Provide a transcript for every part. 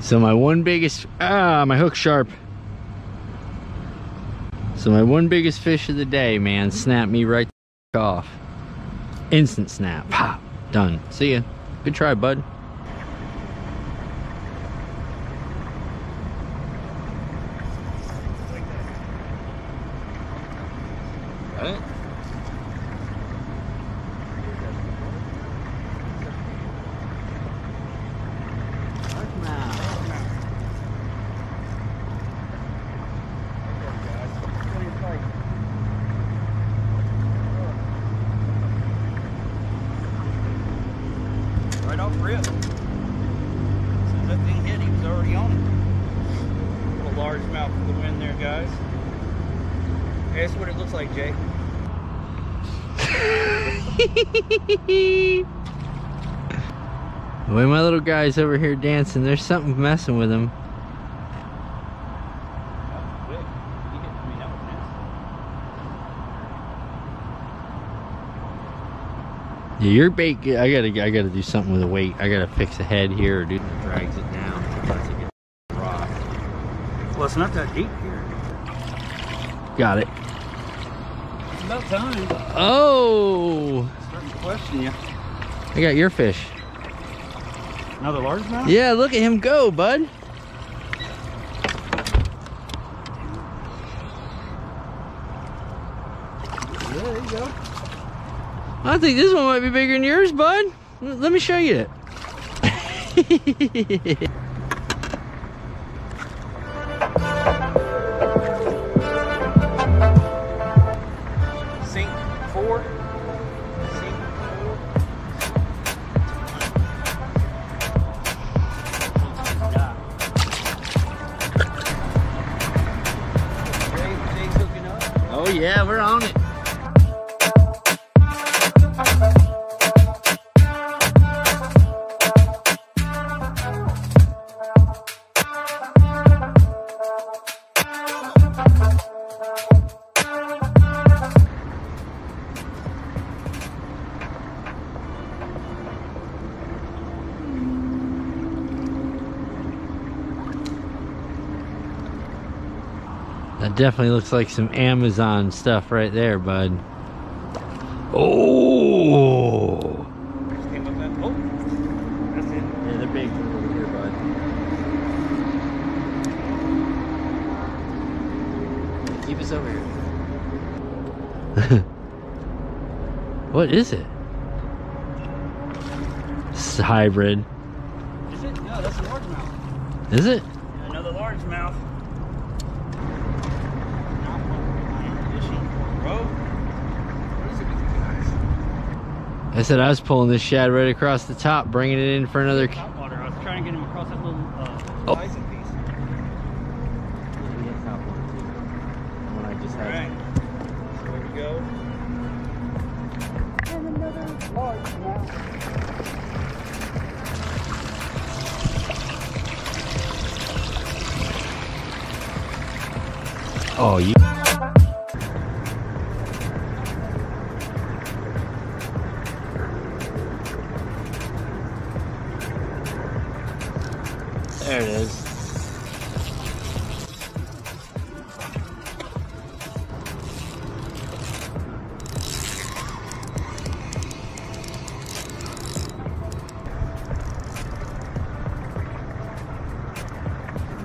So my one biggest, my hook's sharp. So my one biggest fish of the day, man, snapped me right off. Instant snap, pop, done. See ya. Good try, bud. Got it? Right off rip. As soon as that thing hit, he was already on it. Little largemouth for the win there, guys. Hey, that's what it looks like, Jay. The way my little guy's over here dancing, there's something messing with him. Yeah, your bait, I gotta do something with the weight. I gotta fix the head here, or do drags it down. Lets it get rock. Well, it's not that deep here. Got it. It's about time. Oh! I'm starting to question you. I got your fish. Another largemouth? Yeah, look at him go, bud. Yeah, there you go. I think this one might be bigger than yours, bud. Let me show you it. Sink 4. Sink 4. Jay's hooking up. Oh yeah, we're on it. That definitely looks like some Amazon stuff right there, bud. Oh! Just came up that. Oh! That's it. Yeah, they're big over here, bud. Keep us over here. What is it? It's a hybrid. Is it? No, that's a largemouth. Is it? Yeah, another largemouth. I said I was pulling this shad right across the top, bringing it in for another. Top water. I was trying to get him across that little Oh. bison piece. One I just had. Alright. So there we go. And another largemouth. Oh, you. There it is.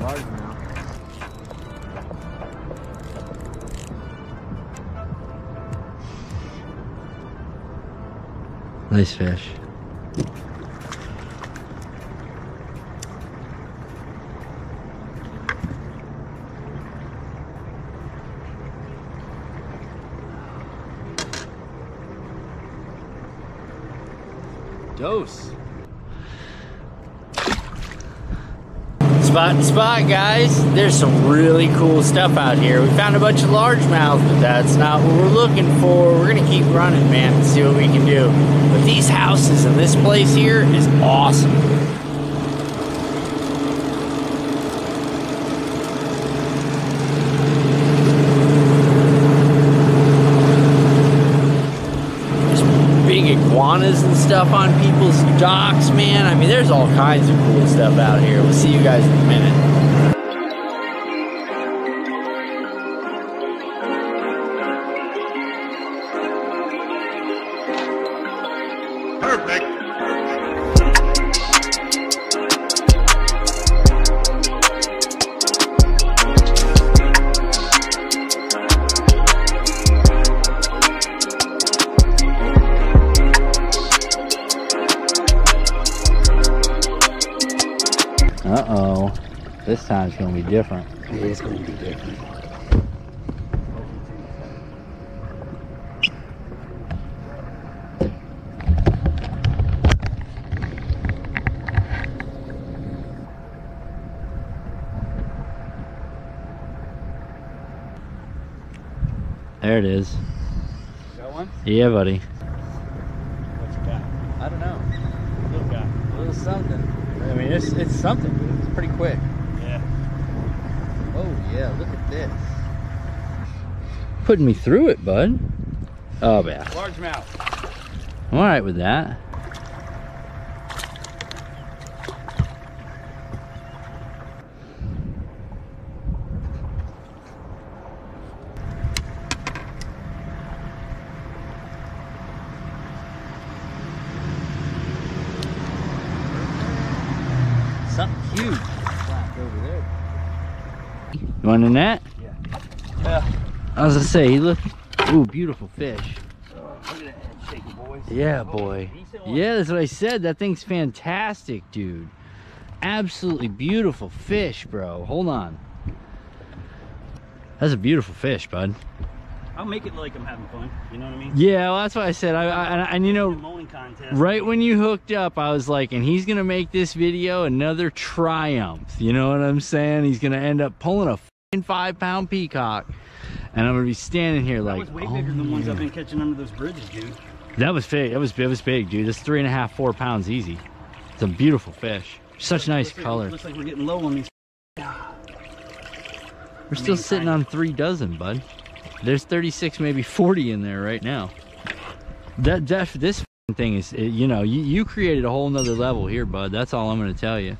Large now. Nice fish. Dose. Spot and spot, guys. There's some really cool stuff out here. We found a bunch of largemouth, but that's not what we're looking for. We're gonna keep running, man, and see what we can do. But these houses and this place here is awesome. There's big iguanas and stuff. stuff on people's docks, man. I mean, there's all kinds of cool stuff out here. We'll see you guys in a minute. Uh-oh. This time's gonna be different. Yeah, it's gonna be different. There it is. Got one? Yeah, buddy. What you got? I don't know. Little guy. A little something. I mean, it's something, dude. It's pretty quick. Yeah. Oh, yeah, look at this. Putting me through it, bud. Oh, yeah. Largemouth. I'm all right with that. Something huge slapped over there. You want a net? Yeah. Yeah. I was gonna say, he look. Ooh, beautiful fish. Look at that head shaking, boys. Yeah, boy. Yeah, that's what I said. That thing's fantastic, dude. Absolutely beautiful fish, bro. Hold on. That's a beautiful fish, bud. I'll make it like I'm having fun. You know what I mean? Yeah, well, that's what I said. And you know, Moaning contest. right when you hooked up, I was like, and he's gonna make this video another triumph. You know what I'm saying? He's gonna end up pulling a f***ing 5-pound peacock, and I'm gonna be standing here like, That was way bigger than the ones I've been catching under those bridges, dude. That was big. That was big, dude. That's 3.5, 4 pounds easy. It's a beautiful fish. Such nice color. Looks like we're getting low on these. We're still sitting on 3 dozen, bud. There's 36, maybe 40 in there right now. This thing is, you know, you created a whole nother level here, bud. That's all I'm gonna tell you.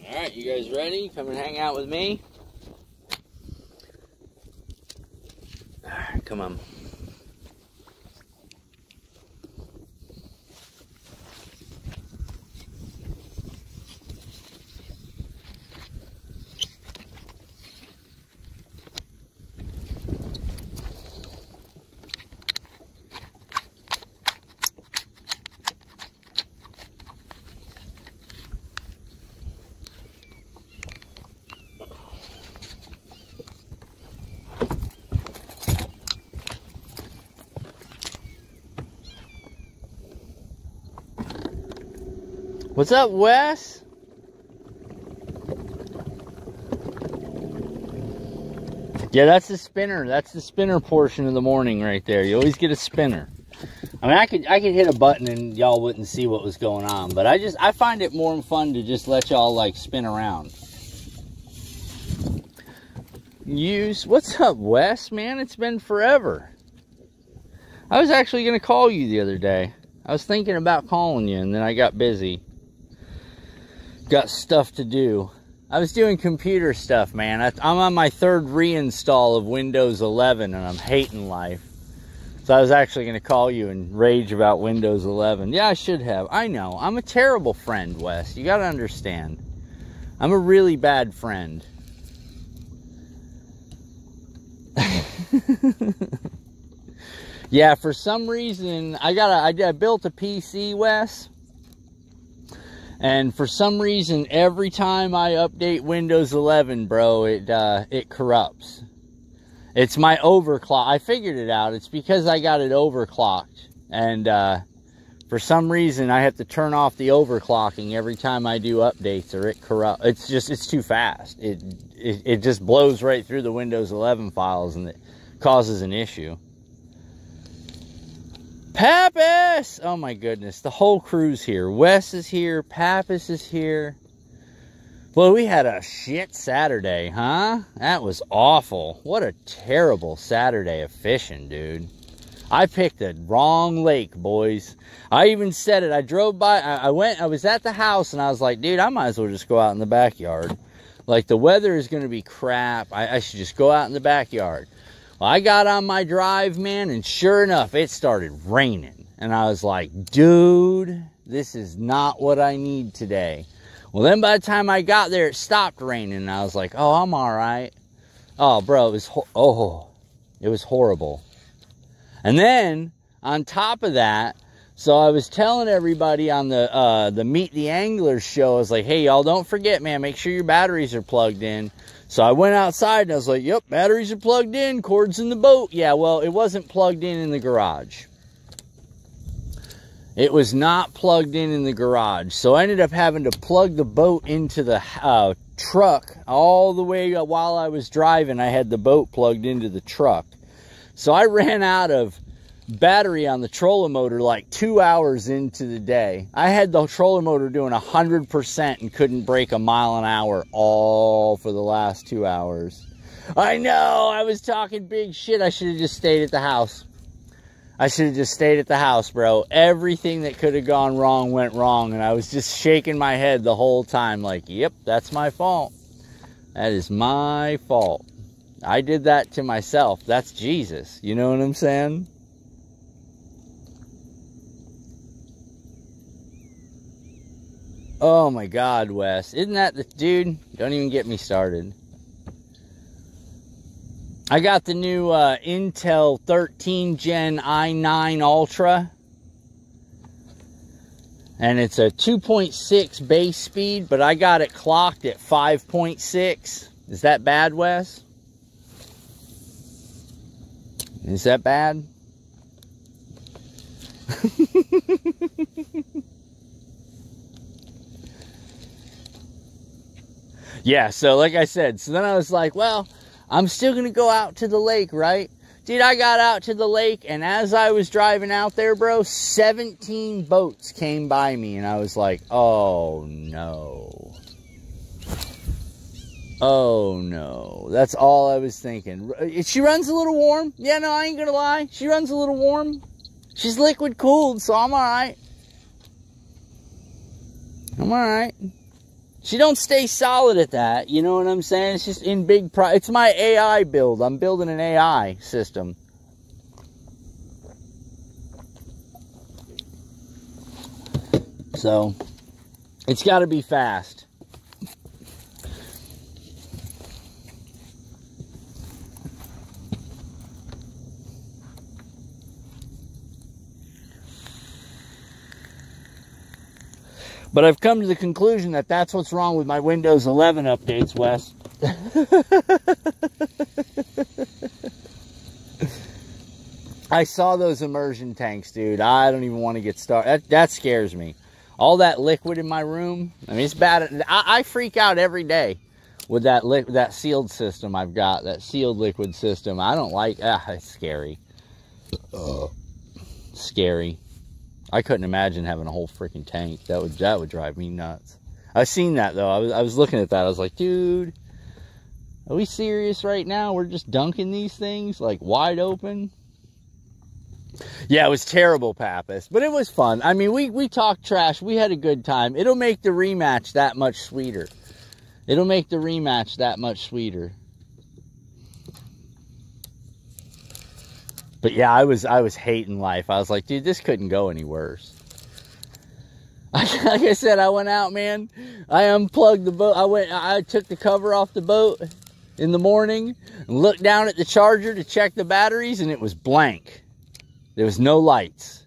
Alright, you guys ready? Come and hang out with me. Alright, come on. What's up, Wes? Yeah, that's the spinner. That's the spinner portion of the morning right there. You always get a spinner. I mean, I could hit a button and y'all wouldn't see what was going on, but I find it more fun to just let y'all like spin around. What's up, Wes? Man, it's been forever. I was actually gonna call you the other day. I was thinking about calling you, and then I got busy. Got stuff to do. I was doing computer stuff, man. I'm on my third reinstall of Windows 11, and I'm hating life. So I was actually going to call you and rage about Windows 11. Yeah, I should have. I know. I'm a terrible friend, Wes. You got to understand. I'm a really bad friend. Yeah, for some reason, I built a PC, Wes. And for some reason, every time I update Windows 11, bro, it corrupts. It's my overclock. I figured it out. It's because I got it overclocked. And for some reason, I have to turn off the overclocking every time I do updates, or it corrupts. It's too fast. It just blows right through the Windows 11 files, and it causes an issue. Pappas! Oh my goodness, the whole crew's here. Wes is here, Pappas is here. Well, we had a shit Saturday, huh? That was awful. What a terrible Saturday of fishing, dude. I picked the wrong lake, boys. I even said it. I drove by, I was at the house, and I was like, dude, I might as well just go out in the backyard. Like, the weather is going to be crap. I should just go out in the backyard. Well, I got on my drive, man, and sure enough, it started raining. And I was like, dude, this is not what I need today. Well, then by the time I got there, it stopped raining, and I was like, oh, I'm all right. Oh, bro, it was horrible. And then, on top of that, so I was telling everybody on the Meet the Anglers show, I was like, hey, y'all, don't forget, man, make sure your batteries are plugged in. So I went outside and I was like, yep, batteries are plugged in, cord's in the boat. Yeah, well, it wasn't plugged in the garage. It was not plugged in the garage. So I ended up having to plug the boat into the truck all the way while I was driving. I had the boat plugged into the truck. So I ran out of battery on the trolling motor like 2 hours into the day. I had the trolling motor doing 100% and couldn't break a mile an hour all for the last 2 hours. I know, I was talking big shit. I should have just stayed at the house. I should have just stayed at the house, bro. Everything that could have gone wrong went wrong, and I was just shaking my head the whole time like, yep, that's my fault. That is my fault. I did that to myself. That's Jesus. You know what I'm saying? Oh my God, Wes. Isn't that the dude? Don't even get me started. I got the new Intel 13 Gen i9 Ultra. And it's a 2.6 base speed, but I got it clocked at 5.6. Is that bad, Wes? Is that bad? Yeah, so like I said, so then I was like, well, I'm still going to go out to the lake, right? Dude, I got out to the lake, and as I was driving out there, bro, 17 boats came by me, and I was like, oh, no. Oh, no. That's all I was thinking. She runs a little warm. Yeah, no, I ain't going to lie. She runs a little warm. She's liquid cooled, so I'm all right. I'm all right. She don't stay solid at that. You know what I'm saying? It's just in big it's my AI build. I'm building an AI system. So, it's got to be fast. But I've come to the conclusion that that's what's wrong with my Windows 11 updates, Wes. I saw those immersion tanks, dude. I don't even want to get started. That scares me. All that liquid in my room. I mean, it's bad. I freak out every day with that sealed system I've got. That sealed liquid system. I don't like. It's scary. Scary. I couldn't imagine having a whole freaking tank. That would drive me nuts. I've seen that though. I was looking at that. I was like, dude, are we serious right now? We're just dunking these things like wide open. Yeah, it was terrible, Pappas, but it was fun. I mean, we talked trash. We had a good time. It'll make the rematch that much sweeter. It'll make the rematch that much sweeter. But yeah, I was hating life. I was like, dude, this couldn't go any worse. Like I said, I went out, man. I unplugged the boat. I took the cover off the boat in the morning and looked down at the charger to check the batteries, and it was blank. There was no lights.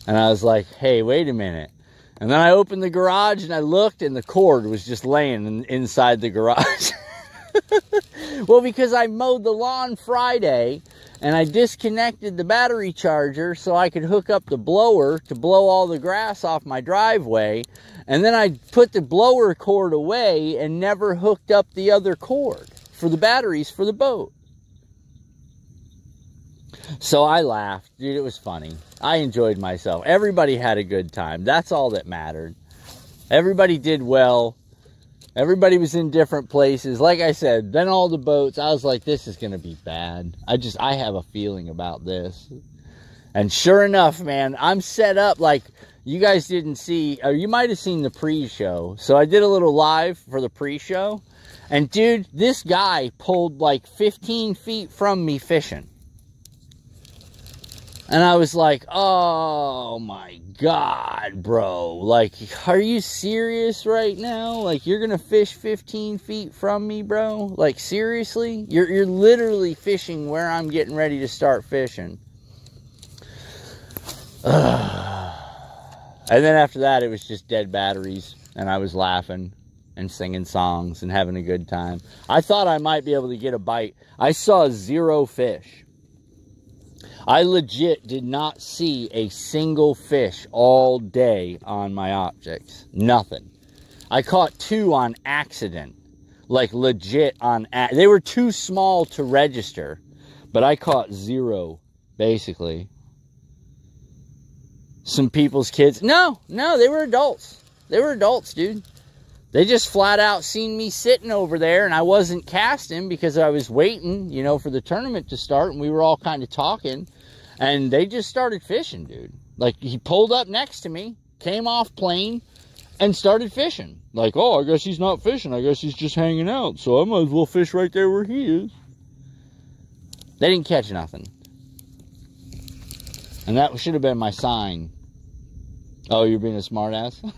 And I was like, hey, wait a minute. And then I opened the garage and I looked, and the cord was just laying inside the garage. Well, because I mowed the lawn Friday and I disconnected the battery charger so I could hook up the blower to blow all the grass off my driveway. And then I put the blower cord away and never hooked up the other cord for the batteries for the boat. So I laughed. Dude, it was funny. I enjoyed myself. Everybody had a good time. That's all that mattered. Everybody did well. Everybody was in different places. Like I said, then all the boats, I was like, this is going to be bad. I have a feeling about this. And sure enough, man, I'm set up like you guys didn't see, or you might have seen the pre-show. So I did a little live for the pre-show. And dude, this guy pulled like 15 feet from me fishing. And I was like, oh my God, bro. Like, are you serious right now? Like, you're going to fish 15 feet from me, bro? Like, seriously? You're literally fishing where I'm getting ready to start fishing. And then after that, it was just dead batteries. And I was laughing and singing songs and having a good time. I thought I might be able to get a bite. I saw 0 fish. I legit did not see a single fish all day on my objects. Nothing. I caught 2 on accident. Like legit on accident. They were too small to register. But I caught 0, basically. Some people's kids. No, they were adults. They were adults, dude. They just flat out seen me sitting over there, and I wasn't casting because I was waiting, you know, for the tournament to start, and we were all kind of talking, and they just started fishing, dude. Like, he pulled up next to me, came off plane, and started fishing. Like, oh, I guess he's not fishing. I guess he's just hanging out, so I might as well fish right there where he is. They didn't catch nothing. And that should have been my sign. Oh, you're being a smartass?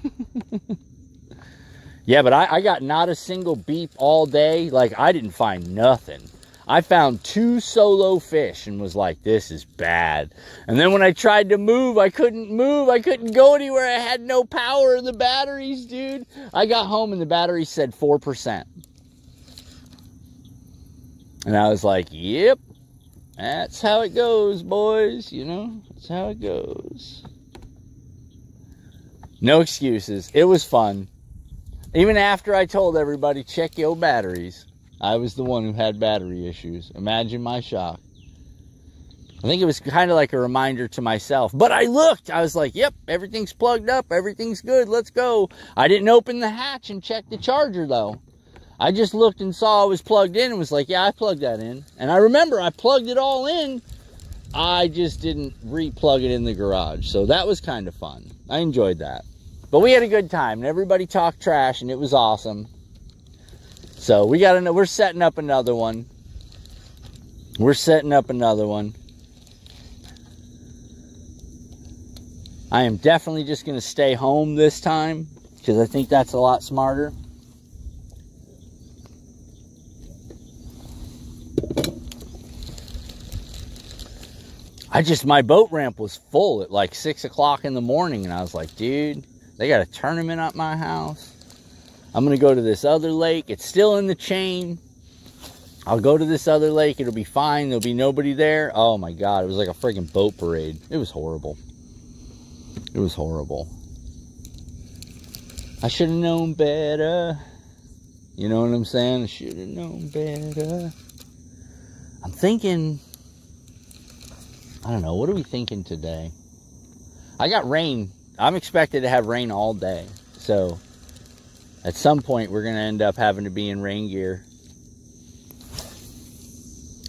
Yeah, but I got not a single beep all day. Like, I didn't find nothing. I found 2 solo fish and was like, this is bad. And then when I tried to move, I couldn't move. I couldn't go anywhere. I had no power in the batteries, dude. I got home and the battery said 4%. And I was like, yep, that's how it goes, boys. You know, that's how it goes. No excuses. It was fun. Even after I told everybody, check your batteries, I was the one who had battery issues. Imagine my shock. I think it was kind of like a reminder to myself. But I looked. I was like, yep, everything's plugged up. Everything's good. Let's go. I didn't open the hatch and check the charger, though. I just looked and saw it was plugged in and was like, yeah, I plugged that in. And I remember I plugged it all in. I just didn't re-plug it in the garage. So that was kind of fun. I enjoyed that. But we had a good time, and everybody talked trash, and it was awesome. So we're setting up another one. We're setting up another one. I am definitely just going to stay home this time, because I think that's a lot smarter. My boat ramp was full at like 6 o'clock in the morning, and I was like, dude, they got a tournament at my house. I'm going to go to this other lake. It's still in the chain. I'll go to this other lake. It'll be fine. There'll be nobody there. Oh my God, it was like a freaking boat parade. It was horrible. It was horrible. I should have known better. You know what I'm saying? I should have known better. I'm thinking, I don't know, what are we thinking today? I got rain. I'm expected to have rain all day. So at some point we're going to end up having to be in rain gear.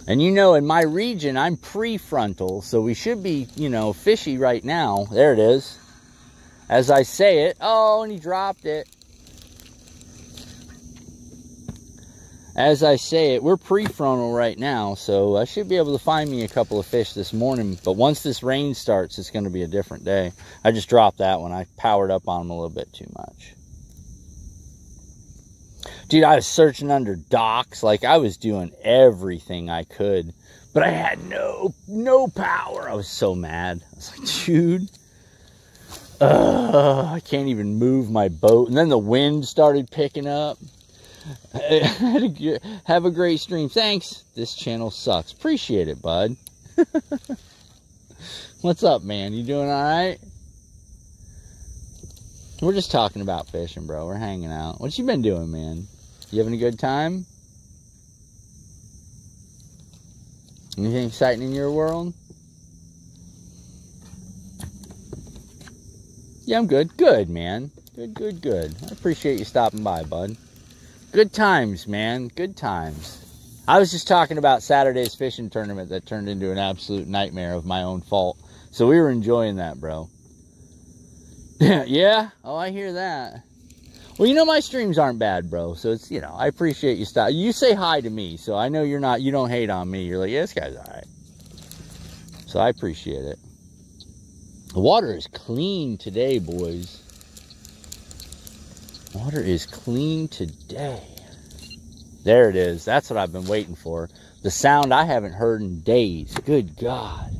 And you know, in my region, I'm prefrontal, so we should be, you know, fishy right now. There it is. As I say it. Oh, and he dropped it. As I say it, we're prefrontal right now, so I should be able to find me a couple of fish this morning. But once this rain starts, it's going to be a different day. I just dropped that one. I powered up on him a little bit too much. Dude, I was searching under docks. Like, I was doing everything I could. But I had no power. I was so mad. I was like, dude. I can't even move my boat. And then the wind started picking up. Have a great stream. Thanks. This channel sucks. Appreciate it, bud. What's up, man? You doing all right? We're just talking about fishing, bro. We're hanging out. What you been doing, man? You having a good time? Anything exciting in your world? Yeah, I'm good. Good, man. Good. I appreciate you stopping by, bud. Good times, man. Good times. I was just talking about Saturday's fishing tournament that turned into an absolute nightmare of my own fault. So we were enjoying that, bro. Yeah? Oh, I hear that. Well, you know, my streams aren't bad, bro. So it's, you know, I appreciate you stop. You say hi to me, so I know you don't hate on me. You're like, yeah, this guy's all right. So I appreciate it. The water is clean today, boys. Water is clean today. There it is. That's what I've been waiting for. The sound I haven't heard in days. Good God.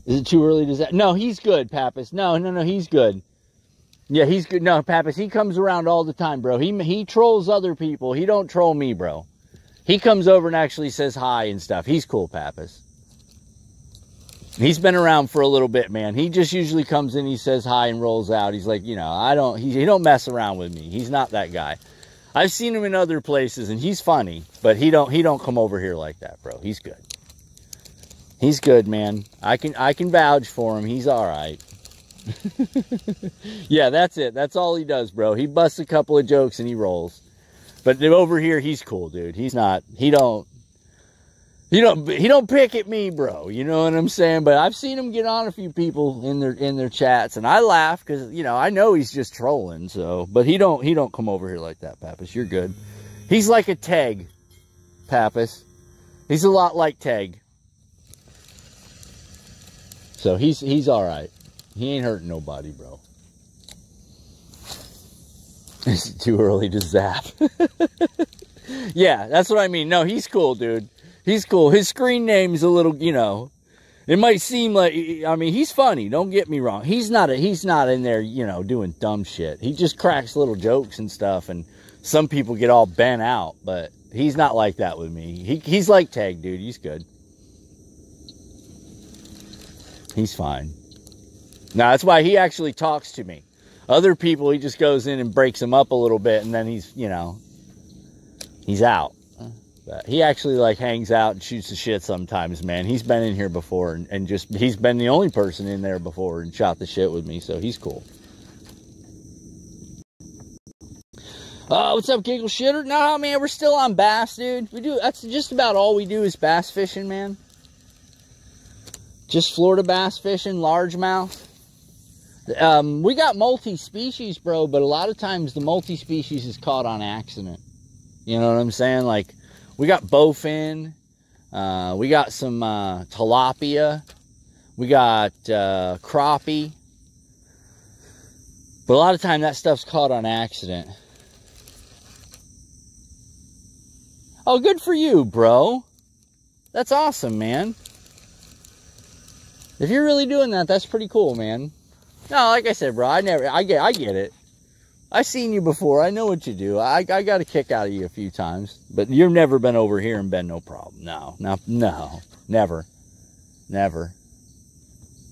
Is it too early to say? No, he's good, Pappas. No, he's good. Yeah, he's good. No, Pappas, he comes around all the time, bro. He trolls other people. He don't troll me, bro. He comes over and actually says hi and stuff. He's cool, Pappas. He's been around for a little bit, man. He just usually comes in, he says hi and rolls out. He's like, you know, he don't mess around with me. He's not that guy. I've seen him in other places and he's funny, but he don't come over here like that, bro. He's good. He's good, man. I can vouch for him. He's all right. Yeah, that's it. That's all he does, bro. He busts a couple of jokes and he rolls. But over here, he's cool, dude. He don't pick at me, bro. You know what I'm saying? But I've seen him get on a few people in their chats, and I laugh because, you know, I know he's just trolling. So, but he don't come over here like that, Pappas. You're good. He's like a Teg, Pappas. He's a lot like Teg. So he's all right. He ain't hurting nobody, bro. Is it too early to zap? Yeah, that's what I mean. No, he's cool, dude. He's cool. His screen name's a little, you know, it might seem like, I mean, he's funny. Don't get me wrong. He's not in there, you know, doing dumb shit. He just cracks little jokes and stuff, and some people get all bent out, but he's not like that with me. He's like Tag, dude. He's good. He's fine. Now, that's why he actually talks to me. Other people, he just goes in and breaks them up a little bit, and then he's, you know, he's out. But he actually, like, hangs out and shoots the shit sometimes, man. He's been in here before, and just, he's been the only person in there before and shot the shit with me, so he's cool. What's up, Giggle Shitter? No, man, we're still on bass, dude. That's just about all we do is bass fishing, man. Just Florida bass fishing, largemouth. We got multi-species, bro, but a lot of times the multi-species is caught on accident. You know what I'm saying? Like, we got bowfin, we got some tilapia, we got crappie. But a lot of time that stuff's caught on accident. Oh, good for you, bro. That's awesome, man. If you're really doing that, that's pretty cool, man. No, like I said, bro, I get it. I've seen you before. I know what you do. I got a kick out of you a few times. But you've never been over here and been no problem. No, never.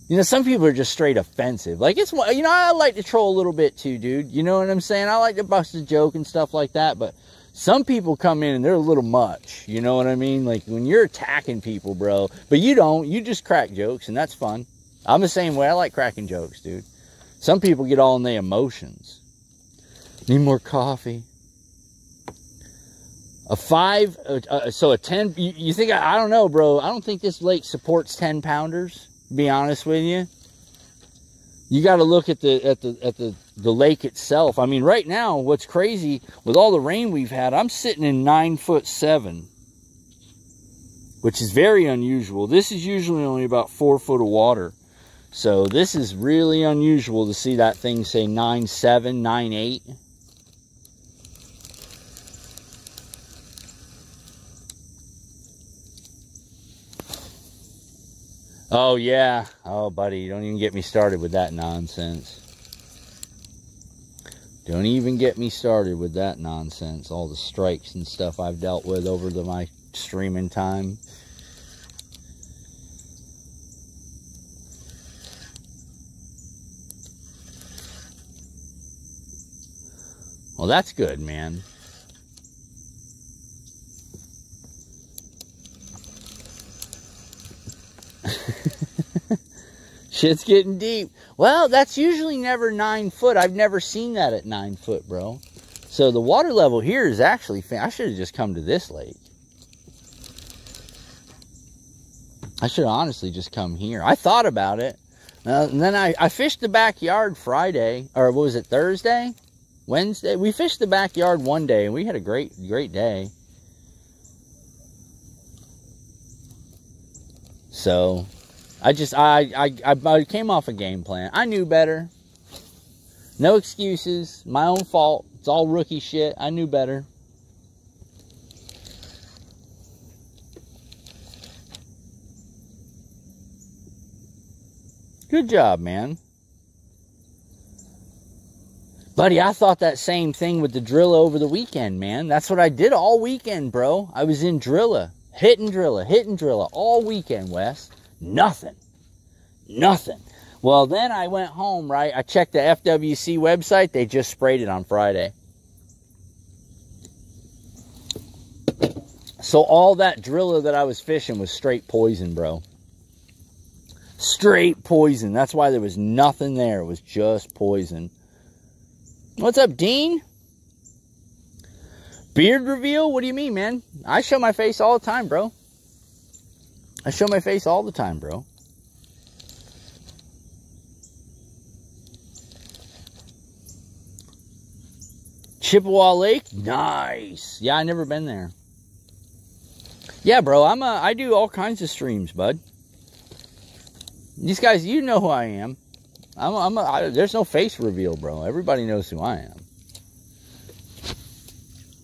You know, some people are just straight offensive. Like, it's, you know, I like to troll a little bit too, dude. You know what I'm saying? I like to bust a joke and stuff like that. But some people come in and they're a little much. You know what I mean? Like, when you're attacking people, bro. But you don't. You just crack jokes, and that's fun. I'm the same way. I like cracking jokes, dude. Some people get all in their emotions. Need more coffee. A 5, so a 10, you think, I don't know, bro. I don't think this lake supports 10 pounders, to be honest with you. You got to look at the lake itself. I mean, right now, what's crazy, with all the rain we've had, I'm sitting in 9'7", which is very unusual. This is usually only about 4 foot of water. So this is really unusual to see that thing say 9'7", 9'8". Oh, yeah. Oh, buddy, don't even get me started with that nonsense. Don't even get me started with that nonsense. All the strikes and stuff I've dealt with over my streaming time. Well, that's good, man. Shit's getting deep. Well, that's usually never 9 foot. I've never seen that at 9 foot, bro. So the water level here is actually... I should have just come to this lake. I should have honestly just come here. I thought about it. And then I fished the backyard Friday. Or what was it, Thursday? Wednesday? We fished the backyard one day, and we had a great day. So... I came off a game plan. I knew better. No excuses. My own fault. It's all rookie shit. I knew better. Good job, man. Buddy, I thought that same thing with the Drilla over the weekend, man. That's what I did all weekend, bro. I was in Drilla. Hitting Drilla all weekend, Wes. Nothing. Well, then I went home, right? I checked the FWC website. They just sprayed it on Friday. So all that Drilla that I was fishing was straight poison, bro. Straight poison. That's why there was nothing there. It was just poison. What's up, Dean? Beard reveal? What do you mean, man? I show my face all the time, bro. I show my face all the time, bro. Chippewa Lake? Nice. Yeah, I never been there. Yeah, bro, I do all kinds of streams, bud. These guys, you know who I am. There's no face reveal, bro. Everybody knows who I am.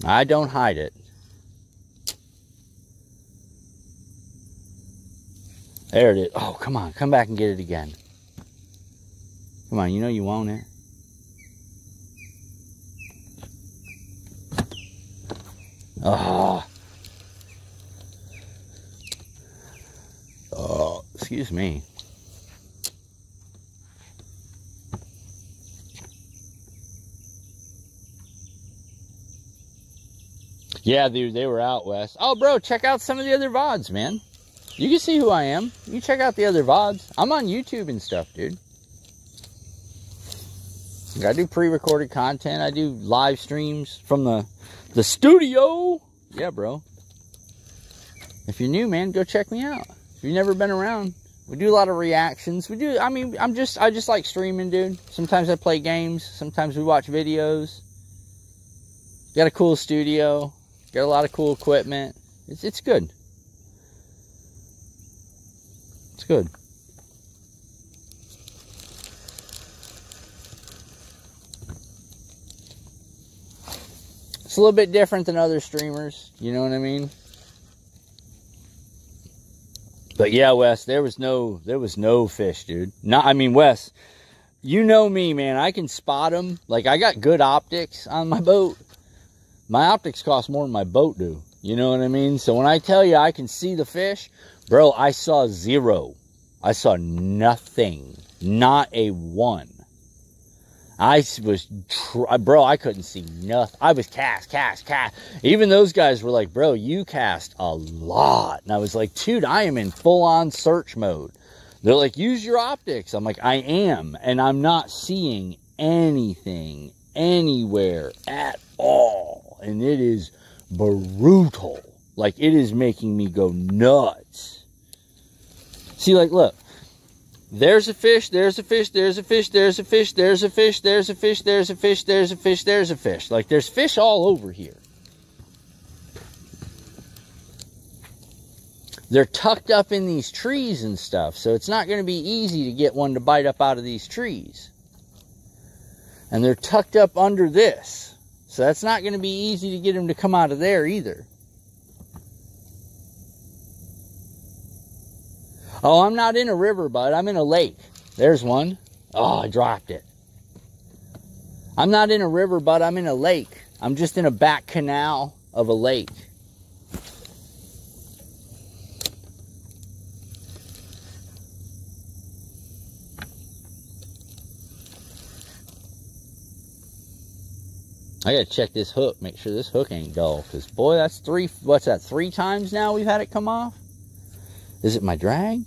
I don't hide it. There it is. Oh, come on. Come back and get it again. Come on. You know you want it. Oh. Oh, excuse me. Yeah, dude, they were out west. Oh, bro, check out some of the other VODs, man. You can see who I am. You can check out the other VODs. I'm on YouTube and stuff, dude. I do pre-recorded content. I do live streams from the studio. Yeah, bro. If you're new, man, go check me out. If you've never been around, We do a lot of reactions. We do, I mean, I just like streaming, dude. Sometimes I play games. Sometimes we watch videos. Got a cool studio. Got a lot of cool equipment. It's good. It's good. It's a little bit different than other streamers. You know what I mean? But yeah, Wes, there was no fish, dude. I mean, Wes, you know me, man. I can spot them. Like, I got good optics on my boat. My optics cost more than my boat do. You know what I mean? So when I tell you I can see the fish, bro, I saw zero. I saw nothing. Not a one. Bro, I couldn't see nothing. I was cast. Even those guys were like, bro, you cast a lot. And I was like, dude, I am in full-on search mode. They're like, use your optics. I'm like, I am. And I'm not seeing anything anywhere at all. And it is brutal. Like, it is making me go nuts. See, like, look. There's a fish, there's a fish, there's a fish, there's a fish, there's a fish, there's a fish, there's a fish, there's a fish, there's a fish. Like, there's fish all over here. They're tucked up in these trees and stuff, so it's not going to be easy to get one to bite up out of these trees. And they're tucked up under this, so that's not going to be easy to get them to come out of there either. Oh, I'm not in a river, bud. I'm in a lake. There's one. Oh, I dropped it. I'm not in a river, bud. I'm in a lake. I'm just in a back canal of a lake. I gotta check this hook. Make sure this hook ain't dull. Because, boy, that's three times now we've had it come off? Is it my drag?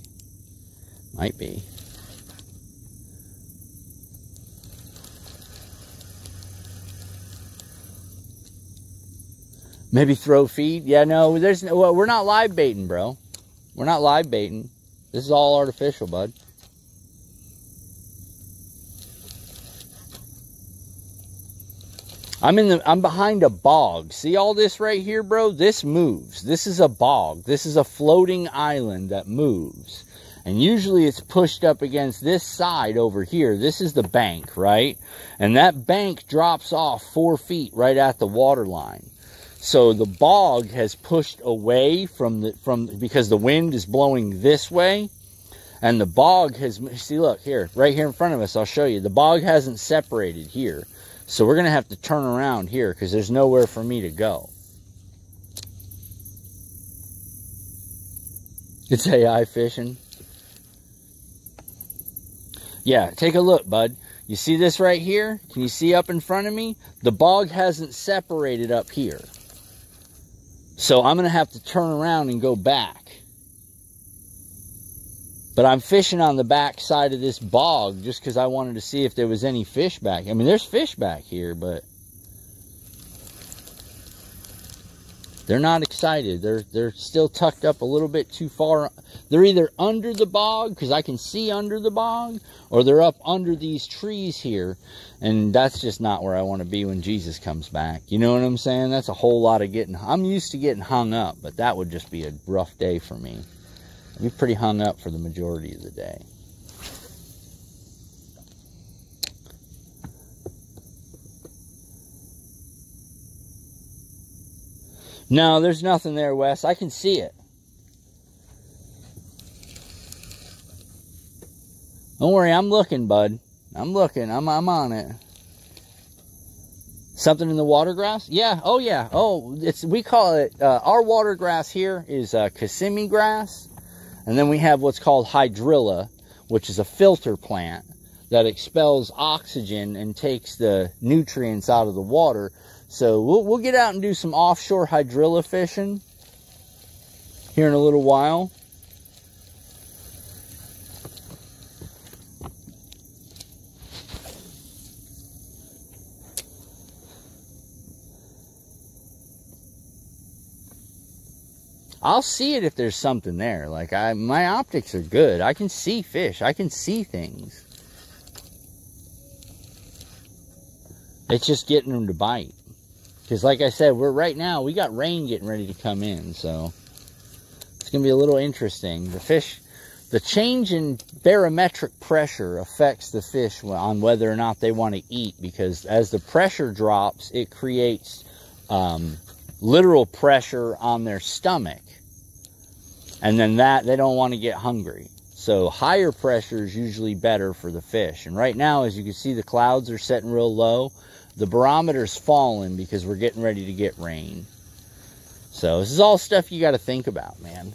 Might be. Maybe throw feed? Yeah, no, well, we're not live baiting, bro. We're not live baiting. This is all artificial, bud. I'm behind a bog. See all this right here, bro? This moves. This is a bog. This is a floating island that moves. And usually it's pushed up against this side over here. This is the bank, right? And that bank drops off 4 feet right at the water line. So the bog has pushed away because the wind is blowing this way. And the bog has, see, look here, right here in front of us, I'll show you. The bog hasn't separated here. So we're going to have to turn around here because there's nowhere for me to go. It's AI fishing. Yeah, take a look, bud. You see this right here? Can you see up in front of me? The bog hasn't separated up here. So I'm going to have to turn around and go back. But I'm fishing on the back side of this bog just because I wanted to see if there was any fish back. I mean, there's fish back here, but they're not excited. They're still tucked up a little bit too far. They're either under the bog, because I can see under the bog, or they're up under these trees here. And that's just not where I want to be when Jesus comes back. You know what I'm saying? That's a whole lot of getting... I'm used to getting hung up, but that would just be a rough day for me. I'd be pretty hung up for the majority of the day. No, there's nothing there, Wes. I can see it. Don't worry, I'm looking, bud. I'm looking. I'm on it. Something in the water grass? Yeah. Oh, yeah. Oh, we call it, our water grass here is Kissimmee grass. And then we have what's called hydrilla, which is a filter plant that expels oxygen and takes the nutrients out of the water. So we'll get out and do some offshore hydrilla fishing here in a little while. I'll see it if there's something there. Like, my optics are good. I can see fish. I can see things. It's just getting them to bite. Because like I said, right now, we got rain getting ready to come in. So it's going to be a little interesting. The change in barometric pressure affects the fish on whether or not they want to eat. Because as the pressure drops, it creates literal pressure on their stomach. And then they don't want to get hungry. So higher pressure is usually better for the fish. And right now, as you can see, the clouds are setting real low. The barometer's falling because we're getting ready to get rain. So this is all stuff you got to think about, man.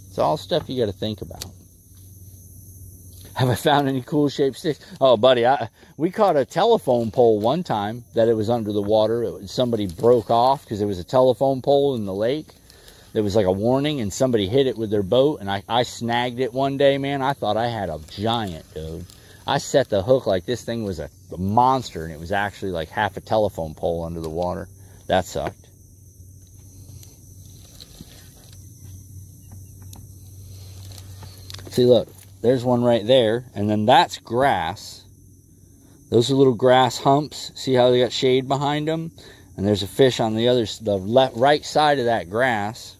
It's all stuff you got to think about. Have I found any cool shaped sticks? Oh, buddy, we caught a telephone pole one time that it was under the water. Somebody broke off because there was a telephone pole in the lake. There was like a warning, and somebody hit it with their boat, and I snagged it one day, man. I thought I had a giant, dude. I set the hook like this thing was a monster, and it was actually like half a telephone pole under the water. That sucked. See, look, there's one right there, and then that's grass. Those are little grass humps. See how they got shade behind them? And there's a fish on the right side of that grass.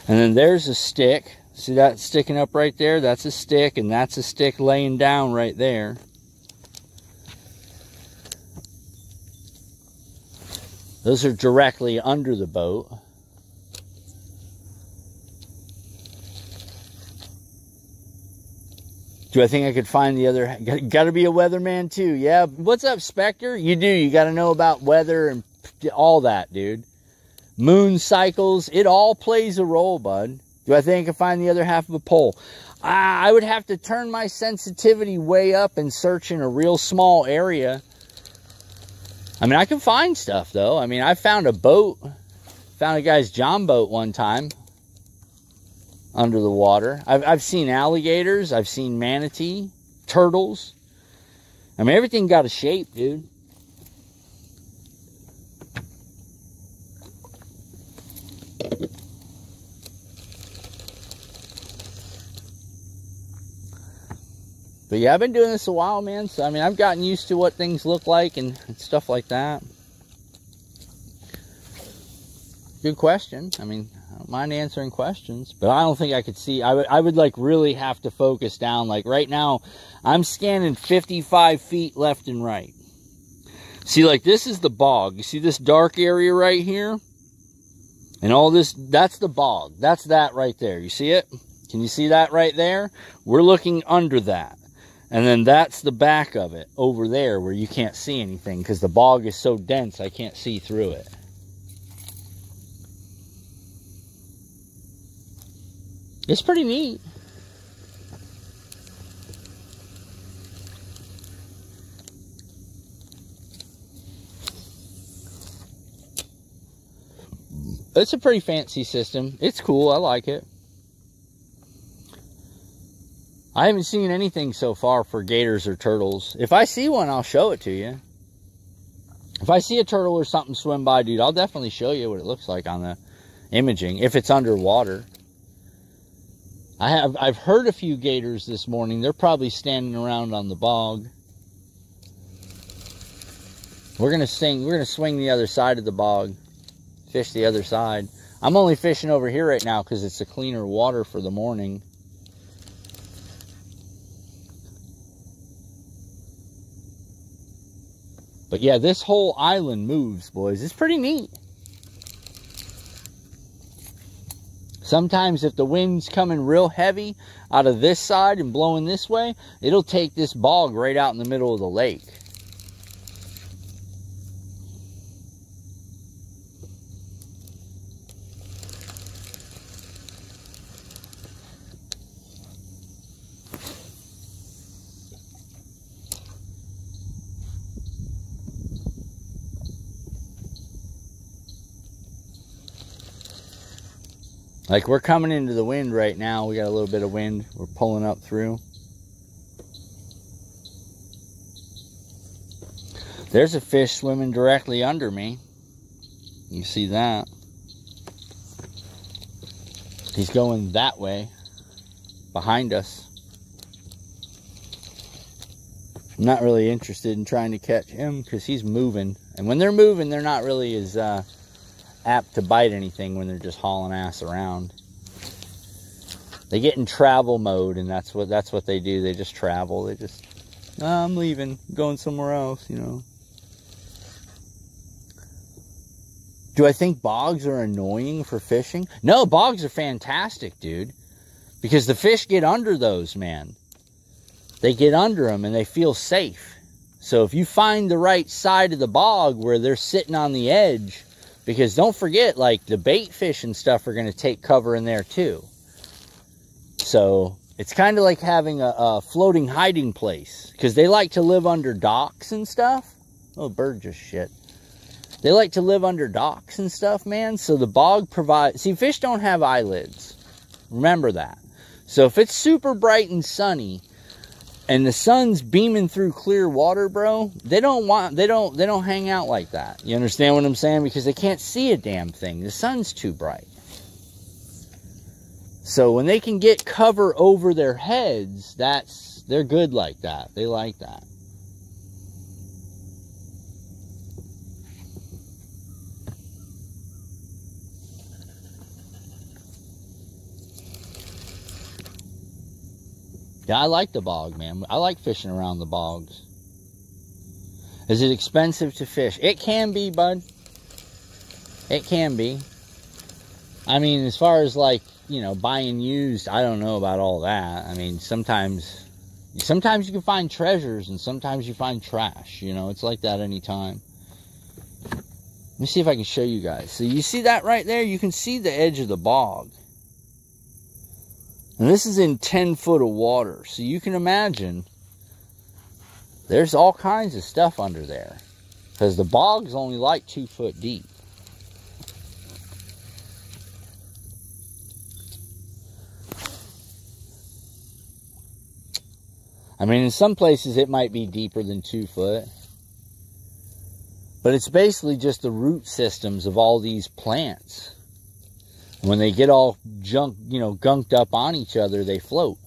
And then there's a stick. See that sticking up right there? That's a stick, and that's a stick laying down right there. Those are directly under the boat. Do I think I could find the other? Got to be a weatherman too. Yeah. What's up, Spectre? You do. You got to know about weather and all that, dude. Moon cycles. It all plays a role, bud. Do I think I can find the other half of a pole? I would have to turn my sensitivity way up and search in a real small area. I mean, I can find stuff, though. I mean, I found a boat. Found a guy's John boat one time under the water. I've seen alligators. I've seen manatee, turtles. I mean, everything got a shape, dude. But yeah, I've been doing this a while, man. So, I mean, I've gotten used to what things look like and stuff like that. Good question. I mean, I don't mind answering questions, but I don't think I could see. I would like really have to focus down. Like right now, I'm scanning 55 feet left and right. See, like this is the bog. You see this dark area right here? And all this, that's the bog. That's that right there. You see it? Can you see that right there? We're looking under that. And then that's the back of it over there where you can't see anything because the bog is so dense I can't see through it. It's pretty neat. It's a pretty fancy system. It's cool. I like it. I haven't seen anything so far for gators or turtles. If I see one, I'll show it to you. If I see a turtle or something swim by, dude, I'll definitely show you what it looks like on the imaging, if it's underwater. I've heard a few gators this morning. They're probably standing around on the bog. We're gonna swing the other side of the bog. Fish the other side. I'm only fishing over here right now because it's a cleaner water for the morning. But yeah, this whole island moves, boys. It's pretty neat. Sometimes if the wind's coming real heavy out of this side and blowing this way, it'll take this bog right out in the middle of the lake. Like we're coming into the wind right now. We got a little bit of wind. We're pulling up through. There's a fish swimming directly under me. You see that? He's going that way, behind us. I'm not really interested in trying to catch him because he's moving. And when they're moving, they're not really as apt to bite anything when they're just hauling ass around. They get in travel mode, and that's what they do. They just travel. They just, I'm leaving, going somewhere else, you know. Do I think bogs are annoying for fishing? No, bogs are fantastic, dude. Because the fish get under those, man. They get under them and they feel safe. So if you find the right side of the bog where they're sitting on the edge, because don't forget, like, the bait fish and stuff are going to take cover in there too. So it's kind of like having a floating hiding place, because they like to live under docks and stuff. Oh, bird just shit. They like to live under docks and stuff, man. So the bog provides... See, fish don't have eyelids. Remember that. So if it's super bright and sunny, and the sun's beaming through clear water, bro, they don't hang out like that. You understand what I'm saying? Because they can't see a damn thing. The sun's too bright. So when they can get cover over their heads, they're good like that. They like that. Yeah, I like the bog, man. I like fishing around the bogs. Is it expensive to fish? It can be, bud. It can be. I mean, as far as, like, you know, buying used, I don't know about all that. I mean, sometimes you can find treasures and sometimes you find trash. You know, it's like that anytime. Let me see if I can show you guys. So you see that right there? You can see the edge of the bog. And this is in 10 foot of water. So you can imagine there's all kinds of stuff under there. Because the bog's only like 2 foot deep. I mean, in some places it might be deeper than 2 foot. But it's basically just the root systems of all these plants. When they get all gunked up on each other, they float.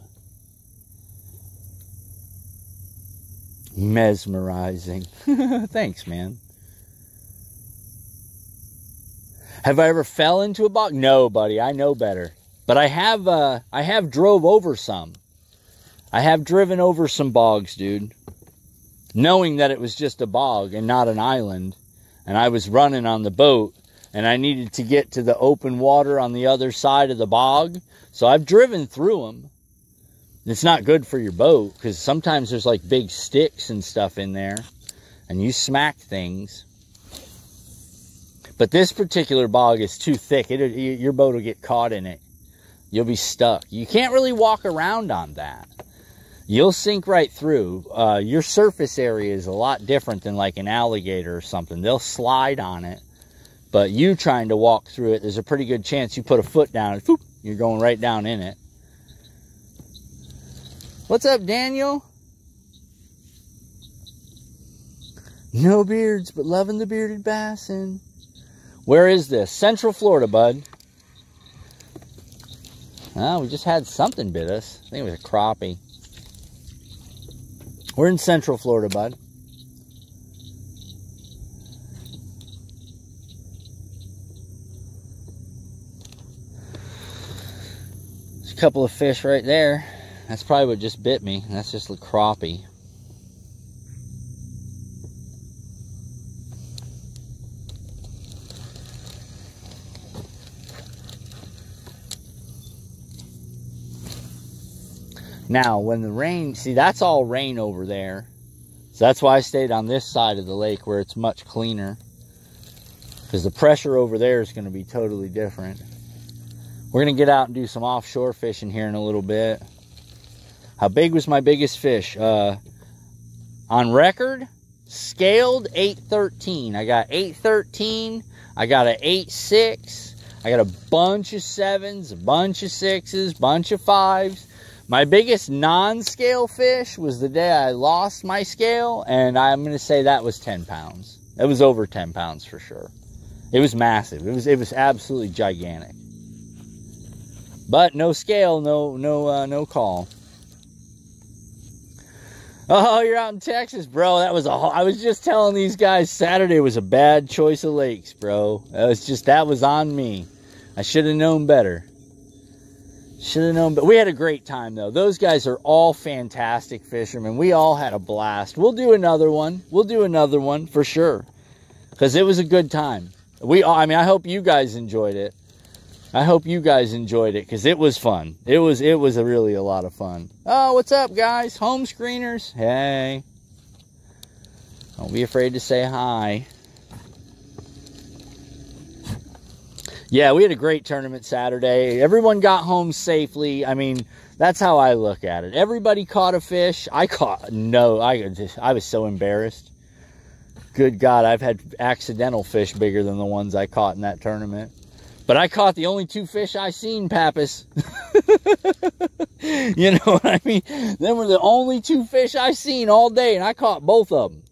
Mesmerizing. Thanks, man. Have I ever fell into a bog? No, buddy. I know better. But I have drove over some. I have driven over some bogs, dude. Knowing that it was just a bog and not an island. And I was running on the boat. And I needed to get to the open water on the other side of the bog. So I've driven through them. It's not good for your boat, because sometimes there's like big sticks and stuff in there. And you smack things. But this particular bog is too thick. Your boat will get caught in it. You'll be stuck. You can't really walk around on that. You'll sink right through. Your surface area is a lot different than like an alligator or something. They'll slide on it. But you trying to walk through it, there's a pretty good chance you put a foot down and whoop, you're going right down in it. What's up, Daniel? No beards, but loving the bearded bassin. Where is this? Central Florida, bud. We just had something bit us. I think it was a crappie. We're in Central Florida, bud. Couple of fish right there. That's probably what just bit me. That's just a crappie. Now when the rain, see, that's all rain over there, so that's why I stayed on this side of the lake where it's much cleaner, because the pressure over there is going to be totally different. We're going to get out and do some offshore fishing here in a little bit. How big was my biggest fish? On record, scaled 813. I got 813. I got an 8.6. I got a bunch of 7s, a bunch of 6s, bunch of 5s. My biggest non-scale fish was the day I lost my scale, and I'm going to say that was 10 pounds. It was over 10 pounds for sure. It was massive. It was absolutely gigantic. But no scale, no call. Oh, you're out in Texas, bro. I was just telling these guys Saturday was a bad choice of lakes, bro. That was on me. I should have known better. But we had a great time, though. Those guys are all fantastic fishermen. We all had a blast. We'll do another one. For sure. Because it was a good time. I hope you guys enjoyed it. Because it was fun. It was really a lot of fun. Oh, what's up, guys? Home screeners. Hey. Don't be afraid to say hi. Yeah, we had a great tournament Saturday. Everyone got home safely. I mean, that's how I look at it. Everybody caught a fish. I was so embarrassed. Good God, I've had accidental fish bigger than the ones I caught in that tournament. But I caught the only 2 fish I seen, Pappas. You know what I mean? Them were the only 2 fish I seen all day, and I caught both of them.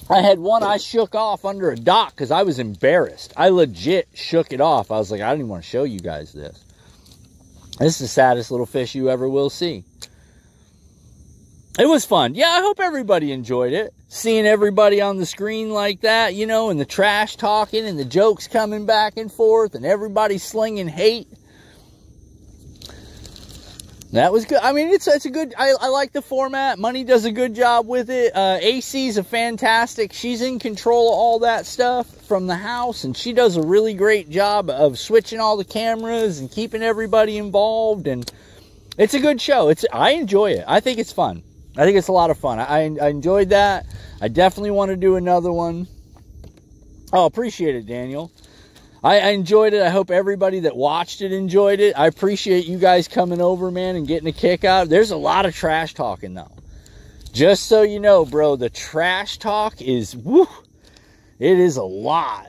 I had one I shook off under a dock because I was embarrassed. I legit shook it off. I was like, I don't even want to show you guys this. This is the saddest little fish you ever will see. It was fun. Yeah, I hope everybody enjoyed it. Seeing everybody on the screen like that, you know, and the trash talking and the jokes coming back and forth and everybody slinging hate. That was good. I mean, it's a good, I like the format. Money does a good job with it. AC's a fantastic, she's in control of all that stuff from the house, and she does a really great job of switching all the cameras and keeping everybody involved, and it's a good show. I enjoy it. I think it's fun. I think it's a lot of fun. I enjoyed that. I definitely want to do another one. Oh, appreciate it, Daniel. I enjoyed it. I hope everybody that watched it enjoyed it. I appreciate you guys coming over, man, and getting a kick out. There's a lot of trash talking, though. Just so you know, bro, the trash talk is, woo, it is a lot.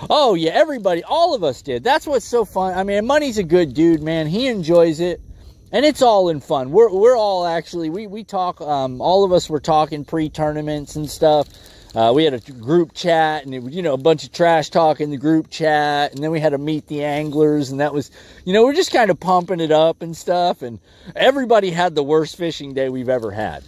Oh, yeah, everybody, all of us did. That's what's so fun. I mean, Money's a good dude, man. He enjoys it. And it's all in fun. We're all actually, we talk, all of us were talking pre-tournaments and stuff. We had a group chat, and it was, you know, a bunch of trash talk in the group chat, and then we had to meet the anglers, and that was, you know, we're just kind of pumping it up and stuff, and everybody had the worst fishing day we've ever had.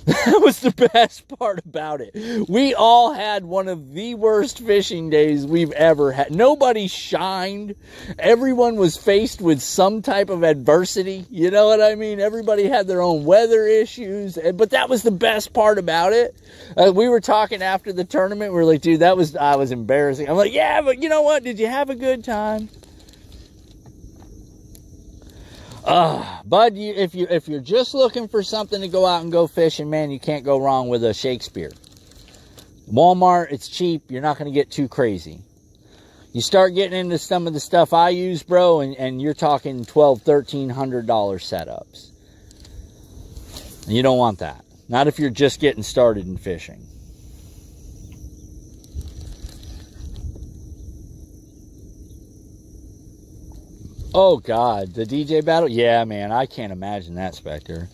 That was the best part about it. We all had one of the worst fishing days we've ever had. Nobody shined. Everyone was faced with some type of adversity. You know what I mean? Everybody had their own weather issues. But that was the best part about it. We were talking after the tournament. We were like, dude, I was embarrassing. I'm like, yeah, but you know what? Did you have a good time? Bud, if you're just looking for something to go out and go fishing, man, you can't go wrong with a Shakespeare. Walmart, it's cheap. You're not going to get too crazy. You start getting into some of the stuff I use, bro, and you're talking $1,200, $1,300 setups. And you don't want that. Not if you're just getting started in fishing. Oh, God. The DJ battle? Yeah, man. I can't imagine that, Spectre.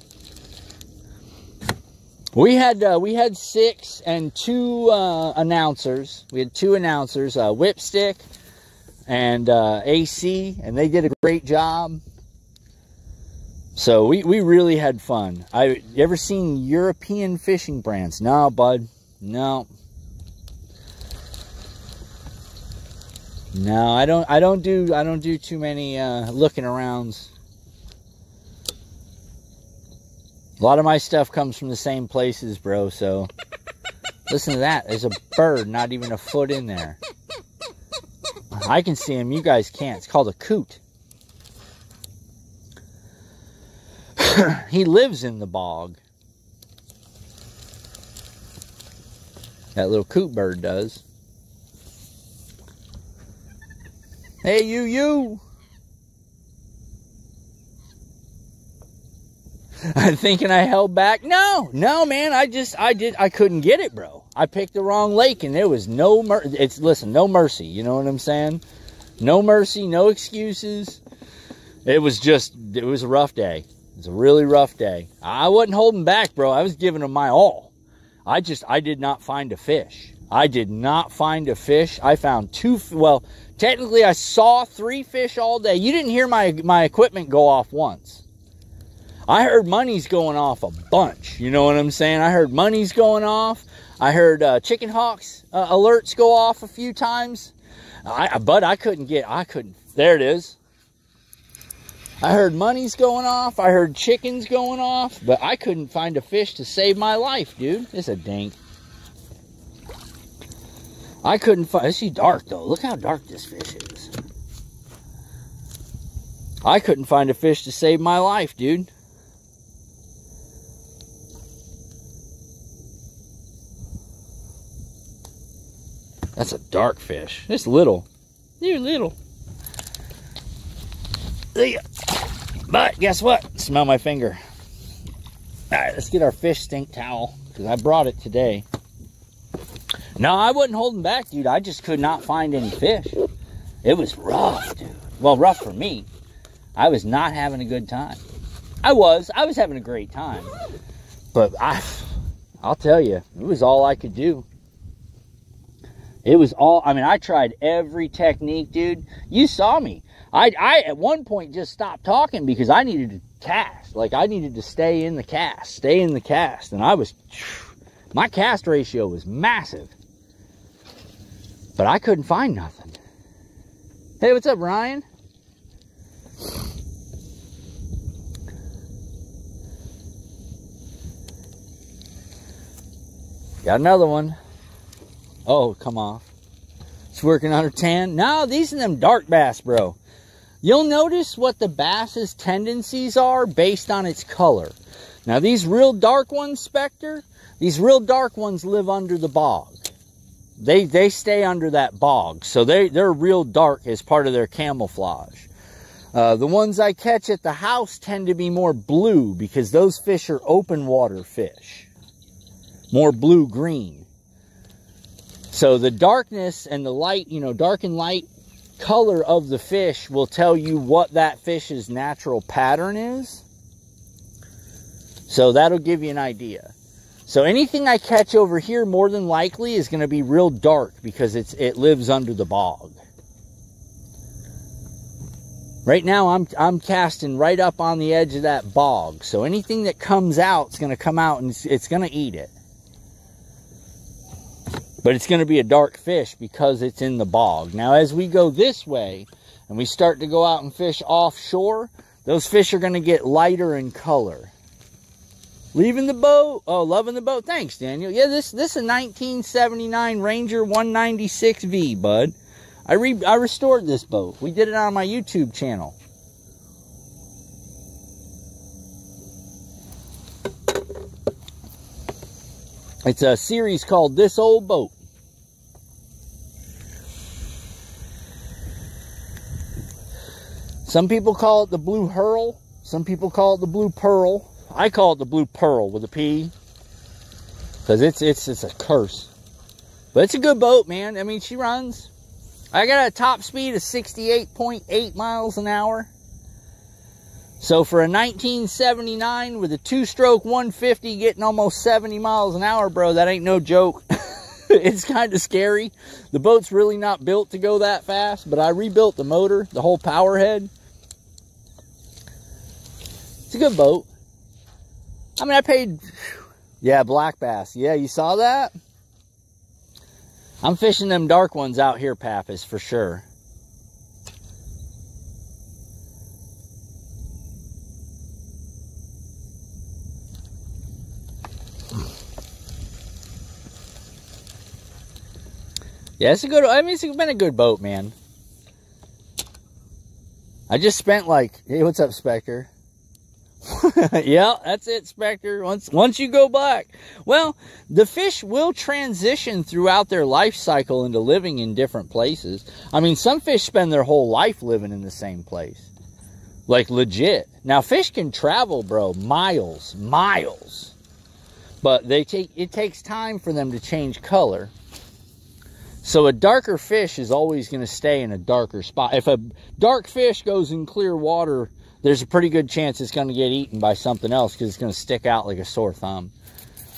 We had 6 and 2 announcers. We had 2 announcers, Whipstick and AC, and they did a great job. So we really had fun. You ever seen European fishing brands? No, bud. No. No, I don't do too many looking arounds. A lot of my stuff comes from the same places, bro, so listen to that. There's a bird not even a foot in there. I can see him, you guys can't. It's called a coot. He lives in the bog. That little coot bird does. Hey, you. I'm thinking I held back. No, man. I couldn't get it, bro. I picked the wrong lake, and there was no mercy. Listen, no mercy. You know what I'm saying? No mercy, no excuses. It was a rough day. It was a really rough day. I wasn't holding back, bro. I was giving them my all. I did not find a fish. I did not find a fish. I found two, well, technically I saw 3 fish all day. You didn't hear my equipment go off once. I heard monies going off a bunch. You know what I'm saying? I heard monies going off. I heard chicken hawks alerts go off a few times. But I couldn't, there it is. I heard monies going off. I heard chickens going off. But I couldn't find a fish to save my life, dude. It's a dink. I couldn't find... It's dark, though. Look how dark this fish is. I couldn't find a fish to save my life, dude. That's a dark fish. It's little. You're little. See ya. But guess what? Smell my finger. All right, let's get our fish stink towel because I brought it today. No, I wasn't holding back, dude. I just could not find any fish. It was rough, dude. Well, rough for me. I was not having a good time. I was having a great time. But I'll tell you, it was all I could do. It was all, I mean, I tried every technique, dude. You saw me. I at one point just stopped talking because I needed to cast. Like, I needed to stay in the cast. And I was, my cast ratio was massive. But I couldn't find nothing. Hey, what's up, Ryan? Got another one. Oh, come off. It's working on her tan. No, these are them dark bass, bro. You'll notice what the bass's tendencies are based on its color. Now, these real dark ones, Spectre, these real dark ones live under the bog. They stay under that bog. So they're real dark as part of their camouflage. The ones I catch at the house tend to be more blue because those fish are open water fish. More blue-green. So the darkness and the light, you know, dark and light color of the fish will tell you what that fish's natural pattern is. So that'll give you an idea. So anything I catch over here more than likely is going to be real dark because it lives under the bog. Right now I'm casting right up on the edge of that bog. So anything that comes out is going to come out and it's going to eat it. But it's going to be a dark fish because it's in the bog. Now, as we go this way and we start to go out and fish offshore, those fish are going to get lighter in color. Leaving the boat. Oh, loving the boat. Thanks, Daniel. Yeah, this is a 1979 Ranger 196V, bud. I restored this boat. We did it on my YouTube channel. It's a series called This Old Boat. Some people call it the Blue Hurl. Some people call it the Blue Pearl. I call it the Blue Pearl with a P. Because it's a curse. But it's a good boat, man. I mean, she runs. I got a top speed of 68.8 miles an hour. So for a 1979 with a 2-stroke 150 getting almost 70 miles an hour, bro, that ain't no joke. It's kind of scary. The boat's really not built to go that fast, but I rebuilt the motor, the whole power head. It's a good boat. I mean, I paid, yeah, black bass. Yeah, you saw that? I'm fishing them dark ones out here, Pappas, for sure. Yeah, it's a good, I mean, it's been a good boat, man. I just spent like, hey, what's up, Spectre? Yeah, that's it, Spectre. Once you go black. Well, the fish will transition throughout their life cycle into living in different places. I mean, some fish spend their whole life living in the same place. Like, legit. Now, fish can travel, bro, miles. But it takes time for them to change color. So a darker fish is always going to stay in a darker spot. If a dark fish goes in clear water, there's a pretty good chance it's going to get eaten by something else because it's going to stick out like a sore thumb.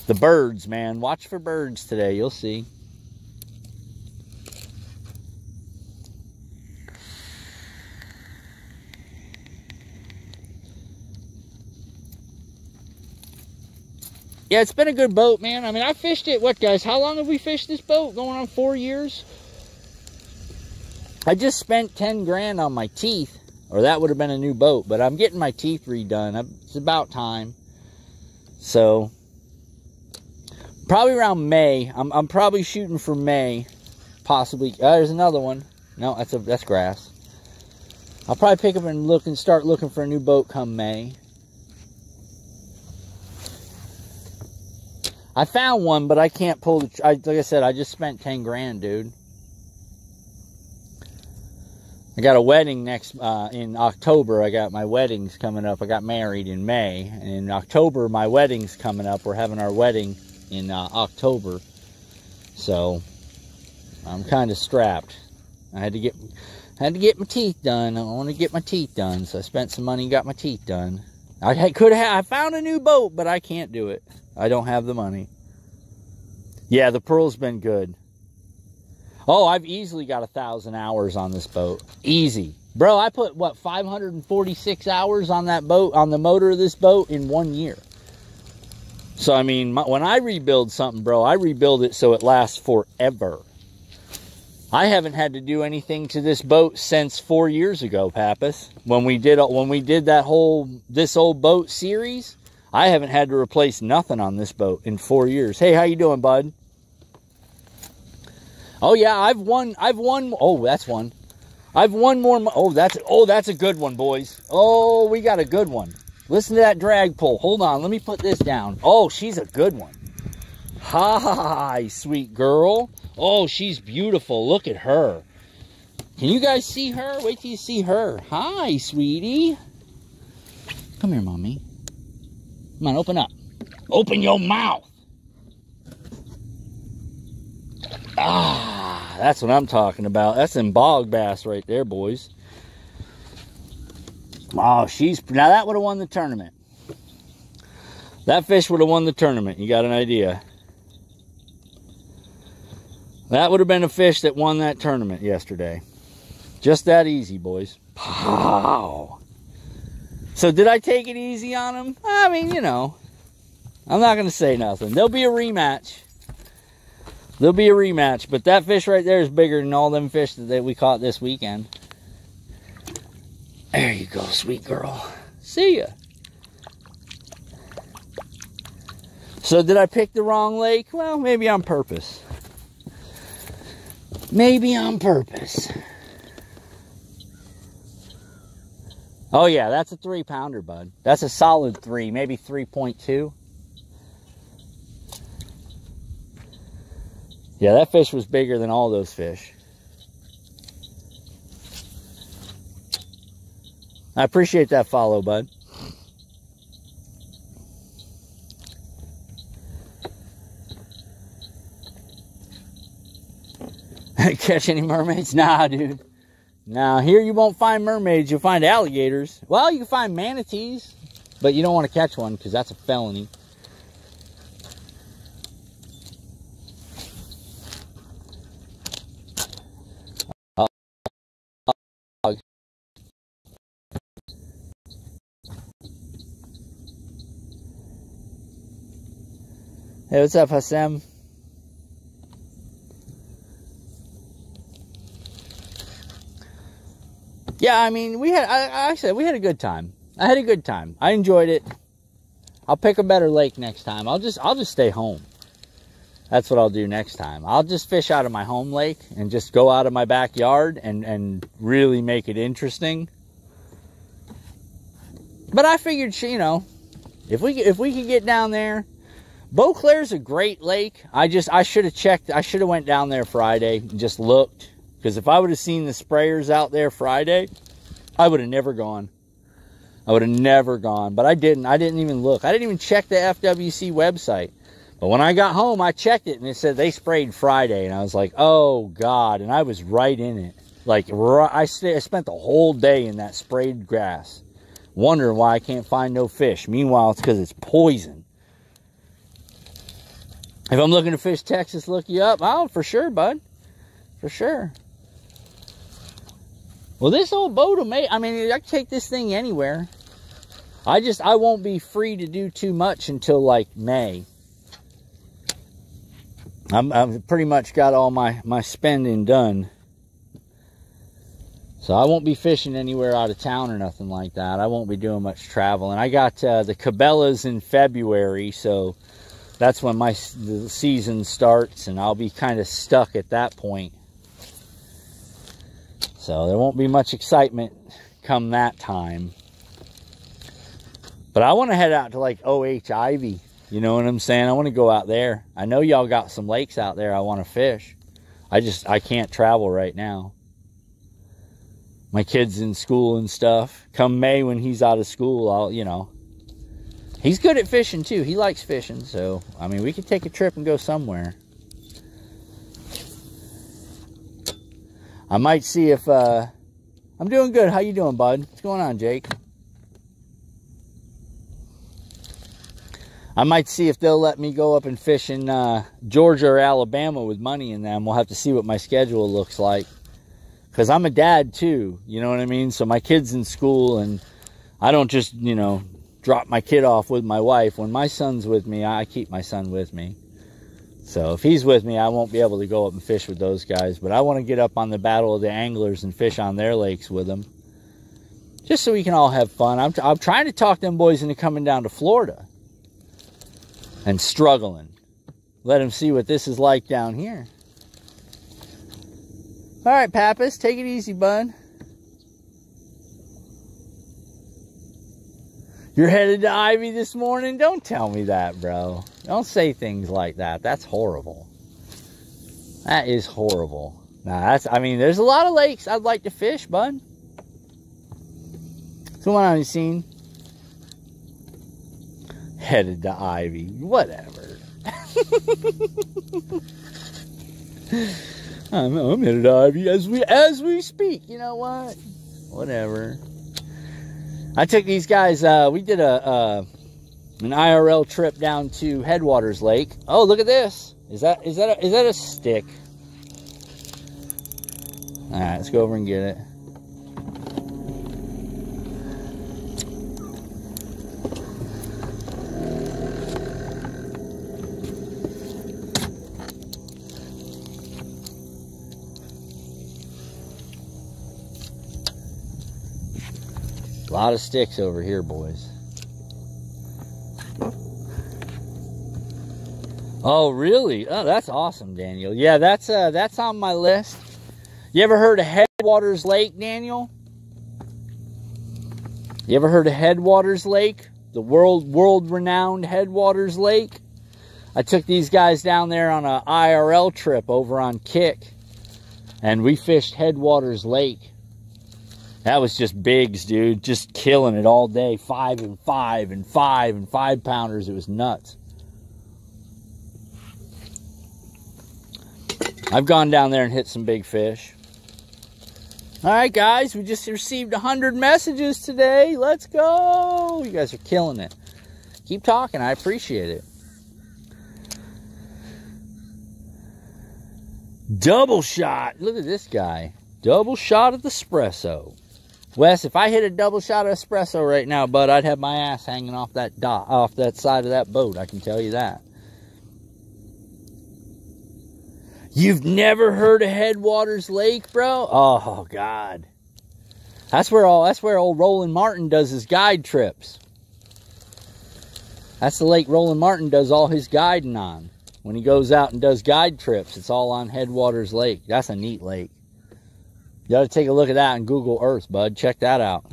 The birds, man. Watch for birds today. You'll see. Yeah, it's been a good boat, man. I mean, I fished it, what, guys? How long have we fished this boat? Going on 4 years? I just spent 10 grand on my teeth, or that would have been a new boat, but I'm getting my teeth redone. It's about time. So, probably around May. I'm probably shooting for May, possibly. There's another one. No, that's grass. I'll probably pick up and start looking for a new boat come May. I found one, but I can't pull the... like I said, I just spent 10 grand, dude. I got a wedding in October. I got my weddings coming up. I got married in May. And in October, my wedding's coming up. We're having our wedding in October. So, I'm kind of strapped. I had to get my teeth done. I want to get my teeth done. So, I spent some money and got my teeth done. I found a new boat, but I can't do it. I don't have the money. Yeah, the Pearl's been good. Oh, I've easily got 1,000 hours on this boat. Easy. Bro, I put, what, 546 hours on that boat, on the motor of this boat in 1 year. So, I mean, when I rebuild something, bro, I rebuild it so it lasts forever. I haven't had to do anything to this boat since 4 years ago, Pappas. When we did that this old boat series, I haven't had to replace nothing on this boat in 4 years. Hey, how you doing, bud? Oh yeah, I've won. Oh, that's one. I've won more. Oh, that's a good one, boys. Oh, we got a good one. Listen to that drag pull. Hold on, let me put this down. Oh, she's a good one. Hi, sweet girl. Oh, she's beautiful. Look at her. Can you guys see her? Wait till you see her. Hi, sweetie. Come here, mommy. Come on, open up. Open your mouth. Ah, that's what I'm talking about. That's some bog bass right there, boys. Oh, now that would have won the tournament. That fish would have won the tournament. You got an idea? That would have been a fish that won that tournament yesterday. Just that easy, boys. Wow. So did I take it easy on him? I mean, you know, I'm not going to say nothing. There'll be a rematch. There'll be a rematch. But that fish right there is bigger than all them fish that we caught this weekend. There you go, sweet girl. See ya. So did I pick the wrong lake? Well, maybe on purpose. Maybe on purpose. Oh yeah, that's a 3-pounder, bud. That's a solid 3, maybe 3.2. Yeah, that fish was bigger than all those fish. I appreciate that follow, bud. Catch any mermaids? Nah, dude. Now, here you won't find mermaids. You'll find alligators. Well, you can find manatees, but you don't want to catch one because that's a felony. Hey, what's up, Hassem? Yeah, I mean, we had a good time. I had a good time. I enjoyed it. I'll pick a better lake next time. I'll just stay home. That's what I'll do next time. I'll just fish out of my home lake and just go out of my backyard and really make it interesting. But I figured, you know, if we could get down there, Beauclair's a great lake. I should have checked. I should have went down there Friday and just looked. Because if I would have seen the sprayers out there Friday, I would have never gone. I would have never gone. But I didn't. I didn't even look. I didn't even check the FWC website. But when I got home, I checked it, and it said they sprayed Friday. And I was like, oh, God. And I was right in it. Like, I spent the whole day in that sprayed grass, wondering why I can't find no fish. Meanwhile, it's because it's poison. If I'm looking to fish Texas, look you up. Oh, for sure, bud. For sure. Well, this old boat will make, I mean, I can take this thing anywhere. I won't be free to do too much until like May. I've pretty much got all my spending done. So I won't be fishing anywhere out of town or nothing like that. I won't be doing much traveling. I got the Cabela's in February, so that's when the season starts, and I'll be kind of stuck at that point. So there won't be much excitement come that time. But I want to head out to like OH Ivy. You know what I'm saying? I want to go out there. I know y'all got some lakes out there I want to fish. I can't travel right now. My kid's in school and stuff. Come May when he's out of school, I'll, you know. He's good at fishing too. He likes fishing. So, I mean, we could take a trip and go somewhere. I might see if, I'm doing good. How you doing, bud? What's going on, Jake? I might see if they'll let me go up and fish in Georgia or Alabama with money in them. We'll have to see what my schedule looks like. Because I'm a dad too, you know what I mean? So my kid's in school, and I don't just, you know, drop my kid off with my wife. When my son's with me, I keep my son with me. So if he's with me, I won't be able to go up and fish with those guys. But I want to get up on the Battle of the Anglers and fish on their lakes with them. Just so we can all have fun. I'm trying to talk them boys into coming down to Florida. And struggling. Let them see what this is like down here. All right, Pappas, take it easy, bud. You're headed to Ivy this morning? Don't tell me that, bro. Don't say things like that. That's horrible. That is horrible. Nah, I mean, there's a lot of lakes I'd like to fish, bud. What's going on, you seen? Headed to Ivy. Whatever. I'm headed to Ivy as we speak. You know what? Whatever. I took these guys. We did an IRL trip down to Headwaters Lake. Oh, look at this. Is that a stick? All right, let's go over and get it. A lot of sticks over here, boys. Oh, really? Oh, that's awesome, Daniel. Yeah, that's on my list. You ever heard of Headwaters Lake, Daniel? You ever heard of Headwaters Lake? The world-renowned Headwaters Lake? I took these guys down there on an IRL trip over on Kick. And we fished Headwaters Lake. That was just bigs, dude. Just killing it all day. 5 and 5 and 5 and 5 pounders. It was nuts. I've gone down there and hit some big fish. All right, guys. We just received 100 messages today. Let's go. You guys are killing it. Keep talking. I appreciate it. Double shot. Look at this guy. Double shot of the espresso. Wes, if I hit a double shot of espresso right now, bud, I'd have my ass hanging off that side of that boat. I can tell you that. You've never heard of Headwaters Lake, bro? Oh God, that's where old Roland Martin does his guide trips. That's the lake Roland Martin does all his guiding on. When he goes out and does guide trips, it's all on Headwaters Lake. That's a neat lake. You ought to take a look at that on Google Earth, bud. Check that out.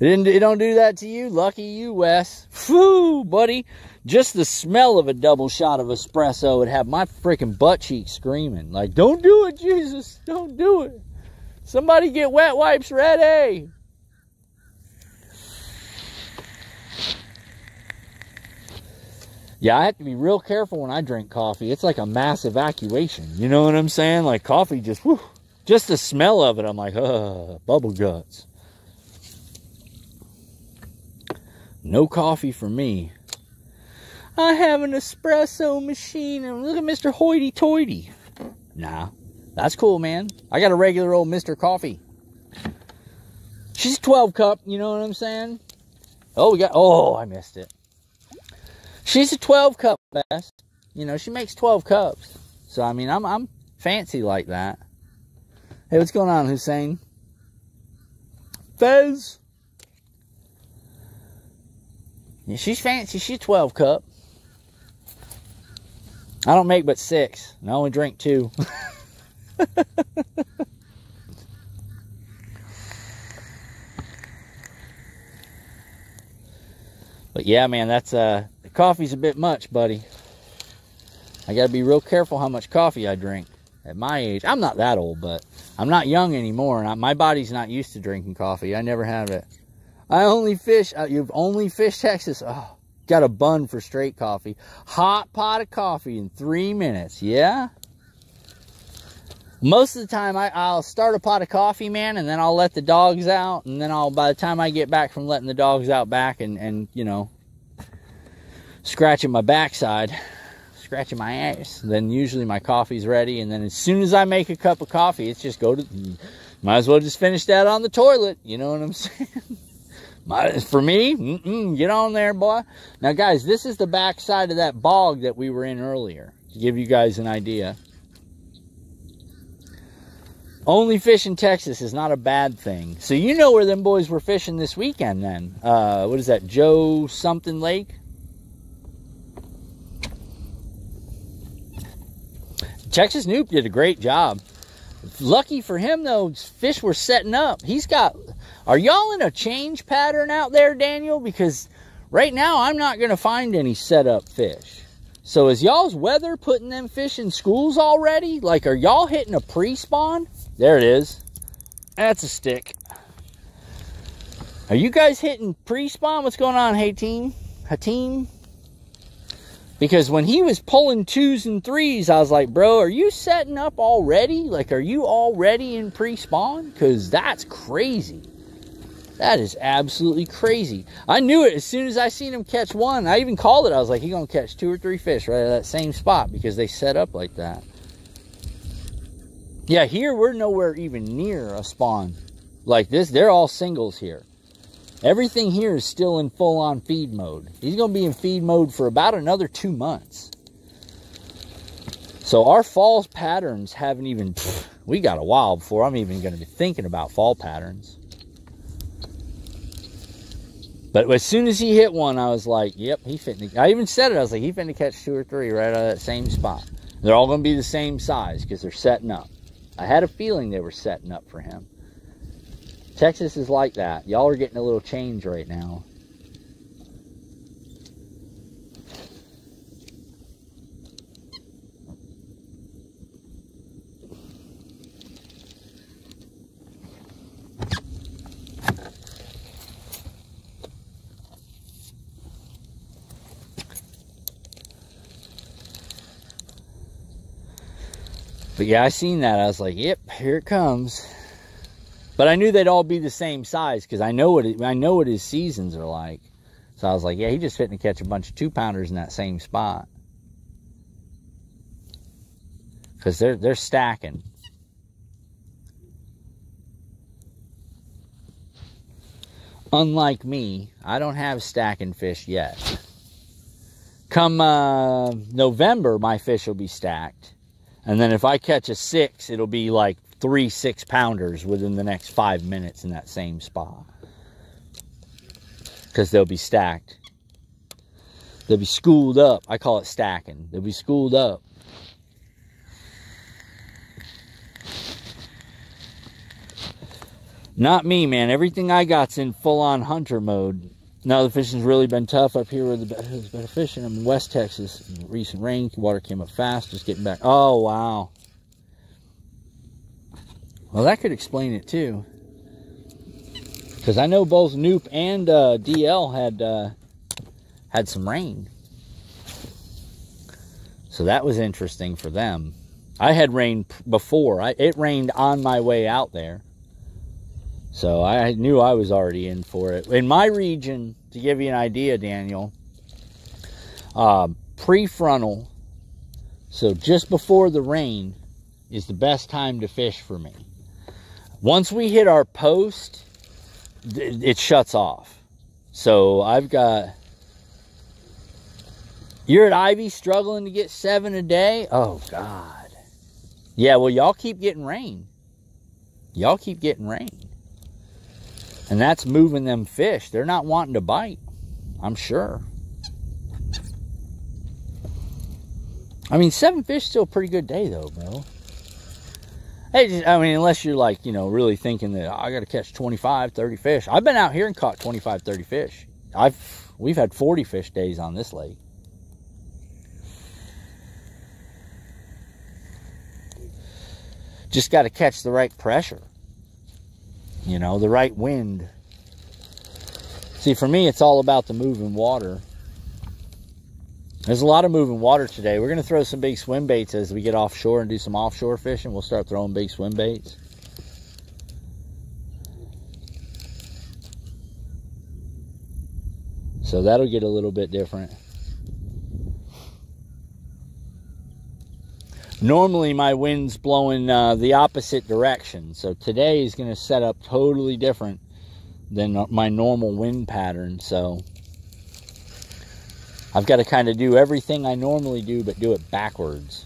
It don't do that to you? Lucky you, Wes. Phew, buddy. Just the smell of a double shot of espresso would have my freaking butt cheeks screaming. Like, don't do it, Jesus. Don't do it. Somebody get wet wipes ready. Yeah, I have to be real careful when I drink coffee. It's like a mass evacuation. You know what I'm saying? Like coffee just, whew, just the smell of it, I'm like, bubble guts. No coffee for me. I have an espresso machine, and look at Mr. Hoity-toity. Nah, that's cool, man. I got a regular old Mr. Coffee. She's 12 cup, you know what I'm saying? Oh, I missed it. She's a 12 cup best. You know, she makes 12 cups. So, I mean, I'm fancy like that. Hey, what's going on, Hussein? Fez? Yeah, she's fancy. She's 12 cup. I don't make but 6. I only drink 2. But yeah, man, that's the coffee's a bit much, buddy. I gotta be real careful how much coffee I drink. At my age, I'm not that old, but I'm not young anymore, and my body's not used to drinking coffee. I never have it. I only fish. You've only fished Texas. Oh, got a bun for straight coffee. Hot pot of coffee in 3 minutes. Yeah. Most of the time, I'll start a pot of coffee, man, and then I'll let the dogs out, and then by the time I get back from letting the dogs out back and you know, scratching my backside, scratching my ass, then usually my coffee's ready, and then as soon as I make a cup of coffee, it's just might as well just finish that on the toilet, you know what I'm saying? For me, get on there, boy. Now, guys, this is the backside of that bog that we were in earlier, to give you guys an idea. Only fish in Texas is not a bad thing. So you know where them boys were fishing this weekend then. What is that, Joe something Lake? Texas Noop did a great job. Lucky for him, though, fish were setting up. Are y'all in a change pattern out there, Daniel? Because right now, I'm not going to find any set-up fish. So is y'all's weather putting them fish in schools already? Like, are y'all hitting a pre-spawn? There it is. That's a stick. Are you guys hitting pre-spawn? What's going on, Hateem? Because when he was pulling 2s and 3s, I was like, bro, are you setting up already? Like, are you already in pre-spawn? Because that's crazy. That is absolutely crazy. I knew it as soon as I seen him catch one. I even called it. I was like, he's going to catch 2 or 3 fish right at that same spot because they set up like that. Yeah, here we're nowhere even near a spawn like this. They're all singles here. Everything here is still in full-on feed mode. He's going to be in feed mode for about another 2 months. So our fall patterns haven't even... We got a while before I'm even going to be thinking about fall patterns. But as soon as he hit one, I was like, yep, he finna... I even said it. I was like, he finna catch 2 or 3 right out of that same spot. They're all going to be the same size because they're setting up. I had a feeling they were setting up for him. Texas is like that. Y'all are getting a little change right now. But yeah, I seen that. I was like, yep, here it comes. But I knew they'd all be the same size because I know what his seasons are like. So I was like, yeah, he just fitting to catch a bunch of 2-pounders in that same spot. Because they're stacking. Unlike me, I don't have stacking fish yet. Come November, my fish will be stacked. And then if I catch a 6, it'll be like 3 6-pounders within the next 5 minutes in that same spot. Because they'll be stacked. They'll be schooled up. I call it stacking. They'll be schooled up. Not me, man. Everything I got's in full-on hunter mode. Now the fishing's really been tough up here where there's better fishing. I'm in West Texas. Recent rain, water came up fast, just getting back. Oh, wow. Well, that could explain it too. Because I know both Noop and DL had some rain. So that was interesting for them. I had rain before. It rained on my way out there. So I knew I was already in for it. In my region, to give you an idea, Daniel, Prefrontal, so just before the rain, is the best time to fish for me. Once we hit our post, it shuts off. So I've got... You're at Ivy struggling to get 7 a day? Oh, God. Yeah, well, y'all keep getting rain. Y'all keep getting rain. And that's moving them fish. They're not wanting to bite, I'm sure. I mean, 7 fish is still a pretty good day, though, bro. Hey, I mean, unless you're like, you know, really thinking that, oh, I got to catch 25, 30 fish. I've been out here and caught 25, 30 fish. We've had 40 fish days on this lake. Just got to catch the right pressure. You know, the right wind. See, for me, it's all about the moving water. There's a lot of moving water today. We're going to throw some big swim baits as we get offshore and do some offshore fishing. We'll start throwing big swim baits. So that'll get a little bit different. Normally my wind's blowing the opposite direction. So today is going to set up totally different than my normal wind pattern. So I've got to kind of do everything I normally do, but do it backwards.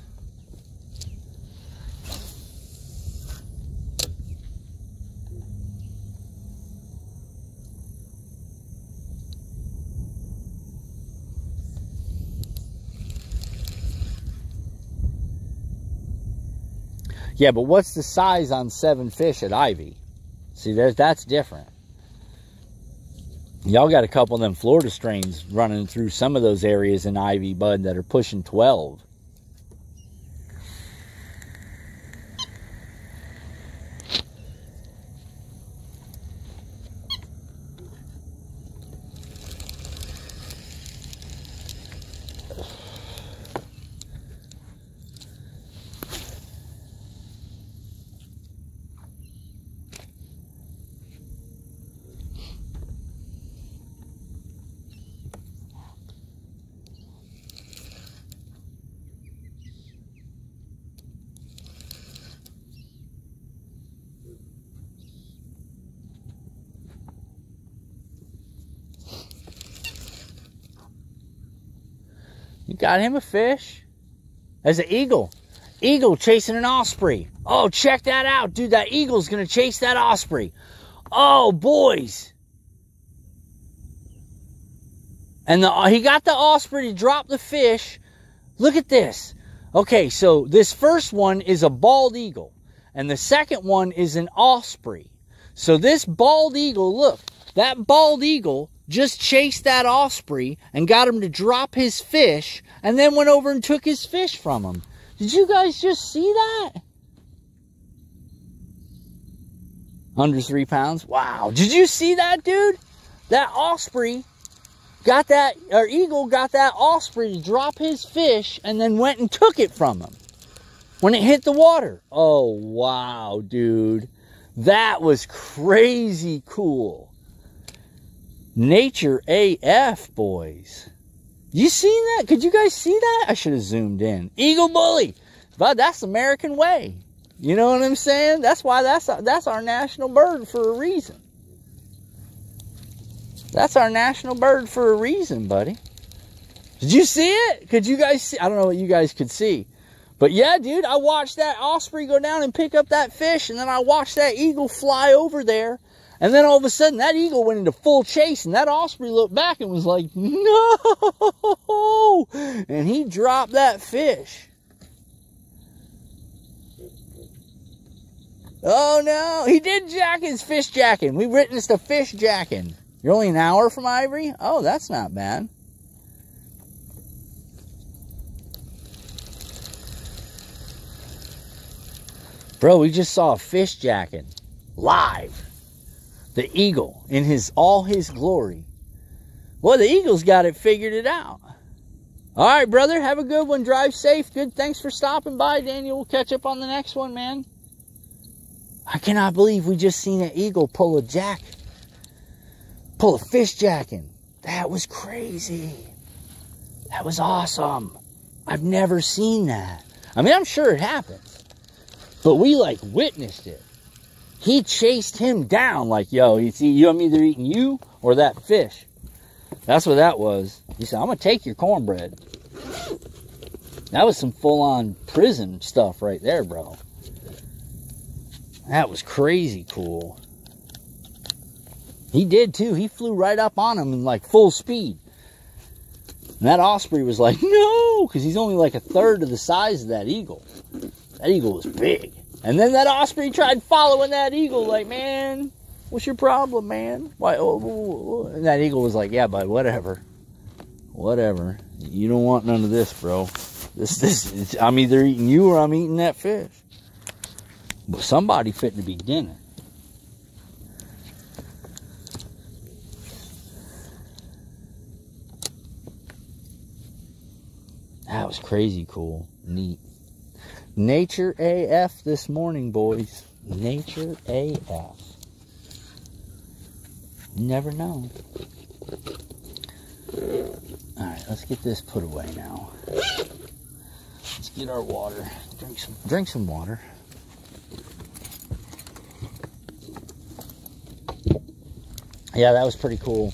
Yeah, but what's the size on 7 fish at Ivy? See, that's different. Y'all got a couple of them Florida strains running through some of those areas in Ivy, bud, that are pushing 12. You got him a fish. There's an eagle. Eagle chasing an osprey. Oh, check that out, dude. That eagle's going to chase that osprey. Oh, boys. And he got the osprey to drop the fish. Look at this. Okay, so this first one is a bald eagle. And the second one is an osprey. So this bald eagle, look. That bald eagle just chased that osprey and got him to drop his fish and then went over and took his fish from him. Did you guys just see that? Under 3 pounds? Wow. Did you see that, dude? That osprey got that, or eagle got that osprey to drop his fish and then went and took it from him when it hit the water. Oh, wow, dude. That was crazy cool. Nature AF, boys. You seen that? Could you guys see that? I should have zoomed in. Eagle bully. But that's American way. You know what I'm saying? That's why that's our national bird for a reason. That's our national bird for a reason, buddy. Did you see it? Could you guys see? I don't know what you guys could see. But yeah, dude, I watched that osprey go down and pick up that fish, and then I watched that eagle fly over there. And then all of a sudden, that eagle went into full chase, and that osprey looked back and was like, no! And he dropped that fish. Oh, no. He did jack his fish jacking. We witnessed a fish jacking. You're only an hour from Ivory? Oh, that's not bad. Bro, we just saw a fish jacking. Live. The eagle in all his glory. Well, the eagle's got it figured it out. All right, brother. Have a good one. Drive safe. Good. Thanks for stopping by, Daniel. We'll catch up on the next one, man. I cannot believe we just seen an eagle pull a fish jacking. That was crazy. That was awesome. I've never seen that. I mean, I'm sure it happens, but we like witnessed it. He chased him down like, yo, I'm either eating you or that fish. That's what that was. He said, I'm going to take your cornbread. That was some full-on prison stuff right there, bro. That was crazy cool. He did too. He flew right up on him in like full speed. And that osprey was like, no, because he's only like a third of the size of that eagle. That eagle was big. And then that osprey tried following that eagle like, man, what's your problem, man? Why? Oh. And that eagle was like, yeah, bud, whatever. Whatever. You don't want none of this, bro. I'm either eating you or I'm eating that fish. But somebody fitting to be dinner. That was crazy cool. Neat. Nature AF this morning, boys. Nature AF. You never know. Alright, let's get this put away now. Let's get our water. Drink some water. Yeah, that was pretty cool.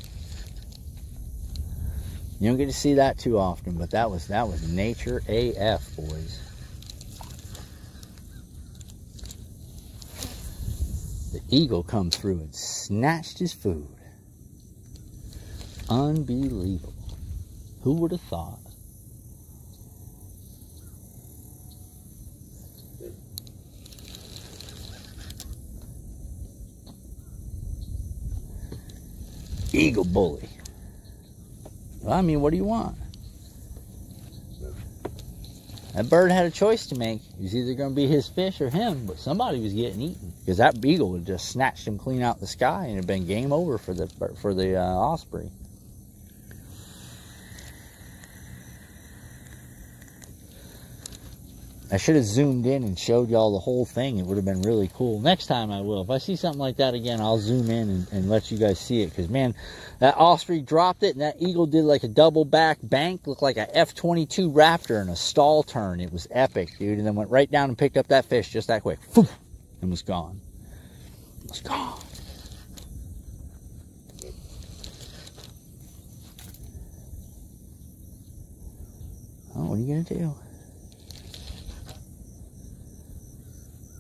You don't get to see that too often, but that was nature AF, boys. The eagle come through and snatched his food. Unbelievable. Who would have thought? Eagle bully. Well, I mean, what do you want? That bird had a choice to make. It was either going to be his fish or him, but somebody was getting eaten because that eagle had just snatched him clean out the sky and it had been game over for the osprey. I should have zoomed in and showed y'all the whole thing. It would have been really cool. Next time I will. If I see something like that again, I'll zoom in and let you guys see it. Because, man, that osprey dropped it, and that eagle did like a double back bank. Looked like a F-22 Raptor in a stall turn. It was epic, dude. And then went right down and picked up that fish just that quick. And was gone. It was gone. Oh, what are you going to do?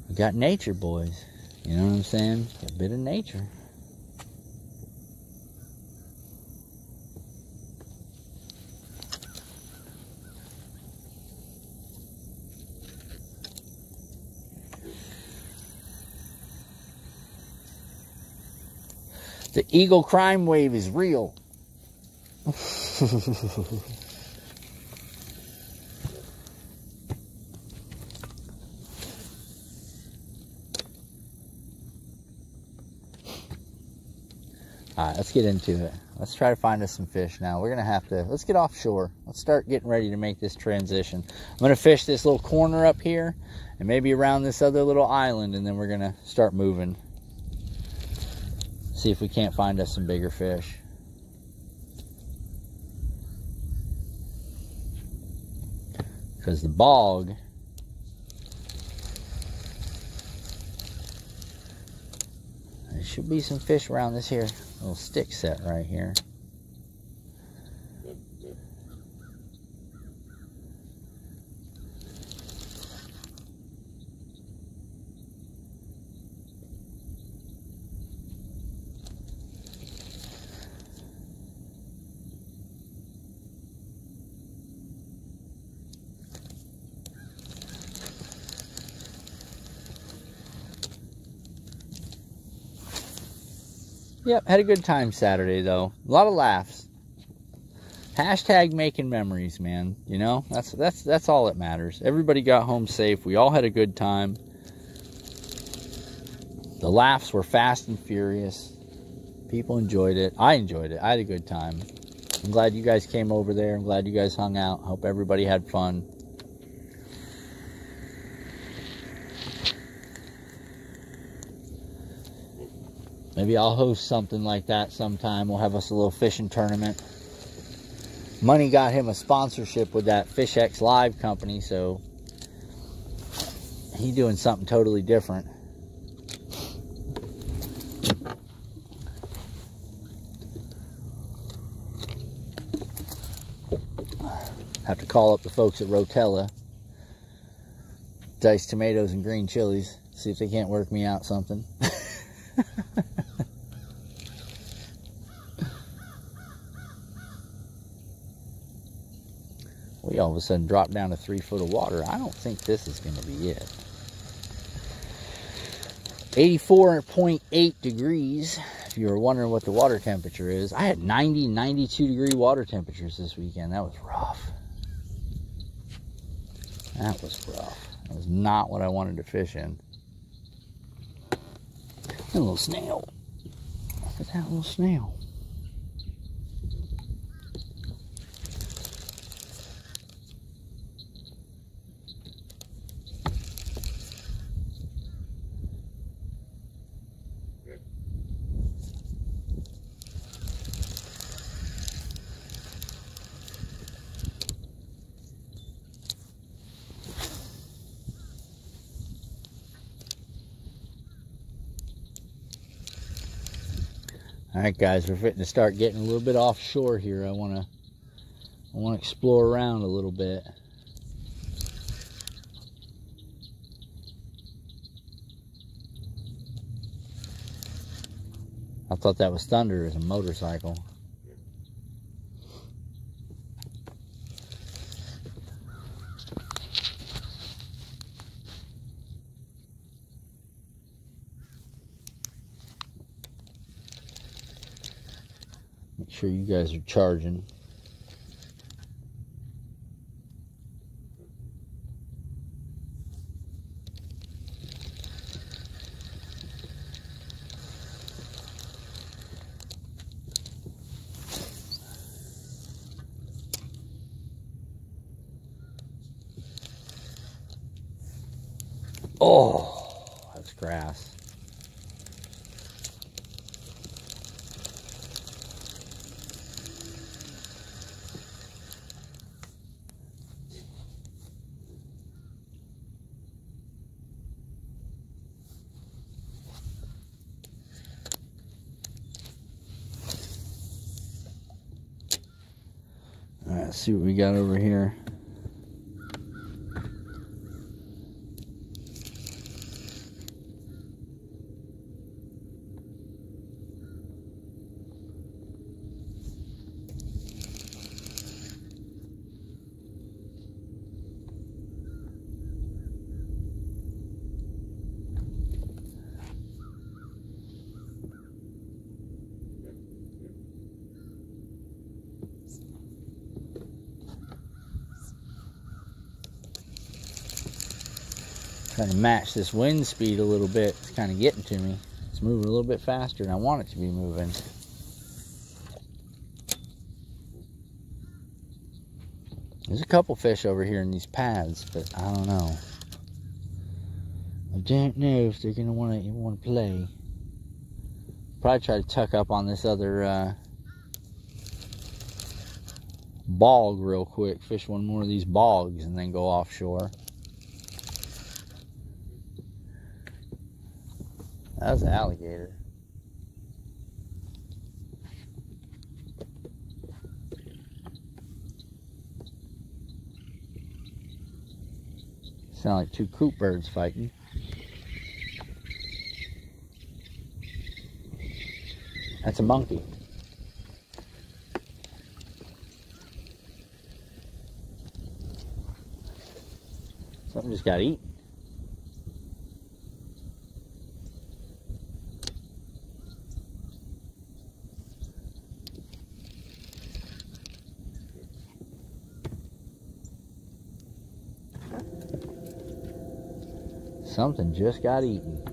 We got nature, boys. You know what I'm saying? A bit of nature. The eagle crime wave is real. Alright, let's get into it. Let's try to find us some fish now. We're going to have to, let's get offshore. Let's start getting ready to make this transition. I'm going to fish this little corner up here and maybe around this other little island, and then we're going to start moving. See if we can't find us some bigger fish. Because the bog there should be some fish around this here little stick set right here. Yep, had a good time Saturday, though. A lot of laughs. Hashtag making memories, man. You know, that's all that matters. Everybody got home safe. We all had a good time. The laughs were fast and furious. People enjoyed it. I enjoyed it. I had a good time. I'm glad you guys came over there. I'm glad you guys hung out. Hope everybody had fun. Maybe I'll host something like that sometime. We'll have us a little fishing tournament. Money got him a sponsorship with that FishX Live company, so he's doing something totally different. Have to call up the folks at Rotella, diced tomatoes and green chilies, see if they can't work me out something. We all of a sudden dropped down to 3 foot of water. I don't think this is going to be it. 84.8 degrees. If you were wondering what the water temperature is, I had 90, 92 degree water temperatures this weekend. That was rough. That was rough. That was not what I wanted to fish in. A little snail. Look at that little snail. Alright guys, we're fitting to start getting a little bit offshore here. I wanna explore around a little bit. I thought that was thunder as a motorcycle. Make sure you guys are charging. Oh, that's grass. All right, let's see what we got over here. Trying to match this wind speed a little bit. It's kind of getting to me. It's moving a little bit faster than I want it to be moving. There's a couple fish over here in these paths, but I don't know. I don't know if they're gonna want to play. Probably try to tuck up on this other bog real quick. Fish one more of these bogs and then go offshore. That was an alligator. Sound like two coot birds fighting. That's a monkey. Something just got eaten. Something just got eaten.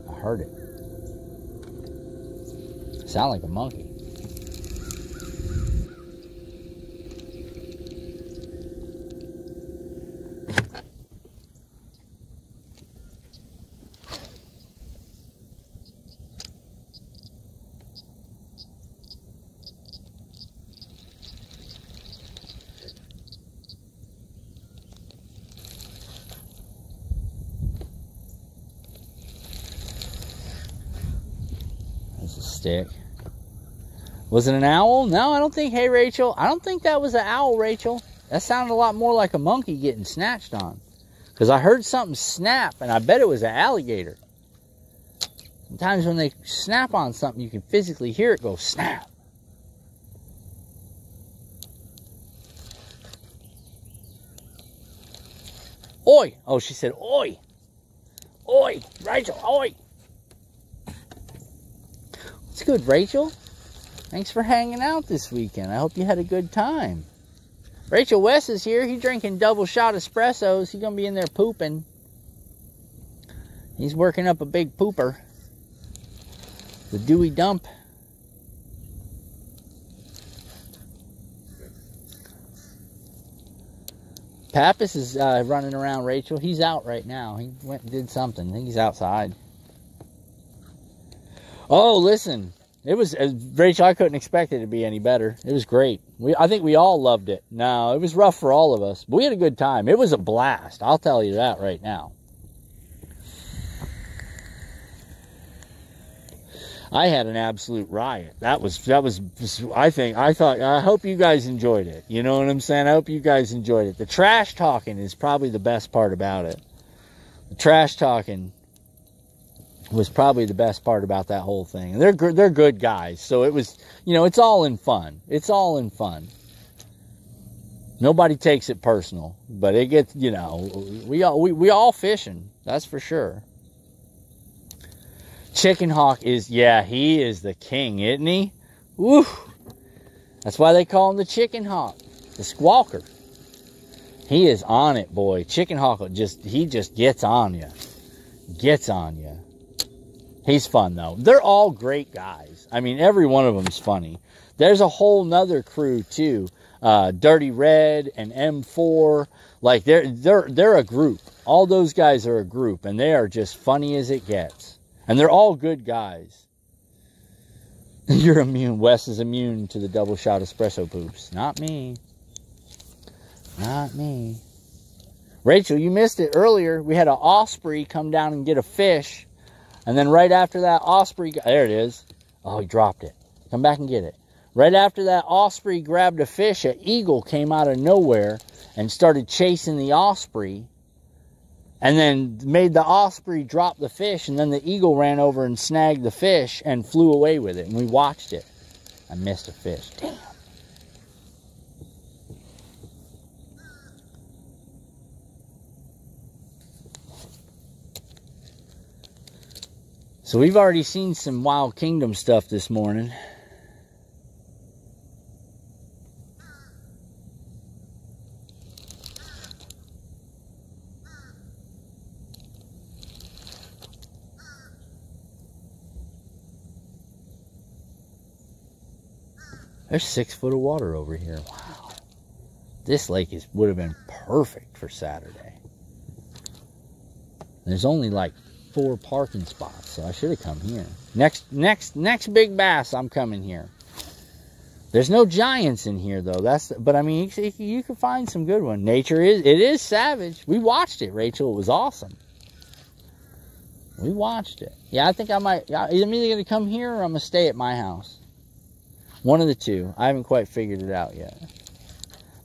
I heard it. Sound like a monkey. stick. Was it an owl? No, I don't think. Hey, Rachel, I don't think that was an owl, Rachel. That sounded a lot more like a monkey getting snatched on. Because I heard something snap, and I bet it was an alligator. Sometimes when they snap on something, you can physically hear it go snap. Oi! Oh, she said, oi! Oi! Rachel, oi! It's good, Rachel. Thanks for hanging out this weekend. I hope you had a good time. Rachel West is here. He's drinking double shot espressos. He's going to be in there pooping. He's working up a big pooper. The Dewey Dump. Pappas is running around, Rachel. He's out right now. He went and did something. I think he's outside. Oh, listen. It was, Rachel, I couldn't expect it to be any better. It was great. I think we all loved it. No, it was rough for all of us. But we had a good time. It was a blast. I'll tell you that right now. I had an absolute riot. I hope you guys enjoyed it. You know what I'm saying? I hope you guys enjoyed it. The trash talking is probably the best part about it. The trash talking was probably the best part about that whole thing. And they're good guys. So it was, it's all in fun. It's all in fun. Nobody takes it personal, but it gets, we all fishing. That's for sure. Chicken Hawk is, he is the king, isn't he? Woo! That's why they call him the Chicken Hawk, the squawker. He is on it, boy. Chicken Hawk he just gets on you. Gets on you. He's fun, though. They're all great guys. I mean, every one of them's funny. There's a whole nother crew, too. Dirty Red and M4. Like, they're a group. All those guys are a group, and they are just funny as it gets. And they're all good guys. You're immune. Wes is immune to the double shot espresso poops. Not me. Not me. Rachel, you missed it earlier. We had an osprey come down and get a fish. And then right after that osprey... There it is. Oh, he dropped it. Come back and get it. Right after that osprey grabbed a fish, an eagle came out of nowhere and started chasing the osprey. And then made the osprey drop the fish. And then the eagle ran over and snagged the fish and flew away with it. And we watched it. I missed a fish. Damn. So we've already seen some Wild Kingdom stuff this morning. There's 6 foot of water over here. Wow. This lake would have been perfect for Saturday. There's only like 4 parking spots, so I should have come here. Next big bass, I'm coming here. There's no giants in here though. But I mean, you can find some good ones. Nature is savage. We watched it, Rachel. It was awesome. We watched it. Yeah, I think I'm either going to come here or I'm going to stay at my house. One of the two. I haven't quite figured it out yet.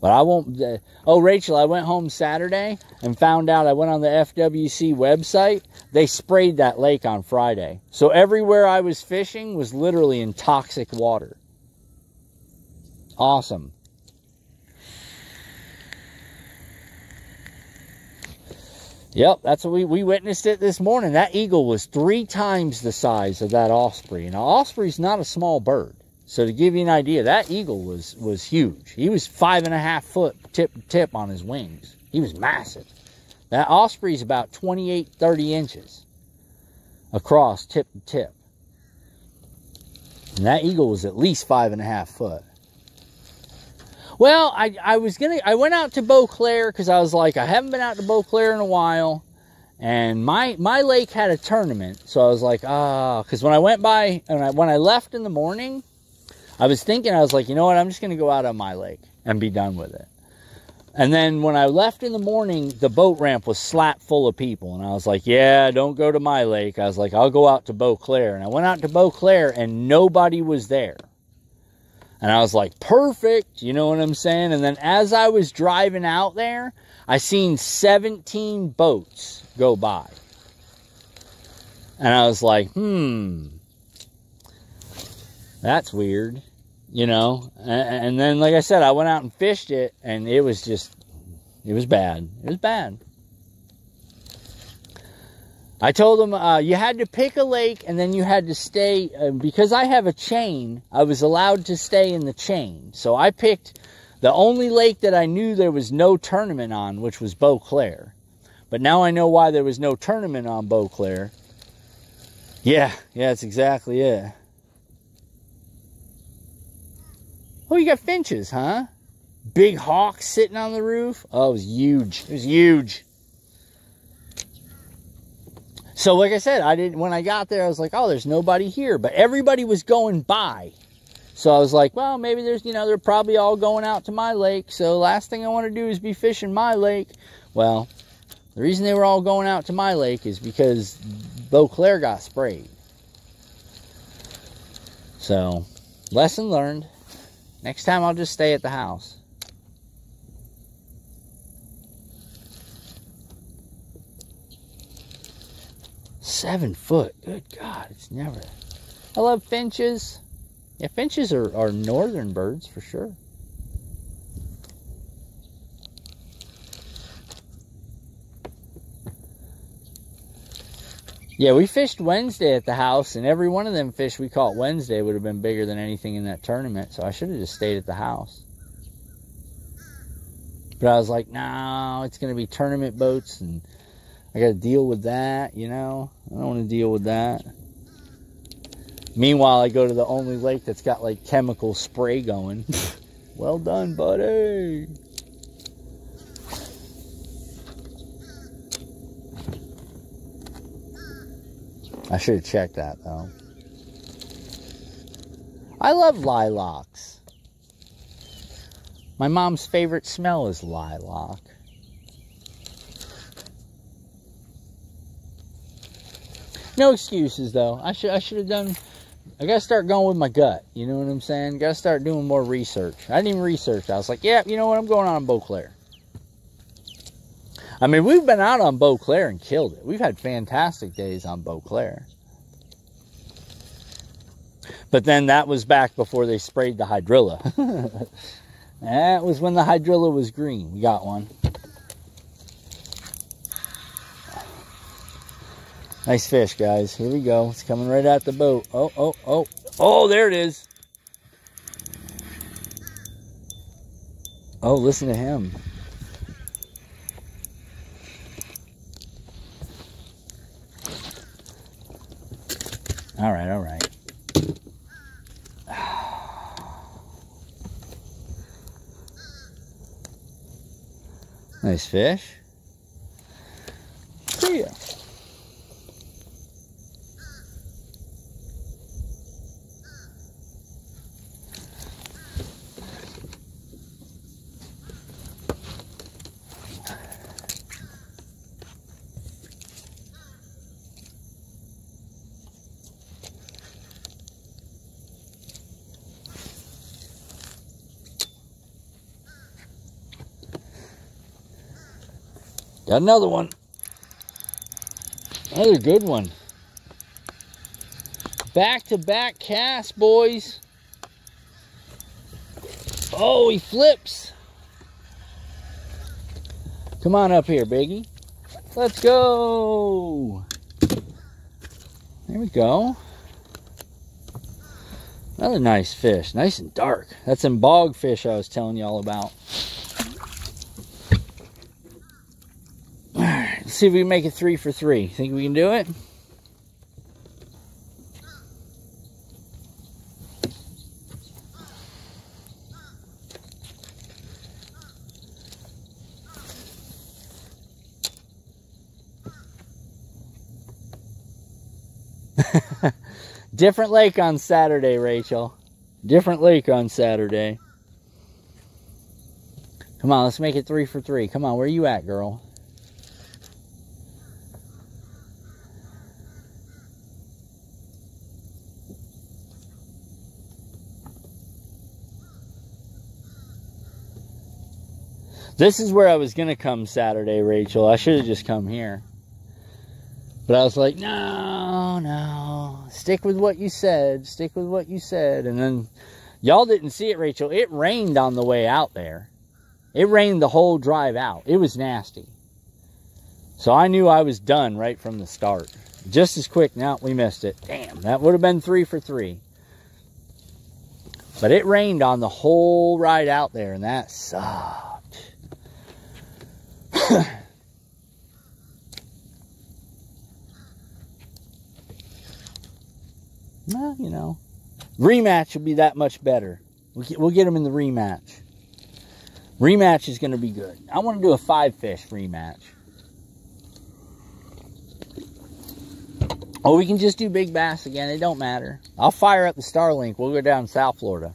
But I won't... Rachel, I went home Saturday and found out I went on the FWC website. They sprayed that lake on Friday. So everywhere I was fishing was literally in toxic water. Awesome. Yep, that's what we witnessed it this morning. That eagle was 3 times the size of that osprey. And an osprey's not a small bird. So to give you an idea, that eagle was huge. He was 5.5 foot tip to tip on his wings. He was massive. That osprey's about 28, 30 inches across tip to tip. And that eagle was at least 5.5 foot. Well, I went out to Beauclair because I was like, I haven't been out to Beauclair in a while. And my lake had a tournament. So I was like, because when I went by, and when I left in the morning, I was like, you know what, I'm just going to go out on my lake and be done with it. And then when I left in the morning, the boat ramp was slap full of people. And I was like, yeah, don't go to my lake. I was like, I'll go out to Beauclair. And I went out to Beauclair and nobody was there. And I was like, perfect. You know what I'm saying? And then as I was driving out there, I seen 17 boats go by. And I was like, that's weird. You know, and then, like I said, I went out and fished it, and it was bad. It was bad. I told them you had to pick a lake, and then you had to stay, because I have a chain, I was allowed to stay in the chain. So I picked the only lake that I knew there was no tournament on, which was Beauclair. But now I know why there was no tournament on Beauclair. Yeah, that's exactly it. Oh, you got finches, huh? Big hawk sitting on the roof. Oh, it was huge. It was huge. So, like I said, when I got there, I was like, oh, there's nobody here. But everybody was going by. So I was like, well, maybe there's, they're probably all going out to my lake. So last thing I want to do is be fishing my lake. Well, the reason they were all going out to my lake is because Beauclair got sprayed. So, lesson learned. Next time I'll just stay at the house. $7 foot. Good God, it's never. I love finches. Yeah, finches are northern birds for sure. Yeah, we fished Wednesday at the house, and every one of them fish we caught Wednesday would have been bigger than anything in that tournament, so I should have just stayed at the house. But I was like, no, it's going to be tournament boats, and I got to deal with that, I don't want to deal with that. Meanwhile, I go to the only lake that's got, like, chemical spray going. Well done, buddy. I should have checked that, though. I love lilacs. My mom's favorite smell is lilac. No excuses, though. I should have done. I gotta start going with my gut. You know what I'm saying? Gotta start doing more research. I didn't even research. I was like, yeah, you know what? I'm going on Beauclair. I mean, we've been out on Beauclair and killed it. We've had fantastic days on Beauclair. But then that was back before they sprayed the hydrilla. That was when the hydrilla was green. We got one. Nice fish, guys. Here we go. It's coming right out the boat. Oh, there it is. Oh, listen to him. All right. Nice fish. See ya. Got another one. Another good one. Back-to-back cast, boys. Oh, he flips. Come on up here, Biggie. Let's go. There we go. Another nice fish. Nice and dark. That's some bog fish I was telling you all about. Let's see if we can make it 3 for 3. Think we can do it? Different lake on Saturday, Rachel. Different lake on Saturday. Come on, let's make it 3 for 3. Come on, where you at, girl? This is where I was going to come Saturday, Rachel. I should have just come here. But I was like, no. Stick with what you said. Stick with what you said. And then, y'all didn't see it, Rachel. It rained on the way out there. It rained the whole drive out. It was nasty. So I knew I was done right from the start. Just as quick. Now we missed it. Damn, that would have been 3 for 3. But it rained on the whole ride out there, and that sucked. Well, you know, rematch will be that much better. We'll get them in the rematch. Rematch is going to be good. I want to do a 5-fish rematch. Or we can just do big bass again. It don't matter. I'll fire up the Starlink. We'll go down South Florida.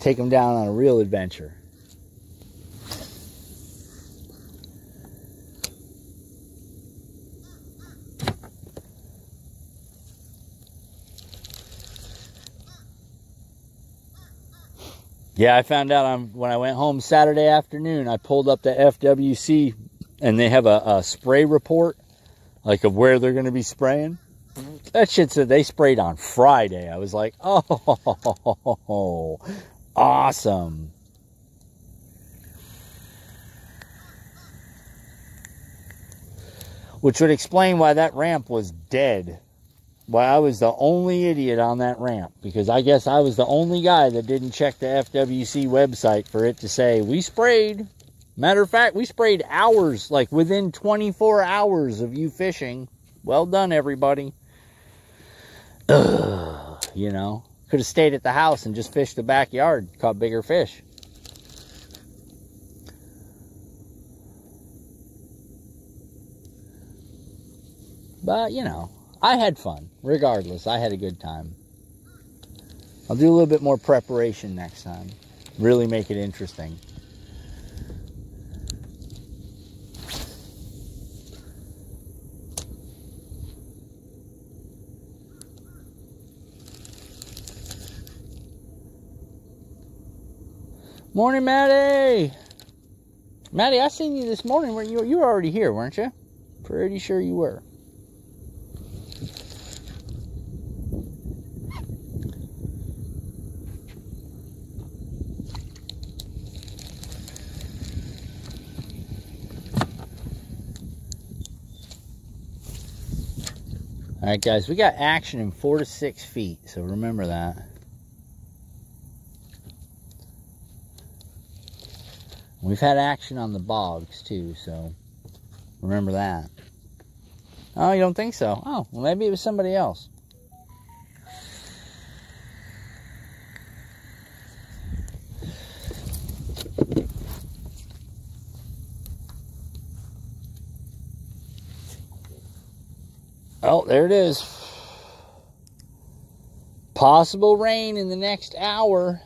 Take them down on a real adventure. Yeah, I found out when I went home Saturday afternoon, I pulled up the FWC and they have a spray report, like of where they're going to be spraying. That shit said they sprayed on Friday. I was like, oh, awesome. Which would explain why that ramp was dead. Why I was the only idiot on that ramp. Because I guess I was the only guy that didn't check the FWC website for it to say, we sprayed. Matter of fact, we sprayed hours, like within 24 hours of you fishing. Well done, everybody. Ugh, you know, could have stayed at the house and just fished the backyard, caught bigger fish. But, you know, I had fun. Regardless, I had a good time. I'll do a little bit more preparation next time. Really make it interesting. Morning, Maddie. Maddie, I seen you this morning. You were already here, weren't you? Pretty sure you were. All right, guys, we got action in 4 to 6 feet, so remember that. We've had action on the bogs, too, so remember that. Oh, you don't think so? Oh, well, maybe it was somebody else. Oh, there it is. Possible rain in the next hour.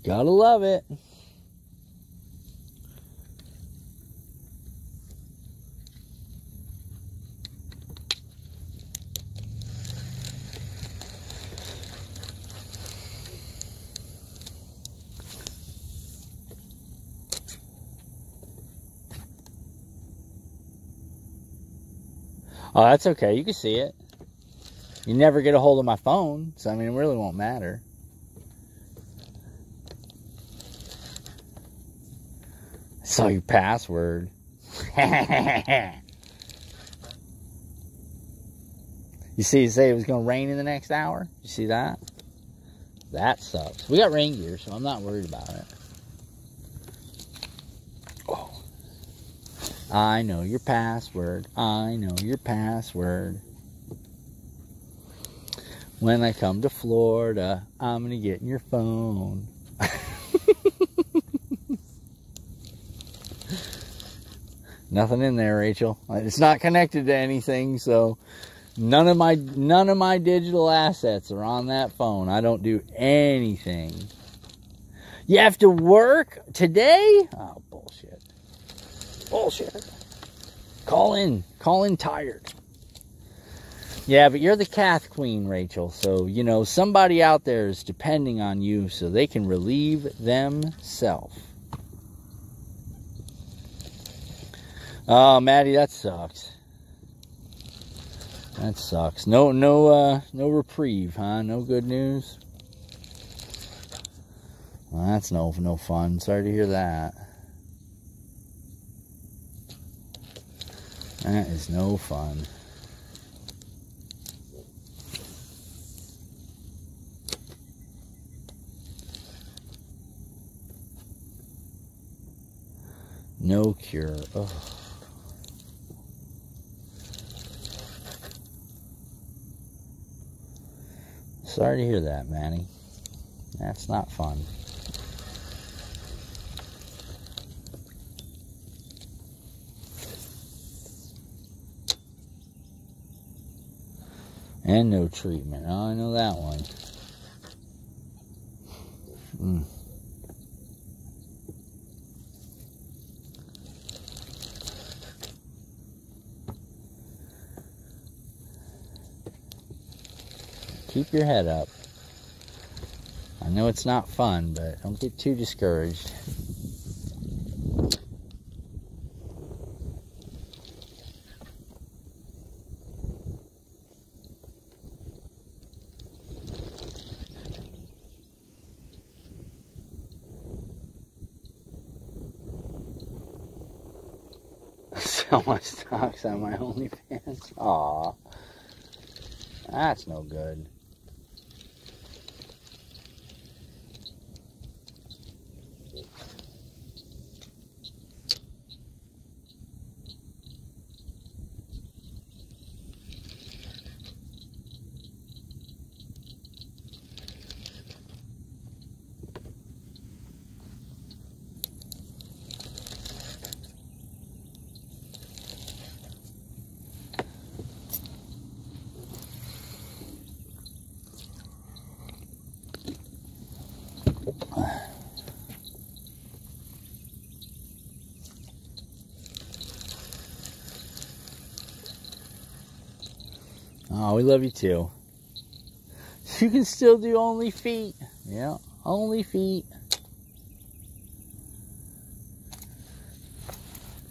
Gotta love it. Oh, that's okay. You can see it. You never get a hold of my phone, so I mean, it really won't matter. I saw your password. You see, it say it was going to rain in the next hour? You see that? That sucks. We got rain gear, so I'm not worried about it. Oh. I know your password. I know your password. When I come to Florida, I'm going to get in your phone. Nothing in there, Rachel. It's not connected to anything, so None of my digital assets are on that phone. I don't do anything. You have to work today? Oh, bullshit. Bullshit. Call in tired. Yeah, but you're the cath queen, Rachel. So, you know, somebody out there is depending on you so they can relieve themselves. Oh, Maddie, that sucks. That sucks. No reprieve, huh? No good news. Well, that's no fun. Sorry to hear that. That is no fun. No cure. Ugh. Sorry to hear that, Manny. That's not fun. And no treatment. Oh, I know that one. Keep your head up. I know it's not fun, but don't get too discouraged. Sell my stocks on my OnlyFans. Aw. That's no good. Oh, we love you too. You can still do only feet. Yeah, only feet.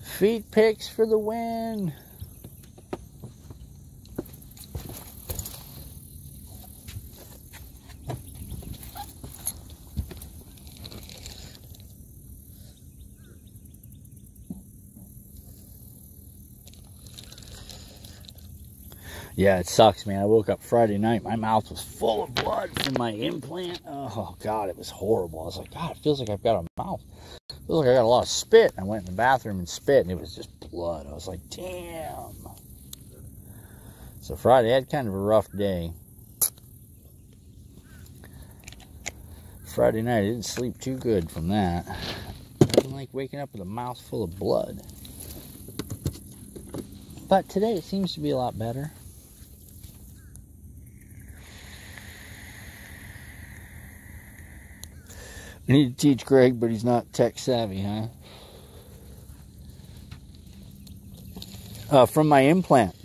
Feet pics for the win. Yeah, it sucks, man. I woke up Friday night. My mouth was full of blood from my implant. Oh, God, it was horrible. I was like, God, it feels like I've got a mouth. It feels like I got a lot of spit. I went in the bathroom and spit, and it was just blood. I was like, damn. So Friday, I had kind of a rough day. Friday night, I didn't sleep too good from that. I didn't like waking up with a mouth full of blood. But today, it seems to be a lot better. I need to teach Greg, but he's not tech savvy, huh? From my implant.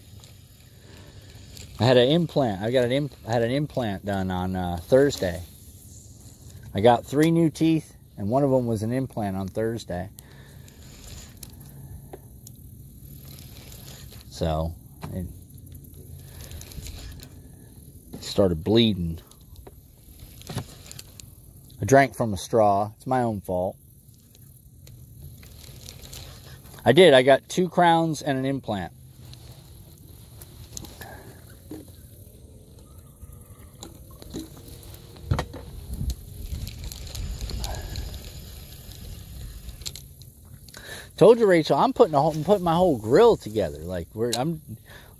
I had an implant. I had an implant done on Thursday. I got 3 new teeth, and one of them was an implant on Thursday. So it started bleeding. I drank from a straw. It's my own fault. I did. I got 2 crowns and an implant. Told you, Rachel, I'm putting my whole grill together. Like I'm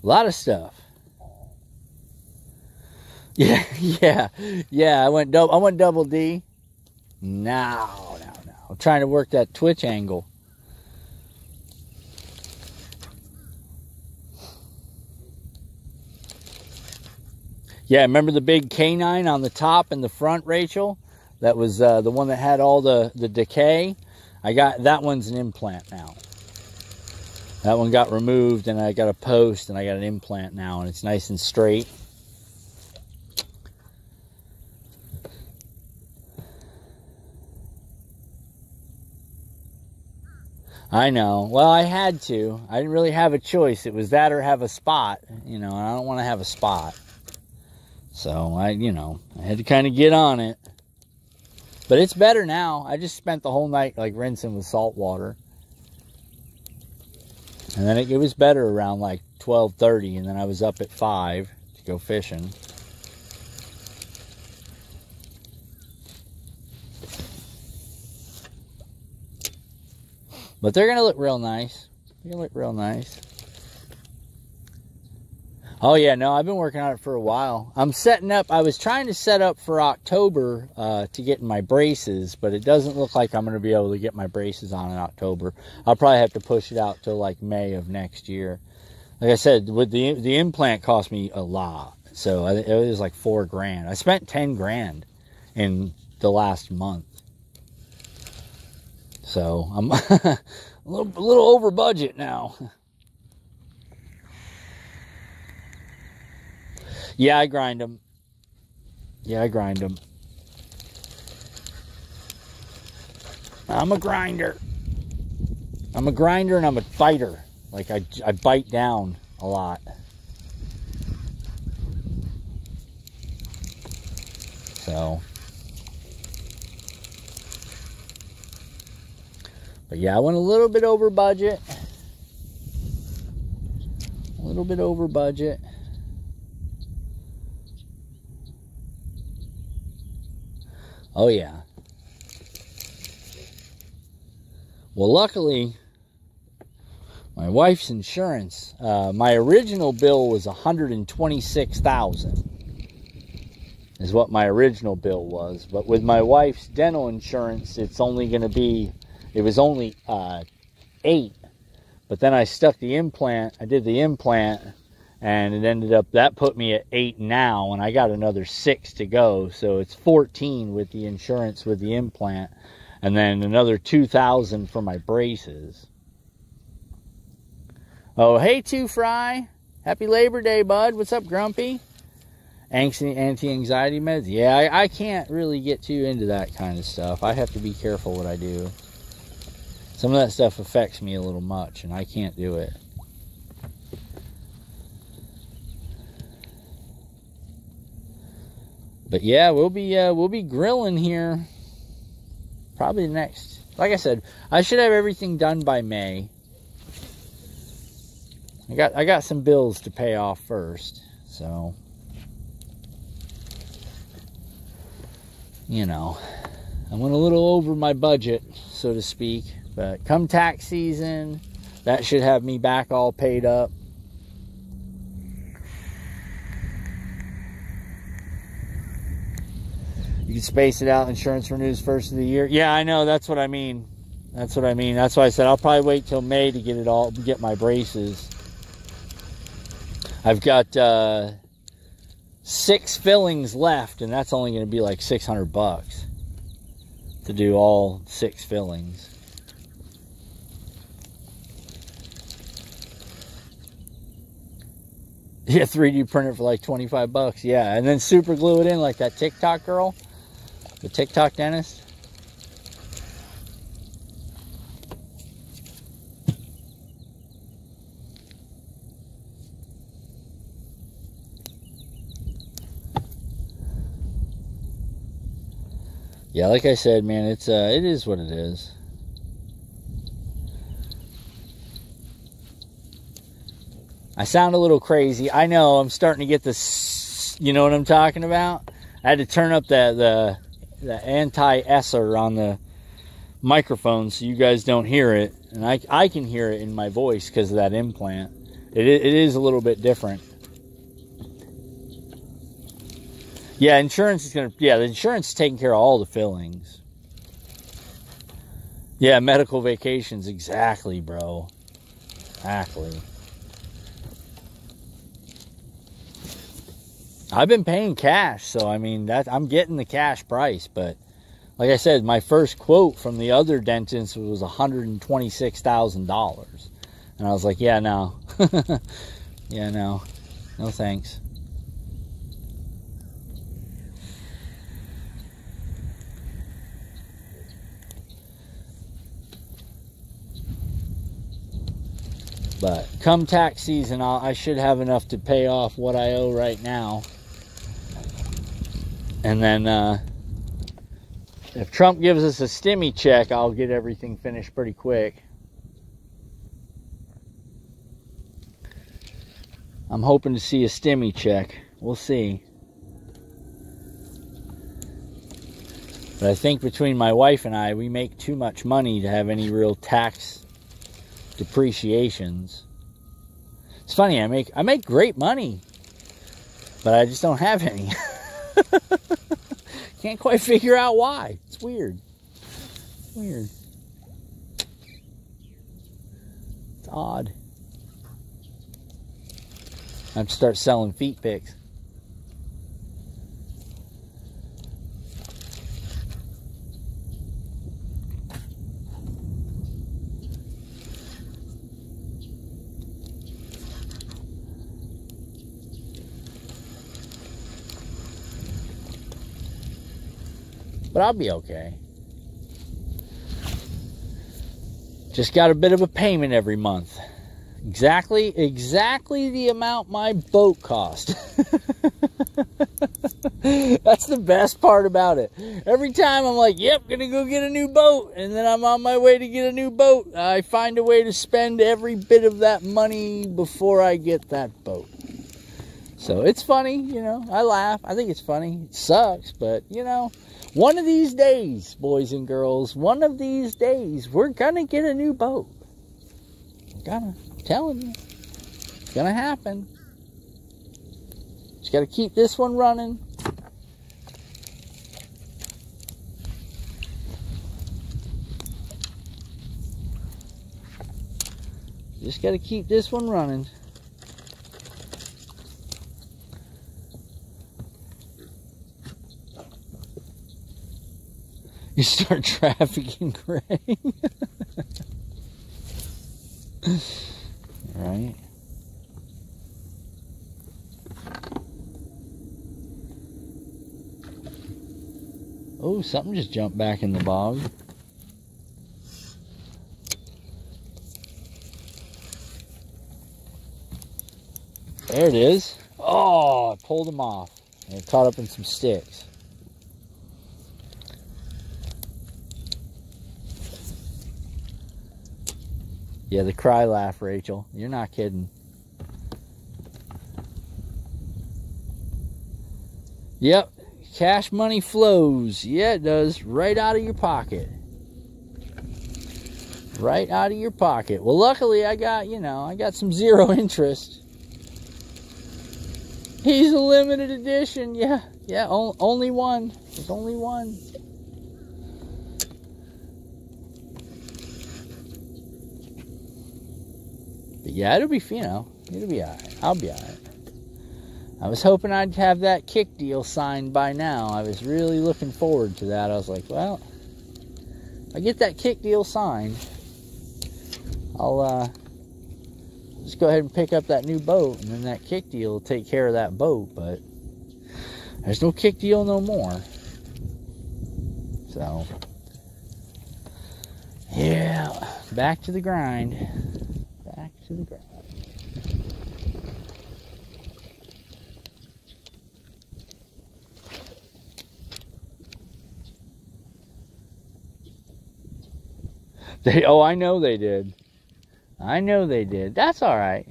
a lot of stuff. Yeah. I went double D. No. I'm trying to work that Twitch angle. Yeah, remember the big canine on the top and the front, Rachel? That was the one that had all the decay. That one's an implant now. That one got removed, and I got a post, and I got an implant now, and it's nice and straight. I know. Well, I had to. I didn't really have a choice. It was that or have a spot, you know, and I don't want to have a spot. So, I had to kind of get on it. But it's better now. I just spent the whole night, like, rinsing with salt water. And then it was better around, like, 12:30, and then I was up at 5 to go fishing. But they're going to look real nice. They're going to look real nice. Oh, yeah, no, I've been working on it for a while. I was trying to set up for October to get in my braces, but it doesn't look like I'm going to be able to get my braces on in October. I'll probably have to push it out till like May of next year. Like I said, with the implant cost me a lot. So it was like $4 grand. I spent 10 grand in the last month. So I'm a little over budget now. Yeah, I grind them. I'm a grinder. I'm a grinder and I'm a biter. Like I bite down a lot. So. But yeah, I went a little bit over budget. Oh, yeah. Well, luckily, my wife's insurance, my original bill was $126,000 is what my original bill was. But with my wife's dental insurance, it's only going to be, it was only $8. But then I stuck the implant, I did the implant, and it ended up, that put me at 8 now, and I got another 6 to go. So it's 14 with the insurance with the implant, and then another $2,000 for my braces. Oh, hey, Two Fry. Happy Labor Day, bud. What's up, Grumpy? Anti-anxiety meds? Yeah, I can't really get too into that kind of stuff. I have to be careful what I do. Some of that stuff affects me a little much, and I can't do it. But yeah, we'll be grilling here probably next. Like I said, I should have everything done by May. I got some bills to pay off first, so you know, I went a little over my budget, so to speak. But come tax season, that should have me back all paid up. You can space it out. Insurance renews first of the year. Yeah, I know. That's what I mean. That's what I mean. That's why I said I'll probably wait till May to get my braces. I've got 6 fillings left, and that's only going to be like $600 to do all 6 fillings. Yeah, 3D printer for like $25. Yeah, and then super glue it in like that TikTok girl, the TikTok dentist. Yeah, like I said, man, it is what it is. I sound a little crazy. I know, I'm starting to get this, you know what I'm talking about? I had to turn up the anti-esser on the microphone so you guys don't hear it. And I can hear it in my voice because of that implant. It is a little bit different. Yeah, insurance is going to... Yeah, the insurance is taking care of all the fillings. Yeah, medical vacations. Exactly, bro. Exactly. I've been paying cash, so I mean, that I'm getting the cash price. But like I said, my first quote from the other dentist was $126,000. And I was like, yeah, no. Yeah, no. No thanks. But come tax season, I should have enough to pay off what I owe right now. And then if Trump gives us a stimmy check, I'll get everything finished pretty quick. I'm hoping to see a stimmy check. We'll see. But I think between my wife and I, we make too much money to have any real tax depreciations. It's funny, I make great money, but I just don't have any. Can't quite figure out why. It's weird. Weird. It's odd. I have to start selling feet pics. But I'll be okay. Just got a bit of a payment every month. Exactly the amount my boat cost. That's the best part about it. Every time I'm like, yep, gonna go get a new boat. And then I'm on my way to get a new boat. I find a way to spend every bit of that money before I get that boat. So it's funny, you know. I laugh. I think it's funny. It sucks, but, you know, one of these days, boys and girls, one of these days, we're gonna get a new boat. I'm telling you, it's gonna happen. Just gotta keep this one running. Just gotta keep this one running. You start trafficking grain. Right. Oh, something just jumped back in the bog. There it is. Oh, I pulled him off. And it caught up in some sticks. Yeah, the cry laugh, Rachel. You're not kidding. Yep, cash money flows. Yeah, it does. Right out of your pocket. Right out of your pocket. Well, luckily I got, you know, I got some zero interest. He's a limited edition. Yeah, only one. There's only one. But yeah, it'll be, you know, it'll be alright. I'll be alright. I was hoping I'd have that kick deal signed by now. I was really looking forward to that. I was like, well, if I get that kick deal signed, I'll just go ahead and pick up that new boat, and then that kick deal will take care of that boat. But there's no kick deal no more. So, yeah, back to the grind. Back to the grind. I know they did. I know they did. That's all right.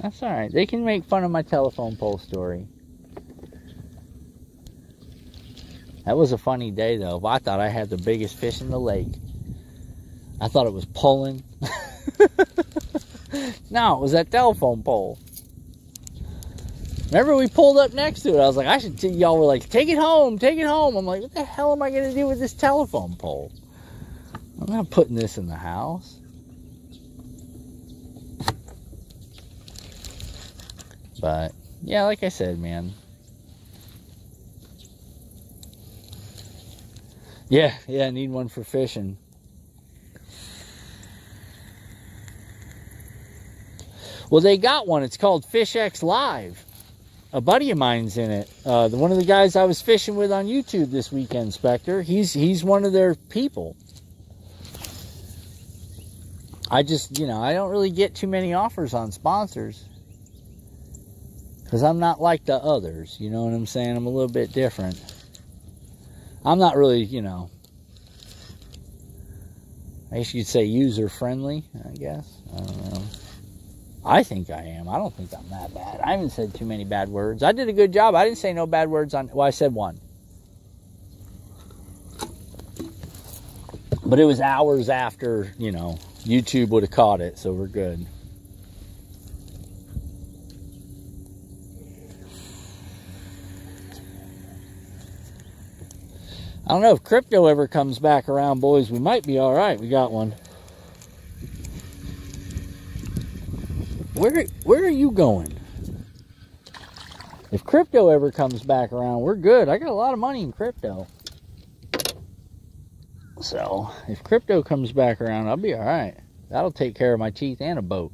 That's all right. They can make fun of my telephone pole story. That was a funny day, though. I thought I had the biggest fish in the lake. I thought it was pulling. No, it was that telephone pole. Remember, we pulled up next to it. I was like, y'all were like, take it home, take it home. I'm like, what the hell am I going to do with this telephone pole? I'm not putting this in the house. But, yeah, like I said, man, Yeah, I need one for fishing. Well, they got one. It's called FishX Live. A buddy of mine's in it. One of the guys I was fishing with on YouTube this weekend, Spectre. He's one of their people. I just, I don't really get too many offers on sponsors. Because I'm not like the others. You know what I'm saying? I'm a little bit different. I'm not really, I guess you'd say user-friendly, I guess. I don't know. I think I am. I don't think I'm that bad. I haven't said too many bad words. I did a good job. I didn't say no bad words on... Well, I said one. But it was hours after, YouTube would have caught it, so we're good. I don't know if crypto ever comes back around, boys. We might be all right. We got one. Where are you going? If crypto ever comes back around, we're good. I got a lot of money in crypto. So, if crypto comes back around, I'll be all right. That'll take care of my teeth and a boat.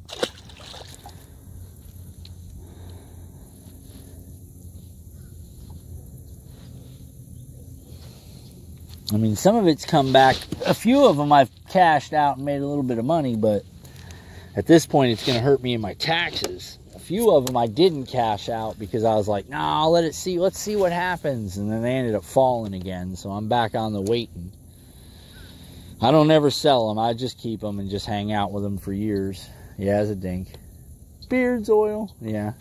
I mean, some of it's come back. A few of them I've cashed out and made a little bit of money, but at this point, it's going to hurt me in my taxes. A few of them I didn't cash out because I was like, nah, I'll let it see. Let's see what happens. And then they ended up falling again, so I'm back on the waiting. I don't ever sell them. I just keep them and just hang out with them for years. Yeah, it's a dink. Beards oil. Yeah.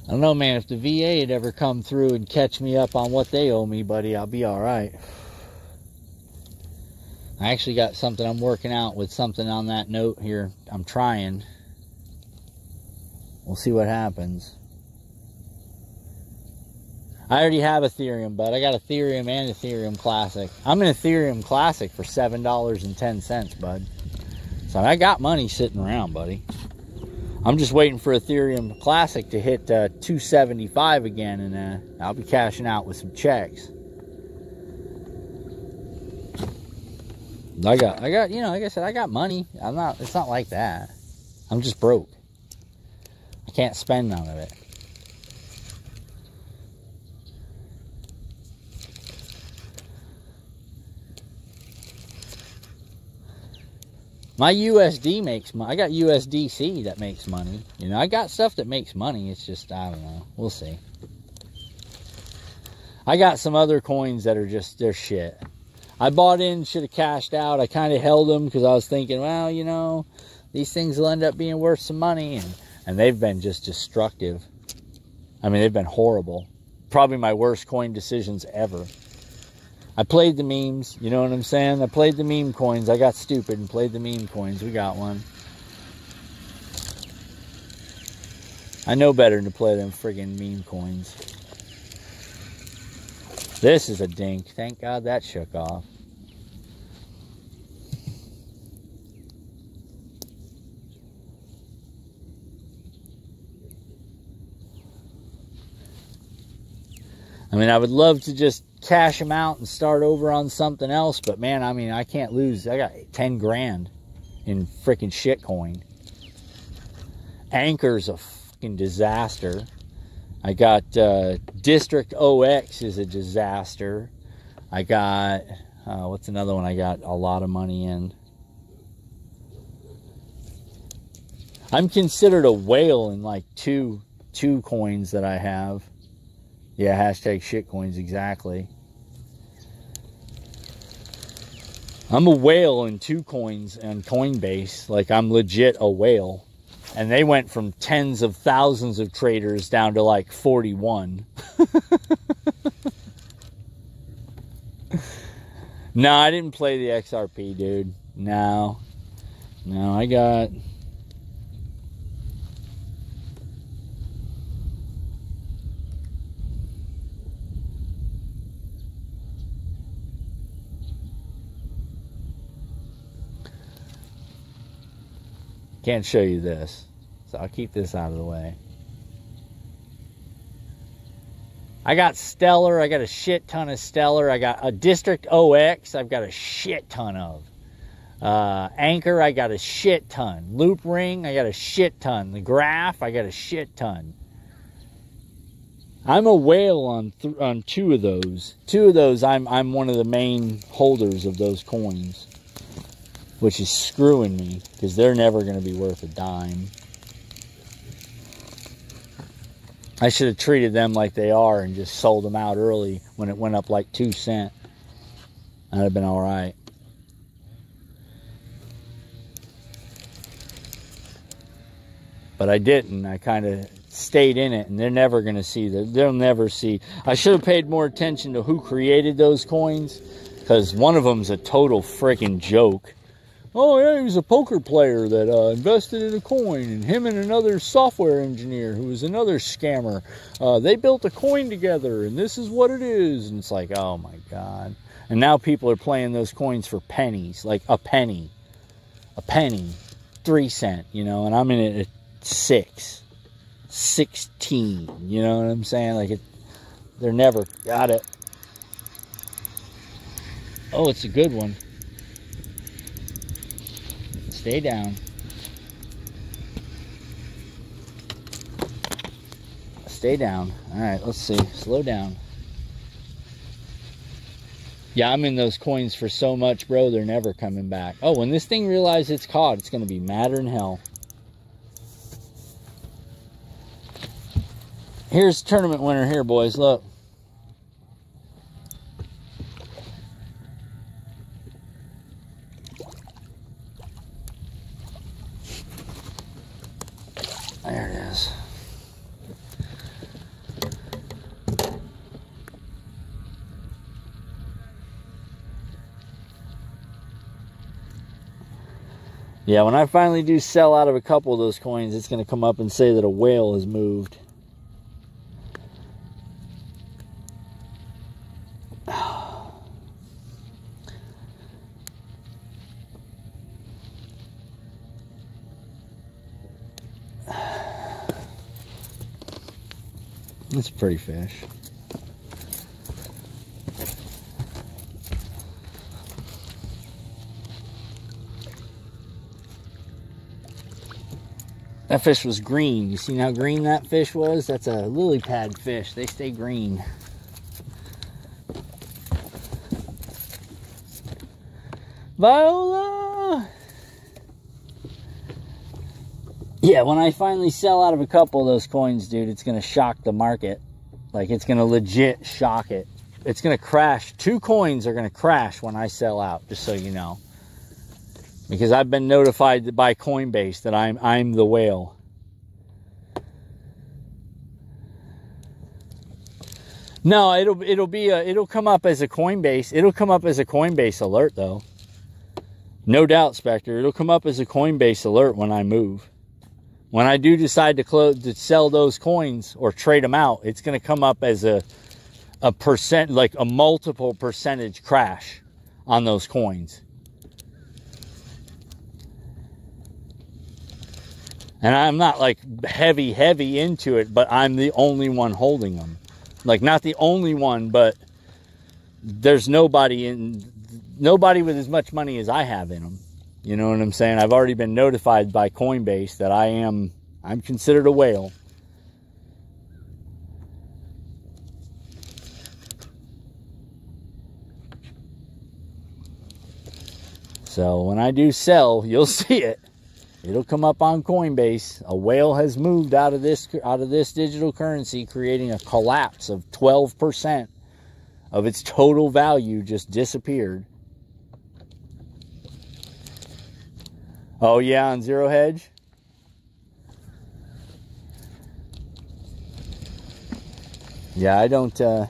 I don't know, man. If the VA had ever come through and catch me up on what they owe me, buddy, I'll be all right. I actually got something I'm working out with something on that note here. I'm trying. We'll see what happens. I already have Ethereum, bud. I got Ethereum and Ethereum Classic. I'm in Ethereum Classic for $7.10, bud. So I got money sitting around, buddy. I'm just waiting for Ethereum Classic to hit 275 again, and I'll be cashing out with some checks. I got, like I said, I got money. It's not like that. I'm just broke. I can't spend none of it. My USD makes money. I got USDC that makes money. I got stuff that makes money. It's just, I don't know. We'll see. I got some other coins that are just, they're shit. I bought in, should have cashed out. I kind of held them because I was thinking, well, these things will end up being worth some money. And they've been just destructive. I mean, they've been horrible. Probably my worst coin decisions ever. I played the memes, you know what I'm saying? I played the meme coins. I got stupid and played the meme coins. We got one. I know better than to play them friggin' meme coins. This is a dink. Thank God that shook off. I mean, I would love to just cash them out and start over on something else, but man, I mean, I can't lose. I got 10 grand in freaking shitcoin. Anchor's a fucking disaster. I got District OX is a disaster. I got, what's another one I got a lot of money in? I'm considered a whale in like two coins that I have. Yeah, hashtag shitcoins, exactly. I'm a whale in 2 coins on Coinbase. Like, I'm legit a whale. And they went from tens of thousands of traders down to like 41. No, I didn't play the XRP, dude. No, I got... Can't show you this, so I'll keep this out of the way. I got Stellar. I got a shit ton of Stellar. I got a District OX. I've got a shit ton of. Anchor, I got a shit ton. Loop Ring, I got a shit ton. The Graph, I got a shit ton. I'm a whale on 2 of those. 2 of those, I'm one of the main holders of those coins, which is screwing me because they're never going to be worth a dime. I should have treated them like they are and just sold them out early when it went up like 2 cents. That'd have been all right. But I didn't. I kind of stayed in it, and they're never going to see that. They'll never see. I should have paid more attention to who created those coins, because one of them's a total freaking joke. Oh, yeah, he was a poker player that invested in a coin, and him and another software engineer who was another scammer, they built a coin together, and this is what it is. And it's like, oh, my God. And now people are playing those coins for pennies, like a penny. A penny. 3 cents, you know, and I'm in it at 6. 16, you know what I'm saying? Like, they're never got it. Oh, it's a good one. Stay down. Stay down. All right, let's see. Slow down. Yeah, I'm in those coins for so much, bro. They're never coming back. Oh, when this thing realizes it's caught, it's going to be madder than hell. Here's tournament winner here, boys. Look. There it is. Yeah, when I finally do sell out of a couple of those coins, it's going to come up and say that a whale has moved. It's a pretty fish. That fish was green. You see how green that fish was? That's a lily pad fish. They stay green. Viola! Yeah, when I finally sell out of a couple of those coins, dude, it's going to shock the market. Like, it's going to legit shock it. It's going to crash. 2 coins are going to crash when I sell out, just so you know. Because I've been notified by Coinbase that I'm the whale. No, it'll come up as a Coinbase. It'll come up as a Coinbase alert, though. No doubt, Spectre. It'll come up as a Coinbase alert when I move. When I do decide to sell those coins or trade them out, it's going to come up as a percent, like a multiple percentage crash on those coins. And I'm not like heavy into it, but I'm the only one holding them. Like, not the only one, but there's nobody with as much money as I have in them. You know what I'm saying? I've already been notified by Coinbase that I'm considered a whale. So when I do sell, you'll see it. It'll come up on Coinbase. A whale has moved out of this digital currency, creating a collapse of 12% of its total value just disappeared. Oh, yeah, on Zero Hedge? Yeah, I don't, the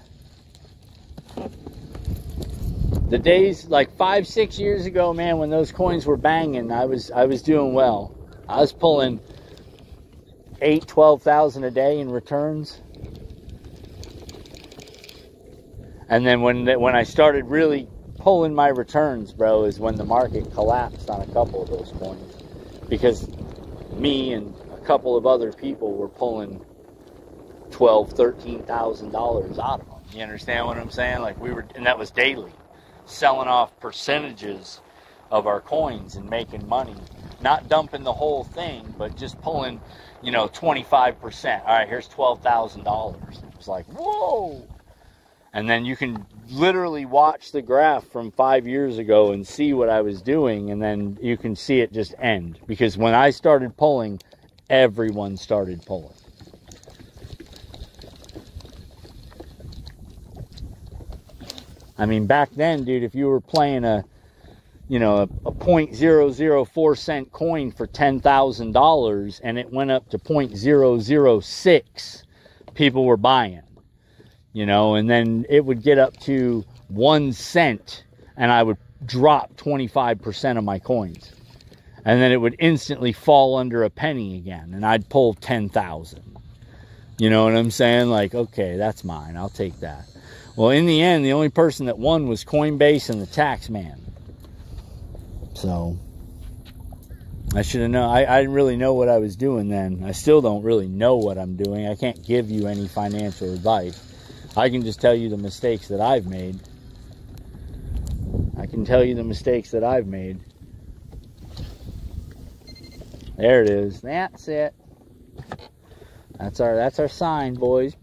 days, like 5-6 years ago, man, when those coins were banging, I was doing well. I was pulling 8,000-12,000 a day in returns. And then when I started really pulling my returns, bro, is when the market collapsed on a couple of those coins, because me and a couple of other people were pulling $12,000, $13,000 out of them. You understand what I'm saying? Like we were, and that was daily, selling off percentages of our coins and making money, not dumping the whole thing, but just pulling, you know, 25%. All right, here's $12,000. It was like, whoa. And then you can literally watch the graph from 5 years ago and see what I was doing, and then you can see it just end. Because when I started pulling, everyone started pulling. I mean, back then, dude, if you were playing a 0.004 cent coin for $10,000 and it went up to 0.006, people were buying, you know, and then it would get up to 1 cent and I would drop 25% of my coins. And then it would instantly fall under a penny again and I'd pull 10,000. You know what I'm saying? Like, okay, that's mine. I'll take that. Well, in the end, the only person that won was Coinbase and the tax man. So, I should have known. I didn't really know what I was doing then. I still don't really know what I'm doing. I can't give you any financial advice. I can just tell you the mistakes that I've made. I can tell you the mistakes that I've made. There it is. That's it. That's our sign, boys.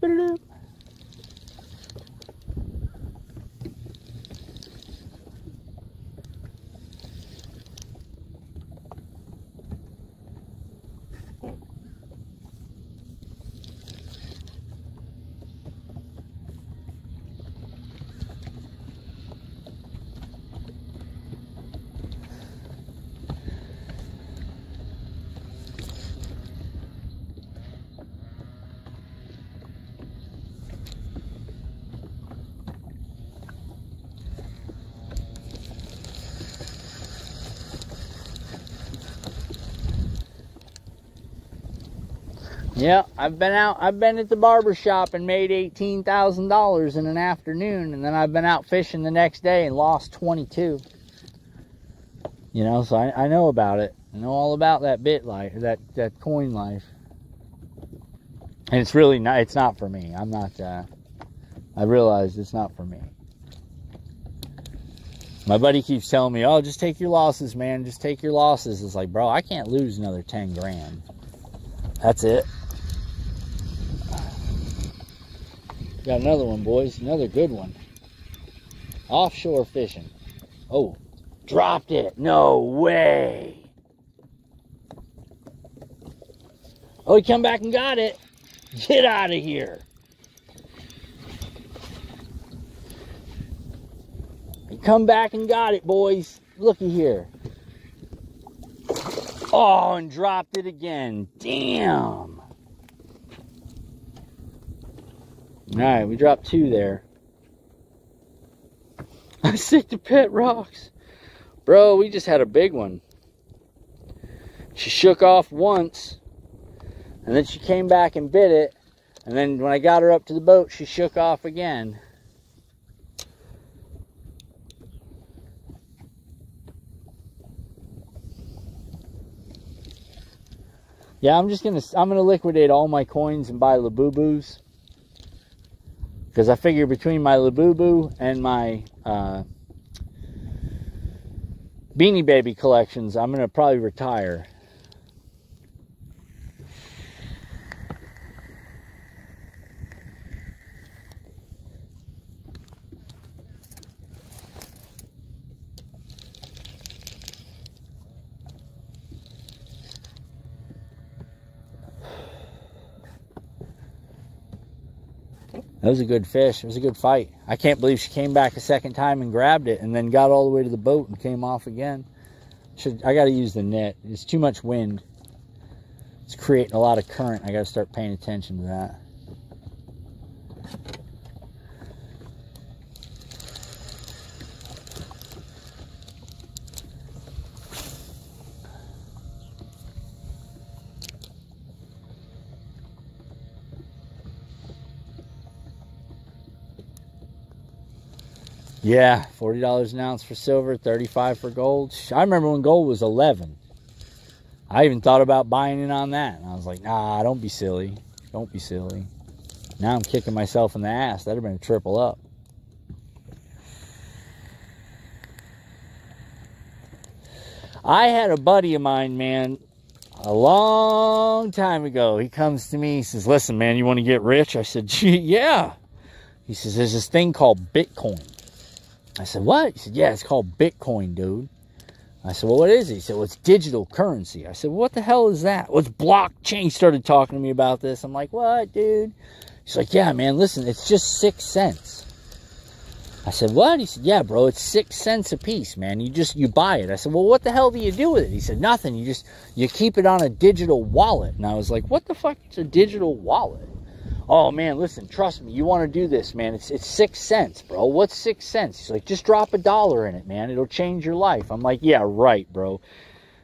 Yeah, I've been at the barber shop and made $18,000 in an afternoon, and then I've been out fishing the next day and lost 22. You know, so I know about it. I know all about that bit life, that coin life. And it's really not, it's not for me. I'm not, I realize it's not for me. My buddy keeps telling me, oh, just take your losses, man. Just take your losses. It's like, bro, I can't lose another 10 grand. That's it. Got another one, boys. Another good one. Offshore fishing. Oh, dropped it. No way. Oh, he come back and got it. Get out of here. He come back and got it, boys. Looky here. Oh, and dropped it again. Damn. Alright, we dropped 2 there. I stick to pet rocks. Bro, we just had a big one. She shook off once, and then she came back and bit it, and then when I got her up to the boat, she shook off again. Yeah, I'm gonna liquidate all my coins and buy Labubus. Because I figure between my Labubu and my Beanie Baby collections, I'm gonna probably retire. That was a good fish. It was a good fight. I can't believe she came back a second time and grabbed it and then got all the way to the boat and came off again. I got to use the net. It's too much wind. It's creating a lot of current. I got to start paying attention to that. Yeah, $40 an ounce for silver, $35 for gold. I remember when gold was 11. I even thought about buying in on that. And I was like, nah, don't be silly. Don't be silly. Now I'm kicking myself in the ass. That'd have been a triple up. I had a buddy of mine, man, a long time ago. He comes to me, he says, listen, man, you want to get rich? I said, gee, yeah. He says, there's this thing called Bitcoin. I said, what? He said, yeah, it's called Bitcoin, dude. I said, well, what is it? He said, well, it's digital currency. I said, what the hell is that? Well, it's blockchain. He started talking to me about this. I'm like, what, dude? He's like, yeah, man, listen, it's just 6 cents. I said, what? He said, yeah, bro, it's 6 cents a piece, man. You buy it. I said, well, what the hell do you do with it? He said, nothing. You keep it on a digital wallet. And I was like, what the fuck is a digital wallet? Oh, man, listen, trust me, you want to do this, man. It's 6 cents, bro. What's 6 cents? He's like, just drop $1 in it, man. It'll change your life. I'm like, yeah, right, bro.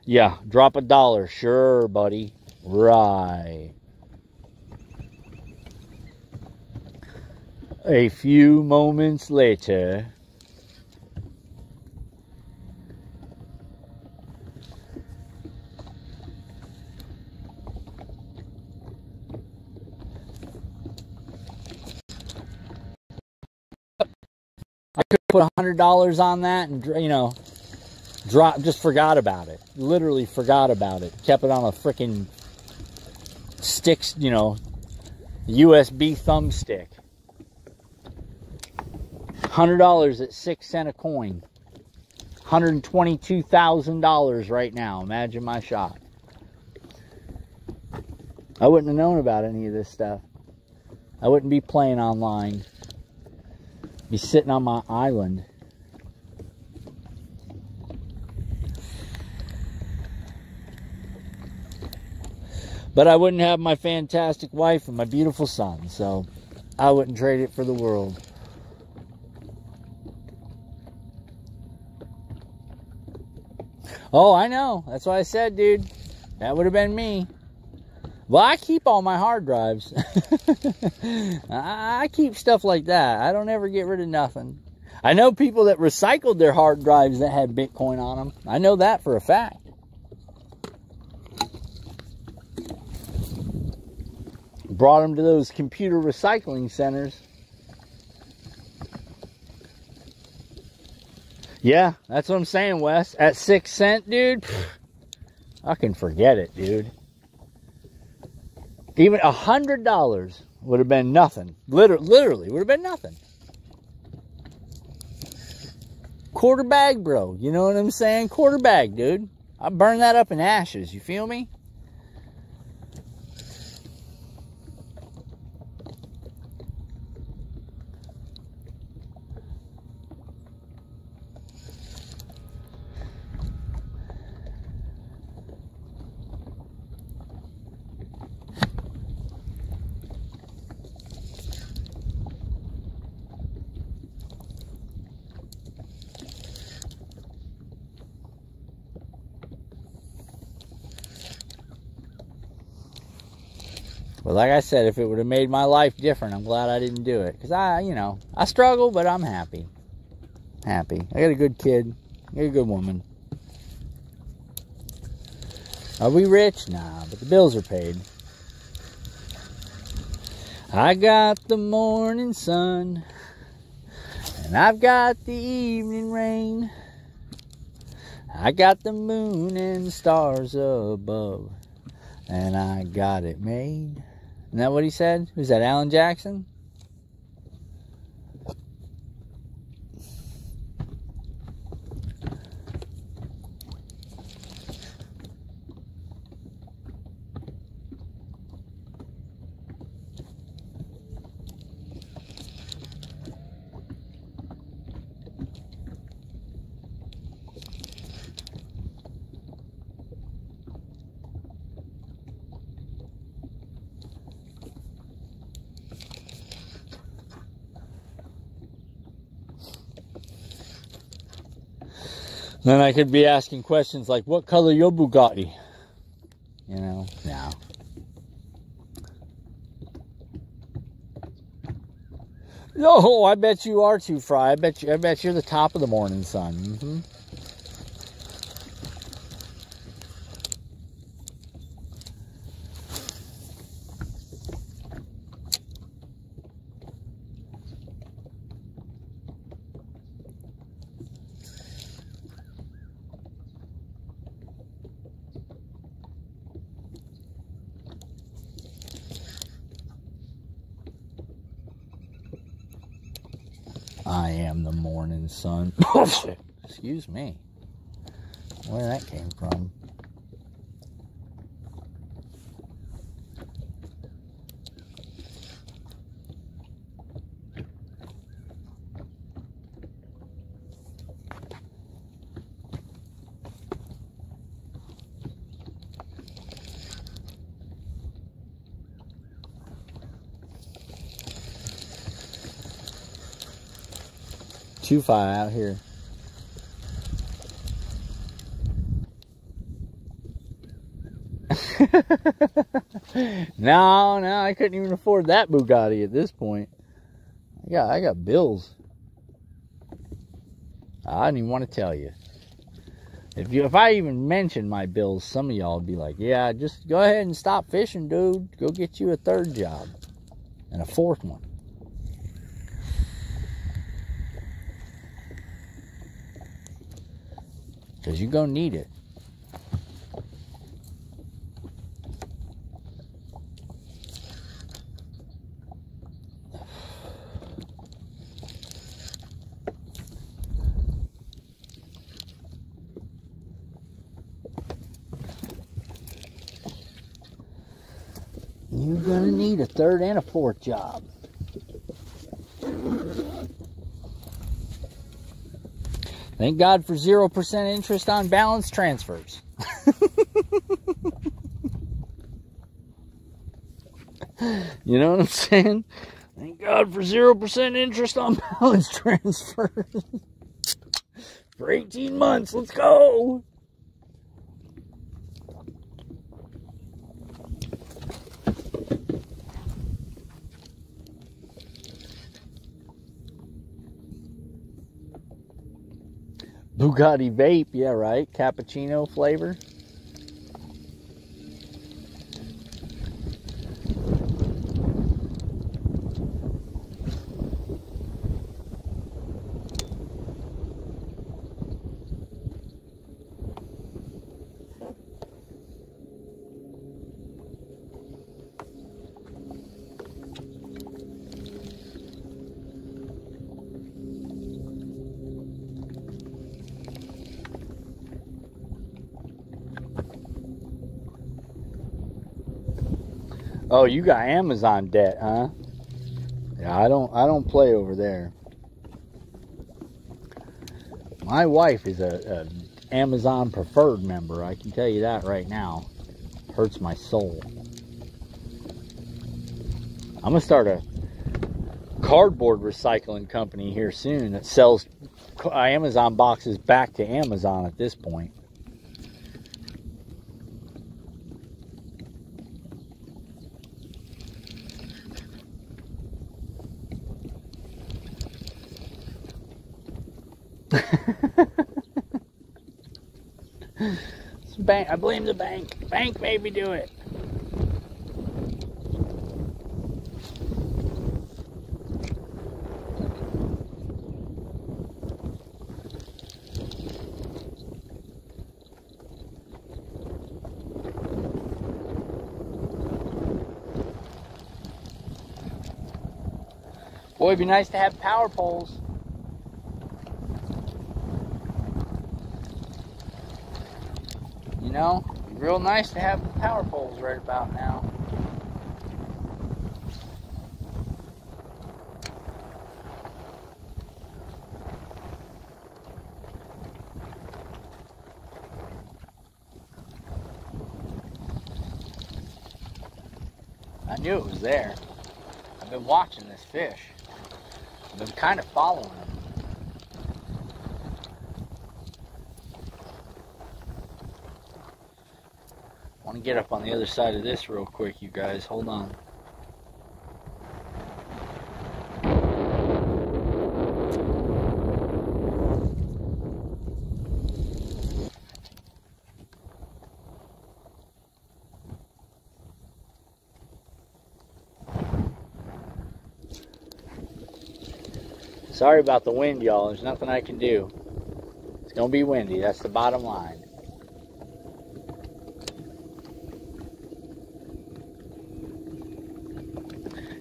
Yeah, drop $1. Sure, buddy. Right. A few moments later, I could put $100 on that and, you know, just forgot about it. Literally forgot about it. Kept it on a freaking sticks, you know, USB thumbstick. $100 at 6 cents a coin. $122,000 right now. Imagine my shock. I wouldn't have known about any of this stuff. I wouldn't be playing online. Be sitting on my island. But I wouldn't have my fantastic wife and my beautiful son. So I wouldn't trade it for the world. Oh, I know. That's what I said, dude. That would have been me. Well, I keep all my hard drives. I keep stuff like that. I don't ever get rid of nothing. I know people that recycled their hard drives that had Bitcoin on them. I know that for a fact. Brought them to those computer recycling centers. Yeah, that's what I'm saying, Wes. At 6 cents, dude, I can forget it, dude. Even $100 would have been nothing. Literally would have been nothing. Quarter bag, bro. You know what I'm saying? Quarter bag, dude. I burn that up in ashes. You feel me? But like I said, if it would have made my life different, I'm glad I didn't do it. Because I struggle, but I'm happy. Happy. I got a good kid. I got a good woman. Are we rich? Nah, but the bills are paid. I got the morning sun, and I've got the evening rain. I got the moon and stars above, and I got it made. Isn't that what he said? Was that Alan Jackson? Then I could be asking questions like, what color your Bugatti? You know, no. No, I bet you are too, Fry. I bet you're the top of the morning sun. I am the morning sun. Excuse me. Where that came from. Too far out here. No, I couldn't even afford that Bugatti at this point. I got bills. I didn't even want to tell you. If I even mentioned my bills, some of y'all would be like, yeah, just go ahead and stop fishing, dude. Go get you a third job. And a fourth one. Because you're going to need it. You're going to need a third and a fourth job. Thank God for 0% interest on balance transfers. You know what I'm saying? Thank God for 0% interest on balance transfers. For 18 months, let's go. Bugatti vape, yeah, right? Cappuccino flavor. Oh, you got Amazon debt, huh? Yeah, I don't play over there. My wife is a Amazon preferred member. I can tell you that right now. Hurts my soul. I'm gonna start a cardboard recycling company here soon that sells Amazon boxes back to Amazon at this point. Bank, I blame the bank. Bank made me do it. Boy, it'd be nice to have power poles. You know, it'd be real nice to have the power poles right about now. I knew it was there. I've been watching this fish. I've been kind of following him. I want to get up on the other side of this real quick, you guys. Hold on. Sorry about the wind, y'all. There's nothing I can do. It's going to be windy. That's the bottom line.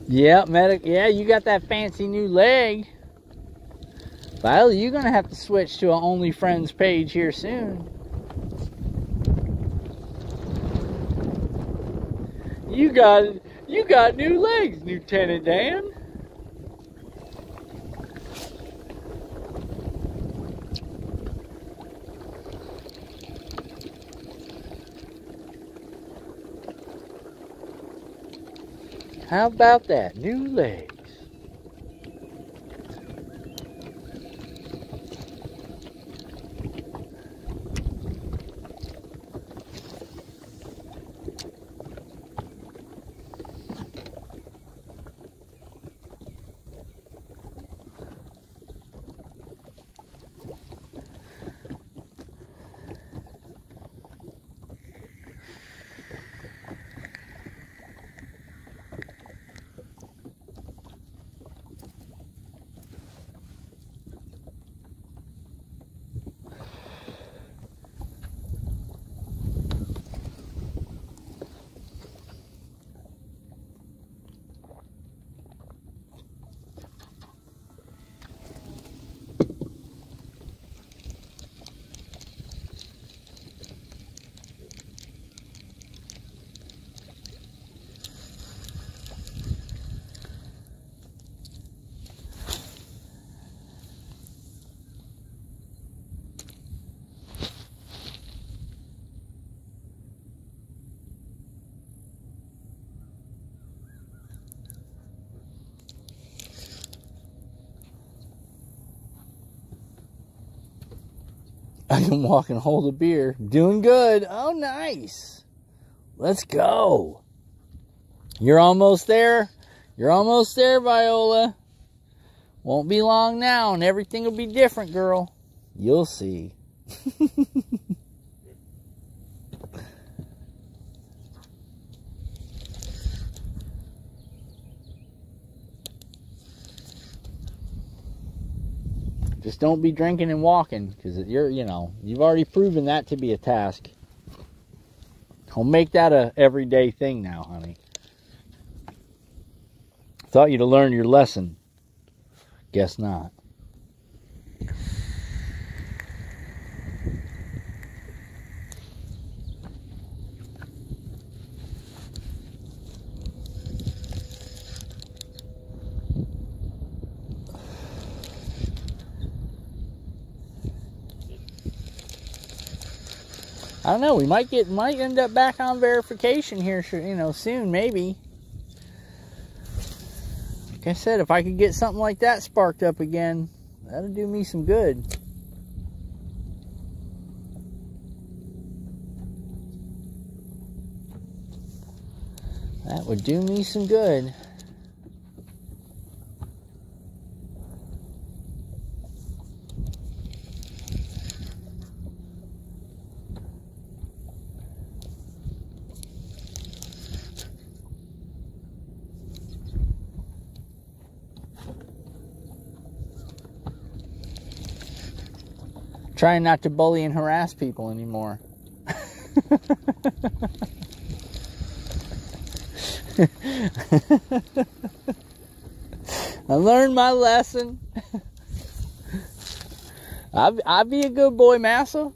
Yeah, medic. Yeah, you got that fancy new leg. Viola, you're going to have to switch to an Only Friends page here soon. You got new legs, Lieutenant Dan. How about that? New legs. I can walk and hold a beer. Doing good. Oh, nice. Let's go. You're almost there. You're almost there, Viola. Won't be long now, and everything will be different, girl. You'll see. Just don't be drinking and walking, because you've already proven that to be a task. I'll make that a everyday thing now, honey. Thought you'd have learned your lesson. Guess not. I don't know. We might end up back on verification here, soon, maybe. Like I said, if I could get something like that sparked up again, that'll do me some good. That would do me some good. Trying not to bully and harass people anymore. I learned my lesson. I'll be a good boy, Massa.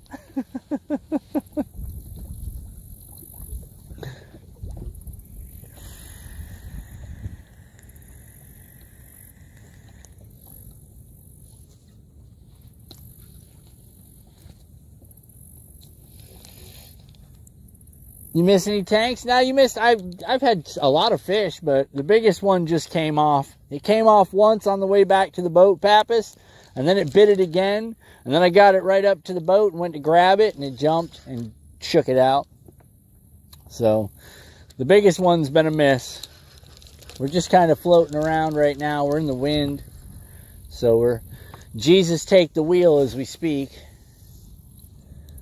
You miss any tanks? Now you missed. I've had a lot of fish, but the biggest one just came off. It came off once on the way back to the boat, Pappas, and then it bit it again, and then I got it right up to the boat and went to grab it, and it jumped and shook it out. So the biggest one's been a miss. We're just kind of floating around right now. We're in the wind, so we're Jesus take the wheel as we speak.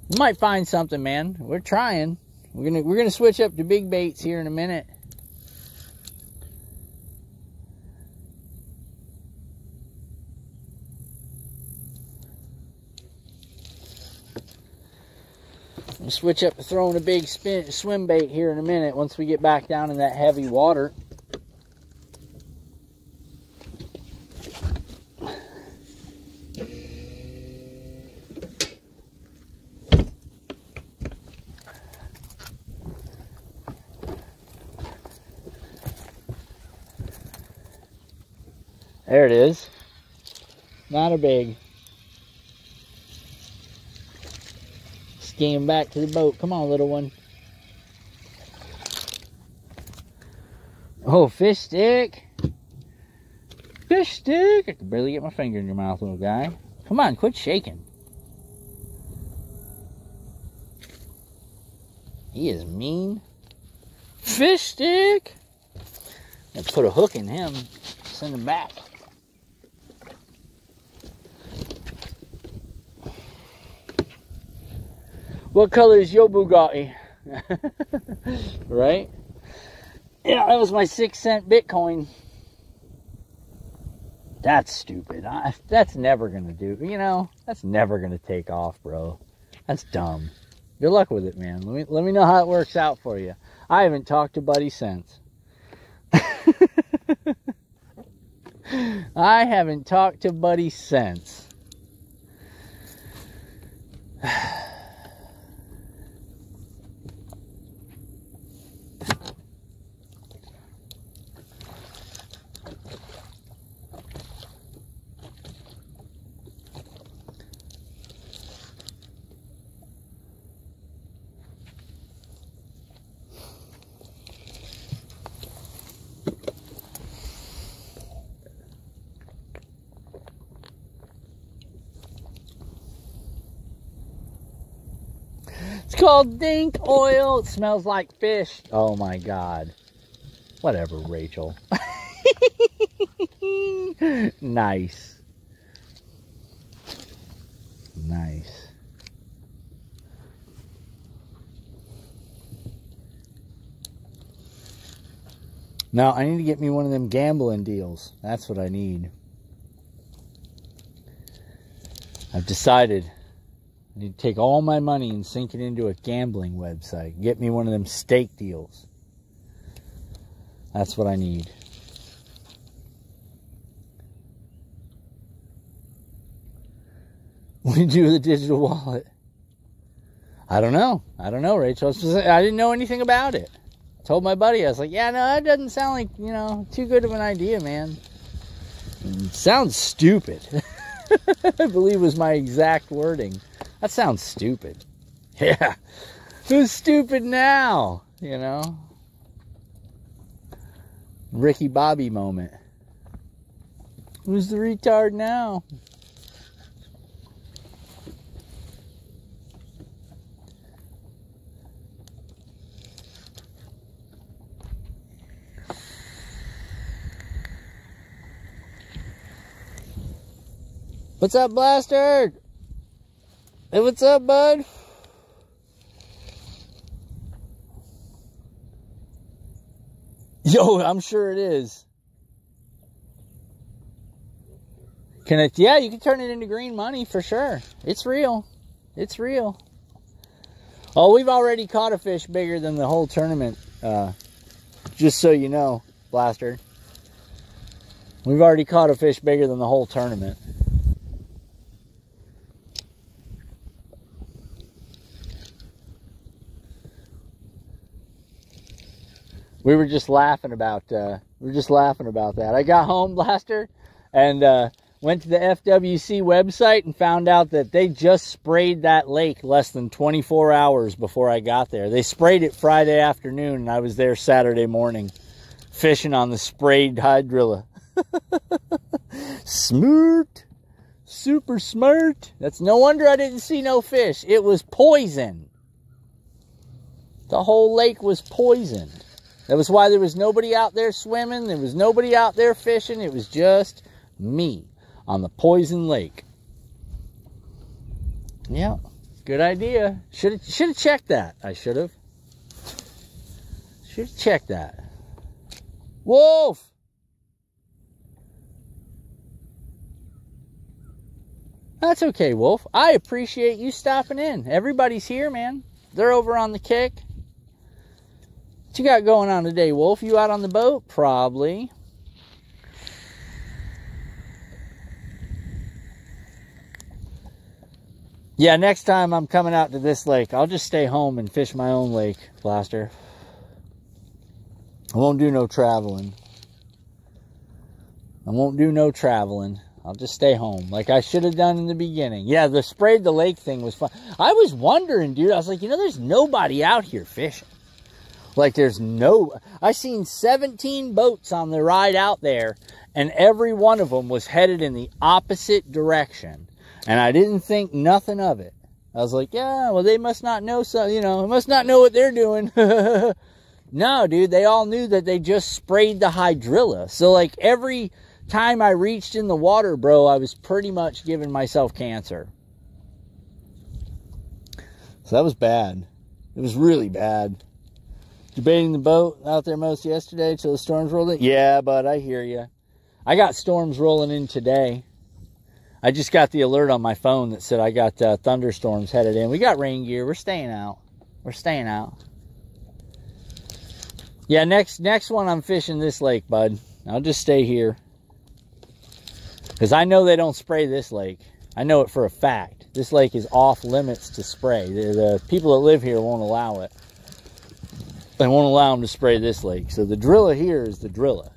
We might find something, man. We're trying. We're gonna switch up to big baits here in a minute. We'll switch up to throwing a big swim bait here in a minute once we get back down in that heavy water. There it is. Not a big. Skiing back to the boat. Come on, little one. Oh, fish stick. Fish stick. I can barely get my finger in your mouth, little guy. Come on, quit shaking. He is mean. Fish stick. Let's put a hook in him. Send him back. What color is your Bugatti? Right? Yeah, that was my 6-cent Bitcoin. That's stupid. That's never going to do. You know, that's never going to take off, bro. That's dumb. Good luck with it, man. Let me know how it works out for you. I haven't talked to Buddy since. I haven't talked to Buddy since. It's called Dink Oil. It smells like fish. Oh my God. Whatever, Rachel. Nice. Nice. Now, I need to get me one of them gambling deals. That's what I need. I've decided I need to take all my money and sink it into a gambling website. Get me one of them stake deals. That's what I need. What do you do with a digital wallet? I don't know. I don't know, Rachel. I didn't know anything about it. I told my buddy, I was like, yeah, no, that doesn't sound like, you know, too good of an idea, man. It sounds stupid. I believe was my exact wording. That sounds stupid. Yeah. Who's stupid now? You know? Ricky Bobby moment. Who's the retard now? What's up, Blaster? Hey, what's up, bud? Yo, I'm sure it is. Yeah, you can turn it into green money for sure. It's real. It's real. Oh, we've already caught a fish bigger than the whole tournament. Just so you know, Blaster. We've already caught a fish bigger than the whole tournament. We were just laughing about that. I got home, Blaster, and went to the FWC website and found out that they just sprayed that lake less than 24 hours before I got there. They sprayed it Friday afternoon, and I was there Saturday morning fishing on the sprayed hydrilla. Smart. Super smart. That's no wonder I didn't see no fish. It was poison. The whole lake was poisoned. That was why there was nobody out there swimming. There was nobody out there fishing. It was just me on the poison lake. Yeah, good idea. Should have checked that. I should have. Should have checked that. Wolf! That's okay, Wolf. I appreciate you stopping in. Everybody's here, man. They're over on the kick. What you got going on today, Wolf? You out on the boat? Probably. Yeah, next time I'm coming out to this lake, I'll just stay home and fish my own lake, Blaster. I won't do no traveling. I won't do no traveling. I'll just stay home like I should have done in the beginning. Yeah, the sprayed the lake thing was fun. I was wondering, dude. I was like, you know, there's nobody out here fishing. Like, there's no... I seen 17 boats on the ride out there, and every one of them was headed in the opposite direction. And I didn't think nothing of it. I was like, yeah, well, they must not know, so, you know, must not know what they're doing. No, dude, they all knew that they just sprayed the hydrilla. So, like, every time I reached in the water, bro, I was pretty much giving myself cancer. So that was bad. It was really bad. Debating the boat out there most yesterday till the storms rolled in. Yeah, bud, I hear you. I got storms rolling in today. I just got the alert on my phone that said I got thunderstorms headed in. We got rain gear. We're staying out. We're staying out. Yeah, next one I'm fishing this lake, bud. I'll just stay here. Because I know they don't spray this lake. I know it for a fact. This lake is off limits to spray. The people that live here won't allow it. They won't allow them to spray this lake. So the Drilla here is the Drilla.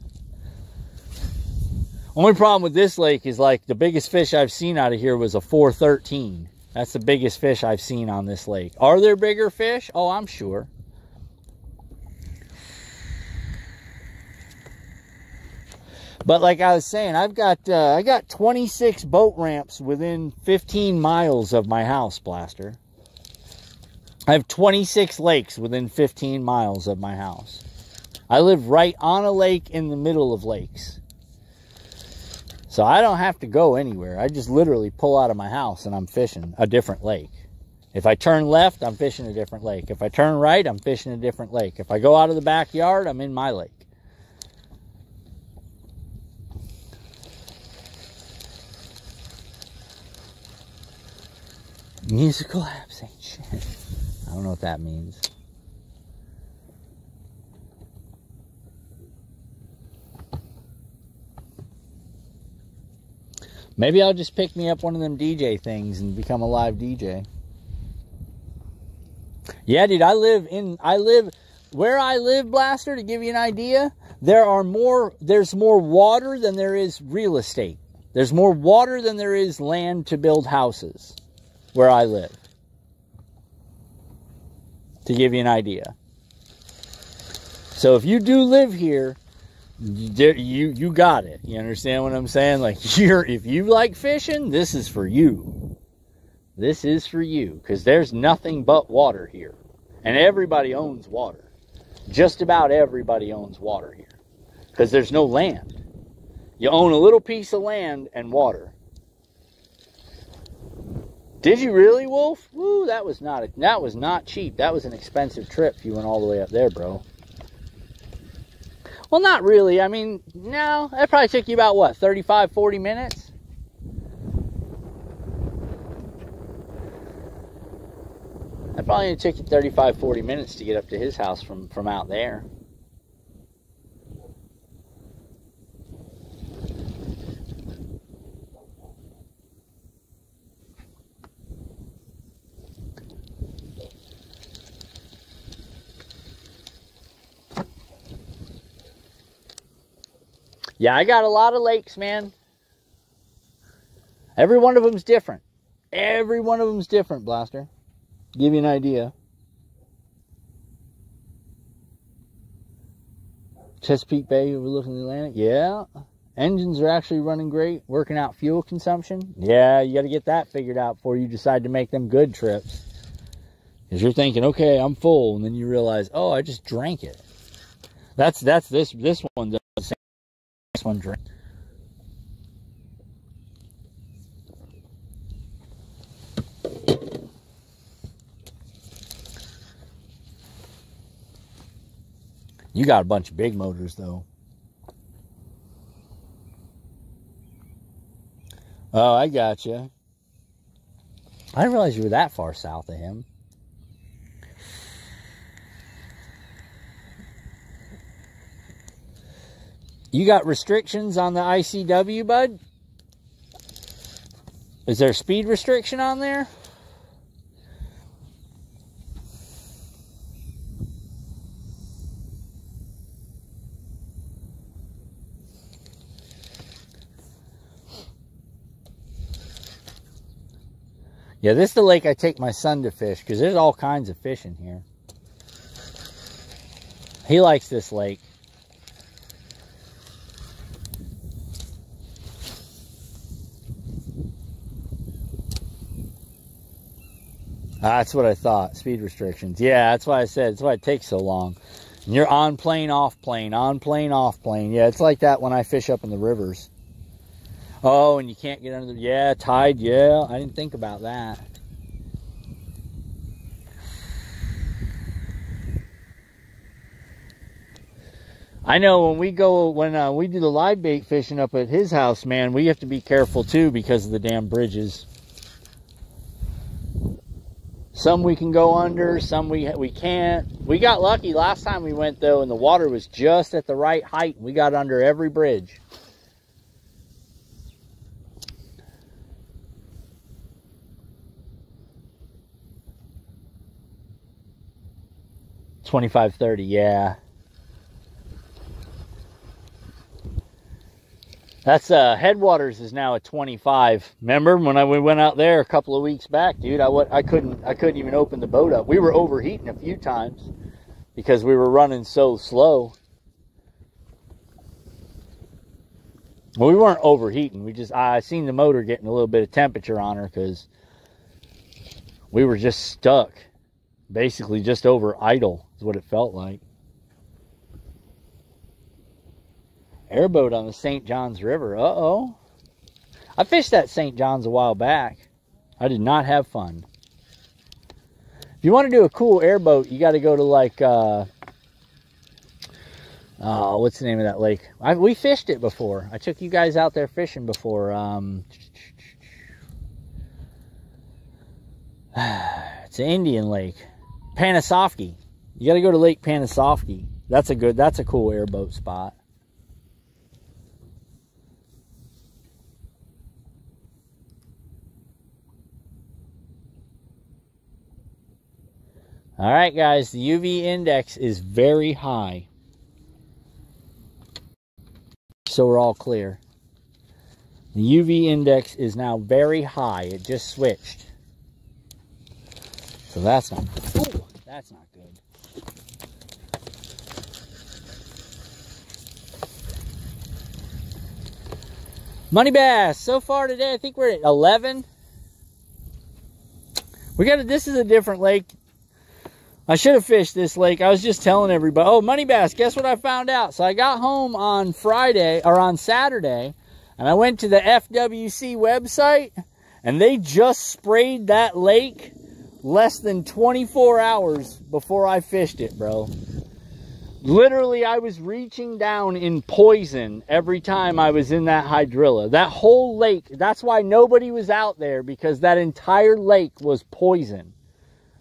Only problem with this lake is, like, the biggest fish I've seen out of here was a 413. That's the biggest fish I've seen on this lake. Are there bigger fish? Oh, I'm sure. But like I was saying, I got 26 boat ramps within 15 miles of my house, Blaster. I have 26 lakes within 15 miles of my house. I live right on a lake in the middle of lakes. So I don't have to go anywhere. I just literally pull out of my house and I'm fishing a different lake. If I turn left, I'm fishing a different lake. If I turn right, I'm fishing a different lake. If I go out of the backyard, I'm in my lake. Musical apps ain't shit. I don't know what that means. Maybe I'll just pick me up one of them DJ things and become a live DJ. Yeah, dude, where I live, Blaster, to give you an idea, there's more water than there is real estate. There's more water than there is land to build houses where I live. To give you an idea. So if you do live here, you got it. You understand what I'm saying? Like, if you like fishing, this is for you. This is for you. Because there's nothing but water here. And everybody owns water. Just about everybody owns water here. Because there's no land. You own a little piece of land and water. Did you really, Wolf? Woo, that was not cheap. That was an expensive trip if you went all the way up there, bro. Well, not really. I mean, no. That probably took you about, what, 35, 40 minutes? That probably took you 35, 40 minutes to get up to his house from out there. Yeah, I got a lot of lakes, man. Every one of them's different. Every one of them's different, Blaster. Give you an idea. Chesapeake Bay overlooking the Atlantic. Yeah. Engines are actually running great. Working out fuel consumption. Yeah, you got to get that figured out before you decide to make them good trips. Because you're thinking, okay, I'm full. And then you realize, oh, I just drank it. That's this one does the same. This one drink. You got a bunch of big motors, though. Oh, I got you. I didn't realize you were that far south of him. You got restrictions on the ICW, bud? Is there a speed restriction on there? Yeah, this is the lake I take my son to fish because there's all kinds of fish in here. He likes this lake. That's what I thought. Speed restrictions. Yeah, that's why I said. That's why it takes so long. And you're on plane, off plane, on plane, off plane. Yeah, it's like that when I fish up in the rivers. Oh, and you can't get under the... Yeah, tide. Yeah, I didn't think about that. I know when we go, when we do the live bait fishing up at his house, man, we have to be careful too because of the damn bridges. Some we can go under, some we can't. We got lucky last time we went though, and the water was just at the right height. We got under every bridge. $25.30, yeah. That's Headwaters is now at 25. Remember when we went out there a couple of weeks back, dude? I couldn't even open the boat up. We were overheating a few times because we were running so slow. Well, we weren't overheating. I seen the motor getting a little bit of temperature on her because we were just stuck, basically just over idle is what it felt like. Airboat on the St. Johns River. Uh-oh. I fished that St. Johns a while back. I did not have fun. If you want to do a cool airboat, you got to go to like, what's the name of that lake? We fished it before. I took you guys out there fishing before. It's an Indian lake. Panisofsky. You got to go to Lake Panisofsky. That's a cool airboat spot. All right, guys, the UV index is very high. So we're all clear. The UV index is now very high. It just switched. So that's not good. Money bass. So far today, I think we're at 11. This is a different lake. I should have fished this lake. I was just telling everybody. Oh, money bass. Guess what I found out? So I got home on Saturday, and I went to the FWC website, and they just sprayed that lake less than 24 hours before I fished it, bro. Literally, I was reaching down in poison every time I was in that hydrilla. That whole lake, that's why nobody was out there, because that entire lake was poison.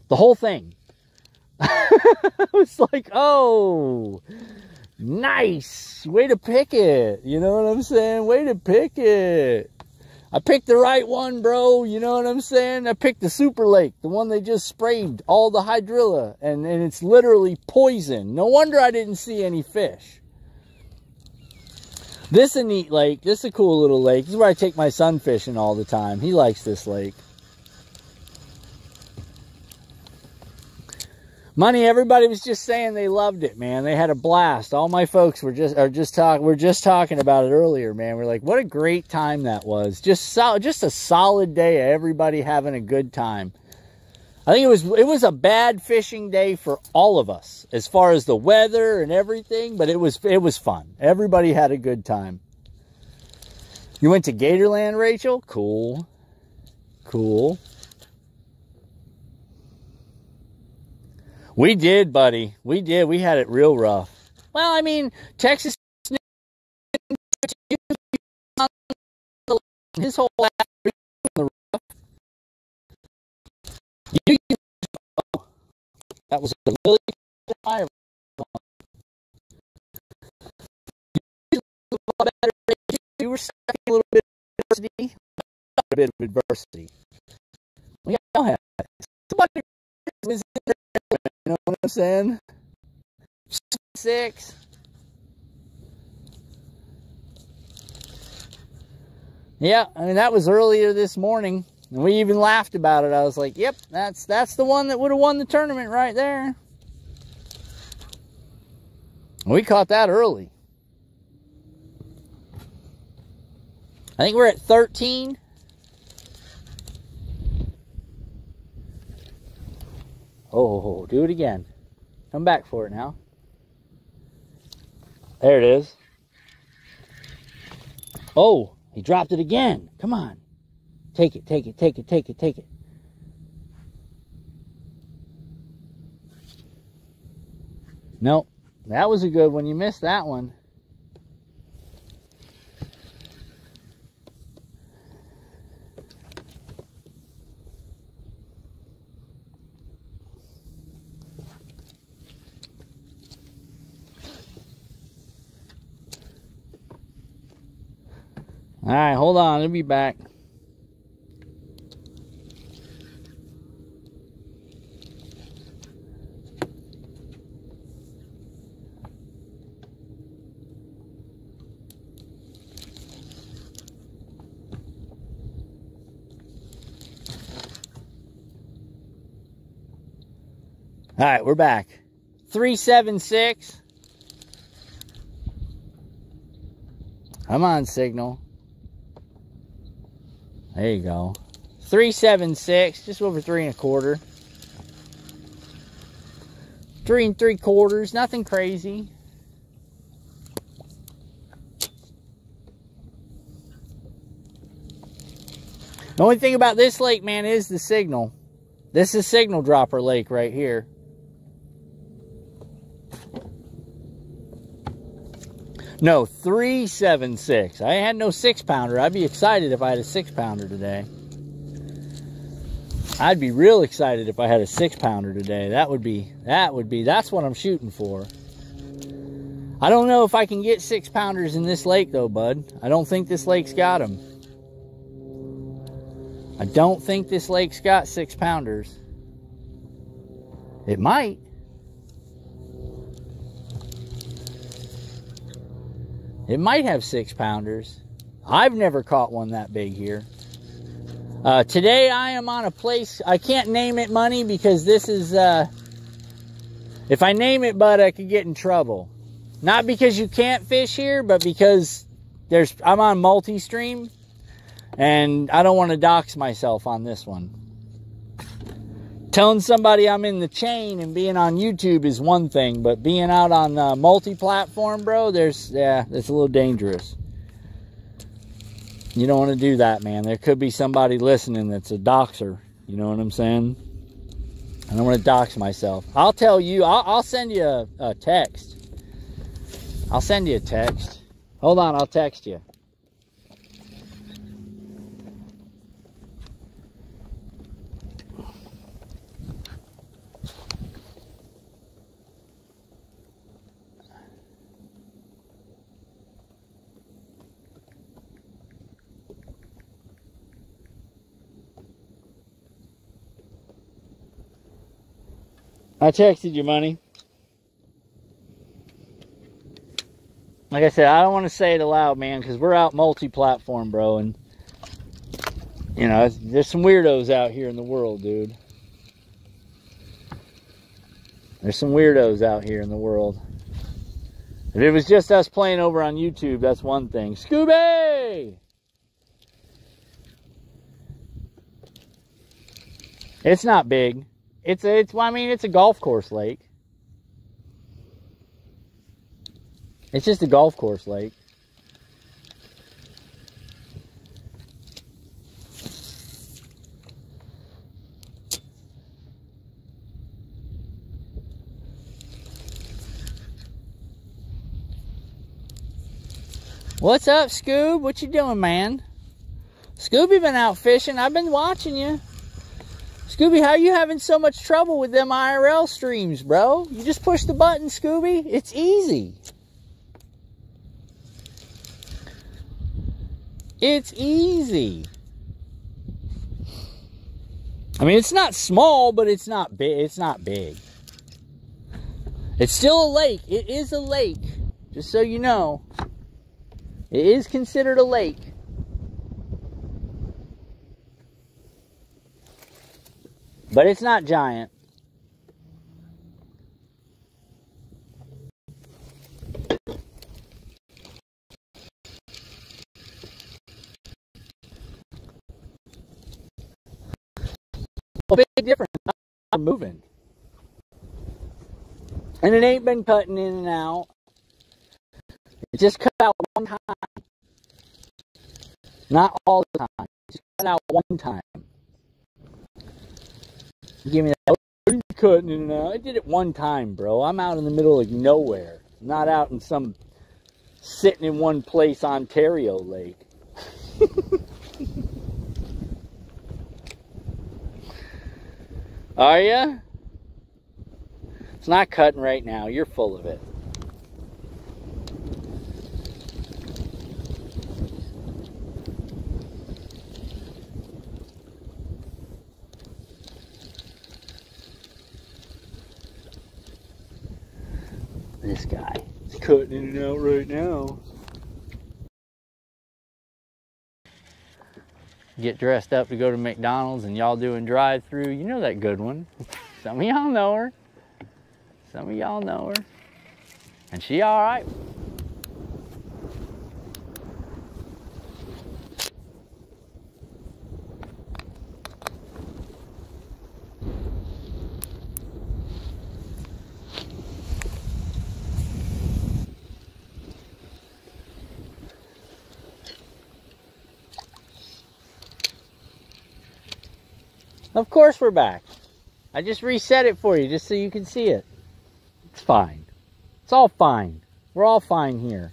The whole thing. I was like, oh, nice. Way to pick it. You know what I'm saying? Way to pick it. I picked the right one, bro. You know what I'm saying? I picked the Super Lake, the one they just sprayed all the hydrilla, and it's literally poison. No wonder I didn't see any fish. This is a neat lake. This is a cool little lake. This is where I take my son fishing all the time. He likes this lake. Money, everybody was just saying they loved it, man. They had a blast. All my folks were just talking about it earlier, man. We're like, what a great time that was. Just a solid day of everybody having a good time. I think it was a bad fishing day for all of us as far as the weather and everything, but it was fun. Everybody had a good time. You went to Gatorland, Rachel? Cool. Cool. We did, buddy. We did. We had it real rough. Well, I mean, Texas, his whole life on the rough. That was a really good fire. We were stuck a little bit of adversity. We all had somebody was in there. You know what I'm saying? 6. Yeah, I mean, that was earlier this morning. And we even laughed about it. I was like, yep, that's the one that would have won the tournament right there. We caught that early. I think we're at 13. Oh, do it again. Come back for it now. There it is. Oh, he dropped it again. Come on. Take it, take it, take it, take it, take it. Nope. That was a good one. You missed that one. All right, hold on. I'll be back. All right, we're back. 376. Come on, signal. There you go. 376, just over 3 1/4. 3 3/4, nothing crazy. The only thing about this lake, man, is the signal. This is Signal Dropper Lake right here. No, 376. I had no 6-pounder. I'd be excited if I had a 6-pounder today. I'd be real excited if I had a 6-pounder today. That's what I'm shooting for. I don't know if I can get 6-pounders in this lake though, bud. I don't think this lake's got them. I don't think this lake's got 6-pounders. It might. It might have 6-pounders. I've never caught one that big here. Today I am on a place, I can't name it, Money, because this is, if I name it, bud, I could get in trouble. Not because you can't fish here, but because I'm on multi-stream, and I don't want to dox myself on this one. Telling somebody I'm in the chain and being on YouTube is one thing, but being out on multi-platform, bro, that's a little dangerous. You don't want to do that, man. There could be somebody listening that's a doxer. You know what I'm saying? I don't want to dox myself. I'll tell you. I'll send you a text. I'll send you a text. Hold on, I'll text you. I texted you, Money. Like I said, I don't want to say it aloud, man, because we're out multi-platform, bro, and, you know, there's some weirdos out here in the world, dude. There's some weirdos out here in the world. If it was just us playing over on YouTube, that's one thing. Scooby! It's not big. I mean, it's a golf course lake. It's just a golf course lake. What's up, Scoob? What you doing, man? Scooby been out fishing. I've been watching you. Scooby, how you having so much trouble with them IRL streams, bro? You just push the button, Scooby. It's easy. It's easy. I mean, it's not small, but it's not big. It's not big. It's still a lake. It is a lake. Just so you know. It is considered a lake. But it's not giant. A big difference. I'm moving. And it ain't been cutting in and out. It just cut out one time. Not all the time. It just cut out one time. Give me that. Cutting in and out. I did it one time, bro. I'm out in the middle of nowhere. I'm not out in some sitting in one place Ontario lake. Are ya? It's not cutting right now. You're full of it. This guy is cutting in and out right now. Get dressed up to go to McDonald's and y'all doing drive-through. You know that good one. Some of y'all know her. Some of y'all know her. And she all right. Of course we're back. I just reset it for you just so you can see it. It's fine. It's all fine. We're all fine here.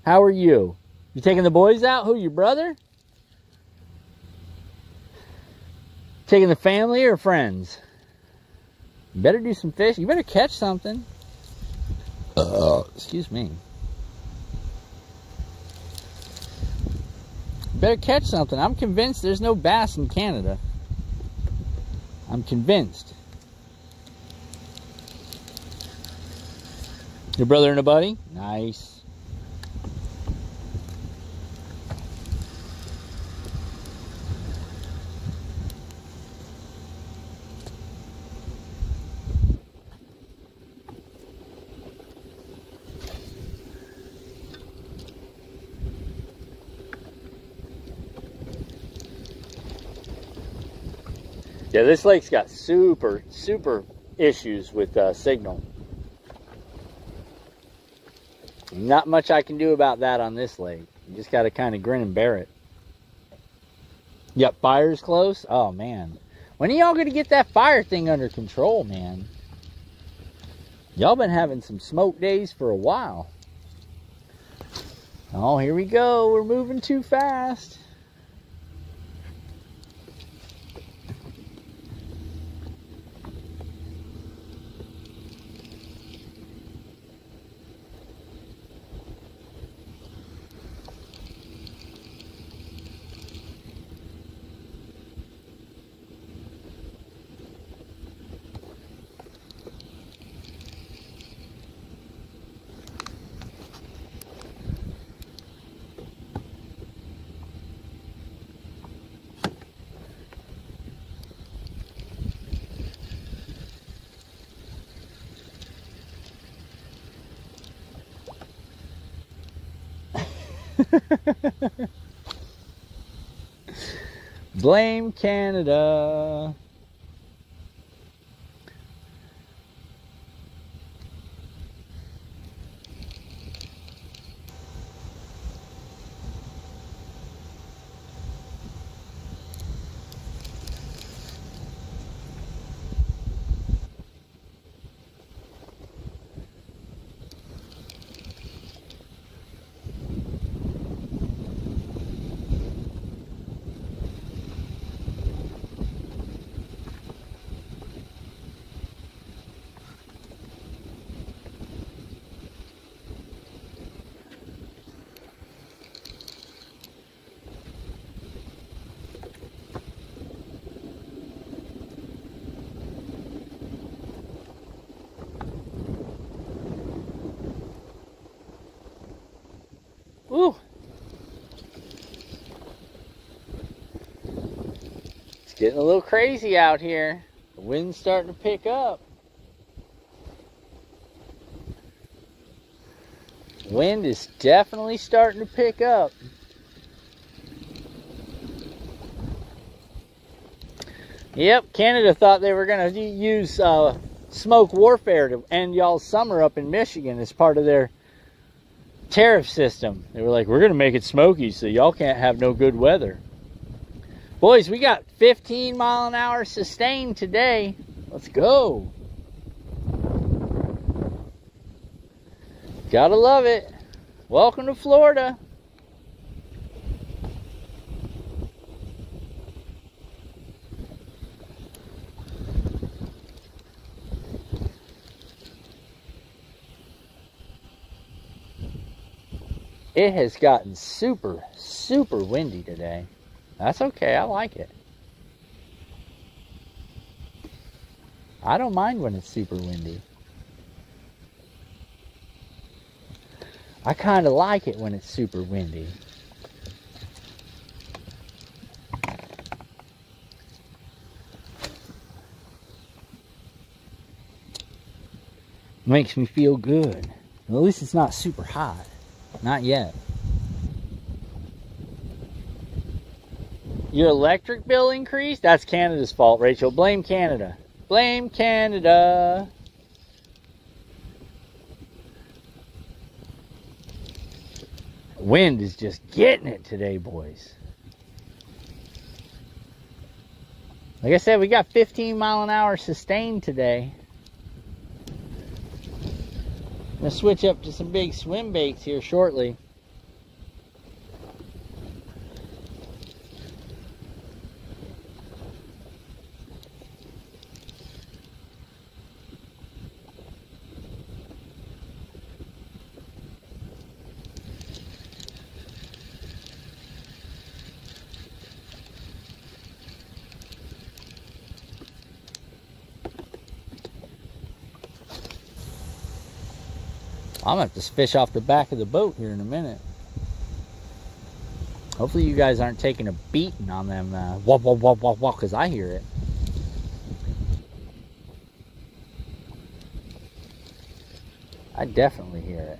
How are you? You taking the boys out? Who, your brother? Taking the family or friends? You better do some fish. You better catch something. Excuse me. You better catch something. I'm convinced there's no bass in Canada. I'm convinced. Your brother and a buddy? Nice. Yeah, this lake's got super issues with signal. Not much I can do about that on this lake. You just got to kind of grin and bear it. Yep, fire's close. Oh, man. When are y'all going to get that fire thing under control, man? Y'all been having some smoke days for a while. Oh, here we go. We're moving too fast. Blame Canada. Ooh. Getting a little crazy out here. The wind's starting to pick up. Wind is definitely starting to pick up. Yep, Canada thought they were going to use smoke warfare to end y'all's summer up in Michigan as part of their tariff system. They were like, we're going to make it smoky so y'all can't have no good weather. Boys, we got 15 mile an hour sustained today. Let's go. Gotta love it. Welcome to Florida. It has gotten super, super windy today. That's okay, I like it. I don't mind when it's super windy. I kind of like it when it's super windy. Makes me feel good. At least it's not super hot. Not yet. Your electric bill increased? That's Canada's fault, Rachel. Blame Canada. Blame Canada. Wind is just getting it today, boys. Like I said, we got 15 mile an hour sustained today. I'm going to switch up to some big swim baits here shortly. I'm going to have to fish off the back of the boat here in a minute. Hopefully you guys aren't taking a beating on them wop, wop, wop, wop, wop, because I hear it. I definitely hear it.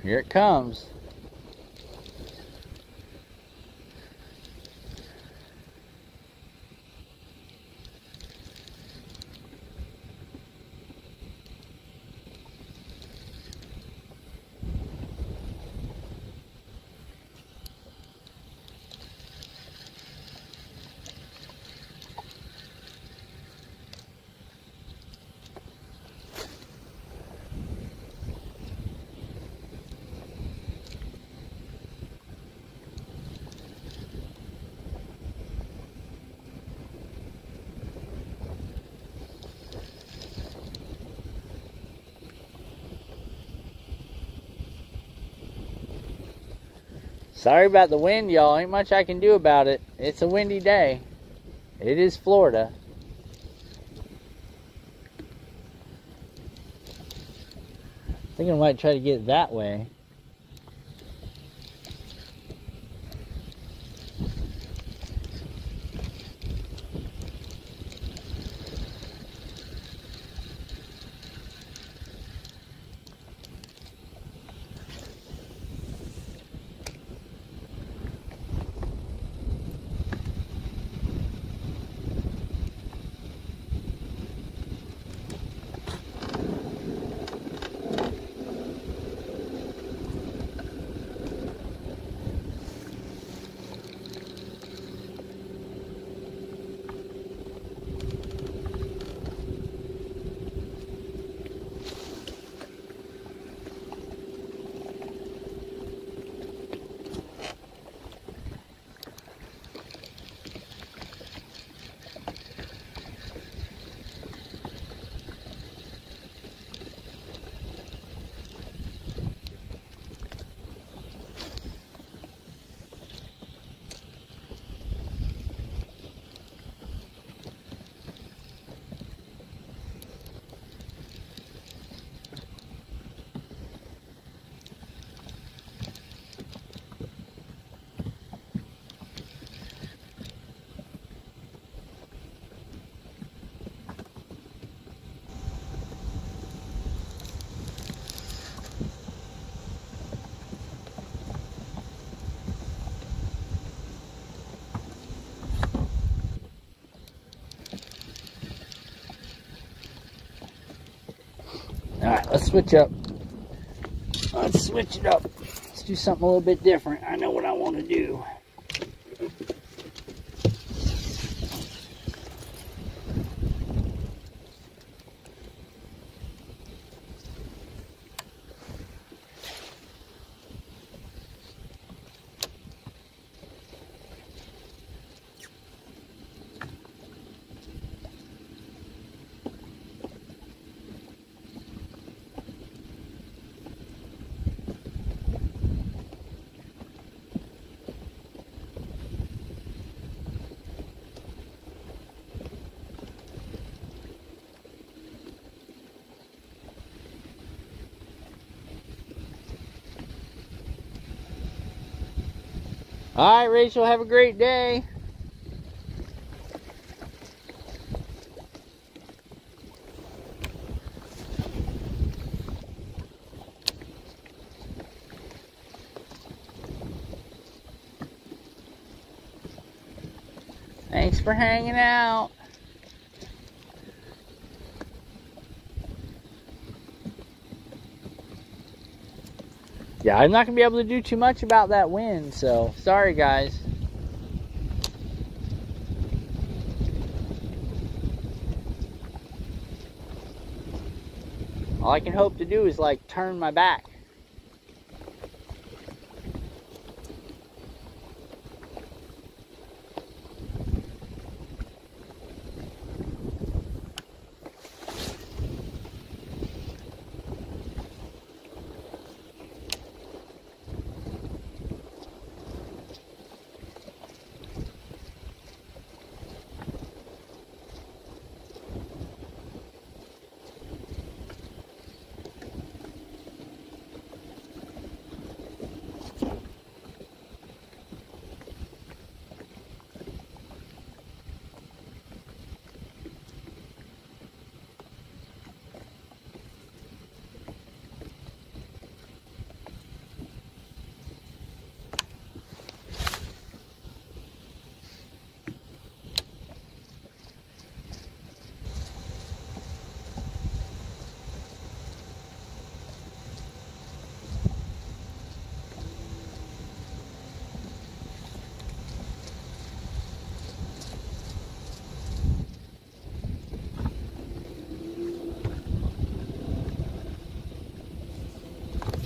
Here it comes. Sorry about the wind, y'all. Ain't much I can do about it. It's a windy day. It is Florida. I think I might try to get it that way. let's switch up. Let's switch it up. Let's do something a little bit different. I know what I want to do. All right, Rachel, have a great day. Thanks for hanging out. Yeah, I'm not going to be able to do too much about that wind, so sorry, guys. All I can hope to do is, like, turn my back.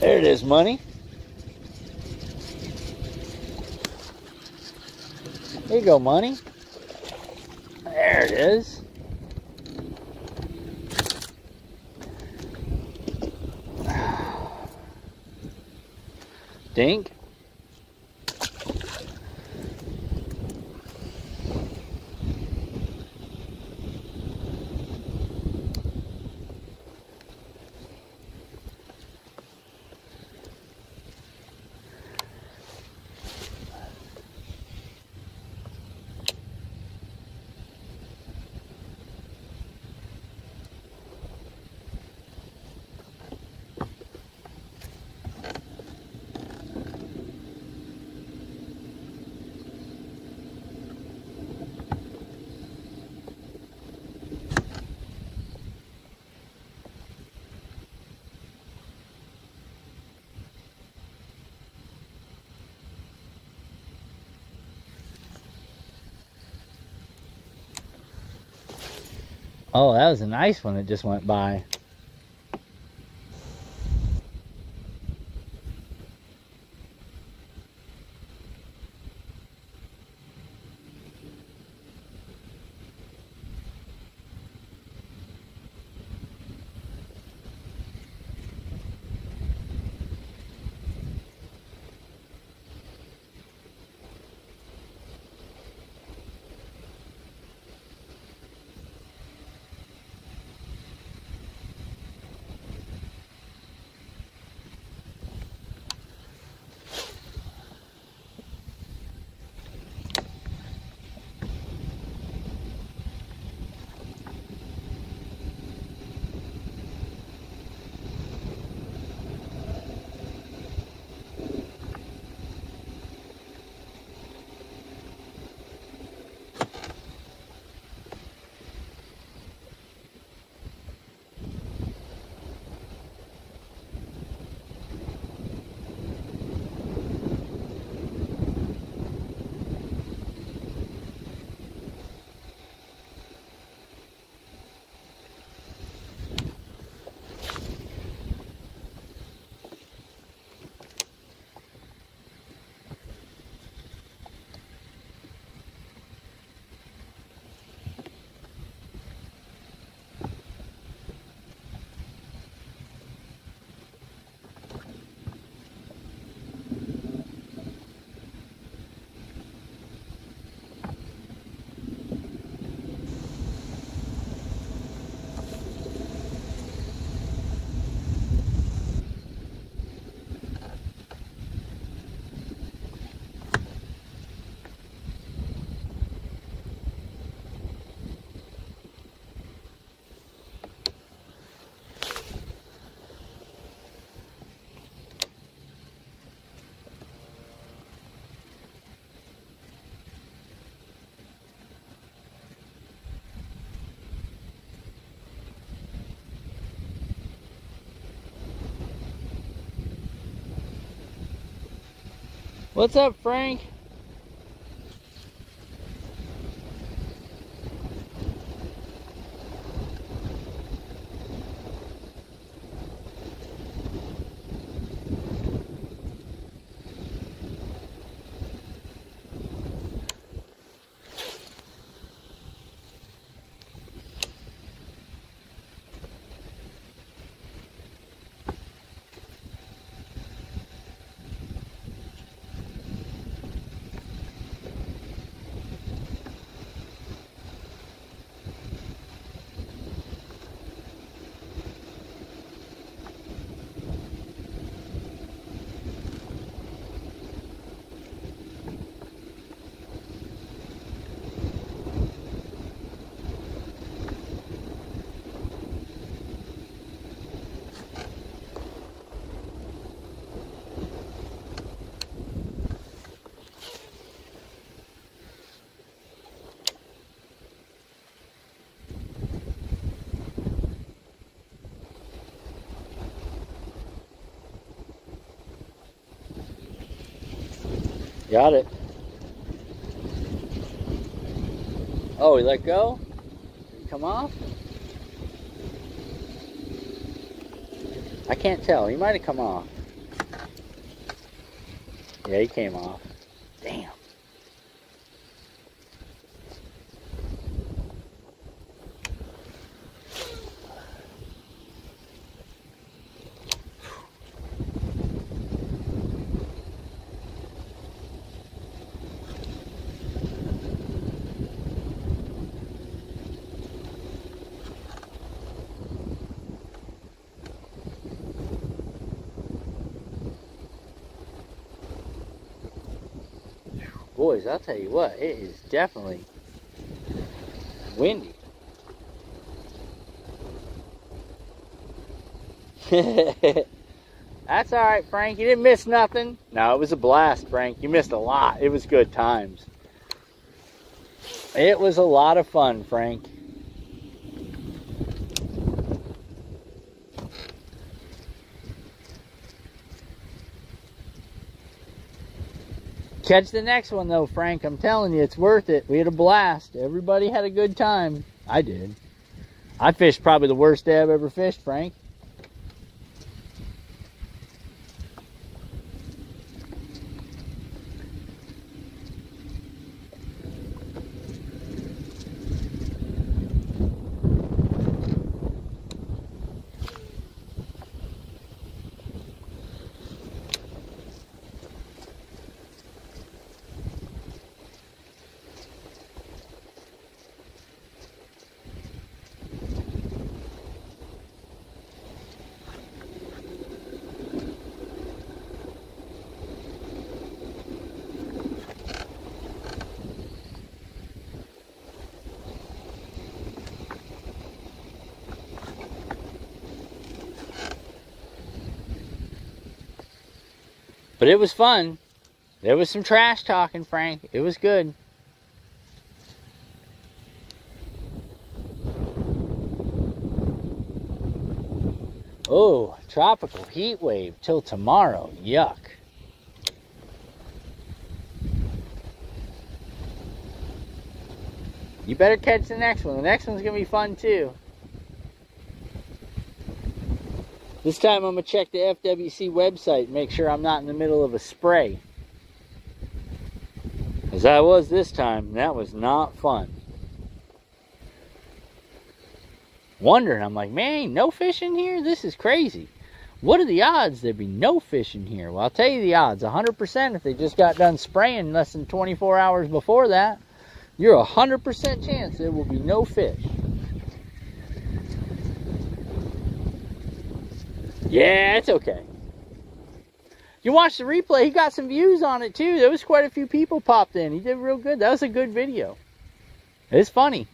There it is, money. There you go, money. There it is. Dink. Oh, that was a nice one that just went by. What's up, Frank? Got it. Oh, he let go? Did he come off? I can't tell. He might have come off. Yeah, he came off. Damn. Boys, I'll tell you what, it is definitely windy. That's alright, Frank. You didn't miss nothing. No, it was a blast, Frank. You missed a lot. It was good times. It was a lot of fun, Frank. Catch the next one though, Frank. I'm telling you, it's worth it. We had a blast. Everybody had a good time. I did. I fished probably the worst day I've ever fished, Frank. But it was fun. There was some trash talking, Frank. It was good. Oh, tropical heat wave till tomorrow. Yuck. You better catch the next one. The next one's going to be fun too. This time I'm going to check the FWC website and make sure I'm not in the middle of a spray. As I was this time, that was not fun. Wondering, I'm like, man, no fish in here? This is crazy. What are the odds there'd be no fish in here? Well, I'll tell you the odds. 100% if they just got done spraying less than 24 hours before that, you're 100% chance there will be no fish. Yeah, it's okay. You watch the replay, he got some views on it too. There was quite a few people popped in. He did real good. That was a good video. It's funny.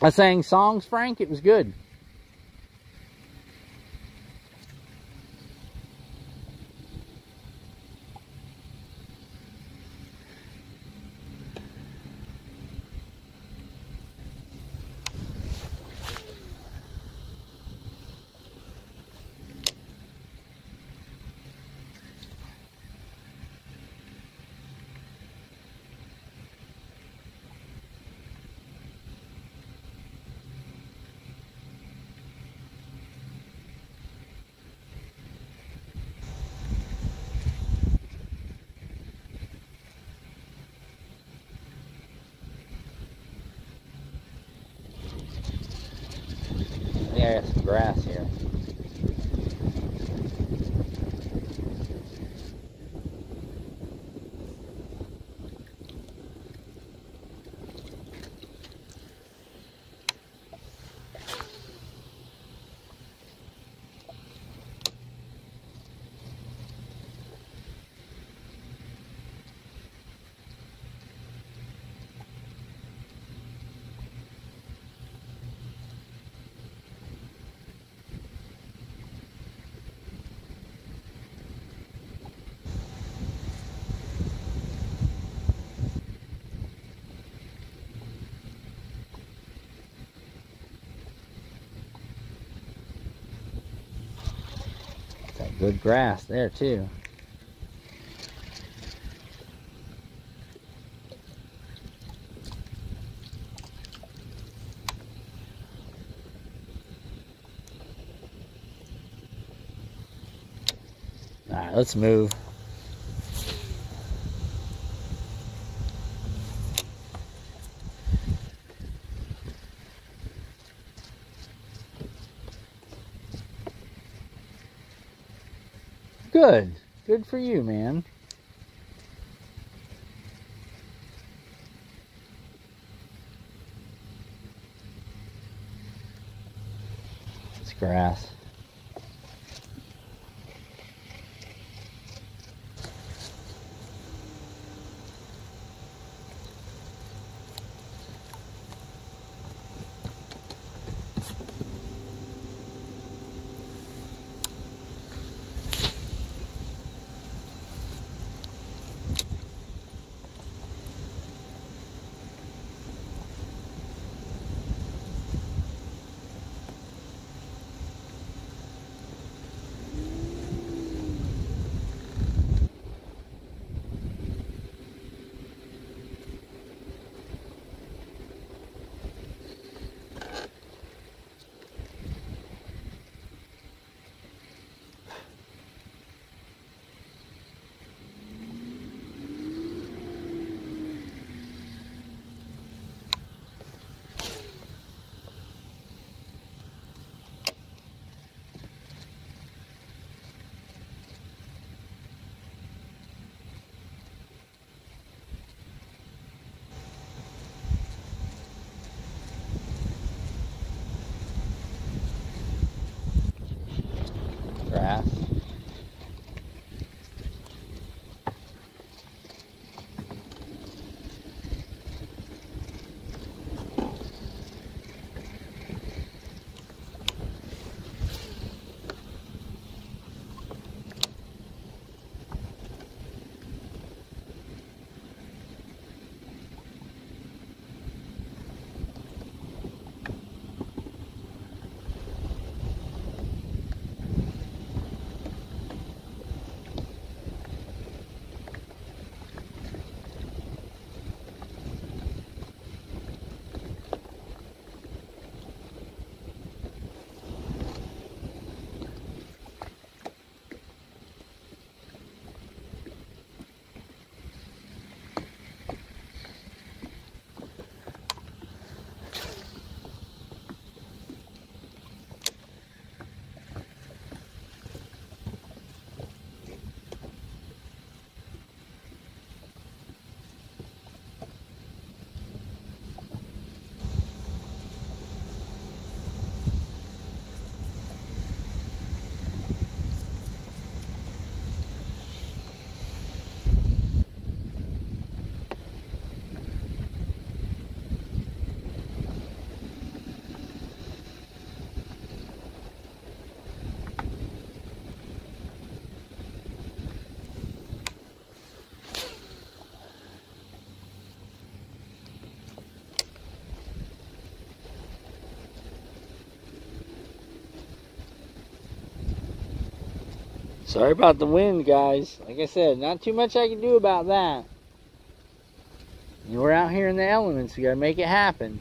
I sang songs, Frank. It was good. got some grass here. Got good grass there too. Alright, let's move. Good. Good for you, man. It's grass. Grass. Sorry about the wind, guys. Like I said, not too much I can do about that. We're out here in the elements. We gotta make it happen.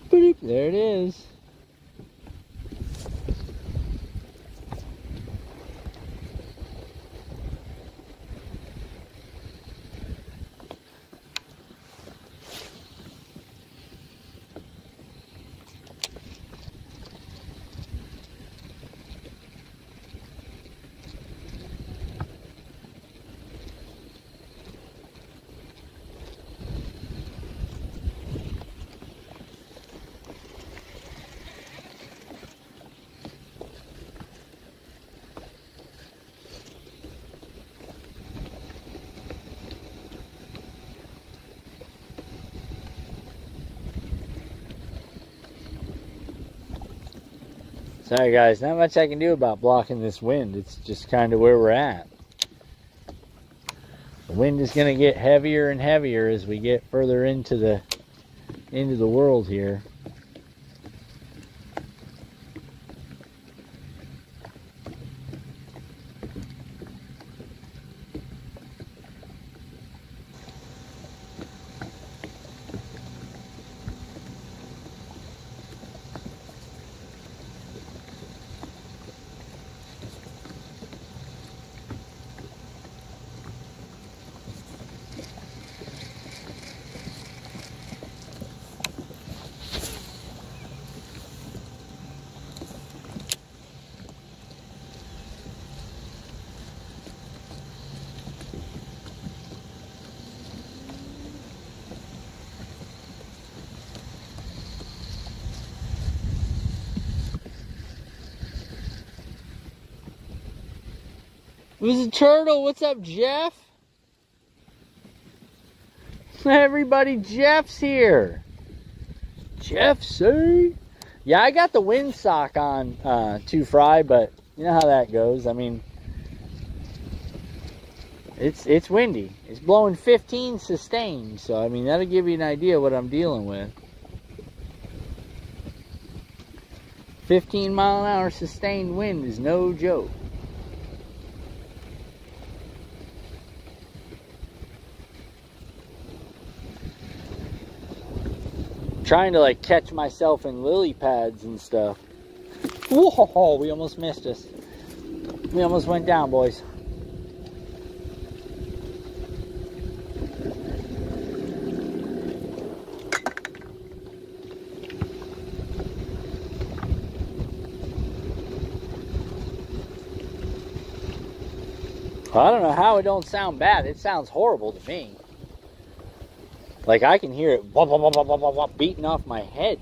Boop, there it is. Sorry guys, not much I can do about blocking this wind. It's just kind of where we're at. The wind is going to get heavier and heavier as we get further into the world here. It was a turtle. What's up, Jeff? Everybody, Jeff's here. Jeff, see? Yeah, I got the windsock on to fry, but you know how that goes. I mean, it's windy. It's blowing 15 sustained, so I mean that'll give you an idea what I'm dealing with. 15-mile-an-hour sustained wind is no joke. Trying to like catch myself in lily pads and stuff. Whoa, we almost missed us. We almost went down, boys. I don't know how it don't sound bad. It sounds horrible to me. Like I can hear it wop, wop, wop, wop, wop, wop, beating off my head.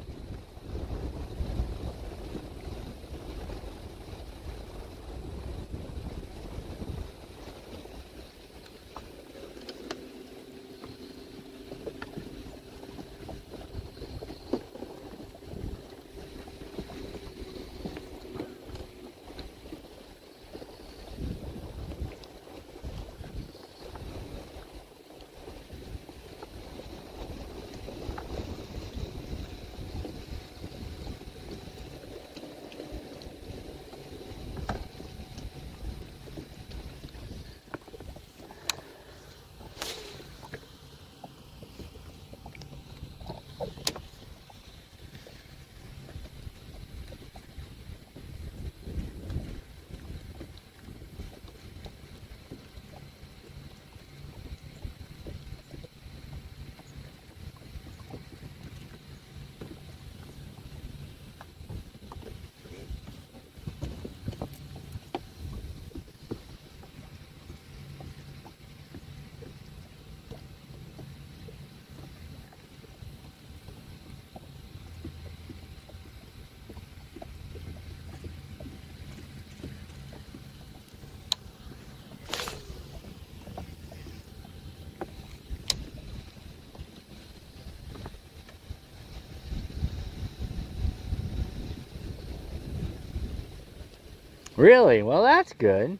Really? Well, that's good.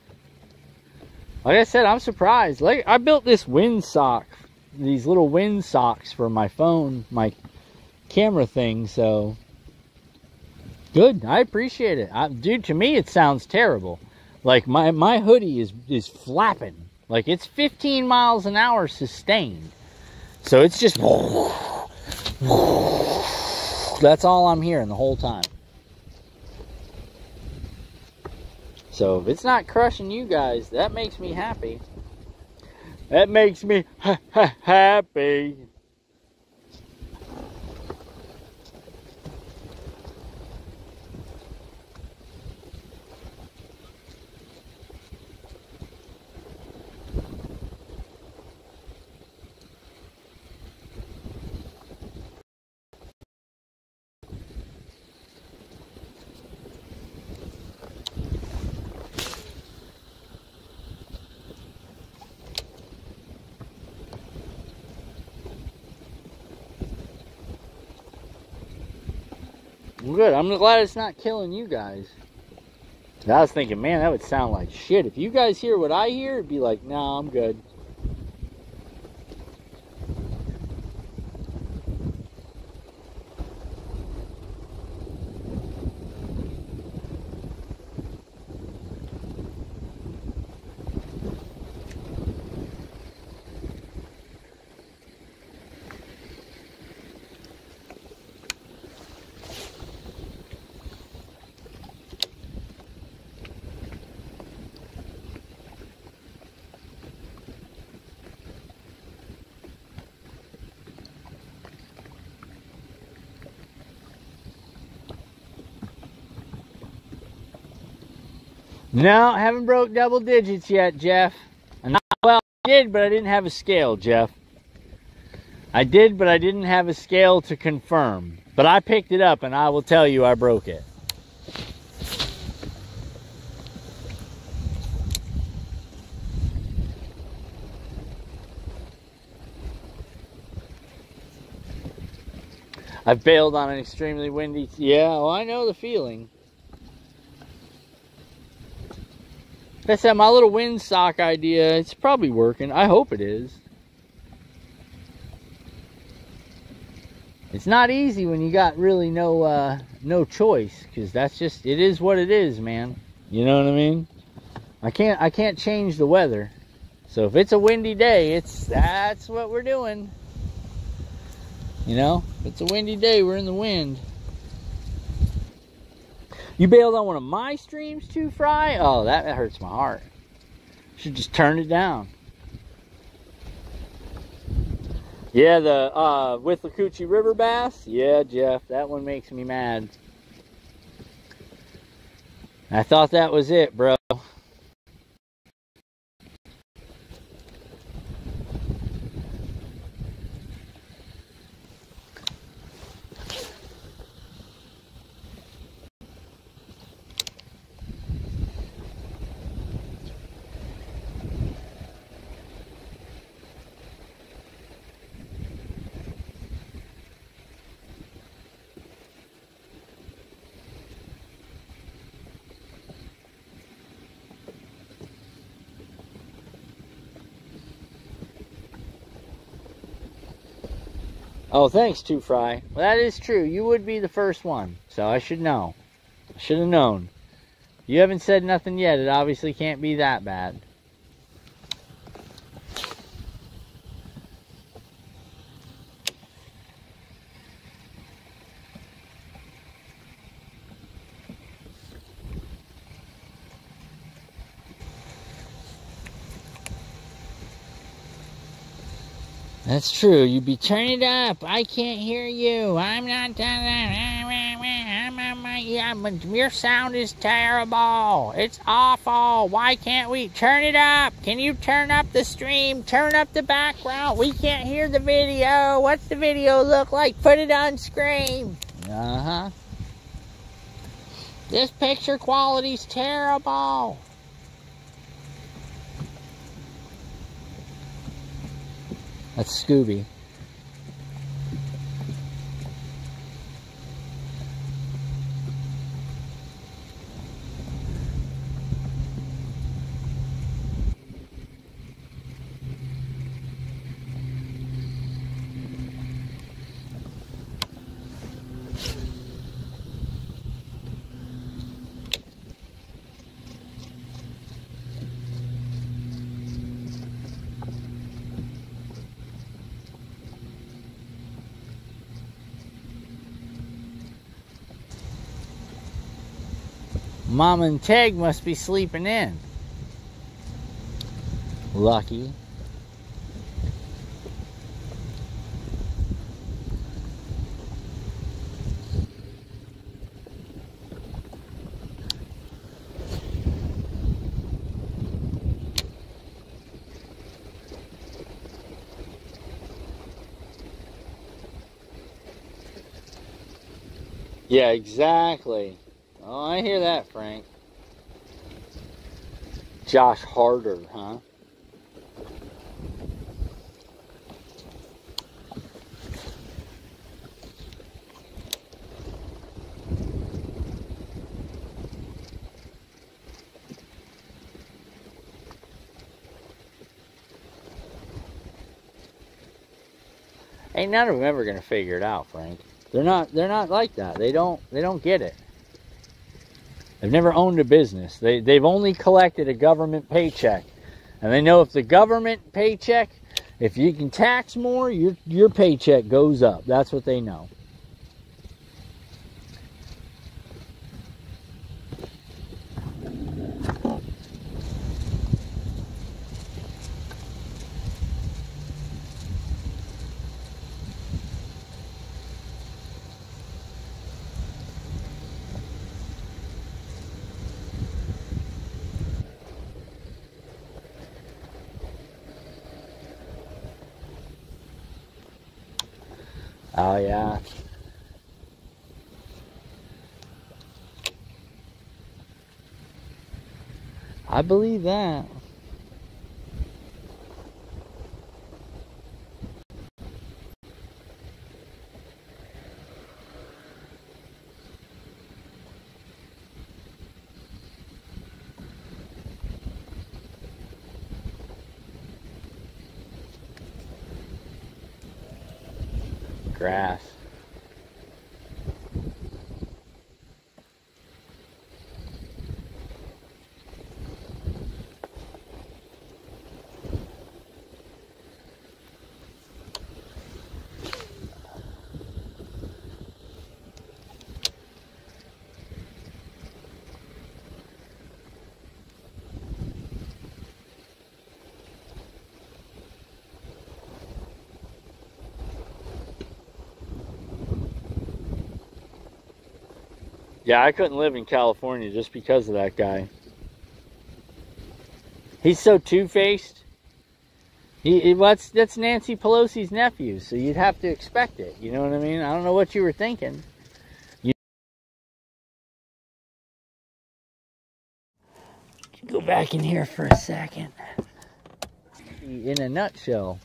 Like I said, I'm surprised. Like I built this windsock, these little wind socks for my phone, my camera thing, so good. I appreciate it. Dude, to me it sounds terrible. Like my hoodie is flapping. Like it's 15 miles an hour sustained. So it's just that's all I'm hearing the whole time. So if it's not crushing you guys, that makes me happy. That makes me happy. Good. I'm glad it's not killing you guys. I was thinking, man, that would sound like shit. If you guys hear what I hear, it'd be like, nah, I'm good. No, haven't broke double digits yet, Jeff. Well, I did, but I didn't have a scale, Jeff. I did, but I didn't have a scale to confirm. But I picked it up, and I will tell you I broke it. I've bailed on an extremely windy... Yeah, well, I know the feeling. Like I said, my little windsock idea, it's probably working. I hope it is. It's not easy when you got really no choice, because that's just, it is what it is, man. You know what I mean? I can't change the weather. So if it's a windy day, that's what we're doing. You know, if it's a windy day, we're in the wind. You bailed on one of my streams too, Fry? Oh, that hurts my heart. Should just turn it down. Yeah, the Withlacoochee River bass? Yeah, Jeff, that one makes me mad. I thought that was it, bro. Oh, thanks, Two Fry. Well, that is true. You would be the first one, so I should know. I should have known. You haven't said nothing yet. It obviously can't be that bad. That's true. You be turning it up. I can't hear you. I'm not done. Your sound is terrible. It's awful. Why can't we turn it up? Can you turn up the stream? Turn up the background. We can't hear the video. What's the video look like? Put it on screen. Uh-huh. This picture quality's terrible. That's Scooby. Mom and Teg must be sleeping in. Lucky. Yeah, exactly. Oh, I hear that, Frank. Josh Harder, huh? Ain't none of them ever gonna figure it out, Frank. They're not like that. They don't get it. They've never owned a business. They've only collected a government paycheck. And they know if the government paycheck, if you can tax more, your paycheck goes up. That's what they know. Oh, yeah. I believe that. Grass. Yeah, I couldn't live in California just because of that guy. He's so two-faced. That's Nancy Pelosi's nephew, so you'd have to expect it. You know what I mean? I don't know what you were thinking. Go back in here for a second. In a nutshell,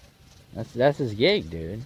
that's his gig, dude.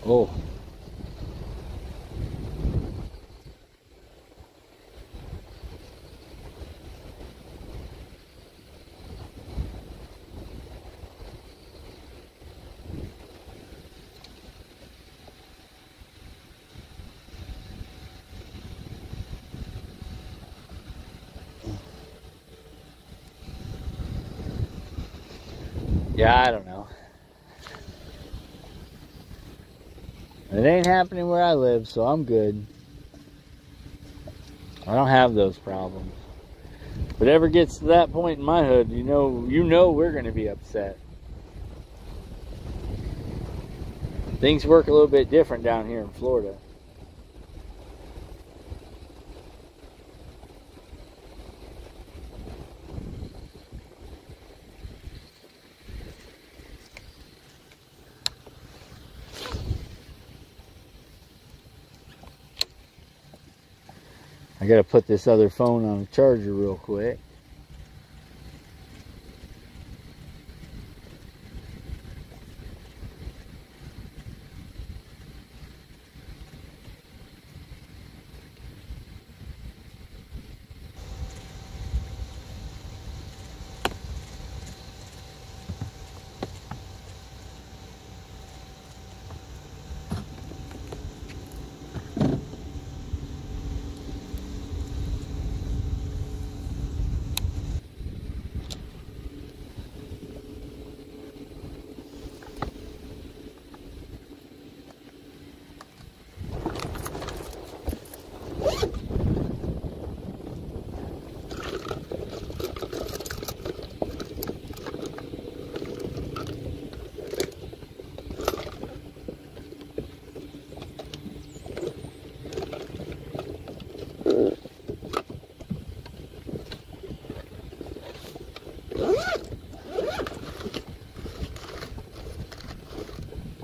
Oh. Yeah, I don't know. It ain't happening where I live, so I'm good. I don't have those problems. If it ever gets to that point in my hood, you know we're going to be upset. Things work a little bit different down here in Florida. I gotta put this other phone on a charger real quick.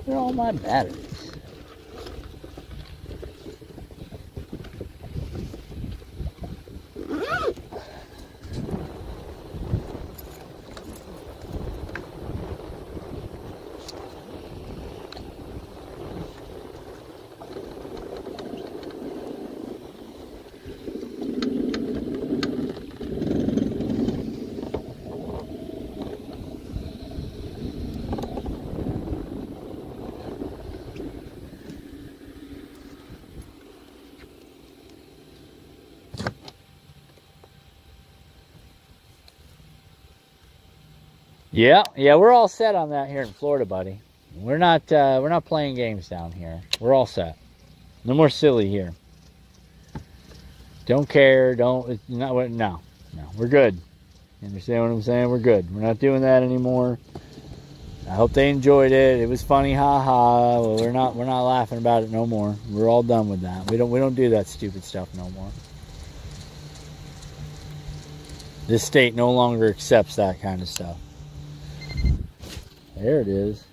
Where are all my batteries? Yeah, we're all set on that here in Florida, buddy. We're not playing games down here. We're all set. No more silly here. Don't care. No. We're good. You understand what I'm saying? We're good. We're not doing that anymore. I hope they enjoyed it. It was funny, haha. Well, we're not laughing about it no more. We're all done with that. We don't do that stupid stuff no more. This state no longer accepts that kind of stuff. There it is.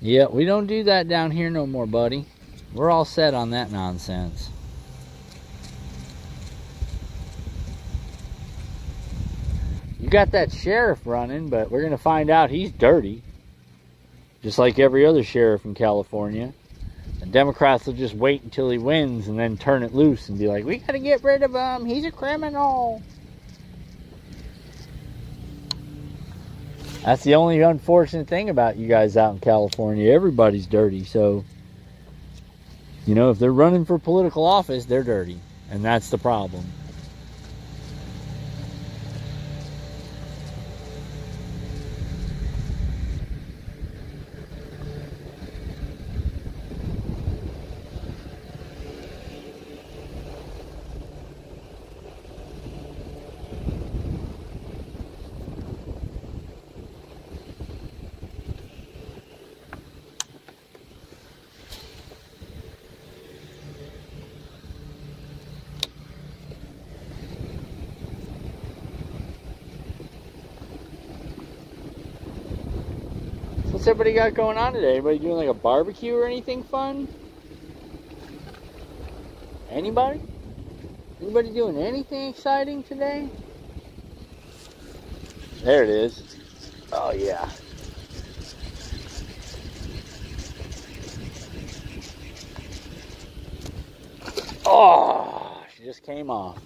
Yeah, we don't do that down here no more, buddy. We're all set on that nonsense. You got that sheriff running, but we're going to find out he's dirty. Just like every other sheriff in California. And Democrats will just wait until he wins and then turn it loose and be like, we got to get rid of him. He's a criminal. That's the only unfortunate thing about you guys out in California. Everybody's dirty. So, you know, if they're running for political office, they're dirty. And that's the problem. What's everybody got going on today? Everybody doing like a barbecue or anything fun? Anybody? Anybody doing anything exciting today? There it is. Oh yeah. Oh, she just came off.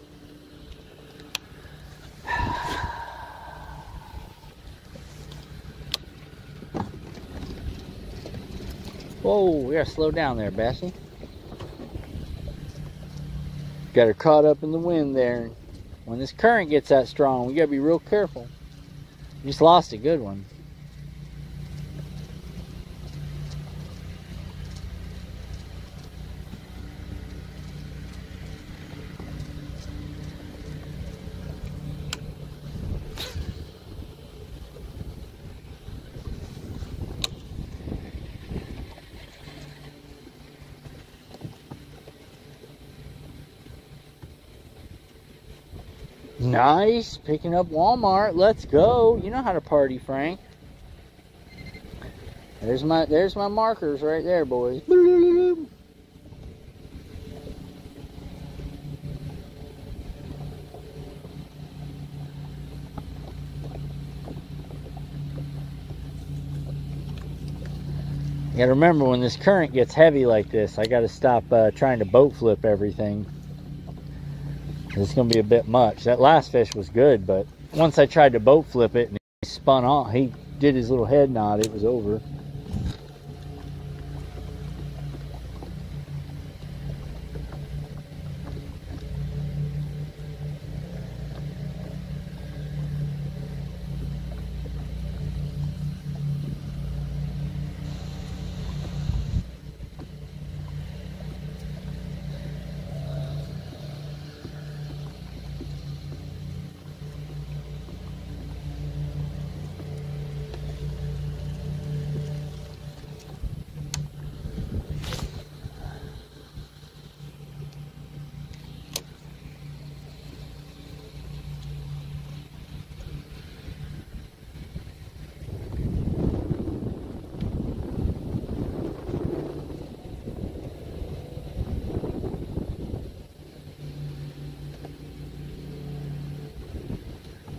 Whoa, we gotta slow down there, Bessie. Got her caught up in the wind there. When this current gets that strong, we gotta be real careful. We just lost a good one. Nice, picking up Walmart. Let's go. You know how to party, Frank. There's my markers right there, boys. You gotta remember, when this current gets heavy like this, I gotta stop trying to boat flip everything. It's gonna be a bit much. That last fish was good, but once I tried to boat flip it and he spun off, he did his little head nod, it was over.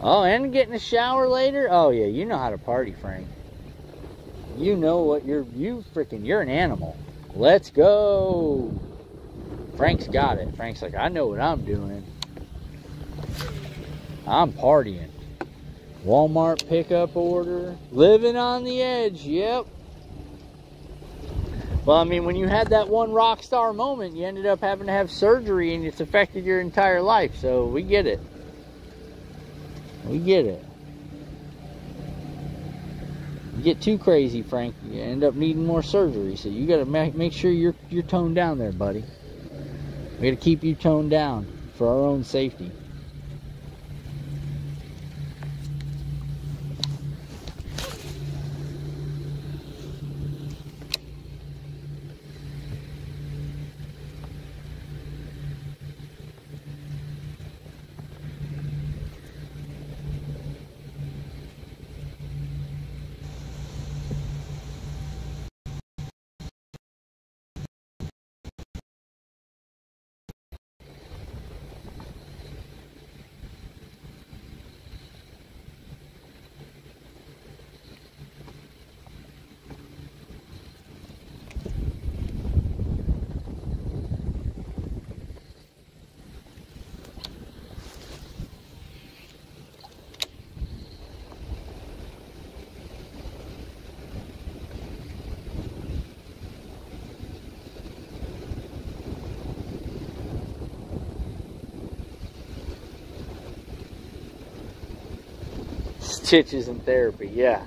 Oh, and getting a shower later? Oh, yeah, you know how to party, Frank. You know what you're an animal. Let's go. Frank's got it. Frank's like, I know what I'm doing. I'm partying. Walmart pickup order. Living on the edge, yep. Well, I mean, when you had that one rock star moment, you ended up having to have surgery and it's affected your entire life. So we get it. We get it. You get too crazy, Frank, you end up needing more surgery. So you got to make sure you're toned down there, buddy. We got to keep you toned down for our own safety. Stitches and therapy, yeah.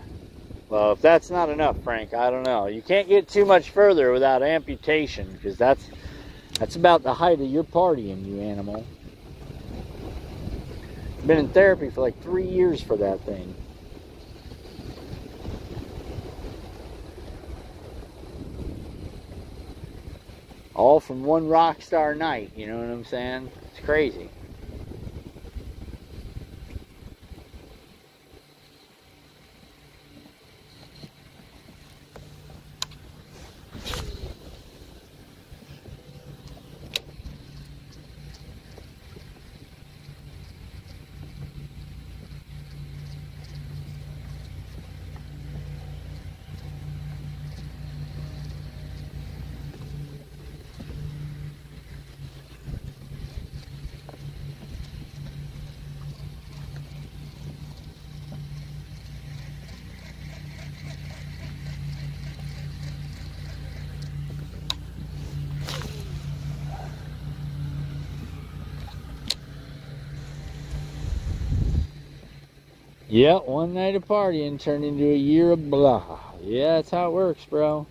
Well, if that's not enough, Frank, I don't know. You can't get too much further without amputation, because that's about the height of your partying, you animal. Been in therapy for like 3 years for that thing. All from one rock star night, you know what I'm saying? It's crazy. Yeah, one night of partying turned into a year of blah. Yeah, that's how it works, bro.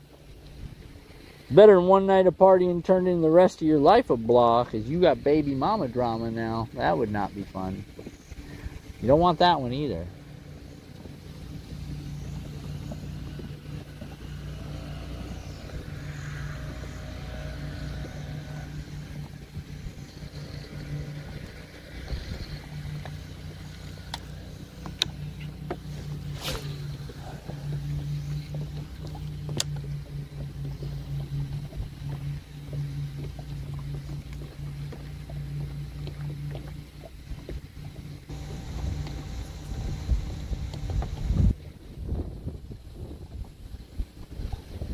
Better than one night of partying turned into the rest of your life of blah, because you got baby mama drama now. That would not be fun. You don't want that one either.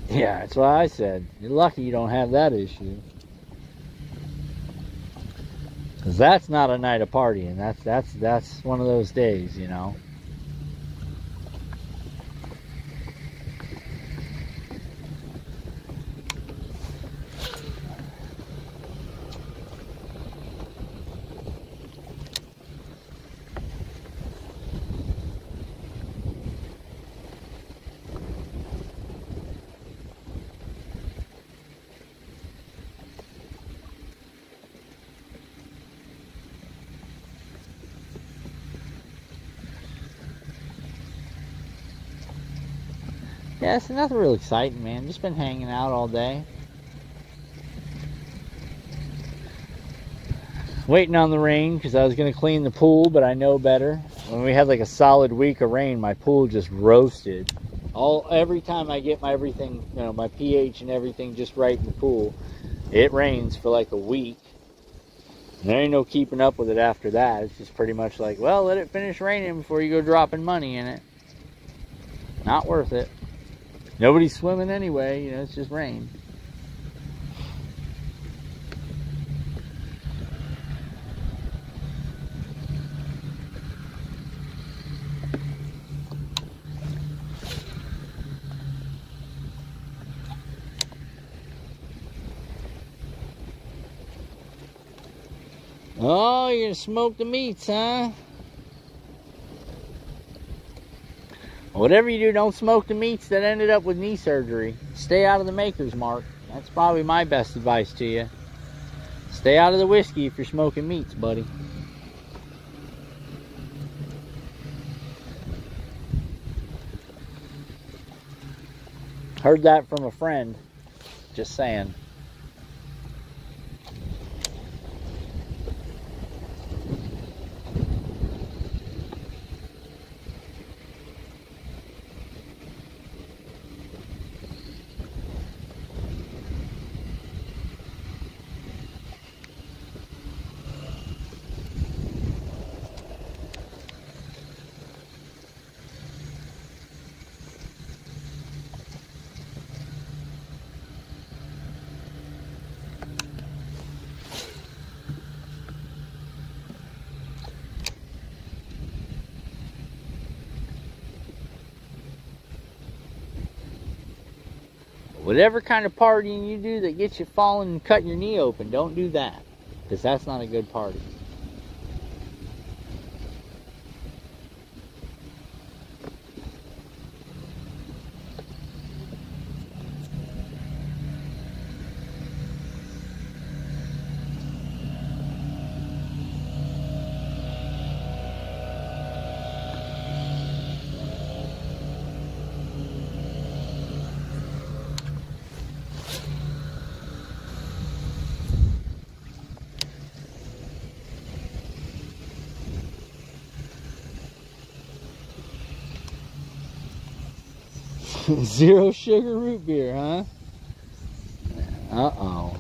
Yeah, that's what I said. You're lucky you don't have that issue. Because that's not a night of partying. That's one of those days, you know. Yeah, it's nothing real exciting, man. Just been hanging out all day. Waiting on the rain because I was going to clean the pool, but I know better. When we had like a solid week of rain, my pool just roasted. Every time I get my everything, you know, my pH and everything just right in the pool, it rains for like a week. There ain't no keeping up with it after that. It's just pretty much like, well, let it finish raining before you go dropping money in it. Not worth it. Nobody's swimming anyway, you know, it's just rain. Oh, you're gonna smoke the meats, huh? Whatever you do, don't smoke the meats that ended up with knee surgery. Stay out of the maker's mark. That's probably my best advice to you. Stay out of the whiskey if you're smoking meats, buddy. Heard that from a friend. Just saying. Whatever kind of partying you do that gets you falling and cutting your knee open, don't do that. Because that's not a good party. Zero sugar root beer, huh? Uh-oh.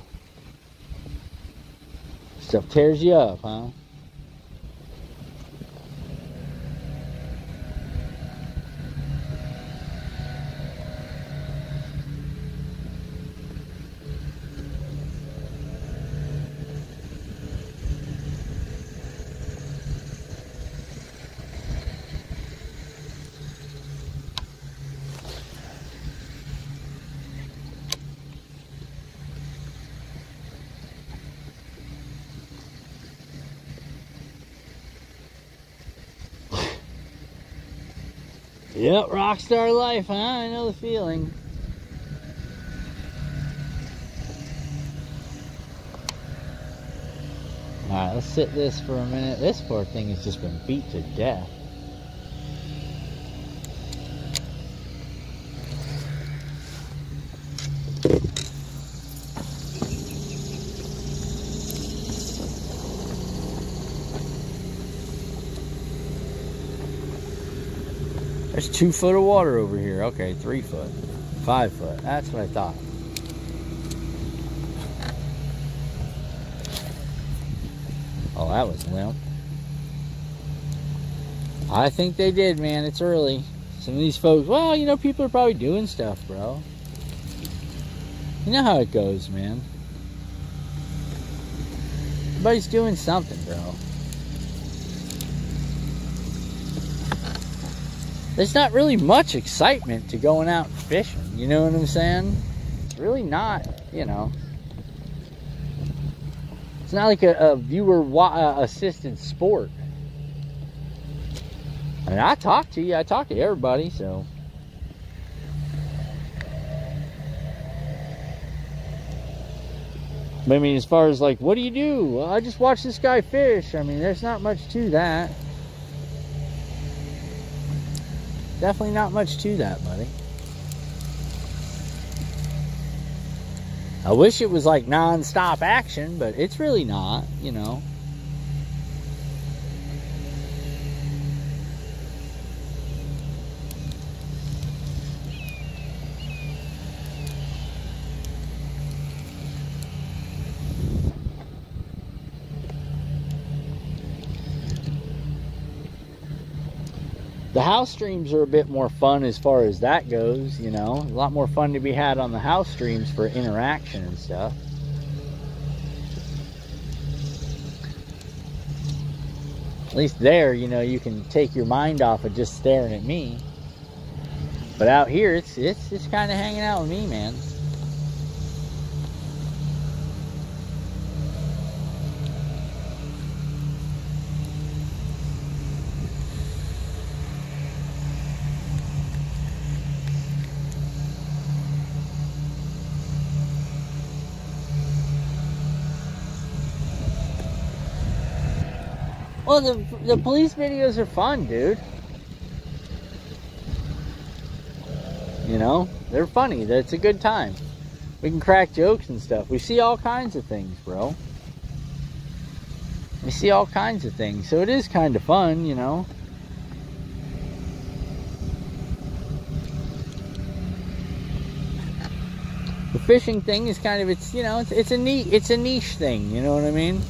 Stuff tears you up, huh? Yep, rockstar life, huh? I know the feeling. Alright, let's sit this for a minute. This poor thing has just been beat to death. There's 2 foot of water over here. Okay, 3 foot, 5 foot. That's what I thought. Oh, that was limp. I think they did, man. It's early. Some of these folks, well, you know, people are probably doing stuff, bro. You know how it goes, man. Everybody's doing something, bro. There's not really much excitement to going out fishing, you know what I'm saying? It's really not, you know. It's not like a viewer assisted sport. I mean, I talk to you, I talk to everybody, so. But I mean, as far as like, what do you do? Well, I just watch this guy fish. I mean, there's not much to that. Definitely not much to that, buddy. I wish it was like non-stop action, but it's really not, you know. The house streams are a bit more fun as far as that goes, you know. A lot more fun to be had on the house streams for interaction and stuff. At least there, you know, you can take your mind off of just staring at me. But out here, it's just kind of hanging out with me, man. Well, the police videos are fun, dude. You know, they're funny. It's a good time. We can crack jokes and stuff. We see all kinds of things, bro. We see all kinds of things. So it is kind of fun, you know. The fishing thing is kind of, it's, you know, it's a niche thing, you know what I mean?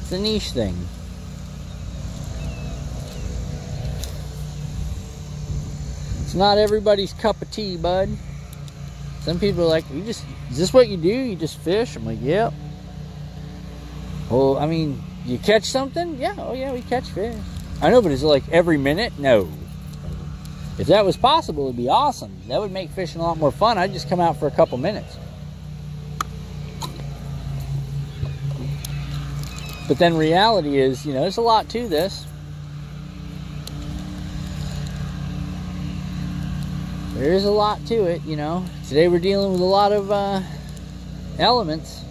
It's a niche thing. It's not everybody's cup of tea, bud. Some people are like, is this what you do? You just fish? I'm like, yep. Well, I mean, you catch something? Yeah, oh yeah, we catch fish. I know, but is it like every minute? No. If that was possible, it'd be awesome. That would make fishing a lot more fun. I'd just come out for a couple minutes. But then reality is, you know, there's a lot to this. There's a lot to it, you know. Today we're dealing with a lot of elements.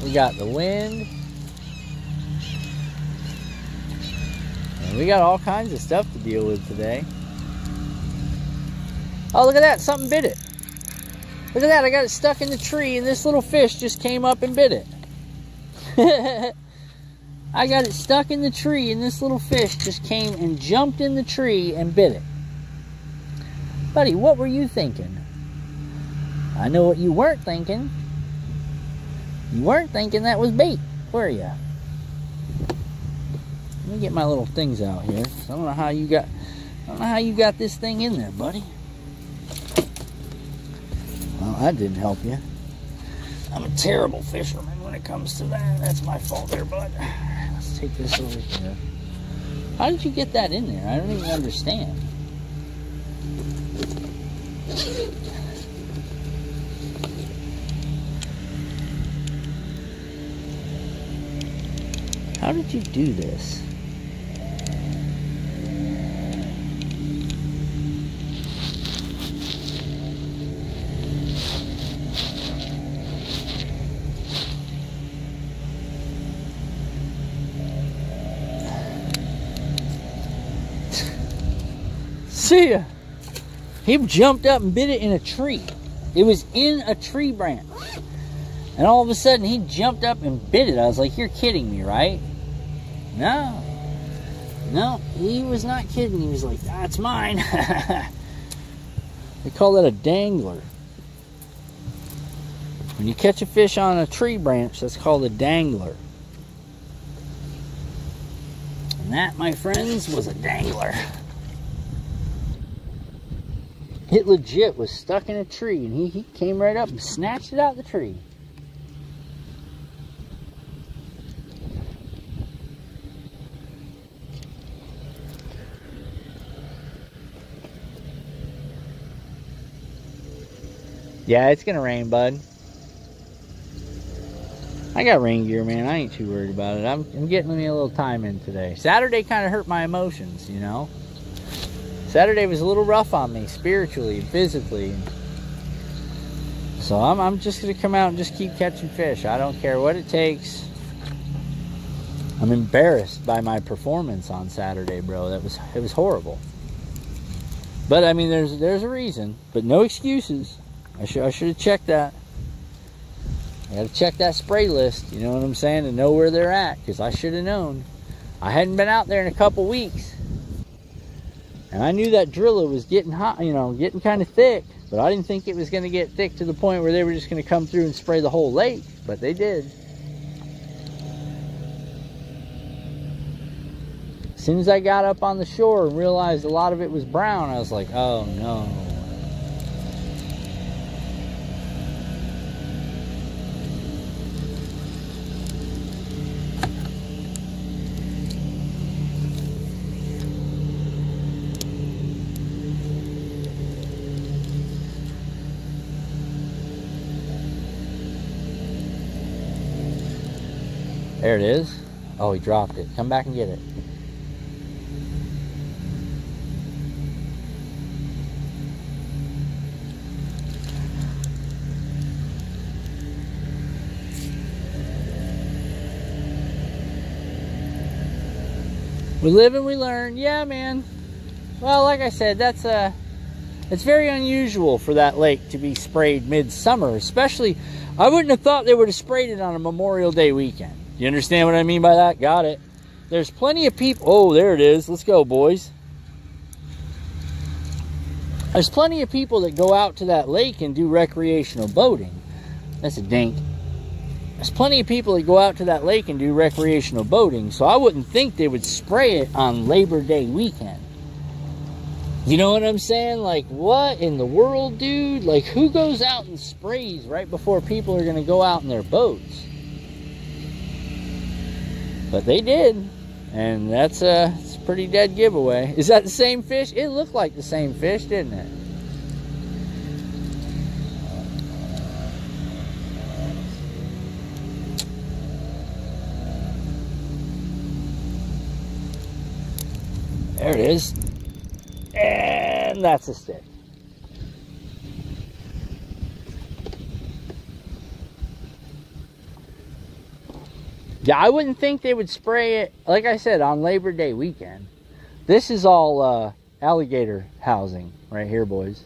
We got the wind. And we got all kinds of stuff to deal with today. Oh, look at that. Something bit it. Look at that. I got it stuck in the tree and this little fish just came up and bit it. I got it stuck in the tree and this little fish just came and jumped in the tree and bit it. Buddy, what were you thinking? I know what you weren't thinking. You weren't thinking that was bait, were you? Let me get my little things out here. I don't know how you got this thing in there, buddy. Well, that didn't help you. I'm a terrible fisherman when it comes to that. That's my fault there, bud. Let's take this over here. How did you get that in there? I don't even understand. How did you do this? See ya. He jumped up and bit it in a tree. It was in a tree branch. And all of a sudden, he jumped up and bit it. I was like, you're kidding me, right? No. No, he was not kidding. He was like, that's mine. They call that a dangler. When you catch a fish on a tree branch, that's called a dangler. And that, my friends, was a dangler. It legit was stuck in a tree, and he came right up and snatched it out of the tree. Yeah, it's gonna rain, bud. I got rain gear, man. I ain't too worried about it. I'm getting me a little time in today. Saturday kind of hurt my emotions, you know. Saturday was a little rough on me, spiritually and physically. So I'm just gonna come out and just keep catching fish. I don't care what it takes. I'm embarrassed by my performance on Saturday, bro. It was horrible. But I mean, there's a reason, but no excuses. I should have checked that. I got to check that spray list, you know what I'm saying, to know where they're at, because I should have known. I hadn't been out there in a couple weeks, and I knew that driller was getting hot, you know, getting kind of thick, but I didn't think it was going to get thick to the point where they were just going to come through and spray the whole lake, but they did. soon as I got up on the shore and realized a lot of it was brown, I was like, oh no. There it is. Oh, he dropped it. Come back and get it. We live and we learn. Yeah, man. Well, like I said, it's very unusual for that lake to be sprayed midsummer, especially. I wouldn't have thought they would have sprayed it on a Memorial Day weekend. You understand what I mean by that? Got it. There's plenty of people. Oh, there it is. Let's go, boys. There's plenty of people that go out to that lake and do recreational boating. That's a dink. There's plenty of people that go out to that lake and do recreational boating, so I wouldn't think they would spray it on Labor Day weekend. You know what I'm saying? Like, what in the world, dude? Like, who goes out and sprays right before people are going to go out in their boats? But they did, and it's a pretty dead giveaway. Is that the same fish? It looked like the same fish, didn't it? There it is. And that's a stick. Yeah, I wouldn't think they would spray it, like I said, on Labor Day weekend. This is all alligator housing right here, boys.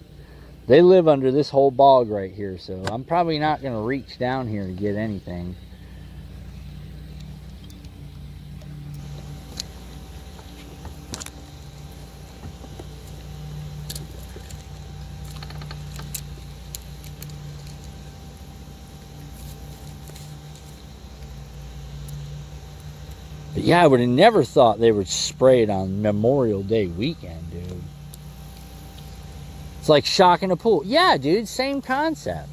They live under this whole bog right here, so I'm probably not going to reach down here to get anything. But yeah, I would have never thought they would spray it on Memorial Day weekend, dude. It's like shocking a pool. Yeah, dude, same concept.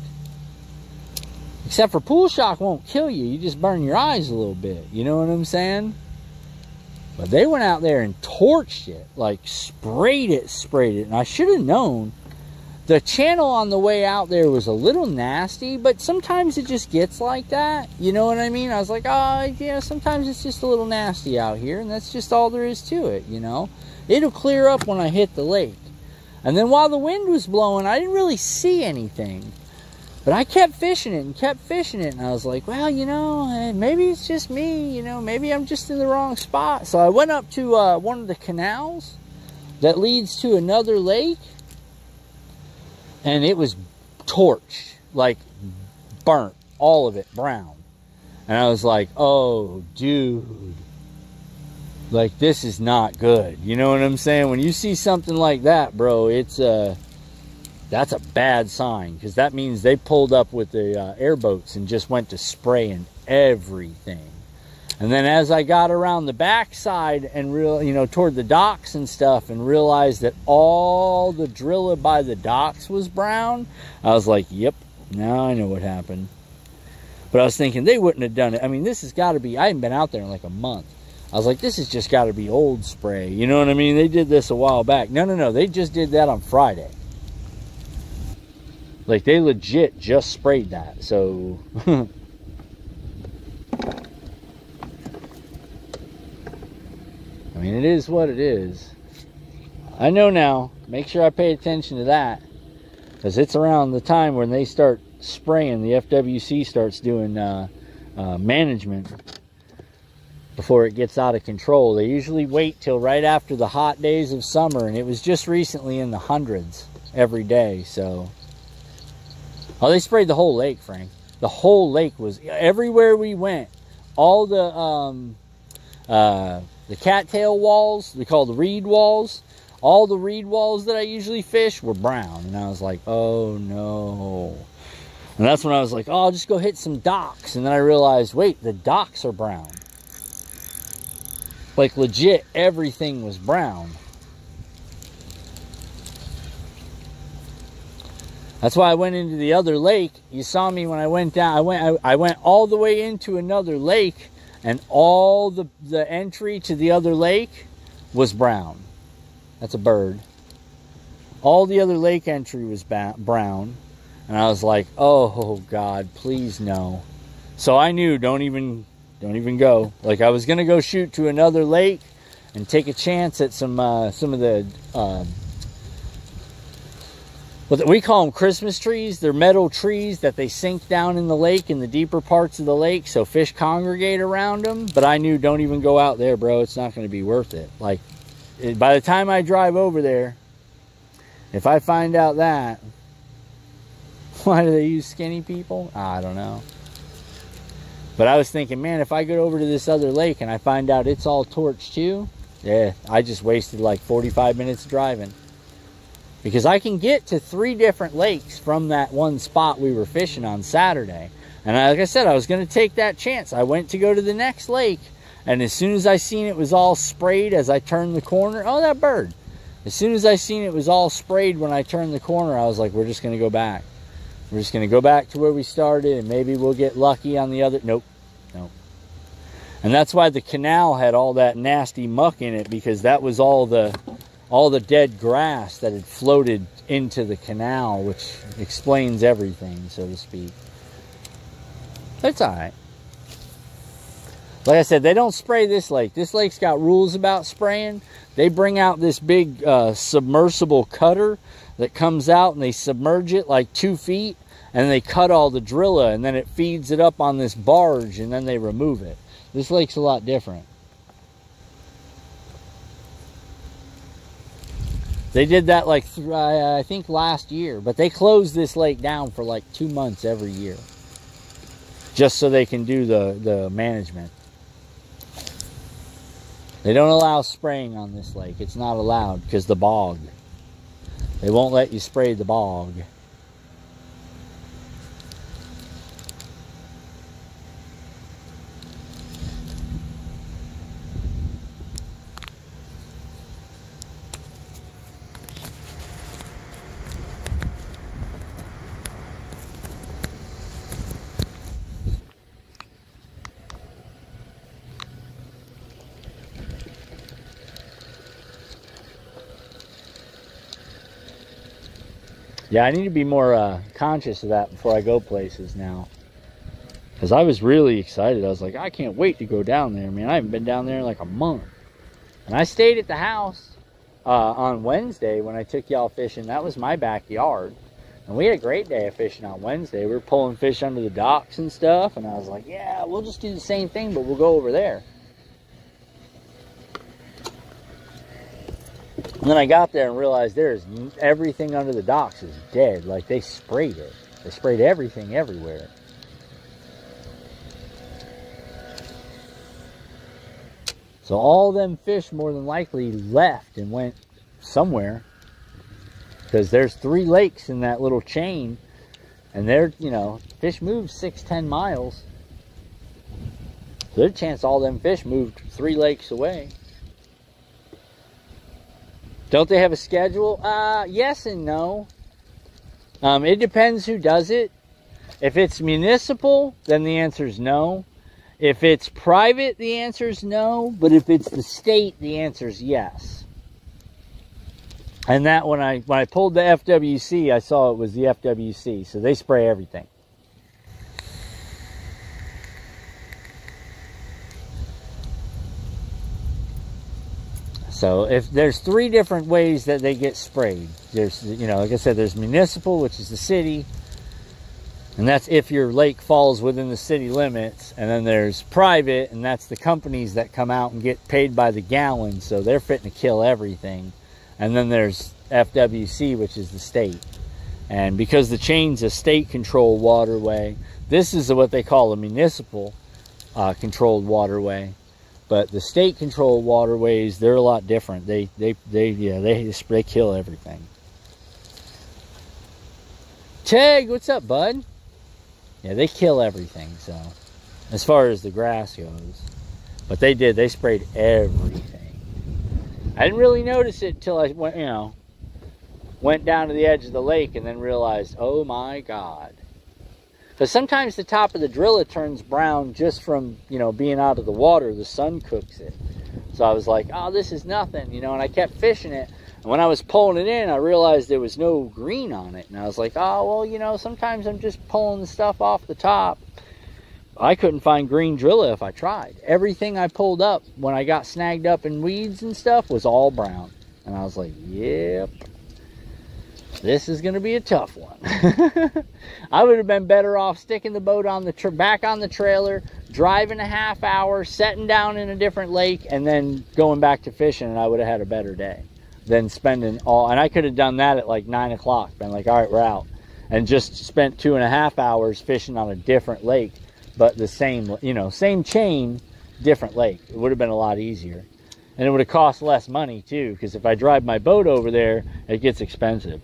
Except for pool shock won't kill you. You just burn your eyes a little bit. You know what I'm saying? But they went out there and torched it. Like, sprayed it. And I should have known. The channel on the way out there was a little nasty, but sometimes it just gets like that. You know what I mean? I was like, oh, yeah, sometimes it's just a little nasty out here, and that's just all there is to it, you know? It'll clear up when I hit the lake. And then while the wind was blowing, I didn't really see anything. But I kept fishing it, and I was like, well, you know, maybe it's just me, you know, maybe I'm just in the wrong spot. So I went up to one of the canals that leads to another lake, and it was torched, like burnt, all of it brown. And I was like, oh, dude, like, this is not good. You know what I'm saying? When you see something like that, bro, it's that's a bad sign, because that means they pulled up with the airboats and just went to spraying everything. And then as I got around the backside and toward the docks and stuff, and realized that all the drilla by the docks was brown, I was like, yep, now I know what happened. But I was thinking they wouldn't have done it. I mean, this has got to be, I haven't been out there in like a month. I was like, this has just got to be old spray. You know what I mean? They did this a while back. No, they just did that on Friday. Like, they legit just sprayed that. So I mean, it is what it is. I know now. Make sure I pay attention to that, because it's around the time when they start spraying, the FWC starts doing management before it gets out of control. They usually wait till right after the hot days of summer, and it was just recently in the hundreds every day. So, oh, they sprayed the whole lake, Frank. The whole lake was, everywhere we went, all the cattail walls, we call the reed walls, all the reed walls that I usually fish were brown. And I was like, oh no. And that's when I was like, oh, I'll just go hit some docks. And then I realized, wait, the docks are brown. Like legit, everything was brown. That's why I went into the other lake. You saw me when I went down. I went all the way into another lake, and all the entry to the other lake was brown. That's a bird. All the other lake entry was brown, and I was like, "Oh God, please no." So I knew, don't even go. Like I was gonna go shoot to another lake and take a chance at some of the. Well, we call them Christmas trees. They're metal trees that they sink down in the lake, in the deeper parts of the lake, so fish congregate around them. But I knew, don't even go out there, bro. It's not going to be worth it. Like, by the time I drive over there, if I find out that, why do they use skinny people? I don't know. But I was thinking, man, if I go over to this other lake and I find out it's all torched too, yeah, I just wasted like 45 minutes driving. Because I can get to 3 different lakes from that one spot we were fishing on Saturday. And like I said, I was going to take that chance. I went to go to the next lake. And as soon as I seen it was all sprayed as I turned the corner. Oh, that bird. As soon as I seen it was all sprayed when I turned the corner, I was like, we're just going to go back. We're just going to go back to where we started. And maybe we'll get lucky on the other. Nope. Nope. And that's why the canal had all that nasty muck in it. Because that was all the dead grass that had floated into the canal, which explains everything, so to speak. But it's all right. Like I said, they don't spray this lake. This lake's got rules about spraying. They bring out this big submersible cutter that comes out, and they submerge it like 2 feet, and they cut all the drilla, and then it feeds it up on this barge, and then they remove it. This lake's a lot different. They did that like, I think last year. But they close this lake down for like 2 months every year. Just so they can do the management. They don't allow spraying on this lake. It's not allowed because the bog. They won't let you spray the bog. Yeah, I need to be more conscious of that before I go places now. Because I was really excited. I was like, I can't wait to go down there, man. I haven't been down there in like a month. And I stayed at the house on Wednesday when I took y'all fishing. That was my backyard. And we had a great day of fishing on Wednesday. We were pulling fish under the docks and stuff. And I was like, yeah, we'll just do the same thing, but we'll go over there. And then I got there and realized everything under the docks is dead. Like they sprayed it. They sprayed everything everywhere. So all them fish more than likely left and went somewhere. Because there's 3 lakes in that little chain. And they're, you know, fish move 6-10 miles. So there's a chance all them fish moved 3 lakes away. Don't they have a schedule? Yes and no. It depends who does it. If it's municipal, then the answer is no. If it's private, the answer is no. But if it's the state, the answer is yes. And that when I pulled the FWC, I saw it was the FWC. So they spray everything. So if there's 3 different ways that they get sprayed. There's, you know, like I said, there's municipal, which is the city. And that's if your lake falls within the city limits. And then there's private, and that's the companies that come out and get paid by the gallon. So they're fitting to kill everything. And then there's FWC, which is the state. And because the chain's a state-controlled waterway, this is what they call a municipal controlled waterway. But the state-controlled waterways, they're a lot different. They kill everything. Tag, what's up, bud? Yeah, they kill everything. So, as far as the grass goes, But they did. They sprayed everything. I didn't really notice it till I went, went down to the edge of the lake and then realized, oh my God. Because sometimes the top of the Drilla turns brown just from, being out of the water. The sun cooks it. So I was like, oh, this is nothing, and I kept fishing it. And when I was pulling it in, I realized there was no green on it. And I was like, oh, well, sometimes I'm just pulling the stuff off the top. I couldn't find green Drilla if I tried. Everything I pulled up when I got snagged up in weeds and stuff was all brown. And I was like, yep, this is going to be a tough one. I would have been better off sticking the boat on the back on the trailer, driving a half hour, setting down in a different lake, and then going back to fishing, and I would have had a better day than spending all. And I could have done that at like 9 o'clock, been like, all right, we're out, and just spent 2.5 hours fishing on a different lake. But the same, same chain, different lake. It would have been a lot easier. And it would have cost less money too, because if I drive my boat over there, it gets expensive.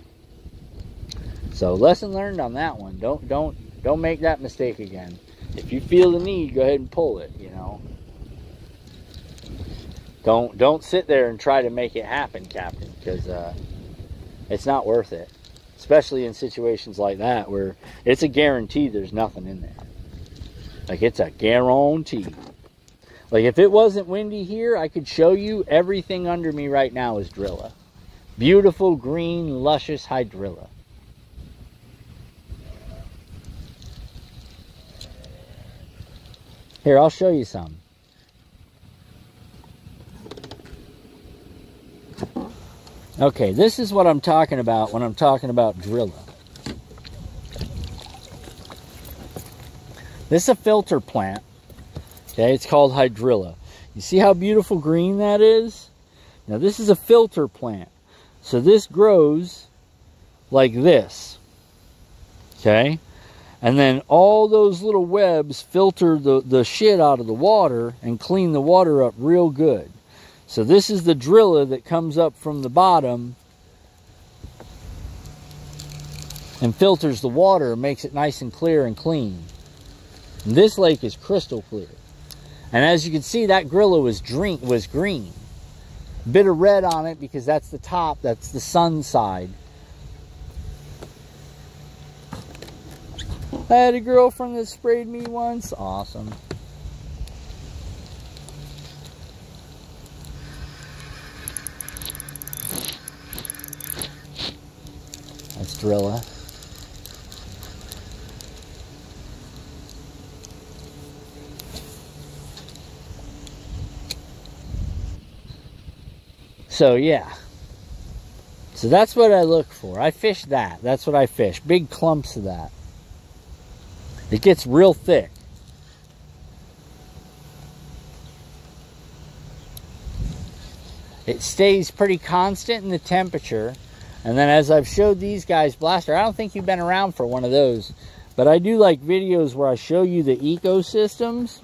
So lesson learned on that one. Don't make that mistake again. If you feel the need, go ahead and pull it, Don't sit there and try to make it happen, Captain, because it's not worth it. Especially in situations like that where it's a guarantee there's nothing in there. Like, it's a guarantee. Like, if it wasn't windy here, I could show you everything under me right now is Drilla. Beautiful, green, luscious hydrilla. Here, I'll show you some. Okay, this is what I'm talking about when I'm talking about Drilla. This is a filter plant. Okay, it's called hydrilla. You see how beautiful green that is? Now this is a filter plant. So this grows like this. Okay? And then all those little webs filter the shit out of the water and clean the water up real good. So this is the Drilla that comes up from the bottom and filters the water and makes it nice and clear and clean. And this lake is crystal clear. And as you can see, that Drilla was green. Bit of red on it because that's the top, that's the sun side. I had a girlfriend that sprayed me once. Awesome. That's Drilla. So yeah, so that's what I look for. I fish that. That's what I fish. Big clumps of that. It gets real thick. It stays pretty constant in the temperature. And then as I've showed these guys blaster, I don't think you've been around for one of those, but I do like videos where I show you the ecosystems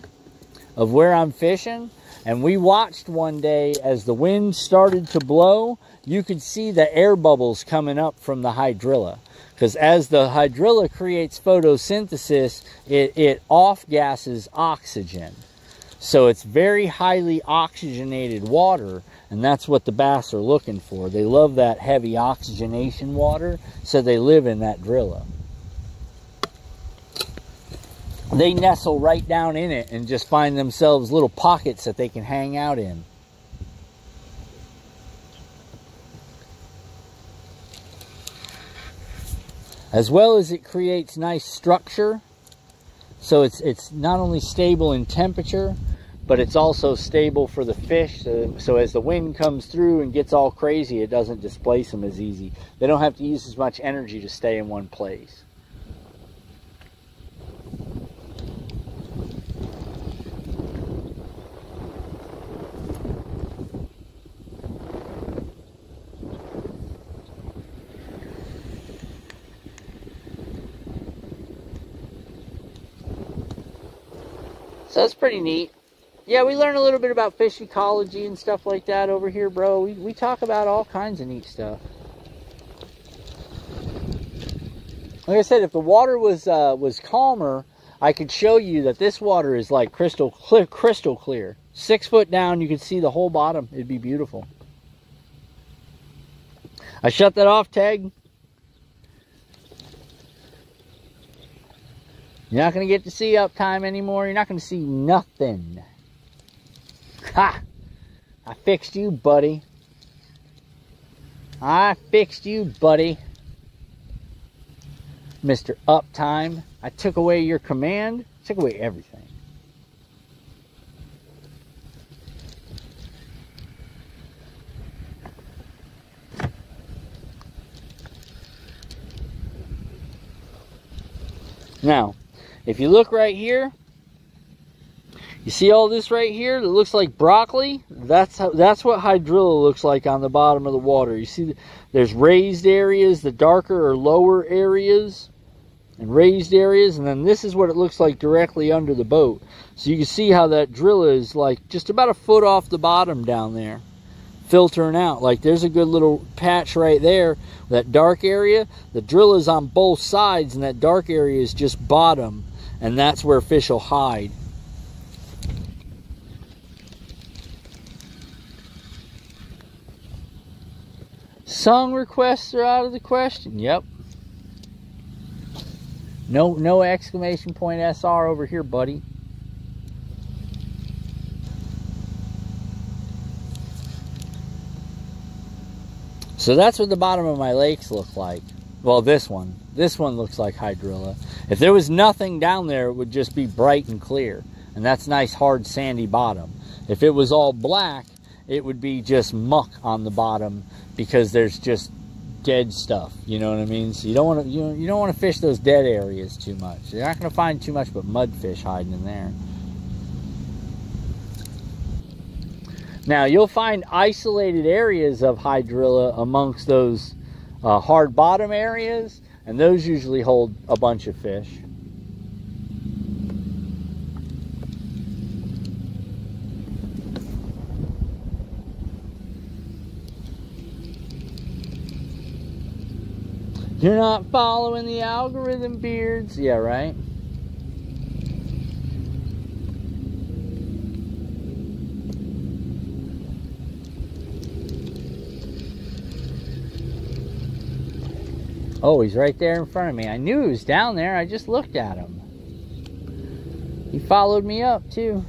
of where I'm fishing. And we watched one day as the wind started to blow, you could see the air bubbles coming up from the hydrilla. Because as the hydrilla creates photosynthesis, it off-gasses oxygen. So it's very highly oxygenated water, and that's what the bass are looking for. They love that heavy oxygenation water, so they live in that Drilla. They nestle right down in it and just find themselves little pockets that they can hang out in. As well as it creates nice structure. So it's not only stable in temperature, but it's also stable for the fish. So as the wind comes through and gets all crazy, it doesn't displace them as easy. They don't have to use as much energy to stay in one place. So that's pretty neat. Yeah, we learn a little bit about fish ecology and stuff like that over here, bro. We talk about all kinds of neat stuff. Like I said, if the water was calmer, I could show you that this water is like crystal clear. 6 foot down, you could see the whole bottom. It'd be beautiful. I shut that off, Tag. You're not going to get to see Uptime anymore. You're not going to see nothing. Ha! I fixed you, buddy. I fixed you, buddy. Mr. Uptime. I took away your command. Took away everything. Now, if you look right here, you see all this right here that looks like broccoli? That's what hydrilla looks like on the bottom of the water. You see there's raised areas, the darker or lower areas, and raised areas, and then this is what it looks like directly under the boat. So you can see how that drilla is like just about a foot off the bottom down there, filtering out. Like there's a good little patch right there, that dark area. The drill is on both sides, and that dark area is just bottom, and that's where fish will hide. Song requests are out of the question. Yep. No exclamation point SR over here, buddy. So that's what the bottom of my lakes look like. Well, this one looks like hydrilla. If there was nothing down there, it would just be bright and clear. And that's nice, hard, sandy bottom. If it was all black, it would be just muck on the bottom because there's just dead stuff. You know what I mean? So you don't want to you don't want to fish those dead areas too much. You're not going to find too much but mudfish hiding in there. Now, you'll find isolated areas of hydrilla amongst those hard bottom areas, and those usually hold a bunch of fish. You're not following the algorithm, Beards. Yeah, right? Oh, he's right there in front of me. I knew he was down there. I just looked at him. He followed me up, too.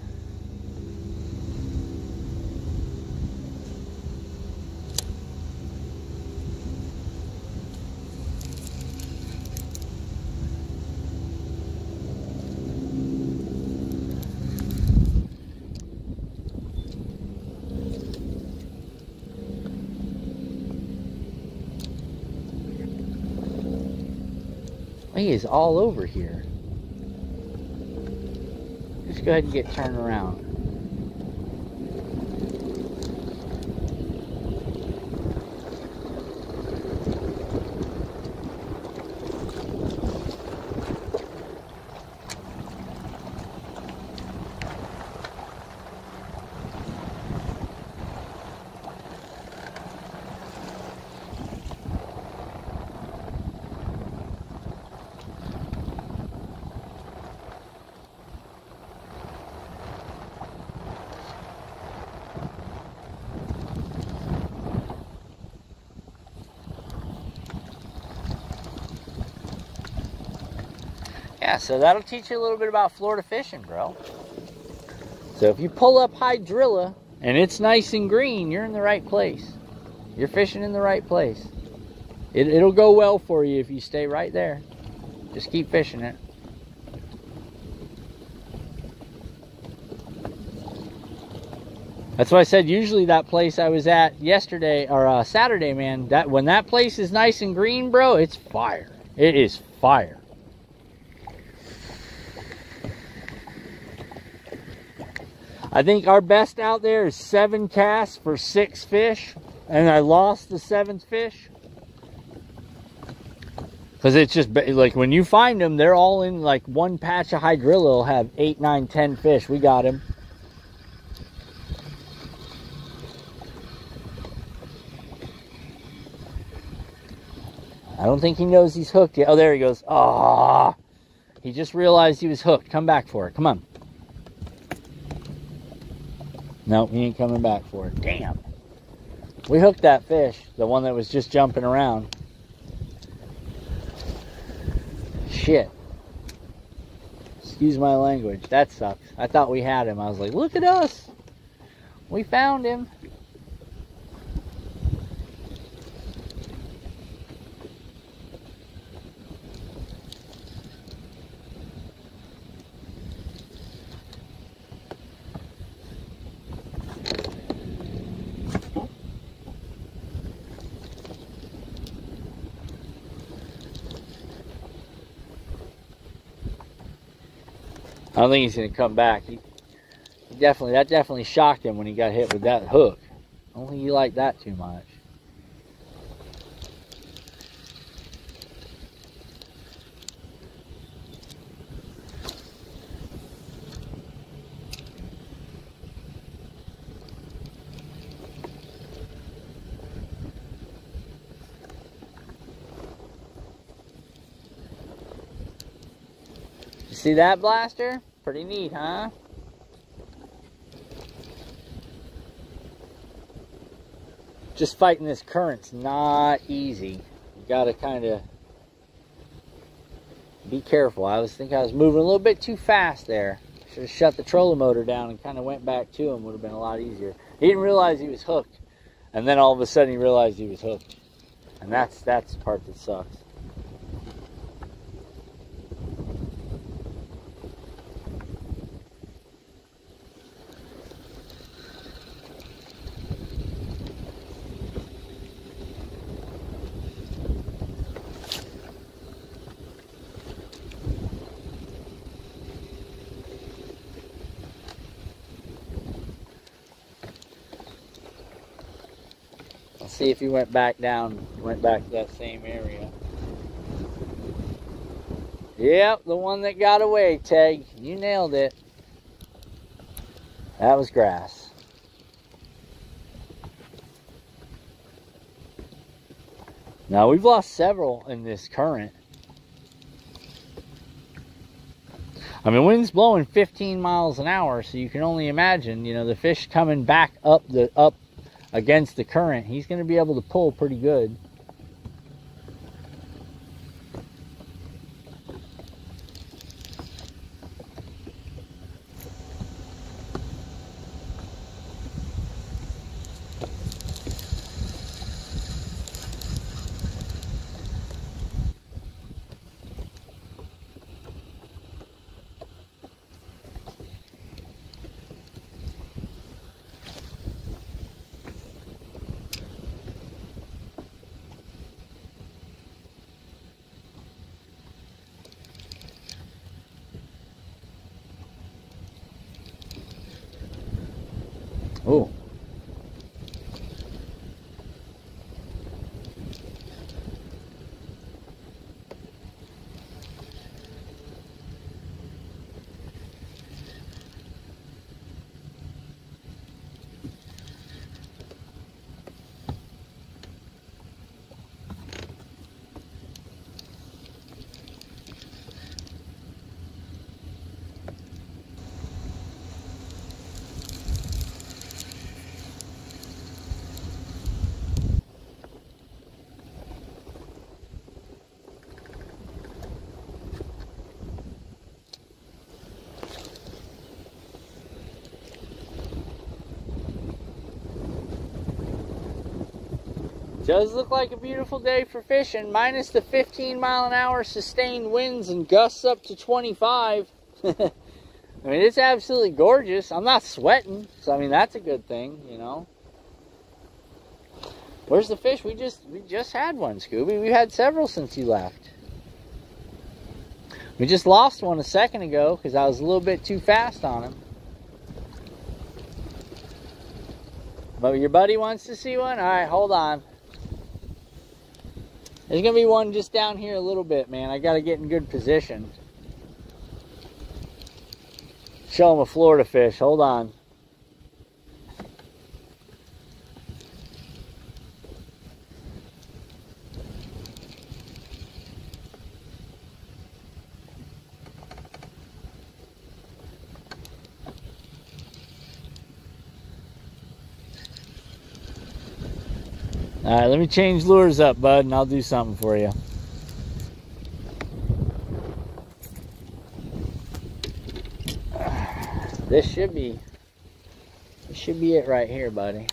He is all over here. Just go ahead and get turned around. Yeah, so that'll teach you a little bit about Florida fishing, bro. So if you pull up hydrilla and it's nice and green, you're in the right place. You're fishing in the right place. It'll go well for you if you stay right there. Just keep fishing it. That's why I said usually that place I was at yesterday or Saturday, man, that when that place is nice and green, bro, it's fire. It is fire. I think our best out there is 7 casts for 6 fish, and I lost the 7th fish. Because it's just, like, when you find them, they're all in, like, one patch of hydrilla will have 8, 9, 10 fish. We got him. I don't think he knows he's hooked yet. Oh, there he goes. Ah, He just realized he was hooked. Come back for it. Come on. No, he ain't coming back for it. Damn. We hooked that fish, the one that was just jumping around. Shit. Excuse my language. That sucks. I thought we had him. I was like, look at us. We found him. I don't think he's going to come back. That definitely shocked him when he got hit with that hook. I don't think he liked that too much. You see that blaster? Pretty neat, huh? Just fighting this current's not easy. You gotta kind of be careful. I think I was moving a little bit too fast there. Should have shut the trolling motor down and kind of went back to him. Would have been a lot easier. He didn't realize he was hooked, and then all of a sudden he realized he was hooked, and that's the part that sucks. See if he went back down, went back to that same area. Yep, the one that got away, Teg. You nailed it. That was grass. Now, we've lost several in this current. I mean, wind's blowing 15 miles an hour, so you can only imagine, you know, the fish coming back up against the current, he's going to be able to pull pretty good. Oh. Does look like a beautiful day for fishing, minus the 15-mile-an-hour sustained winds and gusts up to 25. I mean, it's absolutely gorgeous. I'm not sweating, so I mean, that's a good thing, you know. Where's the fish? We just had one, Scooby. We've had several since you left. We just lost one a second ago because I was a little bit too fast on him. But your buddy wants to see one? All right, hold on. There's going to be one just down here a little bit, man. I got to get in good position. Show him a Florida fish. Hold on. All right, let me change lures up, bud, and I'll do something for you. This should be it right here, buddy.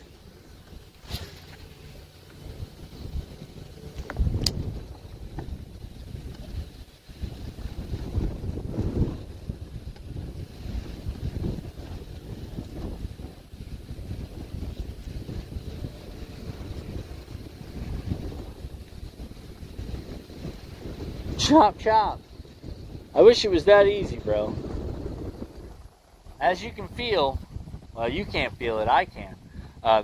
Chop, chop. I wish it was that easy, bro. As you can feel, well, you can't feel it, I can.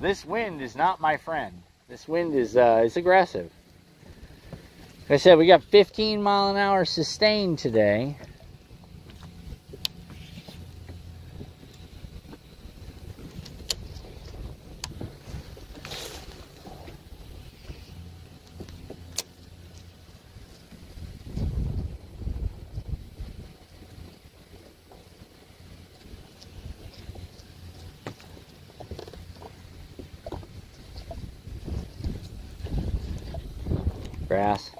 This wind is not my friend. This wind is it's aggressive. Like I said, we got 15-mile-an-hour sustained today. Grass.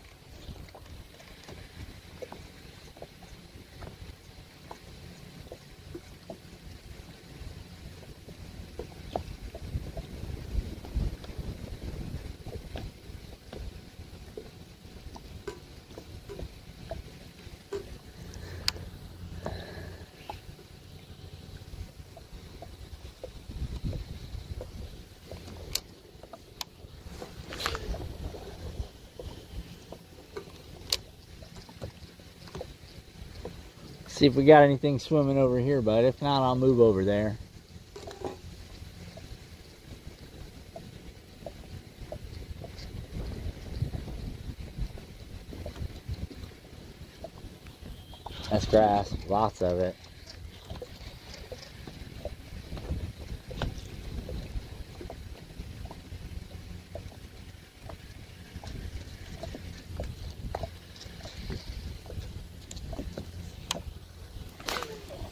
See if we got anything swimming over here, bud. If not, I'll move over there. That's grass, lots of it.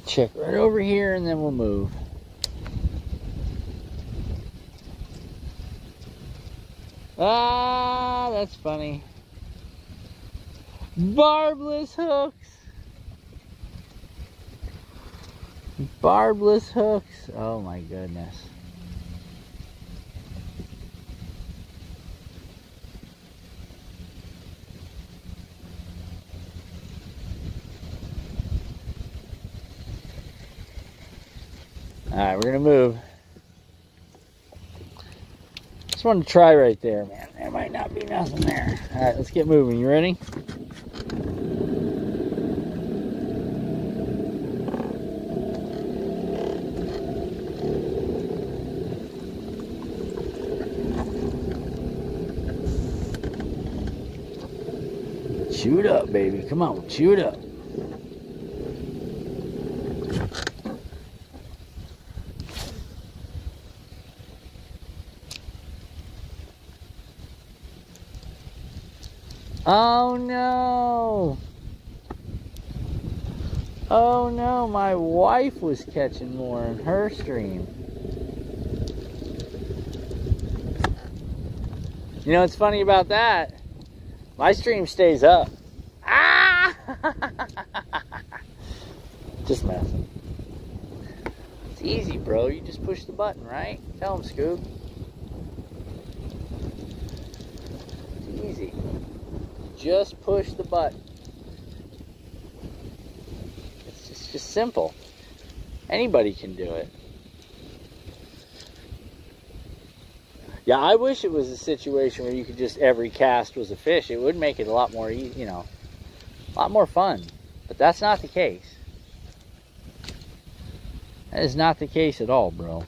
Check right over here and then we'll move. Ah, that's funny. Barbless hooks. Barbless hooks. Oh my goodness. Alright, we're gonna move. Just wanted to try right there, man. There might not be nothing there. Alright, let's get moving. You ready? Chew it up, baby. Come on, chew it up. Oh no! Oh no, my wife was catching more in her stream. You know what's funny about that? My stream stays up. Ah! Just messing. It's easy, bro. You just push the button, right? Tell him, Scoob. It's easy. Just push the button. It's just simple. Anybody can do it. Yeah, I wish it was a situation where you could just, every cast was a fish. It would make it a lot more easy, you know, a lot more fun. But that's not the case. That is not the case at all, bro.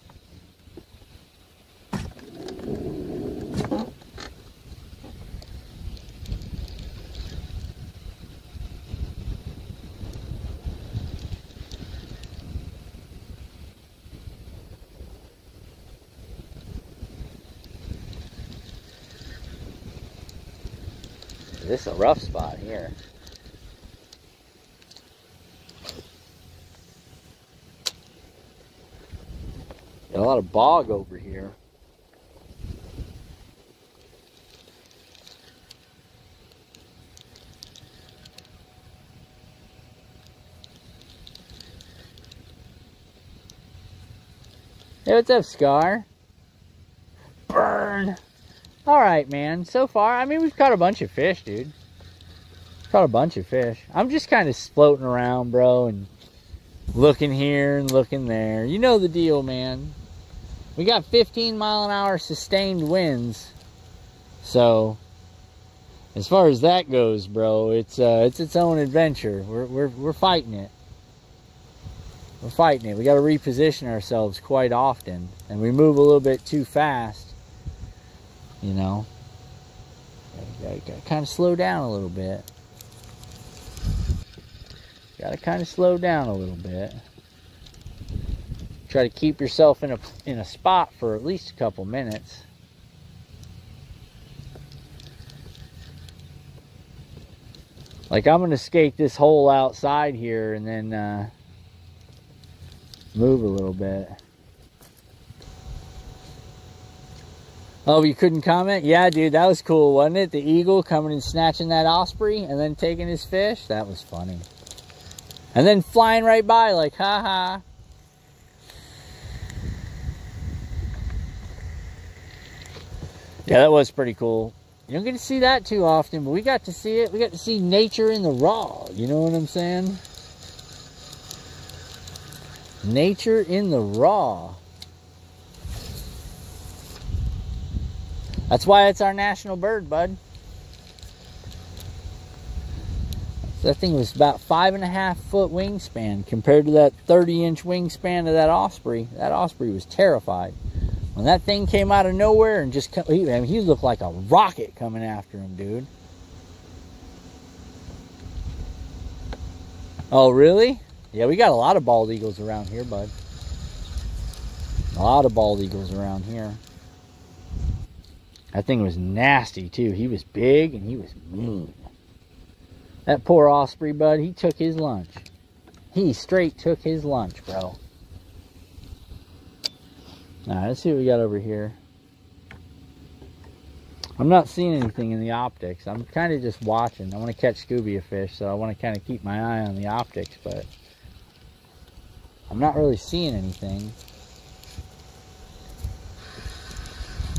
This is a rough spot here. Got a lot of bog over here. Hey, what's up, Scar? Burn. All right, man. So far, I mean, we've caught a bunch of fish, dude. Caught a bunch of fish. I'm just kind of floating around, bro, and looking here and looking there. You know the deal, man. We got 15-mile-an-hour sustained winds. So, as far as that goes, bro, it's its own adventure. We're fighting it. We're fighting it. We got to reposition ourselves quite often, and we move a little bit too fast. You know, got to kind of slow down a little bit. Got to kind of slow down a little bit. Try to keep yourself in a spot for at least a couple minutes. Like, I'm gonna skate this hole outside here and then move a little bit. Oh, you couldn't comment? Yeah, dude, that was cool, wasn't it? The eagle coming and snatching that osprey and then taking his fish. That was funny. And then flying right by like, haha. Yeah, that was pretty cool. You don't get to see that too often, but we got to see it. We got to see nature in the raw. You know what I'm saying? Nature in the raw. That's why it's our national bird, bud. That thing was about 5.5 foot wingspan compared to that 30-inch wingspan of that osprey. That osprey was terrified. When that thing came out of nowhere and just, he looked like a rocket coming after him, dude. Oh, really? Yeah, we got a lot of bald eagles around here, bud. A lot of bald eagles around here. That thing was nasty, too. He was big and he was mean. That poor osprey, bud, he took his lunch. He straight took his lunch, bro. Alright, let's see what we got over here. I'm not seeing anything in the optics. I'm kind of just watching. I want to catch Scooby a fish, so I want to kind of keep my eye on the optics, but I'm not really seeing anything.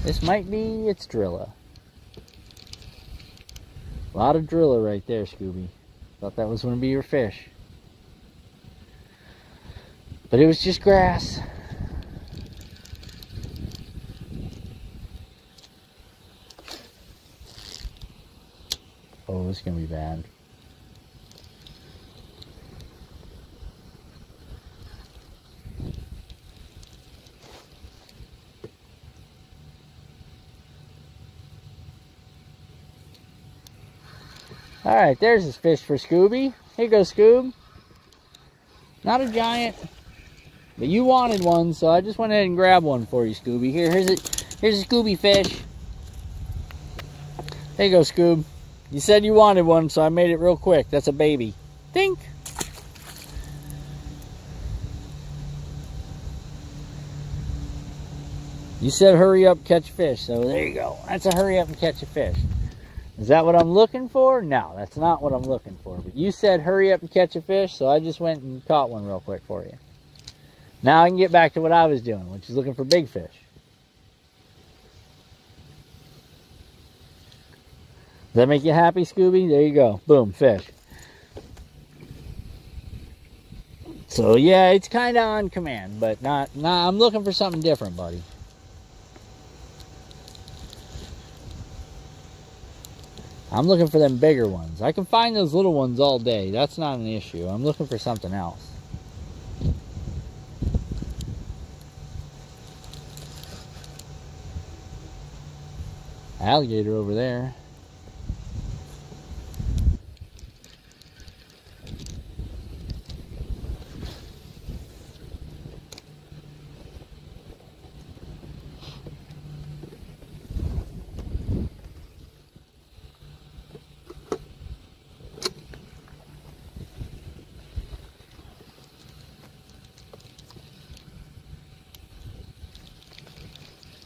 This might be its Drilla. A lot of Drilla right there, Scooby. Thought that was going to be your fish. But it was just grass. Oh, it's going to be bad. Alright, there's his fish for Scooby. Here you go, Scoob. Not a giant, but you wanted one, so I just went ahead and grabbed one for you, Scooby. Here's a Scooby fish. There you go, Scoob. You said you wanted one, so I made it real quick. That's a baby. Think. You said hurry up, catch fish, so there you go. That's a hurry up and catch a fish. Is that what I'm looking for? No, that's not what I'm looking for. But you said hurry up and catch a fish, so I just went and caught one real quick for you. Now I can get back to what I was doing, which is looking for big fish. Does that make you happy, Scooby? There you go. Boom, fish. So yeah, it's kind of on command, but not. I'm looking for something different, buddy. I'm looking for them bigger ones. I can find those little ones all day. That's not an issue. I'm looking for something else. Alligator over there.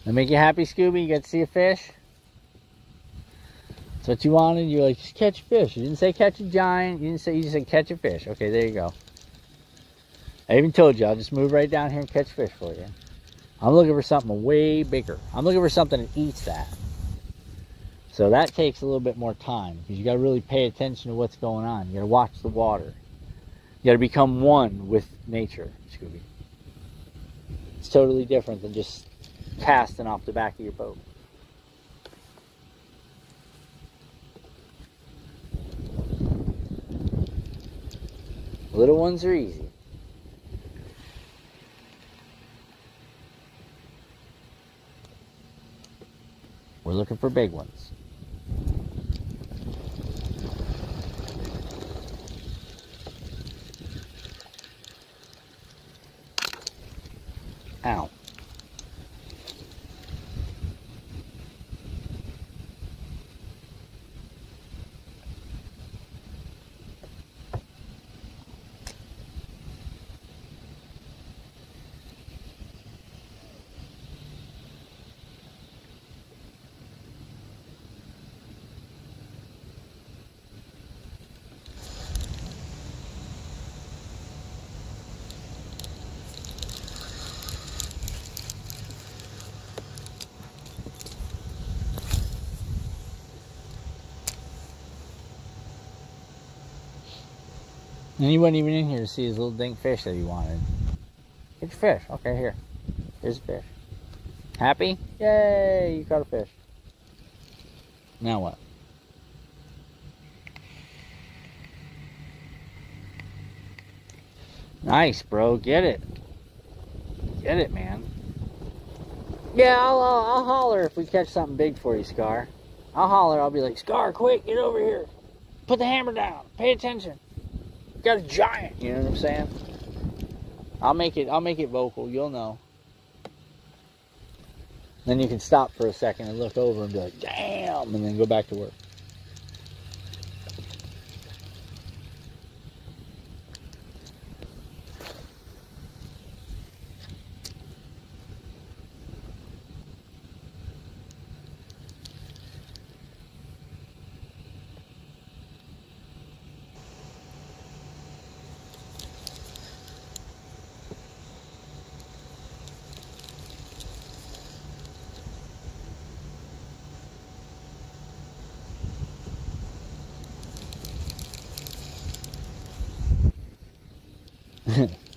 That make you happy, Scooby? You got to see a fish? That's what you wanted? You were like, just catch a fish. You didn't say catch a giant. You just said catch a fish. Okay, there you go. I even told you, I'll just move right down here and catch fish for you. I'm looking for something way bigger. I'm looking for something that eats that. So that takes a little bit more time because you got to really pay attention to what's going on. You got to watch the water. You got to become one with nature, Scooby. It's totally different than just casting off the back of your boat. Little ones are easy. We're looking for big ones. Ow. And he wasn't even in here to see his little dink fish that he wanted. Get your fish. Okay, here. Here's a fish. Happy? Yay, you caught a fish. Now what? Nice, bro. Get it. Get it, man. Yeah, I'll holler if we catch something big for you, Scar. I'll holler. I'll be like, Scar, quick, get over here. Put the hammer down. Pay attention. Got a giant, you know what I'm saying? I'll make it vocal, you'll know. Then you can stop for a second and look over and be like, damn, and then go back to work.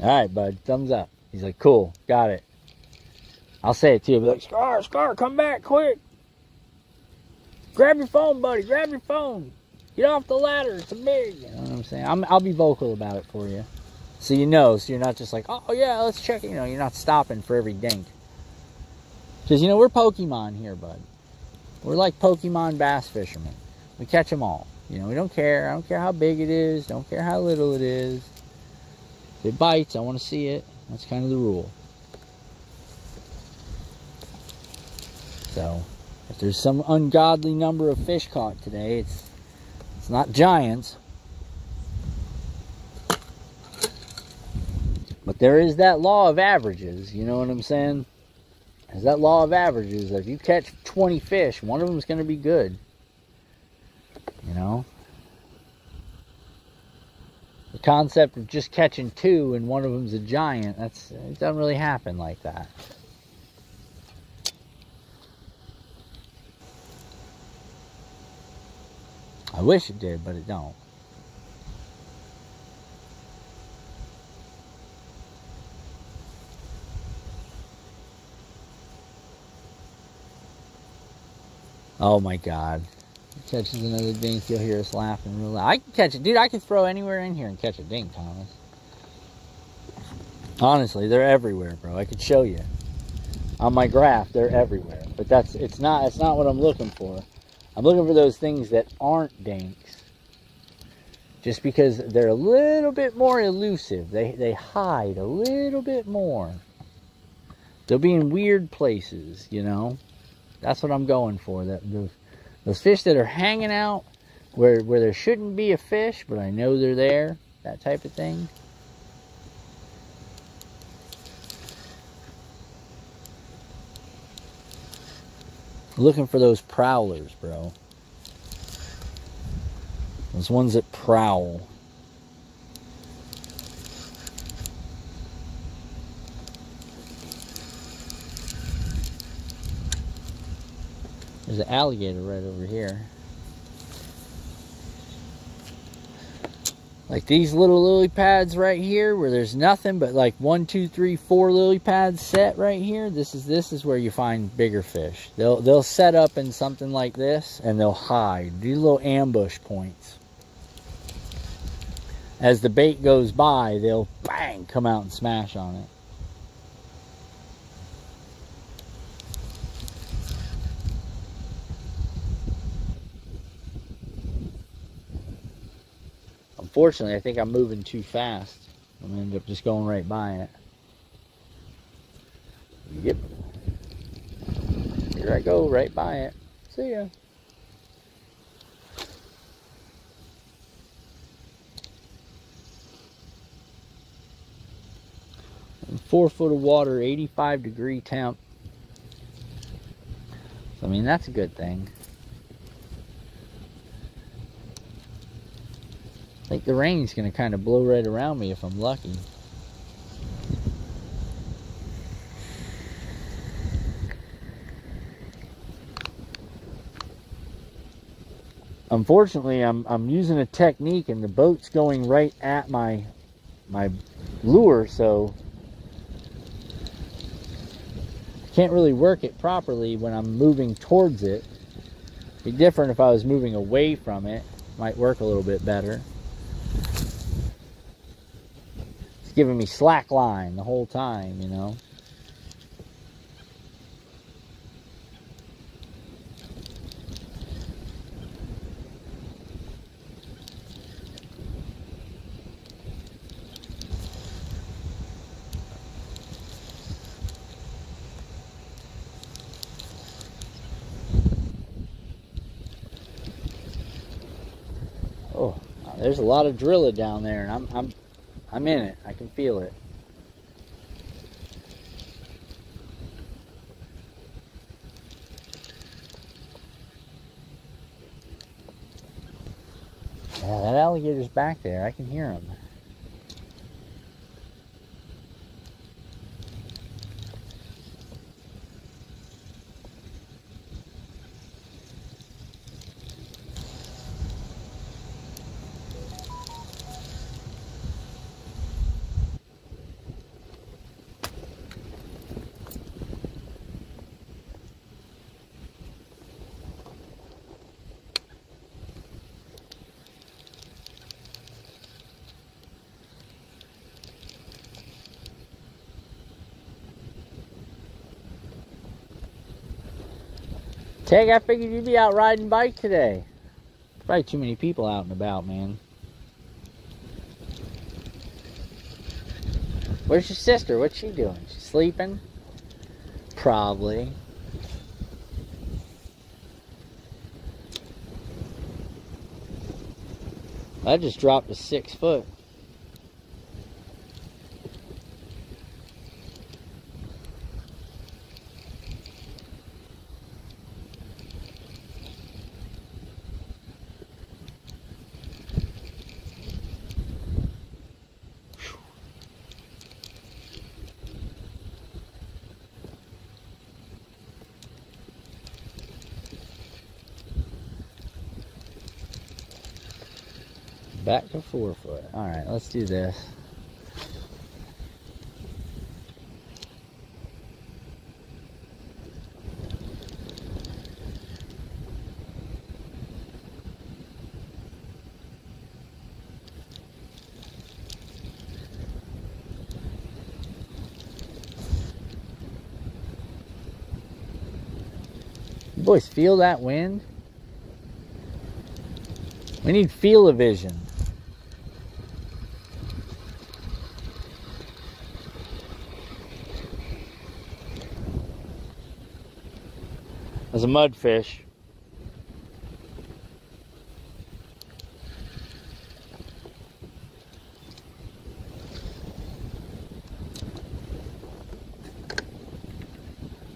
Alright, bud. Thumbs up. He's like, cool. Got it. I'll say it to you. I'll be like, Scar, come back, quick. Grab your phone, buddy. Grab your phone. Get off the ladder. It's a big. You know what I'm saying? I'll be vocal about it for you. So you know. So you're not just like, oh, yeah, let's check it. You know, you're not stopping for every dink. Because, you know, we're Pokemon here, bud. We're like Pokemon bass fishermen. We catch them all. You know, we don't care. I don't care how big it is. Don't care how little it is. If it bites, I want to see it. That's kind of the rule. So, if there's some ungodly number of fish caught today, it's not giants. But there is that law of averages, you know what I'm saying? There's that law of averages. If you catch 20 fish, one of them is going to be good. You know? The concept of just catching 2 and one of them's a giant, it doesn't really happen like that. I wish it did, but it don't. Oh my God. Catches another dink, you'll hear us laughing real loud. I can catch it. Dude, I can throw anywhere in here and catch a dink, Thomas. Honestly, they're everywhere, bro. I could show you. On my graph, they're everywhere. But it's not what I'm looking for. I'm looking for those things that aren't dinks. Just because they're a little bit more elusive. They hide a little bit more. They'll be in weird places, you know. That's what I'm going for. Those fish that are hanging out where there shouldn't be a fish, but I know they're there. That type of thing. Looking for those prowlers, bro. Those ones that prowl. There's an alligator right over here. Like these little lily pads right here where there's nothing but like 1, 2, 3, 4 lily pads set right here. This is where you find bigger fish. They'll set up in something like this and they'll hide. These little ambush points. As the bait goes by, they'll bang come out and smash on it. Unfortunately, I think I'm moving too fast. I'm going to end up just going right by it. Yep. Here I go, right by it. See ya. And 4 foot of water, 85-degree temp. So, I mean, that's a good thing. I think the rain's going to kind of blow right around me if I'm lucky. Unfortunately, I'm using a technique and the boat's going right at my lure, so I can't really work it properly when I'm moving towards it. It'd be different if I was moving away from it. Might work a little bit better. It's giving me slack line the whole time, you know. Oh, there's a lot of drilla down there, and I'm in it. I can feel it. Yeah, that alligator's back there. I can hear him. Tag, I figured you'd be out riding bike today. Probably too many people out and about, man. Where's your sister? What's she doing? She sleeping? Probably. I just dropped to 6 foot. Back to 4 foot. Alright, let's do this. You boys feel that wind? We need feel-o-vision. There's a mudfish.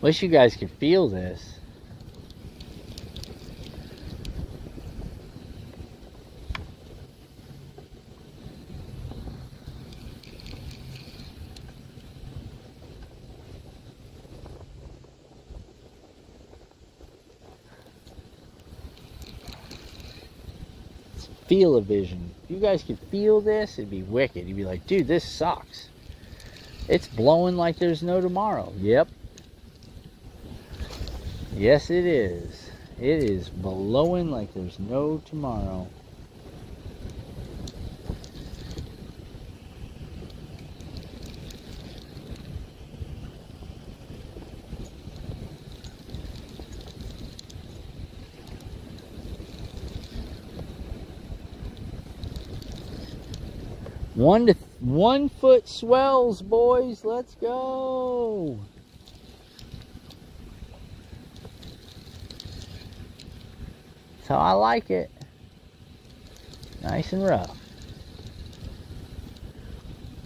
Wish you guys could feel this. Feel-o-vision. If you guys could feel this, it'd be wicked. You'd be like, dude, this sucks. It's blowing like there's no tomorrow. Yep. Yes, it is. It is blowing like there's no tomorrow. One foot swells, boys. Let's go. That's how I like it. Nice and rough.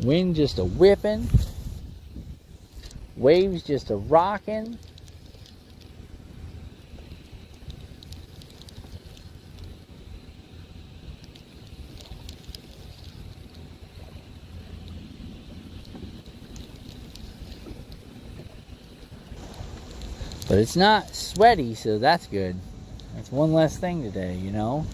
Wind just a whipping. Waves just a rocking. But it's not sweaty, so that's good. That's one less thing today, you know?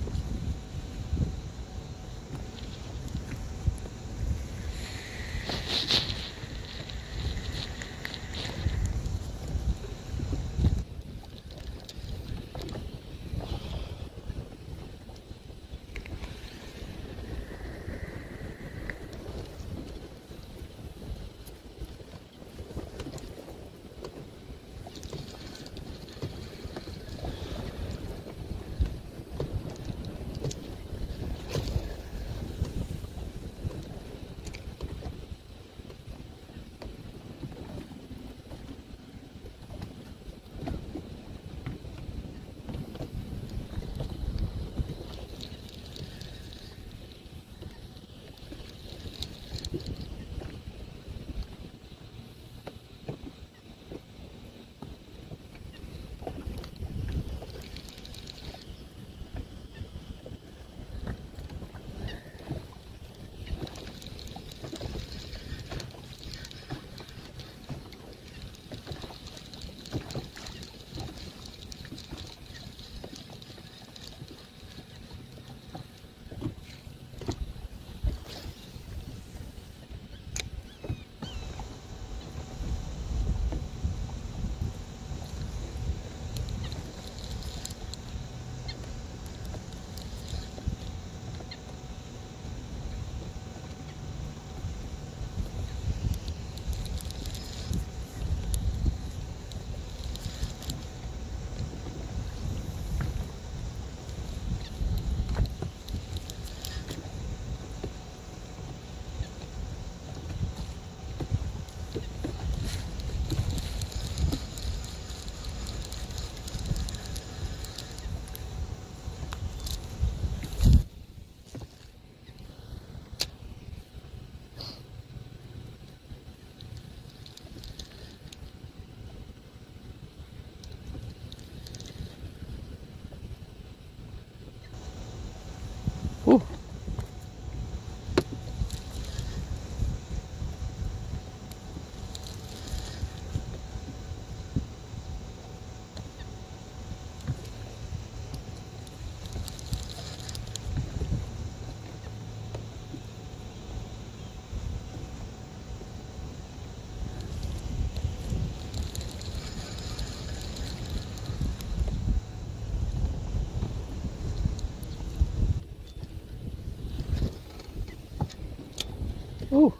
Whew. Ooh.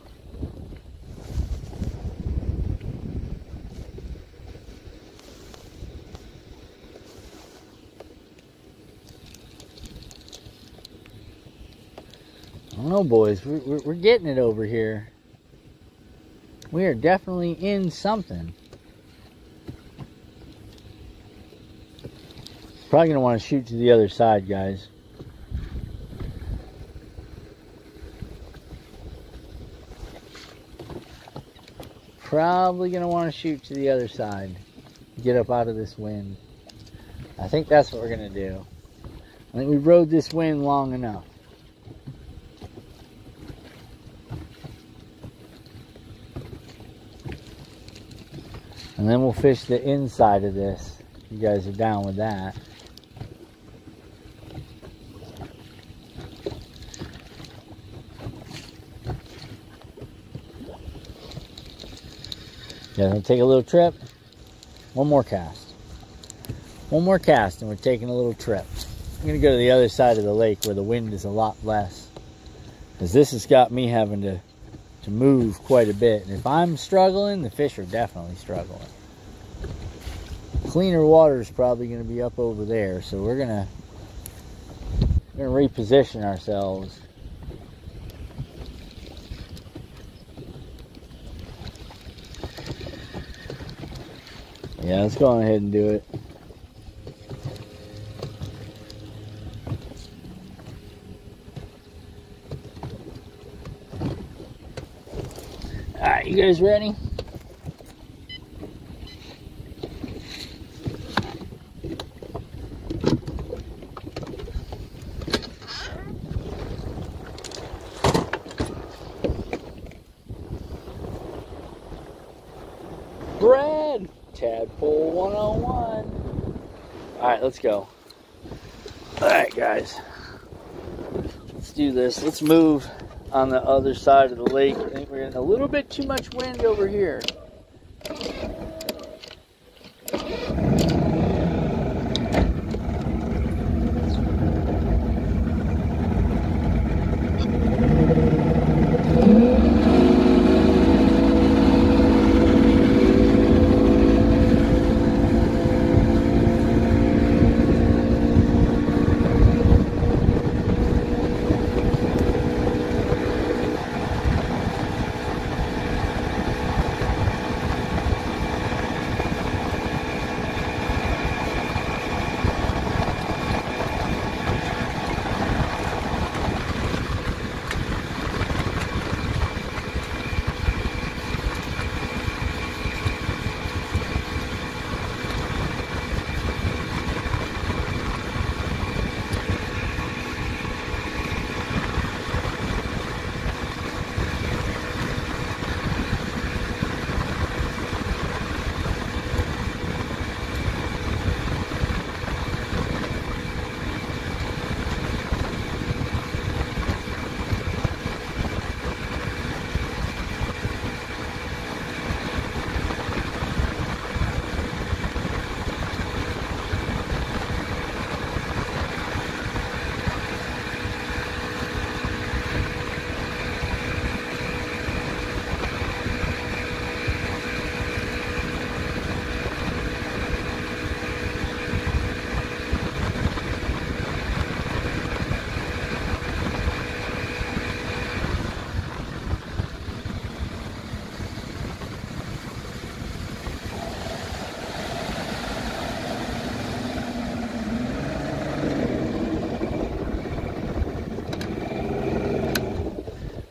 I don't know, boys. We're getting it over here. We are definitely in something. Probably going to want to shoot to the other side, guys. Probably going to want to shoot to the other side. Get up out of this wind. I think that's what we're going to do. I think we rode this wind long enough. And then we'll fish the inside of this. You guys are down with that. Yeah, we'll take a little trip. One more cast. One more cast and we're taking a little trip. I'm going to go to the other side of the lake where the wind is a lot less. Because this has got me having to move quite a bit. And if I'm struggling, the fish are definitely struggling. Cleaner water is probably going to be up over there. So we're going to reposition ourselves. Yeah, let's go on ahead and do it. Alright, you guys ready? Brad! Tadpole 101. Alright, let's go. Alright, guys. Let's do this. Let's move on the other side of the lake. I think we're getting a little bit too much wind over here.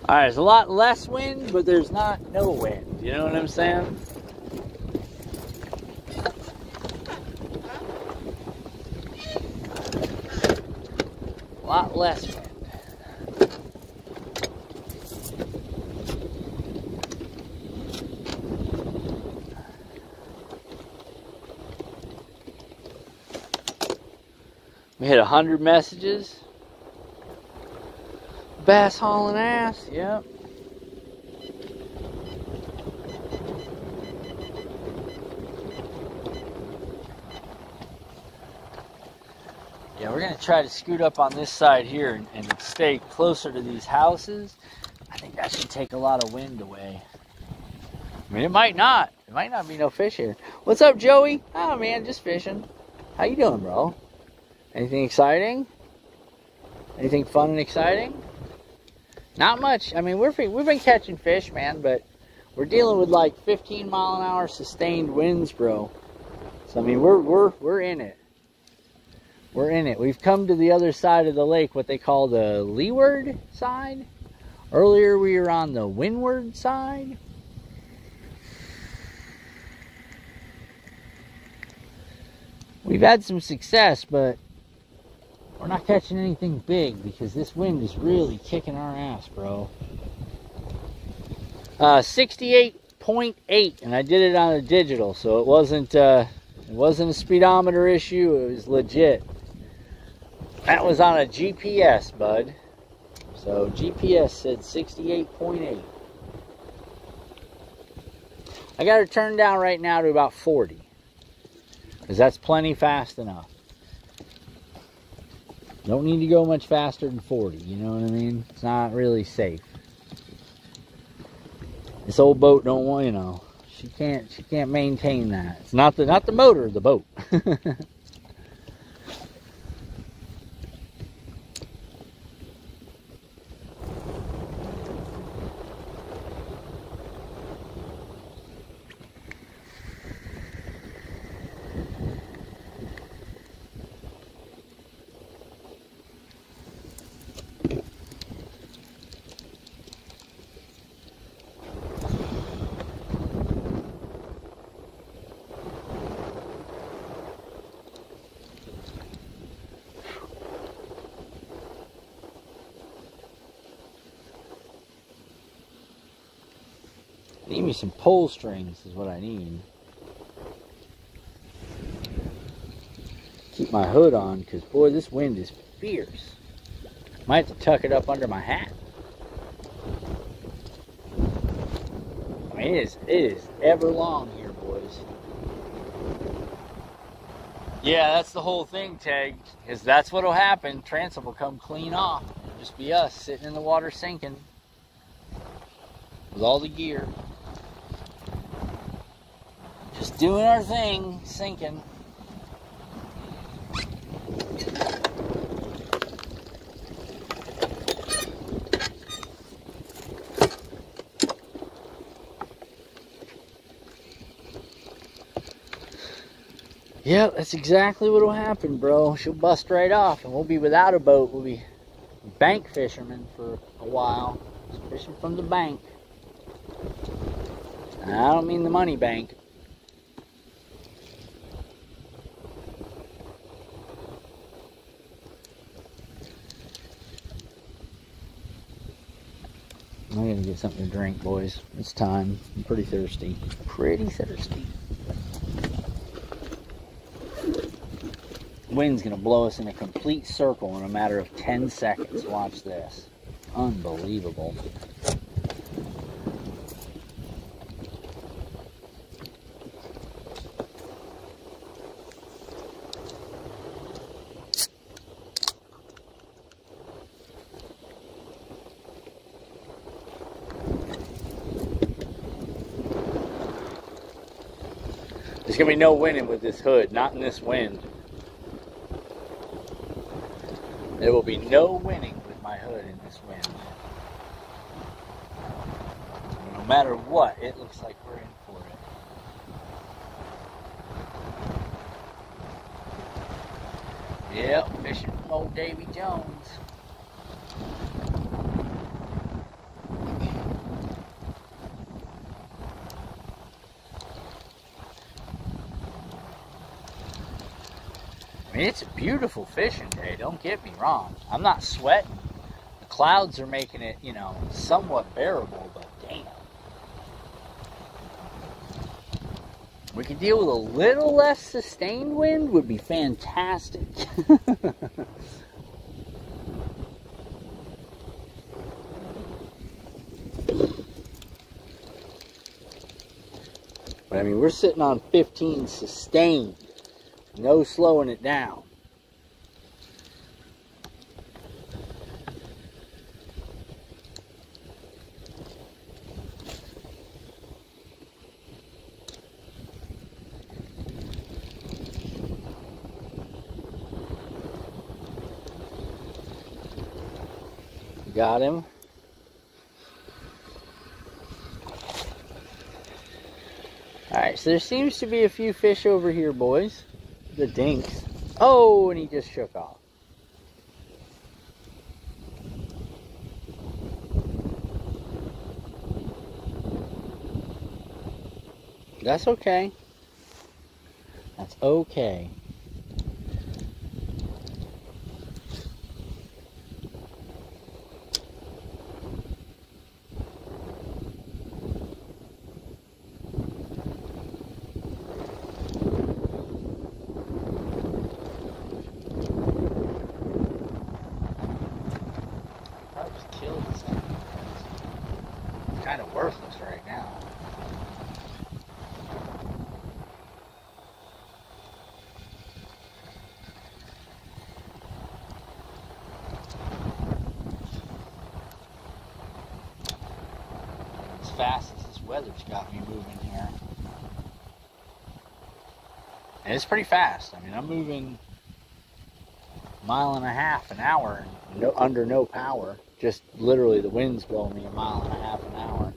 Alright, there's a lot less wind, but there's not no wind. You know what I'm saying? A lot less wind. We hit 100 messages. Bass hauling ass, yep. Yeah, we're going to try to scoot up on this side here and stay closer to these houses. I think that should take a lot of wind away. I mean, it might not. It might not be no fish here. What's up, Joey? Oh, man, just fishing. How you doing, bro? Anything exciting? Anything fun and exciting? Not much. I mean, we've been catching fish, man, but we're dealing with like 15-mile-an-hour sustained winds, bro. So I mean, we're in it. We're in it. We've come to the other side of the lake, what they call the leeward side. Earlier, we were on the windward side. We've had some success, but we're not catching anything big because this wind is really kicking our ass, bro. 68.8, and I did it on a digital, so it wasn't a speedometer issue. It was legit. That was on a GPS, bud. So GPS said 68.8. I got her turned down right now to about 40. Because that's plenty fast enough. Don't need to go much faster than 40, you know what I mean? It's not really safe. This old boat don't want, you know, she can't maintain that. It's not the motor, the boat. Need me some pole strings is what I need. Keep my hood on, because boy, this wind is fierce. Might have to tuck it up under my hat. I mean, it is ever long here, boys. Yeah, that's the whole thing, Tag, because that's what'll happen. Transom will come clean off. It'll just be us sitting in the water sinking with all the gear. Just doing our thing, sinking. Yep, that's exactly what will happen, bro. She'll bust right off, and we'll be without a boat. We'll be bank fishermen for a while. Just fishing from the bank. And I don't mean the money bank. I'm gonna get something to drink, boys. It's time. I'm pretty thirsty. Pretty thirsty. Wind's gonna blow us in a complete circle in a matter of 10 seconds. Watch this. Unbelievable. There's gonna be no winning with this hood, not in this wind. There will be no winning with my hood in this wind. No matter what, it looks like we're in for it. Yep, fishing from old Davy Jones. I mean, it's a beautiful fishing day, don't get me wrong. I'm not sweating. The clouds are making it, you know, somewhat bearable, but damn. We could deal with a little less sustained wind, would be fantastic. But I mean, we're sitting on 15 sustained. No slowing it down. Got him. Alright, so there seems to be a few fish over here, boys. The dinks. Oh, and he just shook off. That's okay. That's okay. Kind of worthless right now. fast as this weather's got me moving here. And it's pretty fast. I mean, I'm moving 1.5 miles an hour, under no power. Just literally the wind's blowing me 1.5 miles an hour.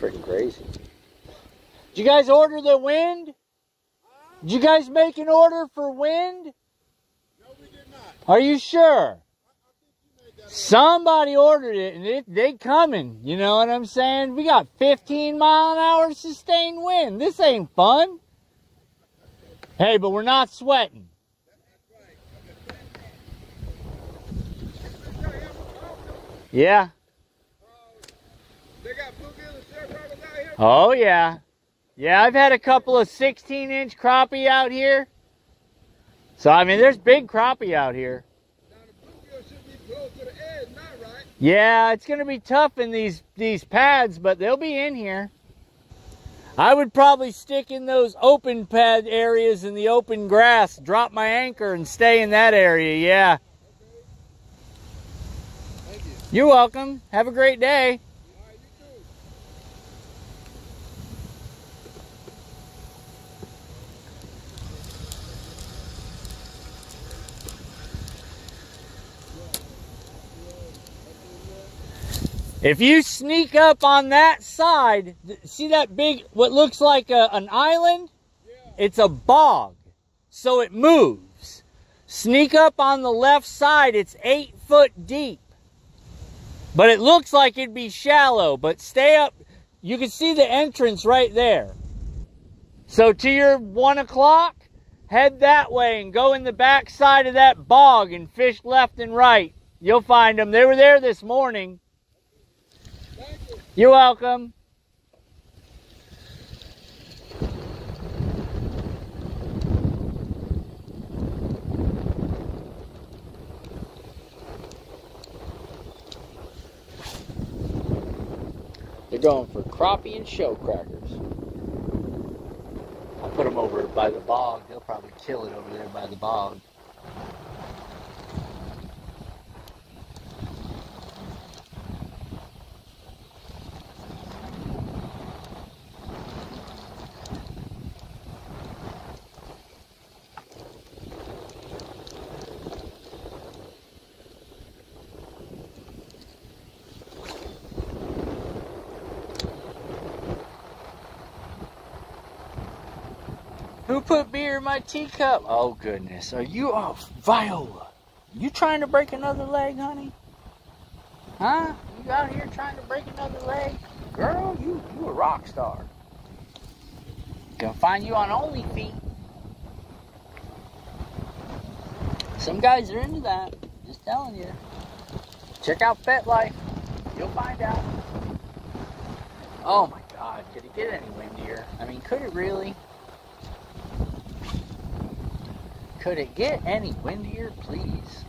Freaking crazy. Did you guys order the wind? Did you guys make an order for wind? No, we did not. Are you sure? I think you made that. Somebody ordered it and they coming. You know what I'm saying? We got 15-mile-an-hour sustained wind. This ain't fun. Hey, but we're not sweating. Yeah. They got bluegill and sharecroppers out here. Oh, yeah. Yeah, I've had a couple of 16-inch crappie out here. So, I mean, there's big crappie out here. Now the bluegill should be close to the edge now, right? Yeah, it's going to be tough in these pads, but they'll be in here. I would probably stick in those open pad areas in the open grass, drop my anchor, and stay in that area, yeah. Thank you. You're welcome. Have a great day. All right, you too. If you sneak up on that side, see that big, what looks like an island? Yeah. It's a bog, so it moves. Sneak up on the left side, it's 8 foot deep. But it looks like it'd be shallow, but stay up. You can see the entrance right there. So to your 1 o'clock, head that way and go in the back side of that bog and fish left and right. You'll find them. They were there this morning. Thank you. You're welcome. They're going for crappie and show crackers. I'll put them over by the bog. They'll probably kill it over there by the bog. Who put beer in my teacup? Oh, goodness. Are you off? Viola. You trying to break another leg, honey? Huh? You out here trying to break another leg? Girl, you a rock star. Gonna find you on OnlyFeet. Some guys are into that. Just telling you. Check out FetLife. You'll find out. Oh, my God. Could it get any windier? I mean, could it really? Could it get any windier, please?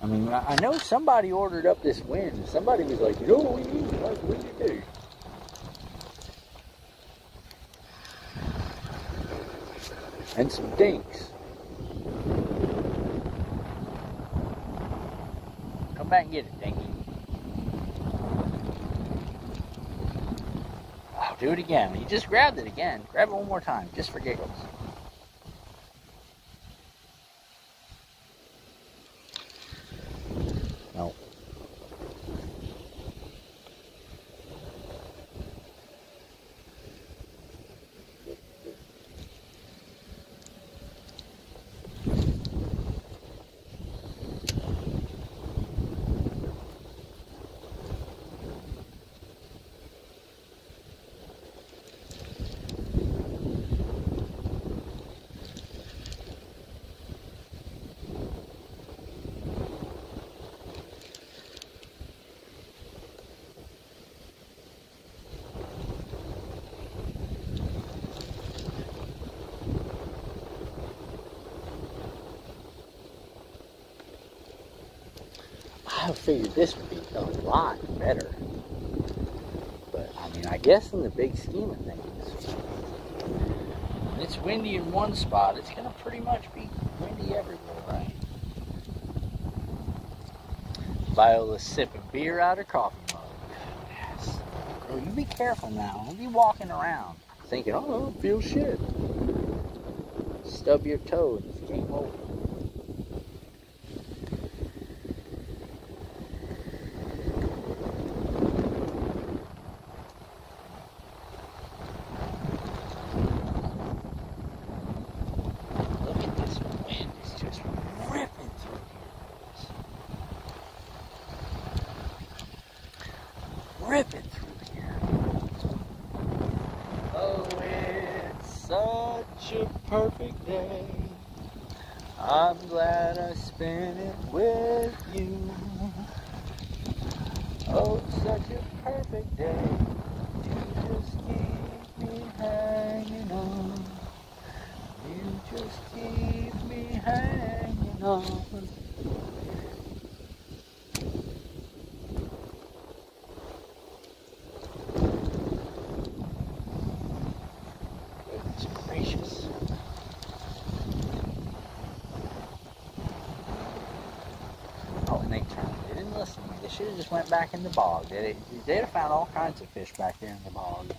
I mean, I know somebody ordered up this wind. Somebody was like, you know what we need? Like windy day. And some dinks. Come back and get it, dinky. Do it again. You just grabbed it again. Grab it one more time, just for giggles. No. I figured this would be a lot better. But, I mean, I guess in the big scheme of things, when it's windy in one spot, it's going to pretty much be windy everywhere, right? Viola's sipping beer out of coffee mug. Yes. Girl, you be careful now. Don't be walking around thinking, oh, I don't feel shit. Stub your toe and it's game over. Look at this wind. It's just ripping through here. Ripping through here. Oh, it's such a perfect day. I'm glad I spent it with you. Oh, such a perfect day. You just keep me hanging on. You just keep me hanging on. Goodness gracious. Oh, and they didn't listen to me. They should have just went back in the bog. They'd have found all kinds of fish back there in the bog.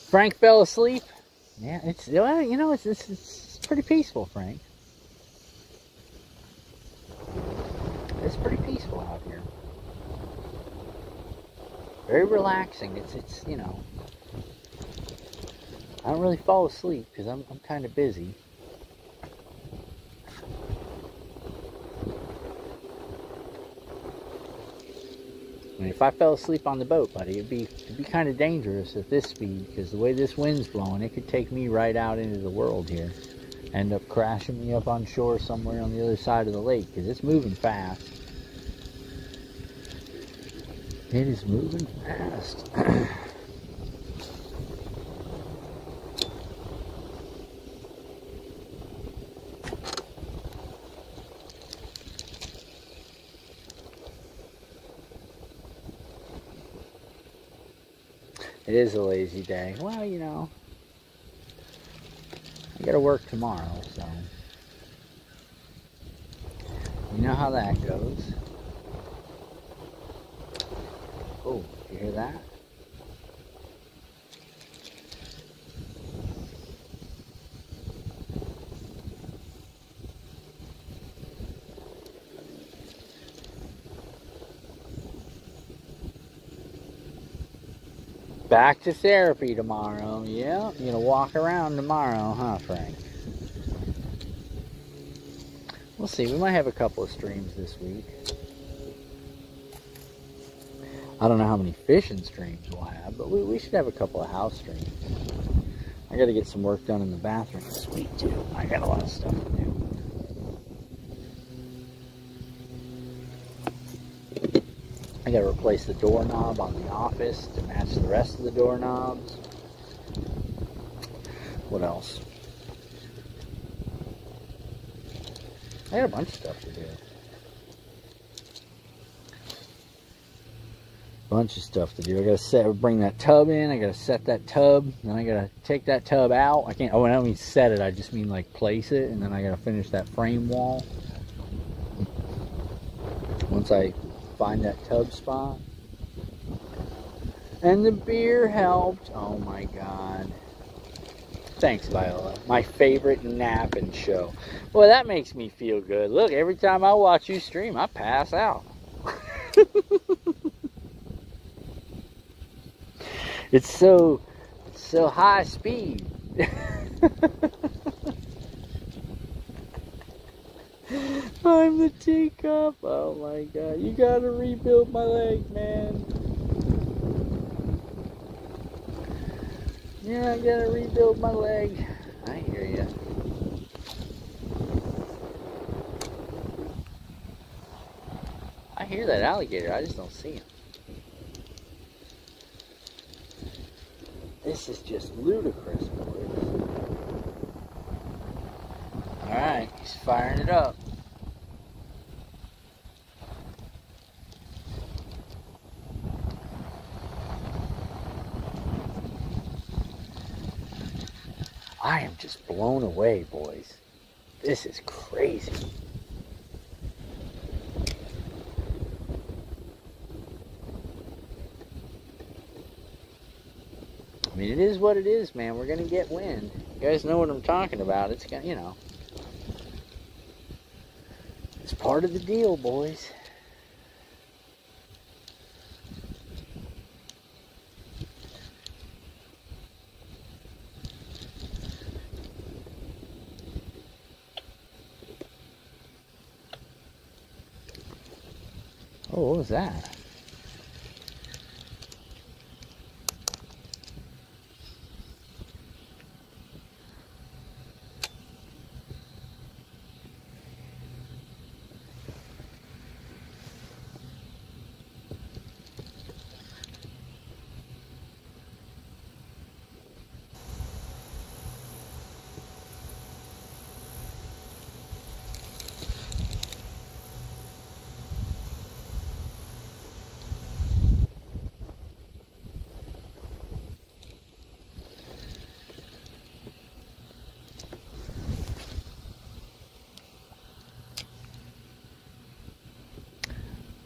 Frank fell asleep. Yeah, it's, well, you know, it's pretty peaceful, Frank. It's pretty peaceful out here. Very relaxing. It's you know, I don't really fall asleep because I'm kind of busy. I mean, if I fell asleep on the boat, buddy, it'd be kind of dangerous at this speed because the way this wind's blowing, it could take me right out into the world here. End up crashing me up on shore somewhere on the other side of the lake because it's moving fast. It is moving fast. It is a lazy day. Well, you know, I gotta work tomorrow, so you know how that goes. Oh, you hear that? Back to therapy tomorrow. Yeah, you're gonna walk around tomorrow, huh, Frank? We'll see. We might have a couple of streams this week. I don't know how many fishing streams we'll have, but we should have a couple of house streams. I gotta get some work done in the bathroom this week, too. I got a lot of stuff to do. I gotta replace the doorknob on the office to match the rest of the doorknobs. What else? I got a bunch of stuff to do. Bunch of stuff to do. I gotta bring that tub in. I gotta set that tub. Then I gotta take that tub out. I can't. Oh, I don't mean set it. I just mean like place it. And then I gotta finish that frame wall. Once I find that tub spot. And the beer helped. Oh my God. Thanks, Viola. My favorite napping show. Boy, that makes me feel good. Look, every time I watch you stream, I pass out. It's so high speed. I'm the teacup. Oh my God. You gotta rebuild my leg, man. Yeah, I gotta rebuild my leg. I hear ya. I hear hear that alligator. I just don't see him. This is just ludicrous, boys. Alright, he's firing it up. I am just blown away, boys. This is crazy. I mean, it is what it is, man. We're gonna get wind. You guys know what I'm talking about. It's gonna, you know, it's part of the deal, boys. Oh, what was that?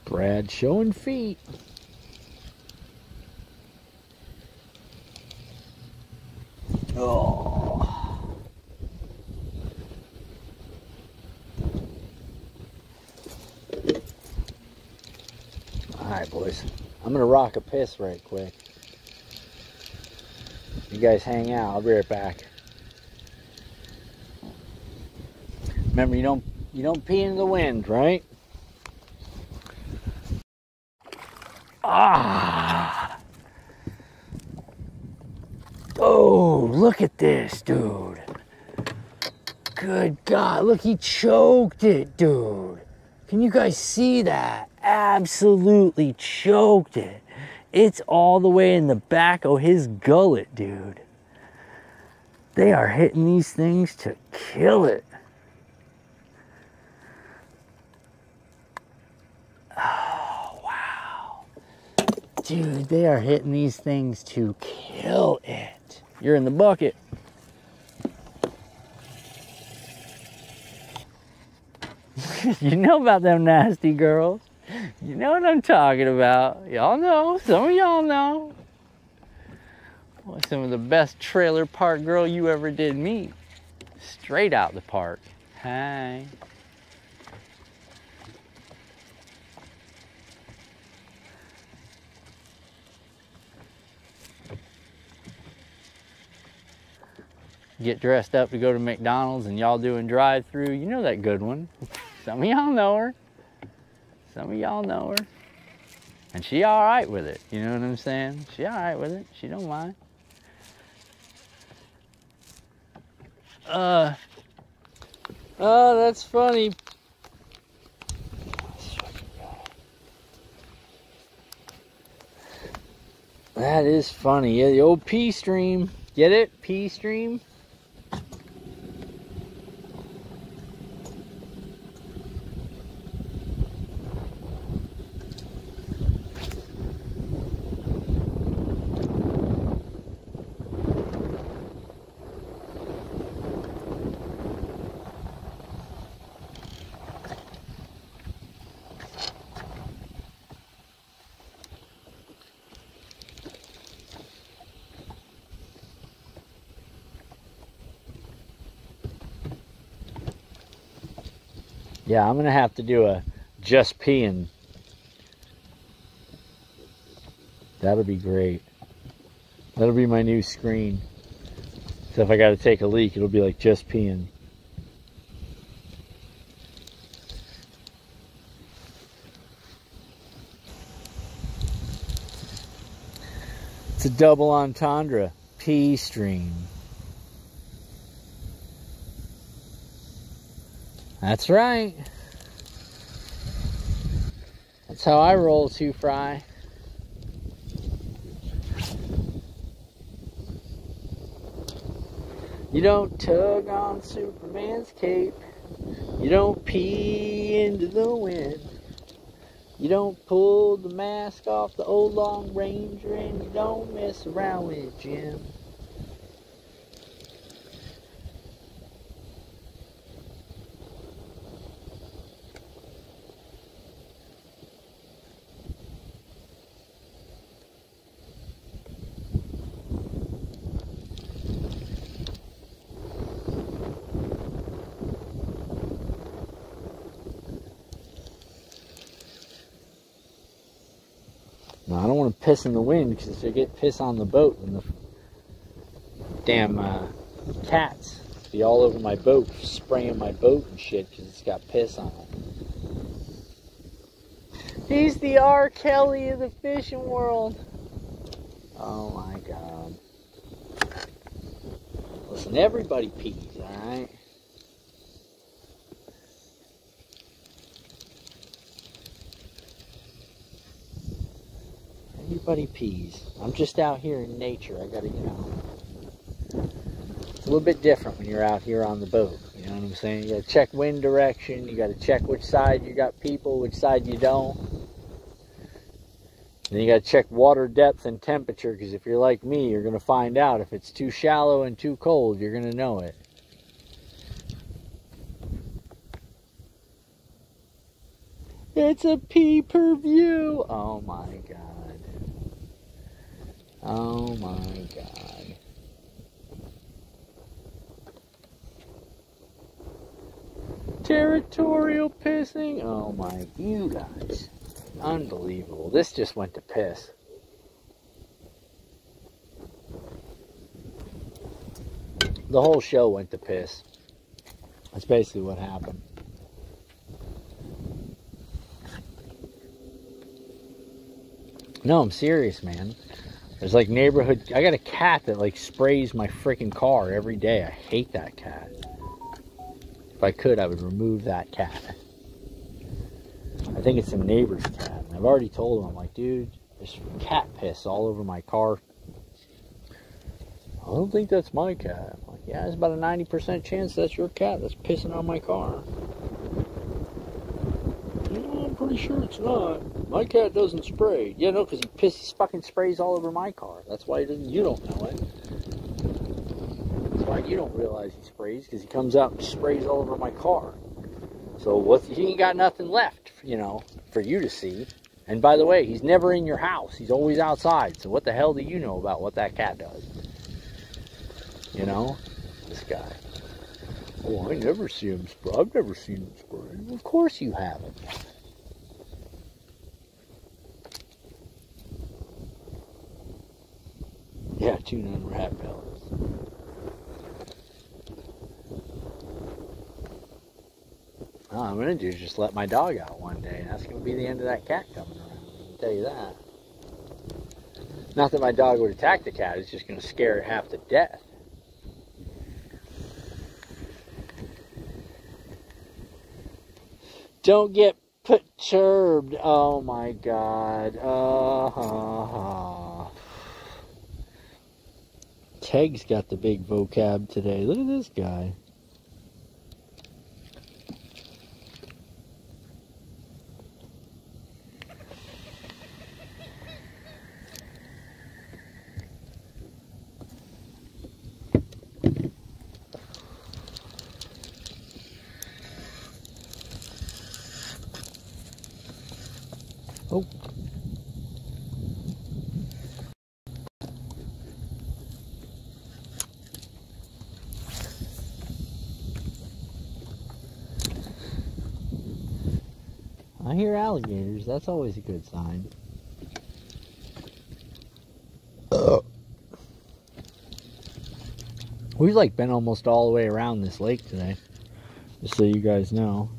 Brad showing feet. Oh. Alright, boys. I'm gonna rock a piss right quick. You guys hang out. I'll be right back. Remember, you don't pee in the wind, right? Ah! Oh, look at this, dude. Good God, look, he choked it, dude. Can you guys see that? Absolutely choked it. It's all the way in the back of his gullet, dude. They are hitting these things to kill it. Oh, wow. Dude, they are hitting these things to kill it. You're in the bucket. You know about them nasty girls. You know what I'm talking about. Y'all know. Some of y'all know. Well, some of the best trailer park girl you ever did meet. Straight out the park. Hi. Get dressed up to go to McDonald's and y'all doing drive-through. You know that good one. Some of y'all know her. Some of y'all know her. And she all right with it. You know what I'm saying? She all right with it. She don't mind. Oh, that's funny. That is funny. Yeah, the old pee stream. Get it? Pee stream? Yeah, I'm gonna have to do a just peeing. That'll be great. That'll be my new screen. So if I gotta take a leak, it'll be like just peeing. It's a double entendre. Pee stream. That's right. That's how I roll, Two Fry. You don't tug on Superman's cape. You don't pee into the wind. You don't pull the mask off the old Long Ranger, and you don't mess around with Jim. No, I don't want to piss in the wind because if I get piss on the boat and the damn cats be all over my boat, spraying my boat and shit because it's got piss on it. He's the R. Kelly of the fishing world. Oh my God. Listen, everybody pees, alright? Everybody pees. I'm just out here in nature. I gotta, you know. It's a little bit different when you're out here on the boat. You know what I'm saying? You gotta check wind direction. You gotta check which side you got people, which side you don't. Then you gotta check water depth and temperature, because if you're like me, you're gonna find out if it's too shallow and too cold. You're gonna know it. It's a pay-per-view. Oh my God. Oh my God. Territorial pissing. Oh my, you guys. Unbelievable. This just went to piss. The whole show went to piss. That's basically what happened. No, I'm serious, man. There's like neighborhood... I got a cat that like sprays my freaking car every day. I hate that cat. If I could, I would remove that cat. I think it's a neighbor's cat. And I've already told him, I'm like, dude, there's cat piss all over my car. I don't think that's my cat. I'm like, yeah, there's about a 90% chance that's your cat that's pissing on my car. I'm pretty sure it's not. My cat doesn't spray. Yeah, no, because he fucking sprays all over my car. That's why you don't know it. That's why you don't realize he sprays, because he comes out and sprays all over my car. So he ain't got nothing left, you know, for you to see. And by the way, he's never in your house. He's always outside. So what the hell do you know about what that cat does? You know? This guy. Oh, I never see him spray. I've never seen him spray. Of course you haven't. Yeah, tuna and rat pellets. All I'm going to do is just let my dog out one day, and that's going to be the end of that cat coming around. I can tell you that. Not that my dog would attack the cat, it's just going to scare it half to death. Don't get perturbed. Oh my God. Teg's got the big vocab today. Look at this guy. Oh. I hear alligators. That's always a good sign. We've like been almost all the way around this lake today. Just so you guys know.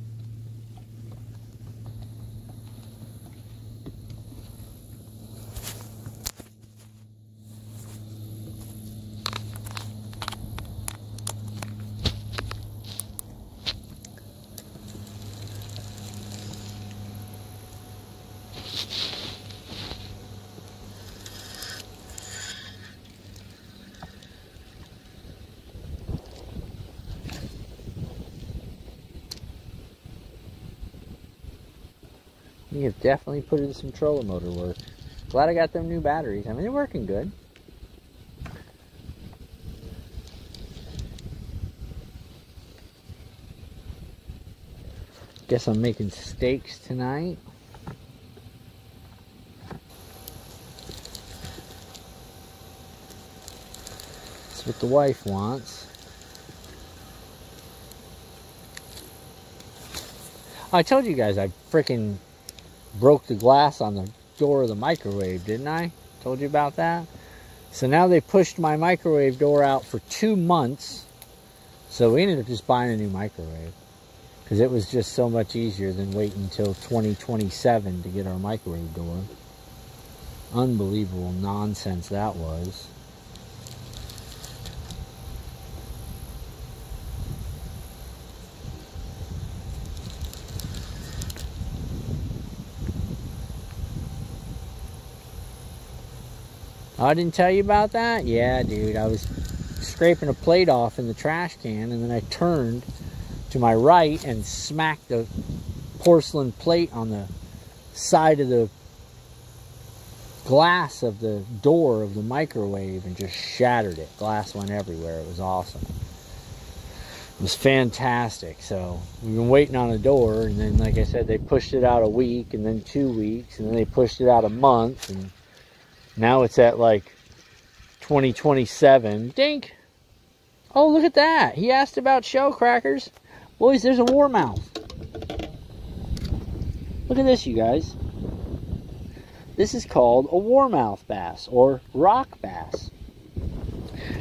You have definitely put in some trolling motor work. Glad I got them new batteries. I mean, they're working good. Guess I'm making steaks tonight. That's what the wife wants. I told you guys I freaking broke the glass on the door of the microwave, didn't I? Told you about that? So now they pushed my microwave door out for 2 months. So we ended up just buying a new microwave. Because it was just so much easier than waiting until 2027 to get our microwave door. Unbelievable nonsense that was. Oh, I didn't tell you about that? Yeah, dude. I was scraping a plate off in the trash can, and then I turned to my right and smacked the porcelain plate on the side of the glass of the door of the microwave and just shattered it. Glass went everywhere. It was awesome. It was fantastic. So we've been waiting on a door, and then, like I said, they pushed it out a week, and then 2 weeks, and then they pushed it out a month, and now it's at like 2027. Dink! Oh, look at that. He asked about shell crackers. Boys, there's a warmouth. Look at this, you guys. This is called a warmouth bass, or rock bass.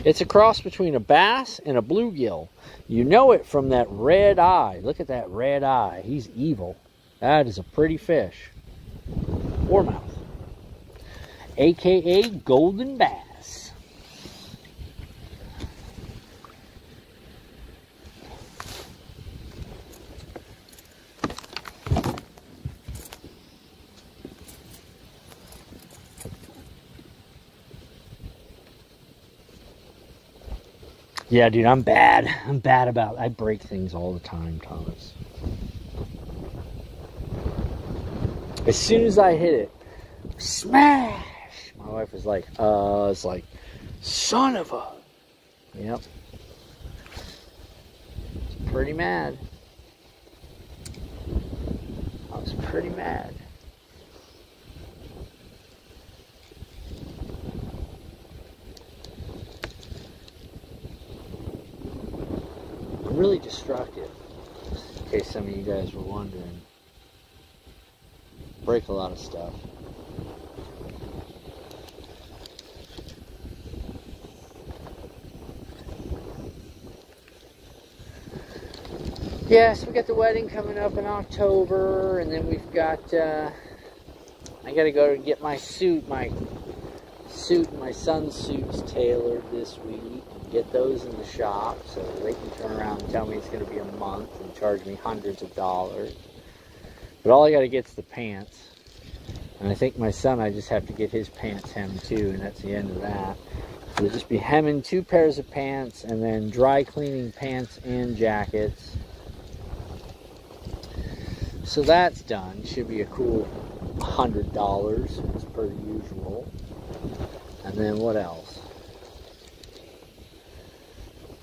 It's a cross between a bass and a bluegill. You know it from that red eye. Look at that red eye. He's evil. That is a pretty fish. Warmouth. AKA golden bass. Yeah, dude, I'm bad. I break things all the time, Thomas. As soon as I hit it, smash! My wife was like, it's like, son of a... Yep. I was pretty mad. I was pretty mad. I'm really destructive, in case some of you guys were wondering. Break a lot of stuff. Yes, we got the wedding coming up in October, and then we've got, I gotta go and get my suit and my son's suits tailored this week, and get those in the shop, so they can turn around and tell me it's gonna be a month and charge me hundreds of dollars. But all I gotta get's the pants, and I think my son, I just have to get his pants hemmed too, and that's the end of that. So we'll just be hemming 2 pairs of pants, and then dry cleaning pants and jackets. So that's done. Should be a cool $100 as per usual. And then what else?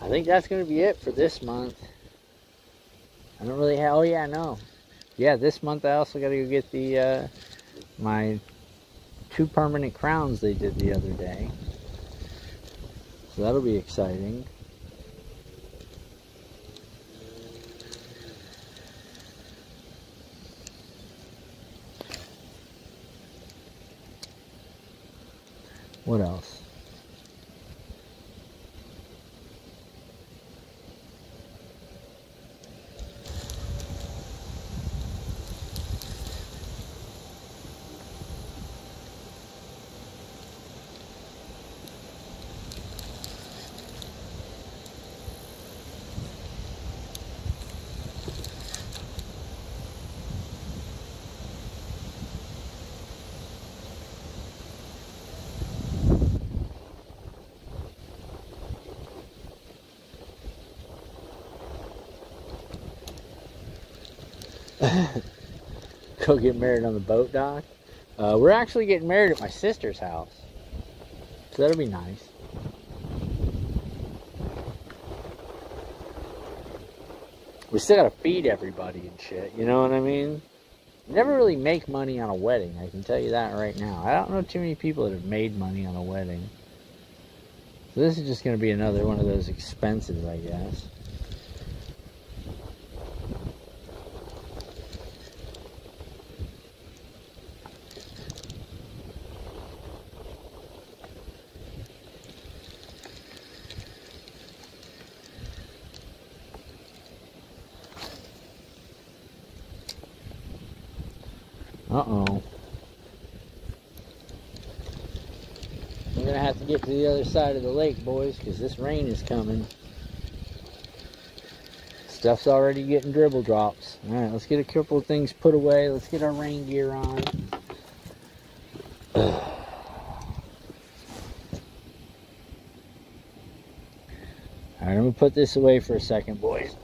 I think that's going to be it for this month. I don't really have... Oh yeah, no. Yeah, this month I also got to go get the my 2 permanent crowns they did the other day. So that'll be exciting. What else? go get married on the boat dock. We're actually getting married at my sister's house. So that'll be nice. We still gotta feed everybody and shit, you know what I mean? You never really make money on a wedding, I can tell you that right now. I don't know too many people that have made money on a wedding. So this is just gonna be another one of those expenses, I guess. Uh-oh. We're going to have to get to the other side of the lake, boys, because this rain is coming. Stuff's already getting dribble drops. Alright, let's get a couple of things put away. Let's get our rain gear on. Alright, I'm going to put this away for a second, boys.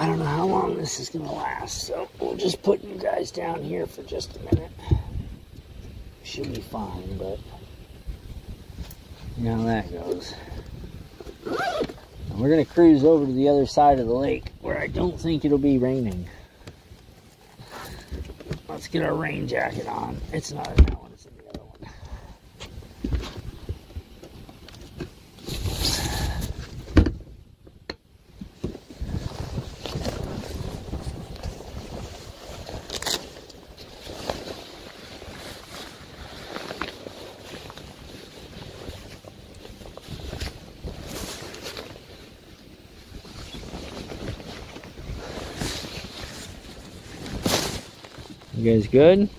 I don't know how long this is going to last, so we'll just put you guys down here for just a minute. Should be fine, but you know how that goes. And we're going to cruise over to the other side of the lake where I don't think it'll be raining. Let's get our rain jacket on. It's not in that one, it's in the other one. You guys good?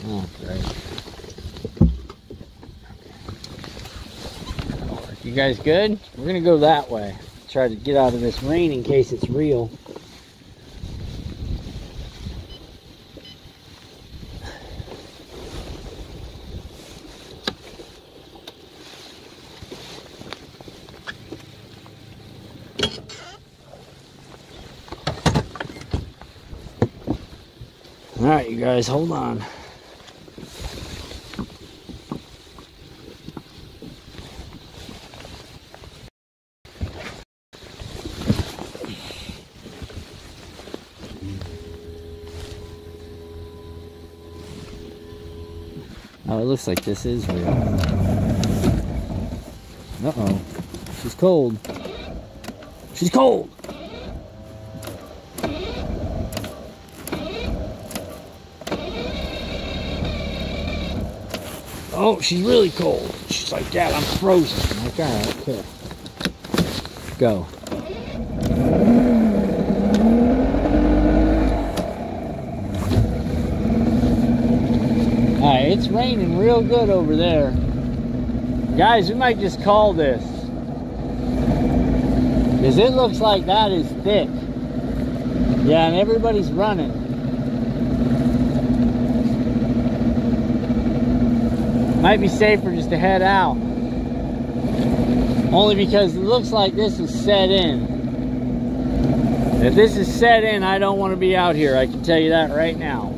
Oh, great. You guys good? We're gonna go that way. Try to get out of this rain in case it's real. All right, you guys, hold on. Oh, it looks like this is real. Uh-oh. She's cold. She's cold! Oh, she's really cold. She's like, Dad, I'm frozen. I'm like, all right, okay. Go. Alright, it's raining real good over there. Guys, we might just call this. Because it looks like that is thick. Yeah, and everybody's running. Might be safer just to head out. Only because it looks like this is set in. If this is set in, I don't want to be out here. I can tell you that right now.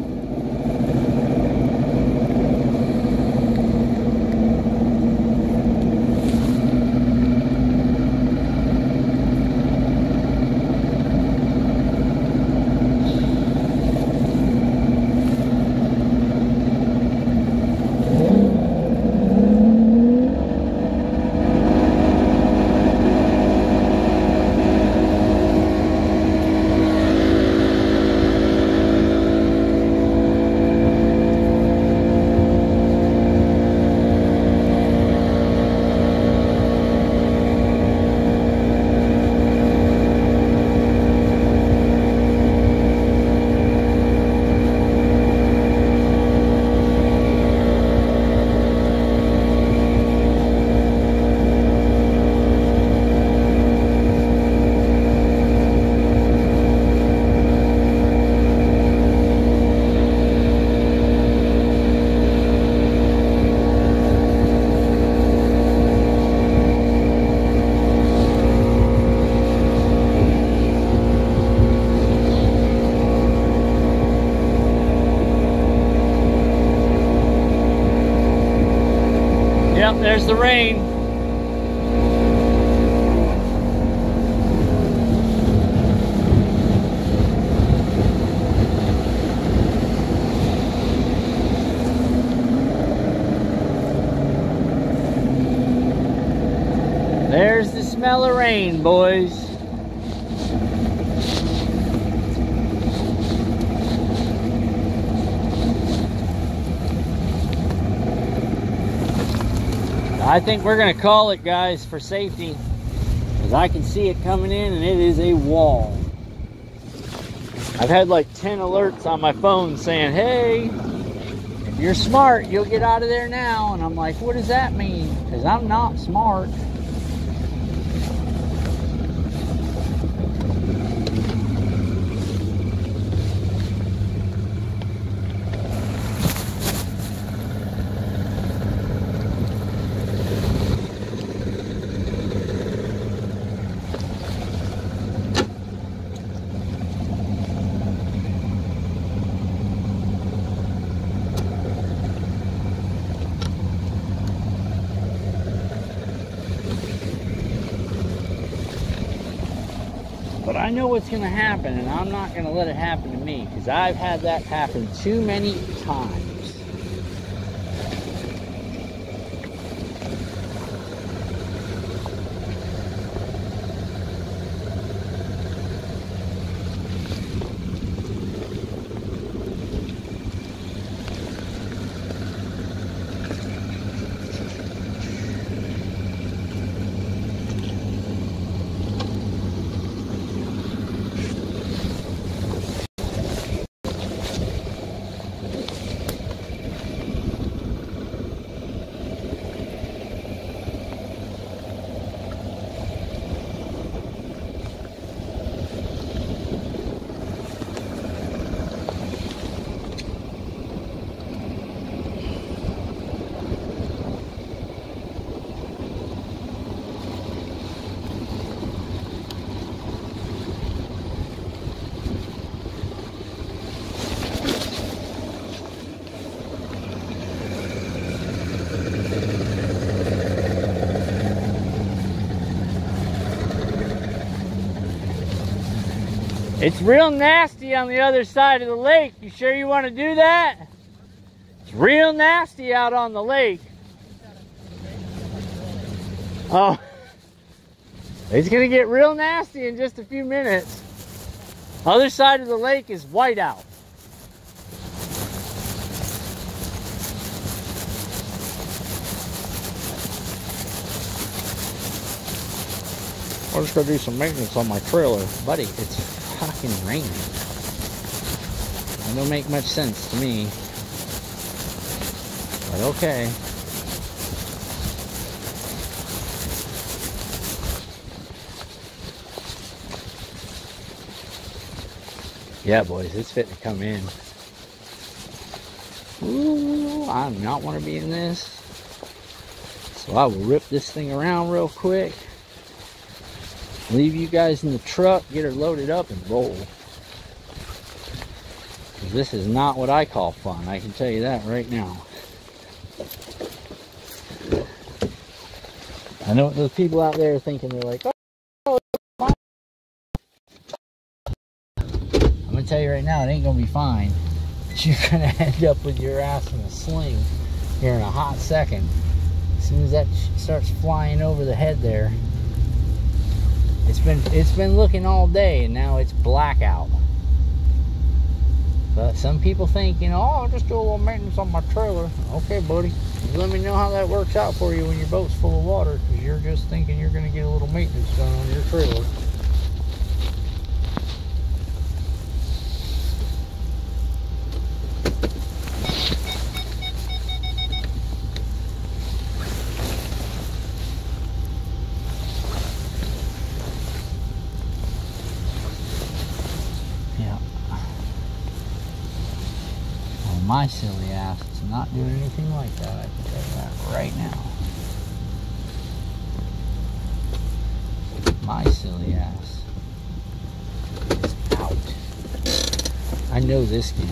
Yep, there's the rain. There's the smell of rain, boys. I think we're gonna call it, guys, for safety, because I can see it coming in and it is a wall. I've had like 10 alerts on my phone saying, hey, if you're smart, you'll get out of there now. And I'm like, what does that mean? Because I'm not smart. But I know what's going to happen, and I'm not going to let it happen to me, because I've had that happen too many times. It's real nasty on the other side of the lake. You sure you want to do that? It's real nasty out on the lake. Oh, it's going to get real nasty in just a few minutes. Other side of the lake is white out. I'm just going to do some maintenance on my trailer. Buddy, it's fucking raining. That don't make much sense to me. But okay. Yeah, boys, it's fitting to come in. Ooh, I do not want to be in this. So I will rip this thing around real quick. Leave you guys in the truck, get her loaded up and roll. This is not what I call fun, I can tell you that right now. I know those people out there are thinking, they're like, oh, I'm gonna tell you right now, it ain't gonna be fine. You're gonna end up with your ass in a sling here in a hot second. As soon as that starts flying over the head there. It's been looking all day and now it's blackout. But some people think, you know, oh, I'll just do a little maintenance on my trailer. Okay, buddy. Let me know how that works out for you when your boat's full of water, because you're just thinking you're going to get a little maintenance done on your trailer. My silly ass is not doing anything like that, I can tell you that right now. My silly ass is out. I know this game.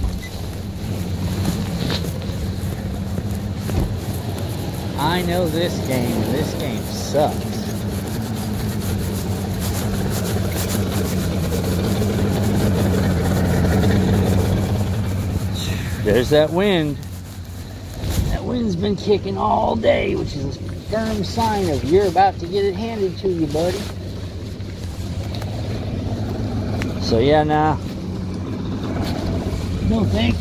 I know this game, and this game sucks. There's that wind. That wind's been kicking all day, which is a firm sign of you're about to get it handed to you, buddy. So yeah, nah. No thanks.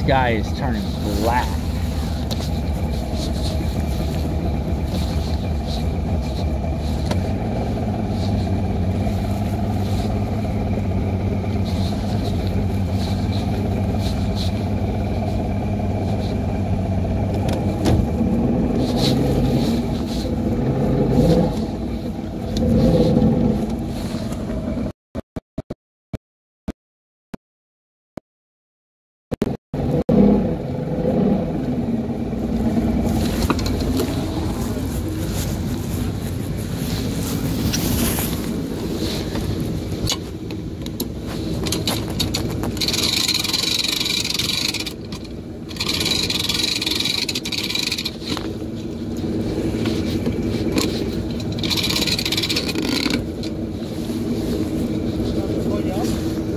Sky is turning black.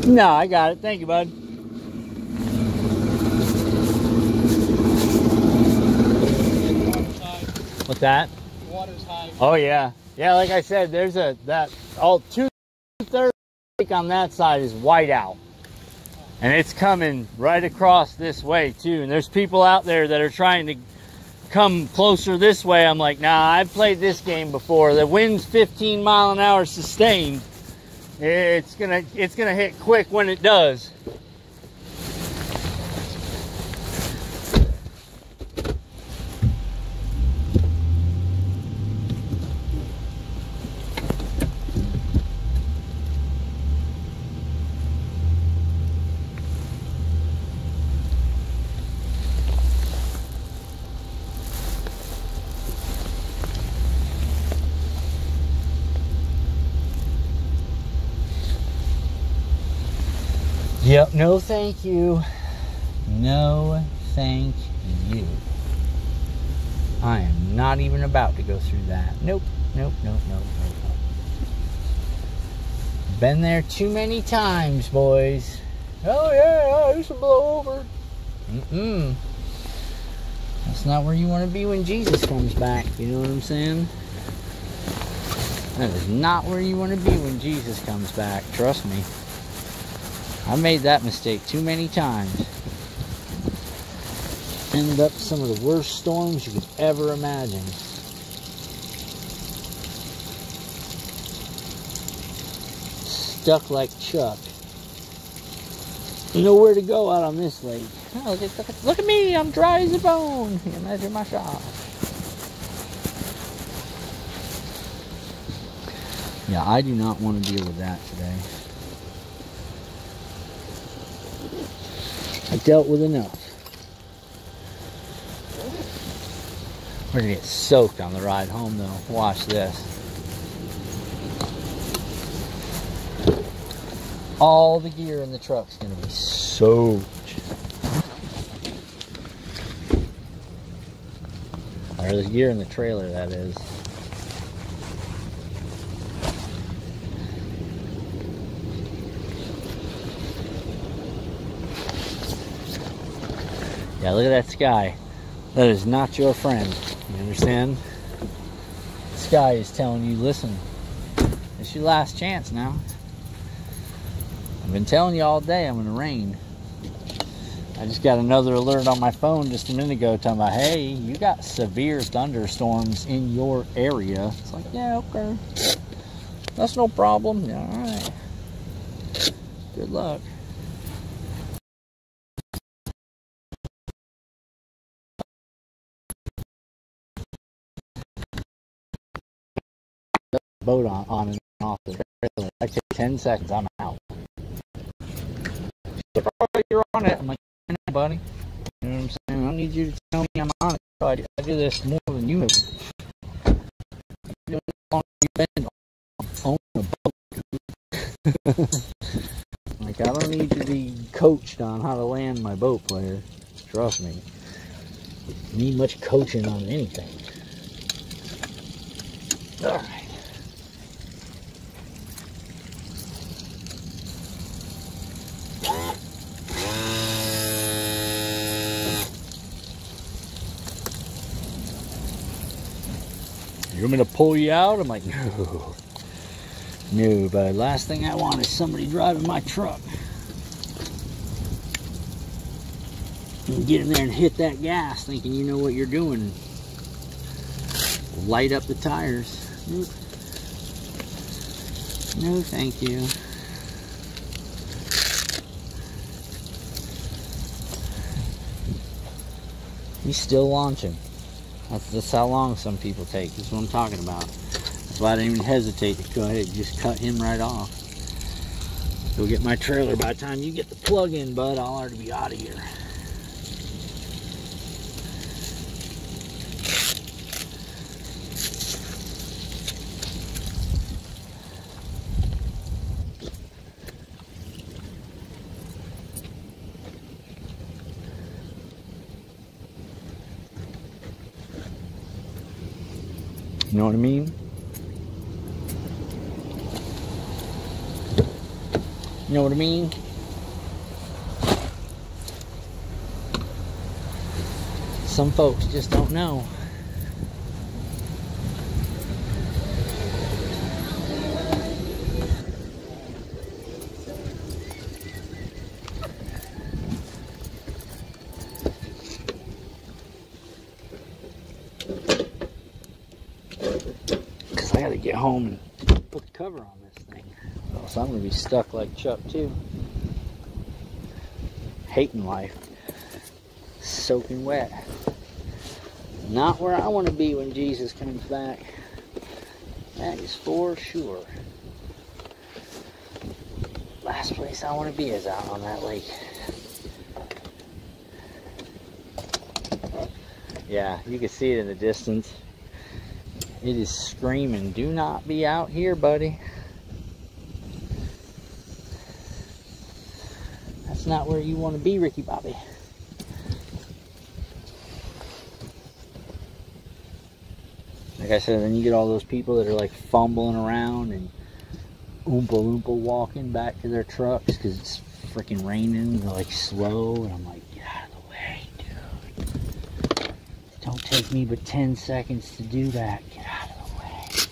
No, I got it. Thank you, bud. What's that? The water's high. Oh yeah, yeah. Like I said, there's all 2/3 on that side is white out, and it's coming right across this way too. And there's people out there that are trying to come closer this way. I'm like, nah, I've played this game before. The wind's 15 mile an hour sustained. It's gonna hit quick when it does. Yep, no thank you. No thank you. I am not even about to go through that. Nope, nope, nope, nope, nope, nope. Been there too many times, boys. Oh yeah, I used to blow over. Mm-mm. That's not where you want to be when Jesus comes back, you know what I'm saying? That is not where you want to be when Jesus comes back, trust me. I made that mistake too many times. Ended up some of the worst storms you could ever imagine. Stuck like Chuck. Nowhere to go out on this lake. Oh, look at me, I'm dry as a bone. You measure my shot. Yeah, I do not want to deal with that today. I dealt with enough. We're gonna get soaked on the ride home though. Watch this. All the gear in the truck's gonna be soaked. Or the gear in the trailer, that is. Yeah, look at that sky. That is not your friend. You understand? The sky is telling you, listen, it's your last chance now. I've been telling you all day I'm going to rain. I just got another alert on my phone just a minute ago talking about, hey, you got severe thunderstorms in your area. It's like, yeah, okay. That's no problem. Yeah, all right. Good luck. boat on and off the trailer. I take 10 seconds, I'm out. She's like, oh, you're on it. I'm like, I know, buddy. You know what I'm saying? I don't need you to tell me I'm on it. I do this more than you have. You know how long you've been on a boat. Like, I don't need to be coached on how to land my boat, player. Trust me. I need much coaching on anything. Alright. You want me to pull you out? I'm like, no. No, but last thing I want is somebody driving my truck. You get in there and hit that gas thinking you know what you're doing. Light up the tires. Nope. No, thank you. He's still launching. That's how long some people take. That's what I'm talking about. That's why I didn't even hesitate to go ahead and just cut him right off. Go get my trailer. By the time you get the plug in, bud, I'll already be out of here. You know what I mean? You know what I mean? Some folks just don't know. Because I got to get home and put the cover on this thing. So I'm going to be stuck like Chuck too. Hating life. Soaking wet. Not where I want to be when Jesus comes back. That is for sure. Last place I want to be is out on that lake. Yeah, you can see it in the distance. It is screaming, do not be out here, buddy. That's not where you want to be, Ricky Bobby. Like I said, then you get all those people that are like fumbling around and oompa loompa walking back to their trucks because it's freaking raining. They're like slow, and I'm like, get out of the way, dude. Don't take me but 10 seconds to do that. Get out of the way, dude.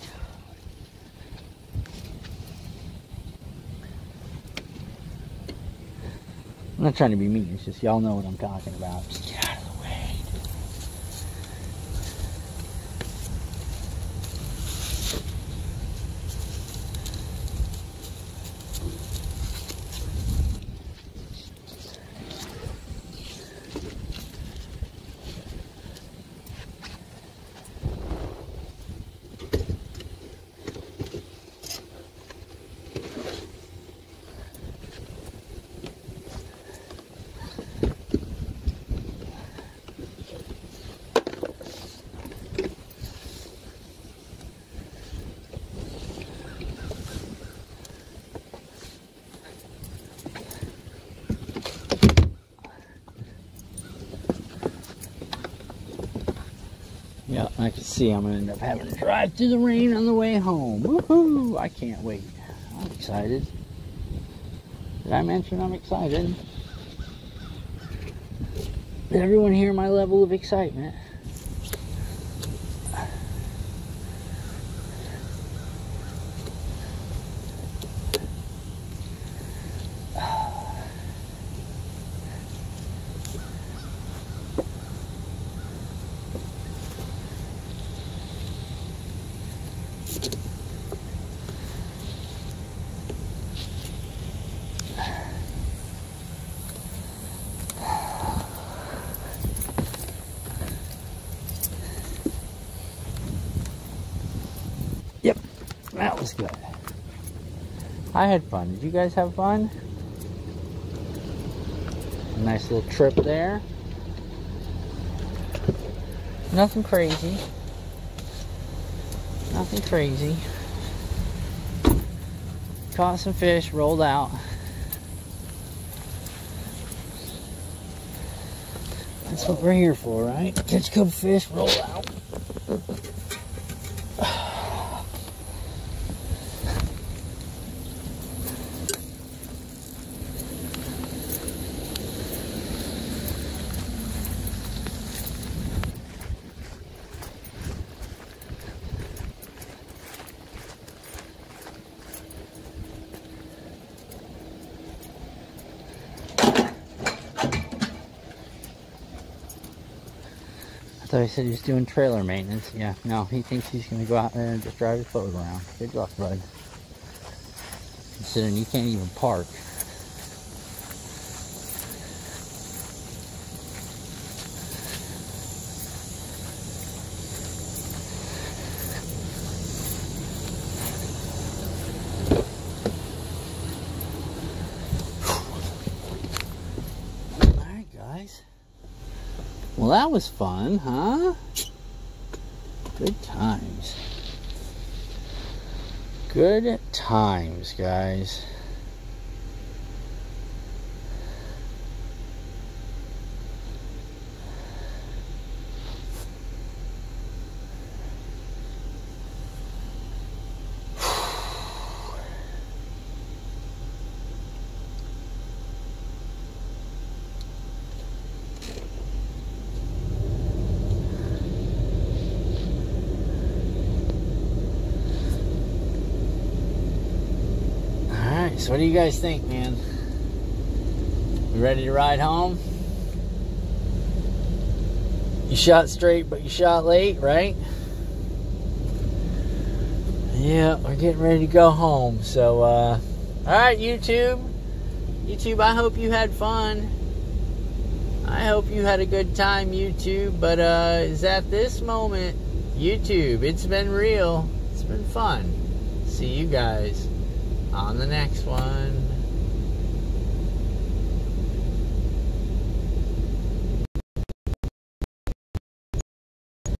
I'm not trying to be mean. It's just y'all know what I'm talking about. Just get out of the way, dude. Yeah, I can see I'm going to end up having to drive through the rain on the way home. Woohoo! I can't wait. I'm excited. Did I mention I'm excited? Did everyone hear my level of excitement? was good. I had fun. Did you guys have fun? A nice little trip there. Nothing crazy. Nothing crazy. Caught some fish, rolled out. That's what we're here for, right? Catch a couple fish, roll out. I thought he said he was doing trailer maintenance. Yeah, no, he thinks he's going to go out there and just drive his boat around. Good luck, bud. Considering you can't even park. Alright, guys. Well, that was fun, huh? Good times. Good times, guys. So what do you guys think, man? You ready to ride home? You shot straight, but you shot late, right? Yeah, we're getting ready to go home. So, alright, YouTube. YouTube, I hope you had fun. I hope you had a good time, YouTube. But, is at this moment, YouTube, it's been real. It's been fun. See you guys on the next one.